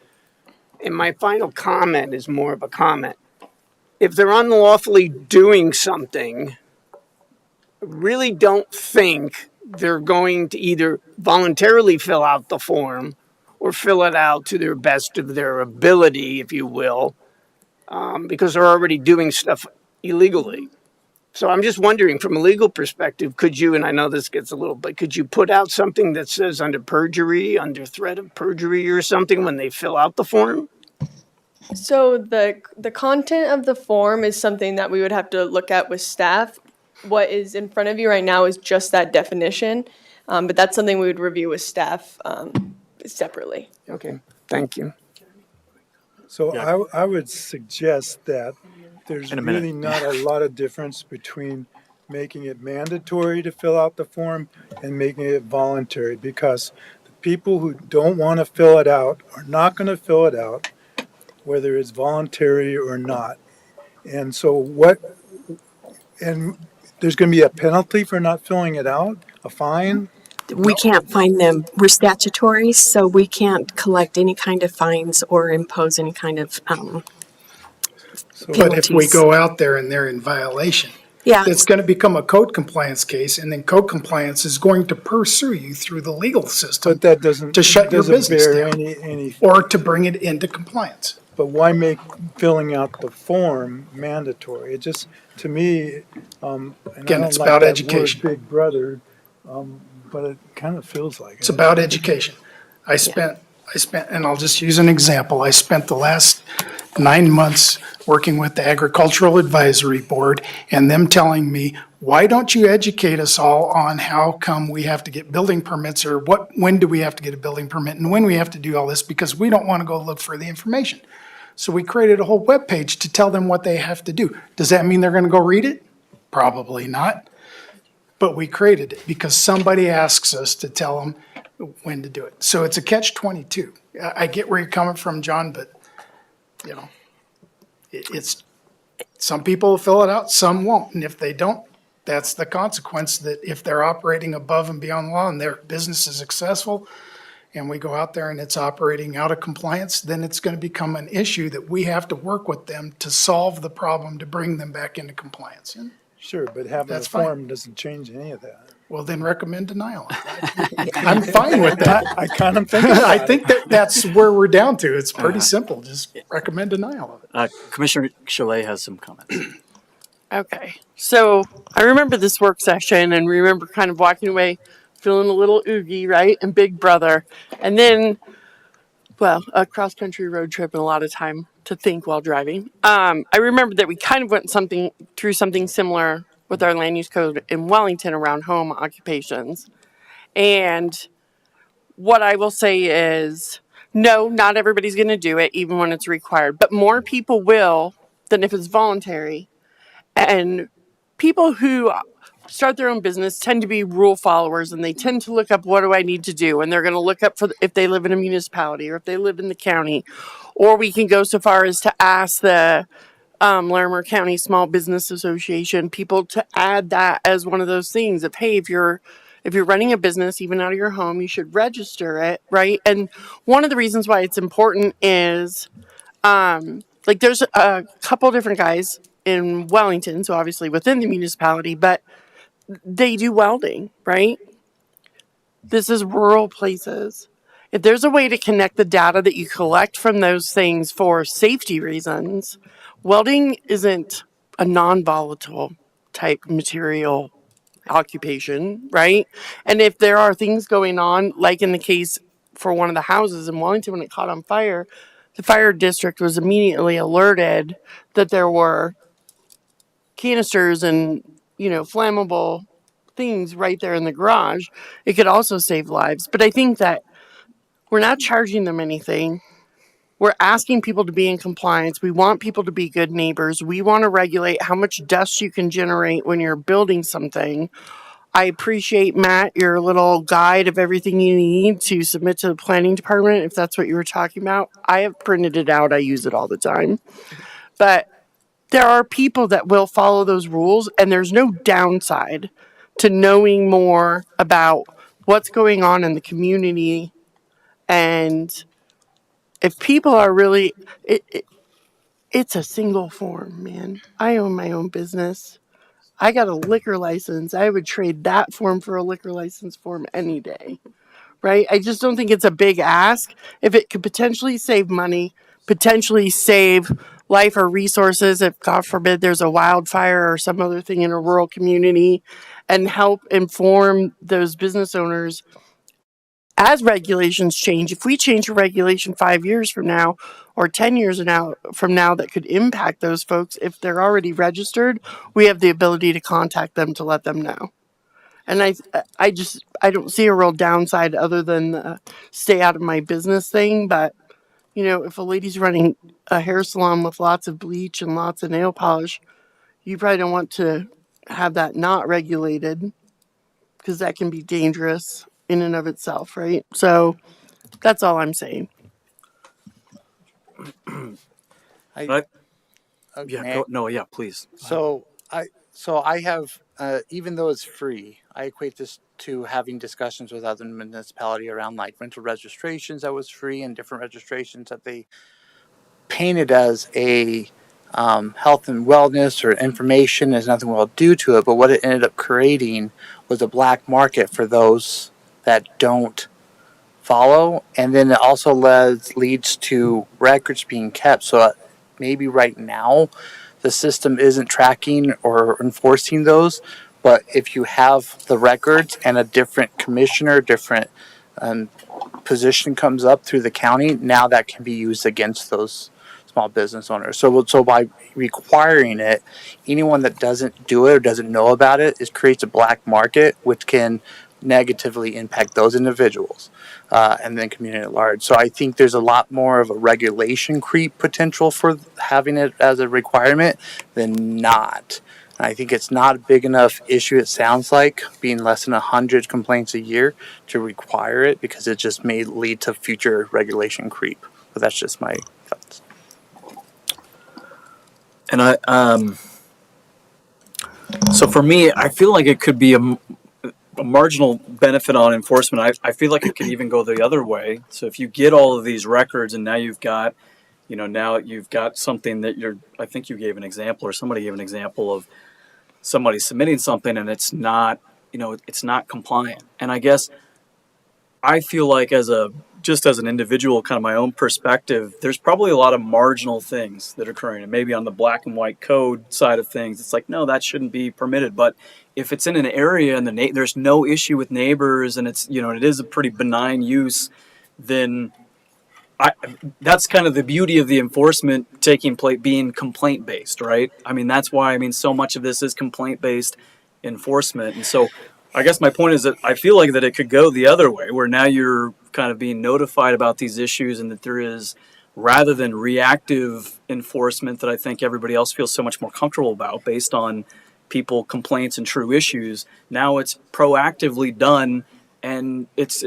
And my final comment is more of a comment. If they're unlawfully doing something, I really don't think they're going to either voluntarily fill out the form or fill it out to their best of their ability, if you will, because they're already doing stuff illegally. So I'm just wondering, from a legal perspective, could you, and I know this gets a little, but could you put out something that says under perjury, under threat of perjury or something when they fill out the form? So the content of the form is something that we would have to look at with staff. What is in front of you right now is just that definition, but that's something we would review with staff separately. Okay, thank you. So I would suggest that there's In a minute. really not a lot of difference between making it mandatory to fill out the form and making it voluntary, because the people who don't want to fill it out are not going to fill it out, whether it's voluntary or not. And so and there's going to be a penalty for not filling it out, a fine? We can't find them. We're statutory, so we can't collect any kind of fines or impose any kind of But if we penalties. go out there and they're in violation, Yeah. it's going to become a code compliance case, and then code compliance is going to pursue you through the legal system. But that doesn't, to shut your doesn't business bear down, any, or to bring it into compliance. but why make filling out the form mandatory? It just, to me, and I Again, don't it's like about that word education. Big brother, but it kind of feels like it. It's about education. I spent, and I'll just use an example. I spent the last 9 months working with the Agricultural Advisory Board and them telling me Why don't you educate us all on how come we have to get building permits, or when do we have to get a building permit, and when we have to do all this, because we don't want to go look for the information. So we created a whole webpage to tell them what they have to do. Does that mean they're going to go read it? Probably not. But we created it because somebody asks us to tell them when to do it. So it's a catch-22. I get where you're coming from, John, but, you know, it's, some people will fill it out, some won't. And if they don't, that's the consequence, that if they're operating above and beyond the law and their business is successful, and we go out there and it's operating out of compliance, then it's going to become an issue that we have to work with them to solve the problem, to bring them back into compliance. And Sure, but having a that's fine. form doesn't change any of that. Well, then recommend denial. I'm fine with that. I kind of think about I think that's where we're down to. It's pretty simple. Just recommend denial of it. Commissioner Chalet has some comments. Okay, so I remember this work session and remember kind of walking away feeling a little oogie, right? And big brother. And then, well, a cross-country road trip and a lot of time to think while driving. I remember that we kind of went through something similar with our land use code in Wellington around home occupations. And what I will say is, no, not everybody's going to do it, even when it's required. But more people will than if it's voluntary. And people who start their own business tend to be rule followers, and they tend to look up, what do I need to do? And they're going to look up for if they live in a municipality or if they live in the county. Or we can go so far as to ask the Larimer County Small Business Association people to add that as one of those things of, hey, if you're running a business, even out of your home, you should register it, right? And one of the reasons why it's important is, like, there's a couple different guys in Wellington, so obviously within the municipality, but they do welding, right? This is rural places. If there's a way to connect the data that you collect from those things for safety reasons, welding isn't a non-volatile type material occupation, right? And if there are things going on, like in the case for one of the houses in Wellington when it caught on fire, the fire district was immediately alerted that there were canisters and, flammable things right there in the garage. It could also save lives. But I think that we're not charging them anything. We're asking people to be in compliance. We want people to be good neighbors. We want to regulate how much dust you can generate when you're building something. I appreciate, Matt, your little guide of everything you need to submit to the planning department, if that's what you were talking about. I have printed it out. I use it all the time. But there are people that will follow those rules, and there's no downside to knowing more about what's going on in the community. And if people are really, it's a single form, man. I own my own business. I got a liquor license. I would trade that form for a liquor license form any day, right? I just don't think it's a big ask. If it could potentially save money, potentially save life or resources, if God forbid there's a wildfire or some other thing in a rural community, and help inform those business owners as regulations change. If we change a regulation 5 years from now or 10 years from now that could impact those folks, if they're already registered, we have the ability to contact them to let them know. And I don't see a real downside other than the stay out of my business thing. But, if a lady's running a hair salon with lots of bleach and lots of nail polish, you probably don't want to have that not regulated, because that can be dangerous in and of itself, right? So that's all I'm saying. Please. So I have, even though it's free, I equate this to having discussions with other municipality around like rental registrations that was free, and different registrations that they painted as a health and wellness or information. There's nothing we'll do to it, but what it ended up creating was a black market for those that don't follow, and then it also leads to records being kept. So maybe right now the system isn't tracking or enforcing those, but if you have the records and a different commissioner, different position comes up through the county, now that can be used against those small business owners. So by requiring it, anyone that doesn't do it or doesn't know about it, it creates a black market, which can negatively impact those individuals and then community at large. So I think there's a lot more of a regulation creep potential for having it as a requirement than not. And I think it's not a big enough issue, it sounds like, being less than 100 complaints a year to require it, because it just may lead to future regulation creep. But that's just my thoughts. And so for me, I feel like it could be a marginal benefit on enforcement. I feel like it could even go the other way. So if you get all of these records and now you've got, something that I think you gave an example, or somebody gave an example of somebody submitting something and it's not, it's not compliant. And I guess I feel like just as an individual, kind of my own perspective, there's probably a lot of marginal things that are occurring. And maybe on the black and white code side of things, it's like, no, that shouldn't be permitted. But if it's in an area and there's no issue with neighbors and it's, it is a pretty benign use, then that's kind of the beauty of the enforcement taking place, being complaint based, right? I mean, that's why, so much of this is complaint based enforcement. And so I guess my point is that I feel like that it could go the other way, where now you're kind of being notified about these issues, and that there is, rather than reactive enforcement that I think everybody else feels so much more comfortable about based on people complaints and true issues, now it's proactively done, and it's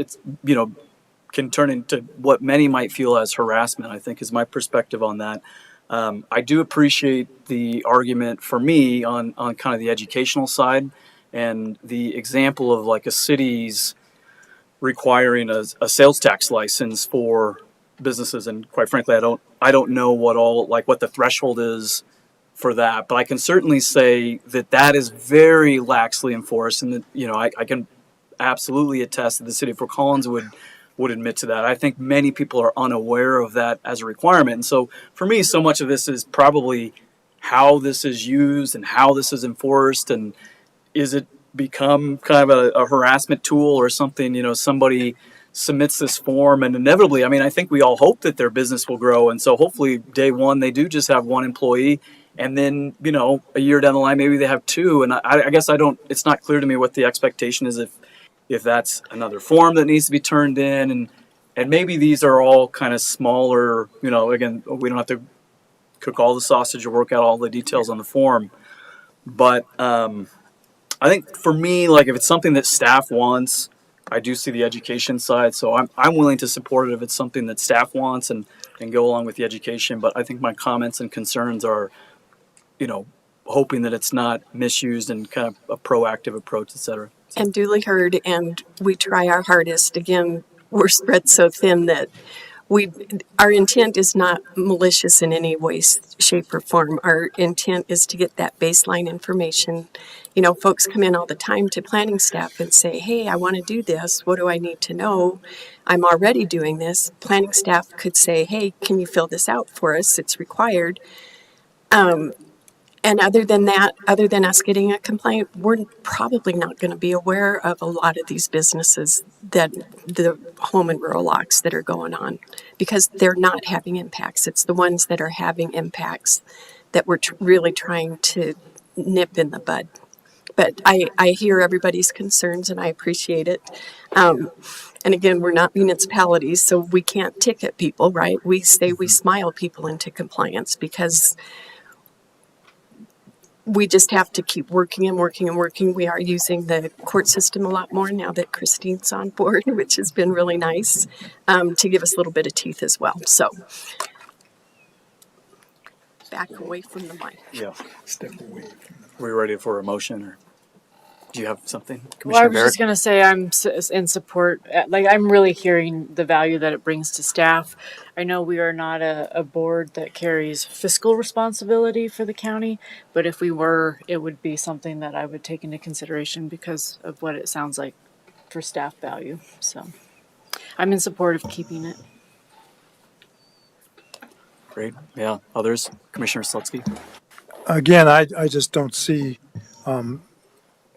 can turn into what many might feel as harassment, I think, is my perspective on that. I do appreciate the argument for me on kind of the educational side, and the example of like a city's requiring a sales tax license for businesses. And quite frankly, I don't know what the threshold is for that, but I can certainly say that is very laxly enforced, and that, I can absolutely attest that the city of Fort Collins would admit to that. I think many people are unaware of that as a requirement. And so for me, so much of this is probably how this is used and how this is enforced, and is it become kind of a harassment tool or something. Somebody submits this form, and inevitably, I think we all hope that their business will grow, and so hopefully day one they do just have one employee, and then a year down the line maybe they have two. And I guess it's not clear to me what the expectation is if that's another form that needs to be turned in, and maybe these are all kind of smaller, again, we don't have to cook all the sausage or work out all the details on the form. But I think for me, like if it's something that staff wants, I do see the education side. So I'm willing to support it if it's something that staff wants and go along with the education. But I think my comments and concerns are, hoping that it's not misused and kind of a proactive approach, et cetera. And duly heard, and we try our hardest. Again, we're spread so thin that our intent is not malicious in any way, shape, or form. Our intent is to get that baseline information. Folks come in all the time to planning staff and say, hey, I want to do this. What do I need to know? I'm already doing this. Planning staff could say, hey, can you fill this out for us? It's required. And other than that, other than us getting a complaint, we're probably not going to be aware of a lot of these businesses, that the home and rural locks that are going on, because they're not having impacts. It's the ones that are having impacts that we're really trying to nip in the bud. But I hear everybody's concerns, and I appreciate it. And again, we're not municipalities, so we can't ticket people, right? We say we smile people into compliance, because we just have to keep working and working and working. We are using the court system a lot more now that Christine's on board, which has been really nice, to give us a little bit of teeth as well. So back away from the mic. Yeah. Step away. Are we ready for a motion, or do you have something, Well, I Commissioner was Barrett? just going to say I'm in support. Like, I'm really hearing the value that it brings to staff. I know we are not a board that carries fiscal responsibility for the county, but if we were, it would be something that I would take into consideration because of what it sounds like for staff value. So I'm in support of keeping it. Great. Yeah. Others? Commissioner Slutsky? Again, I just don't see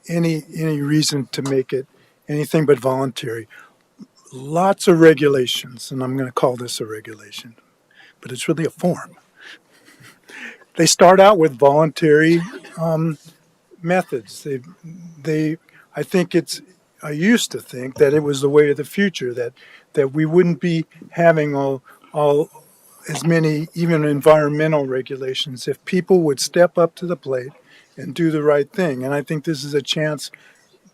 any reason to make it anything but voluntary. Lots of regulations, and I'm going to call this a regulation, but it's really a form. they start out with voluntary methods. I think I used to think that it was the way of the future, that we wouldn't be having all as many even environmental regulations if people would step up to the plate and do the right thing. And I think this is a chance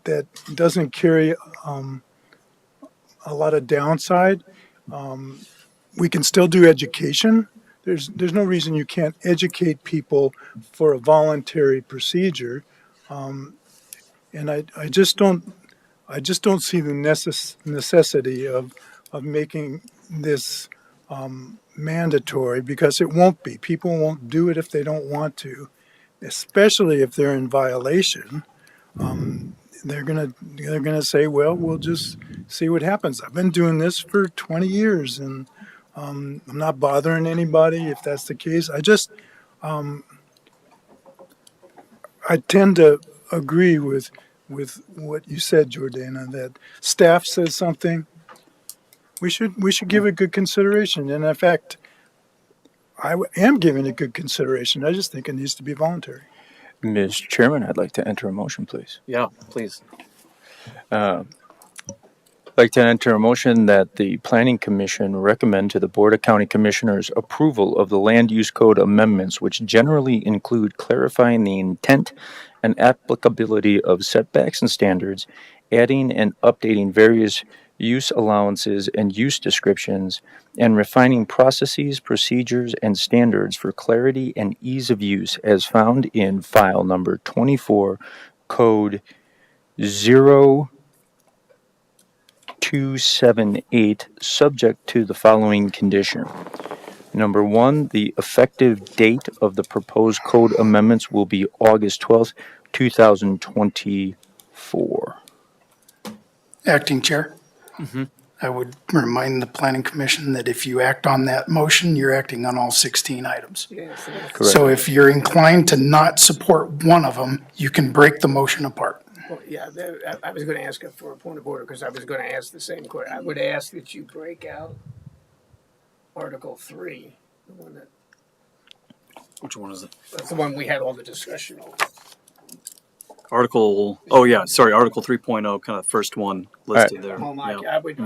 that doesn't carry a lot of downside. We can still do education. There's no reason you can't educate people for a voluntary procedure. And I just don't see the necessity of making this mandatory, because it won't be. People won't do it if they don't want to, especially if they're in violation. They're gonna say, well, we'll just see what happens. I've been doing this for 20 years, and I'm not bothering anybody. If that's the case, I tend to agree with what you said, Jordana, that staff says something, we should give it good consideration. And in fact, I am giving it good consideration. I just think it needs to be voluntary. Mr. Chairman, I'd like to enter a motion, please. Yeah, please. I'd like to enter a motion that the Planning Commission recommend to the Board of County Commissioners approval of the Land Use Code amendments, which generally include clarifying the intent and applicability of setbacks and standards, adding and updating various use allowances and use descriptions, and refining processes, procedures, and standards for clarity and ease of use as found in file number 24, code 0278, subject to the following condition. Number one, the effective date of the proposed code amendments will be August 12th, 2024. Acting Chair, I would remind the Planning Commission that if you act on that motion, you're acting on all 16 items. Correct. So if you're inclined to not support one of them, you can break the motion apart. Well, yeah, I was going to ask for a point of order because I was going to ask the same question. I would ask that you break out Article 3, the one that, Which one is it? that's the one we had all the discussion over. Article 3.0, kind of first one listed there. Oh, my, Yeah. I would,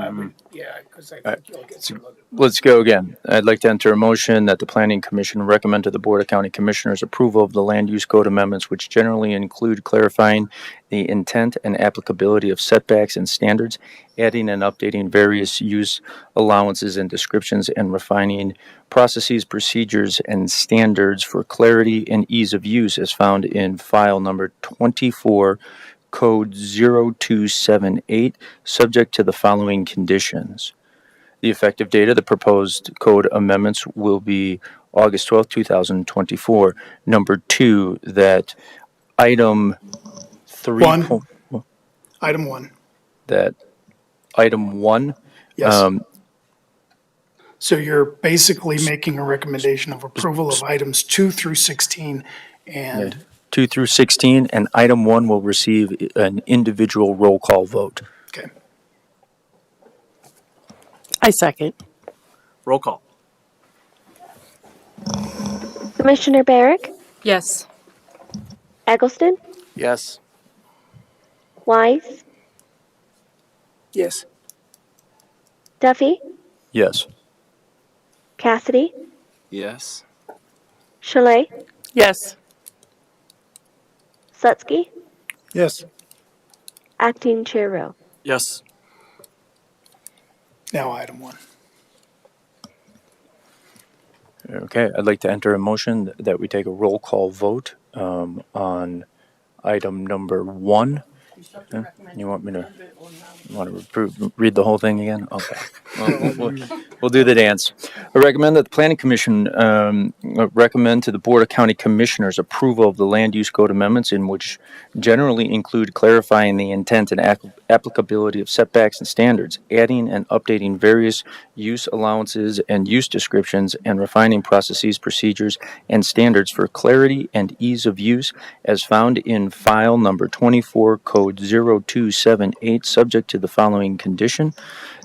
yeah, because I think you'll get some other. Let's go again. I'd like to enter a motion that the Planning Commission recommend to the Board of County Commissioners approval of the Land Use Code amendments, which generally include clarifying the intent and applicability of setbacks and standards, adding and updating various use allowances and descriptions, and refining processes, procedures, and standards for clarity and ease of use as found in file number 24, code 0278, subject to the following conditions. The effective date of the proposed code amendments will be August 12th, 2024. Number two, that item 3. Item 1. That item 1. Yes. So you're basically making a recommendation of approval of items 2 through 16 and 2 through 16, and item 1 will receive an individual roll call vote. Okay. I second. Roll call. Commissioner Barrick, Yes. Eggleston, Yes. Wise, Yes. Duffy, Yes. Cassidy, Yes. Chalet, Yes. Slutsky, Yes. Acting Chair Rowe. Yes. Now item 1. Okay, I'd like to enter a motion that we take a roll call vote on item number 1. You want me to read the whole thing again? Okay. We'll do the dance. I recommend that the Planning Commission recommend to the Board of County Commissioners approval of the Land Use Code amendments, in which generally include clarifying the intent and applicability of setbacks and standards, adding and updating various use allowances and use descriptions, and refining processes, procedures, and standards for clarity and ease of use as found in file number 24, code 0278, subject to the following condition.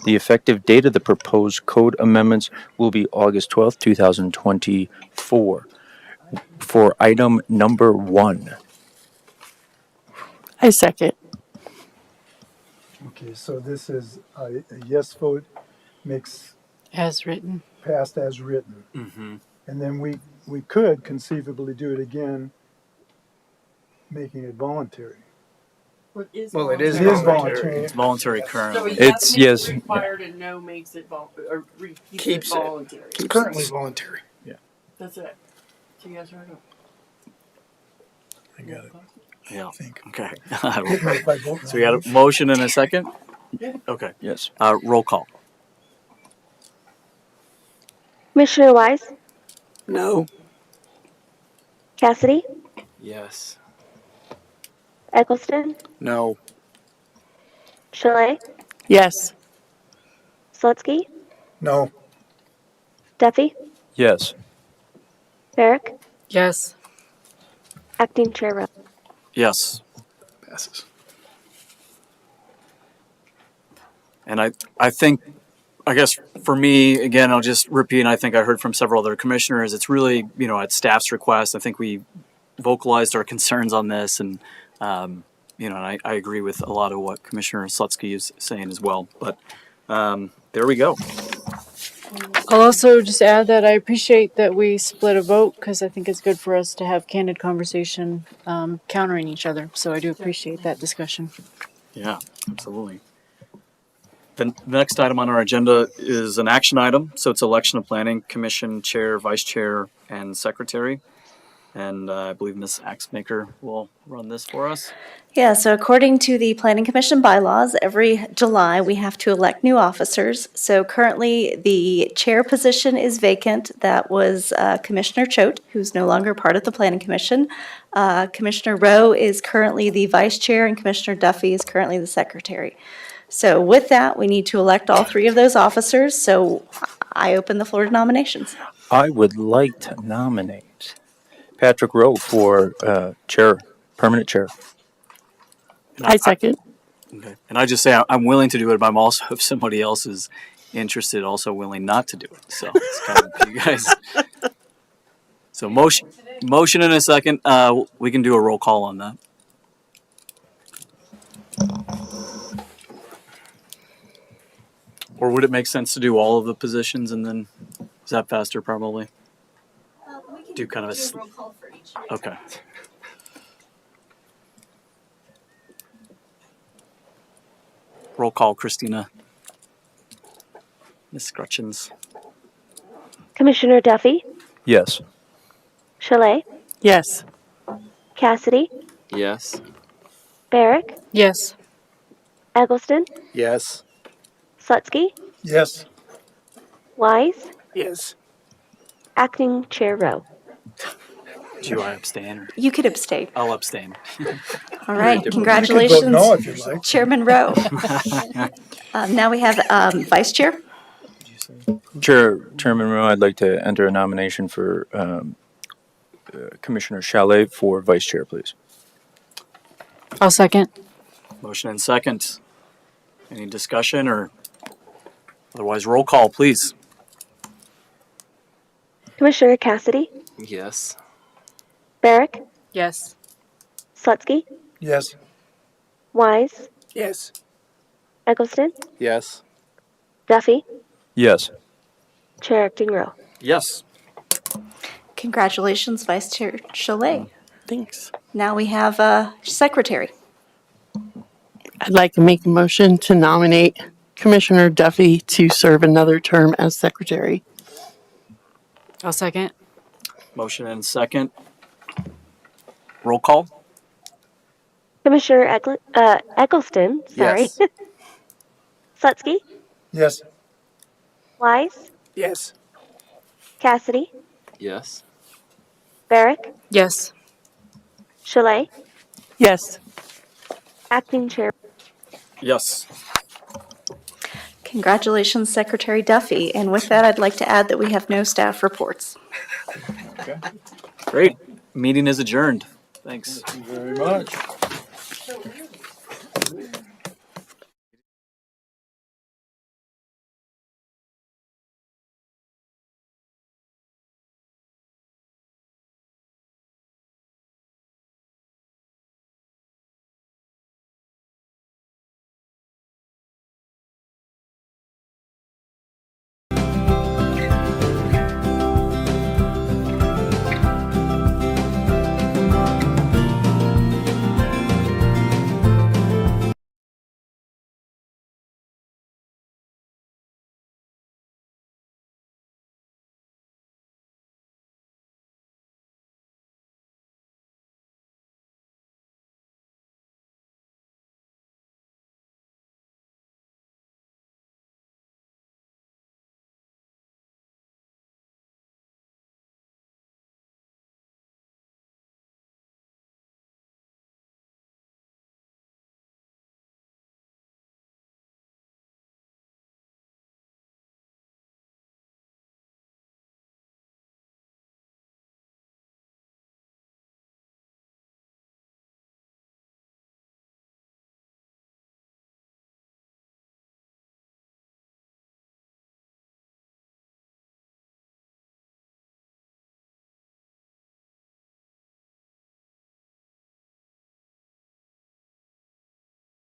The effective date of the proposed code amendments will be August 12th, 2024. for item number 1. I second. Okay, so this is a yes vote makes As written. passed as written. Mm-hmm. And then we could conceivably do it again, making it voluntary. Well, it is It is voluntary. It's voluntary currently. It's yes. Required and no makes it Keeps it. voluntary. It's currently voluntary. That's it. So you guys are right. I got it. Yeah. I think. Okay. If I vote So we got a motion and a second? Okay. Yes. Roll call. Commissioner Wise, No. Cassidy, Yes. Eccleston, No. Chalet, Yes. Slutsky, No. Duffy, Yes. Barrick, Yes. Acting Chair Rowe. Yes. Passes. And I think, I guess for me, again, I'll just repeat, and I think I heard from several other commissioners, it's really, at staff's request. I think we vocalized our concerns on this, and, and I agree with a lot of what Commissioner Slutsky is saying as well. But there we go. I'll also just add that I appreciate that we split a vote because I think it's good for us to have candid conversation countering each other. So I do appreciate that discussion. Yeah, absolutely. The next item on our agenda is an action item. So it's election of Planning Commission Chair, Vice Chair, and Secretary. And I believe Ms. Axmaker will run this for us. Yeah, so according to the Planning Commission bylaws, every July we have to elect new officers. So currently, the chair position is vacant. That was Commissioner Choate, who's no longer part of the Planning Commission. Commissioner Rowe is currently the vice chair, and Commissioner Duffy is currently the secretary. So with that, we need to elect all three of those officers. So I open the floor to nominations. I would like to nominate Patrick Rowe for chair, permanent chair. I second. Okay. And I just say I'm willing to do it, but I'm also, if somebody else is interested, also willing not to do it. So it's kind of up to you guys. So motion in a second. We can do a roll call on that. Or would it make sense to do all of the positions and then, is that faster probably? Do kind of a roll call for each. Okay. Roll call, Christina. Ms. Scrutchins. Commissioner Duffy, Yes. Chalet, Yes. Cassidy, Yes. Barrick, Yes. Eggleston, Yes. Slutsky, Yes. Wise, Yes. Acting Chair Rowe. Do I abstain? Or? You could abstain. I'll abstain. All right, You could congratulations, vote no if you'd like. Chairman Rowe. Now we have vice chair. Chairman Rowe, I'd like to enter a nomination for Commissioner Chalet for vice chair, please. I'll second. Motion and second. Any discussion or otherwise roll call, please. Commissioner Cassidy, Yes. Barrick, Yes. Slutsky, Yes. Wise, Yes. Eggleston, Yes. Duffy, Yes. Chair Acting Rowe. Yes. Congratulations, Vice Chair Chalet. Thanks. Now we have a secretary. I'd like to make a motion to nominate Commissioner Duffy to serve another term as secretary. I'll second. Motion and second. Roll call. Commissioner Eggleston, sorry. Yes. Slutsky, Yes. Wise, Yes. Cassidy, Yes. Barrick, Yes. Chalet, Yes. Acting Chair. Yes. Congratulations, Secretary Duffy. And with that, I'd like to add that we have no staff reports. Okay. Great. Meeting is adjourned. Thanks. Thank you very much.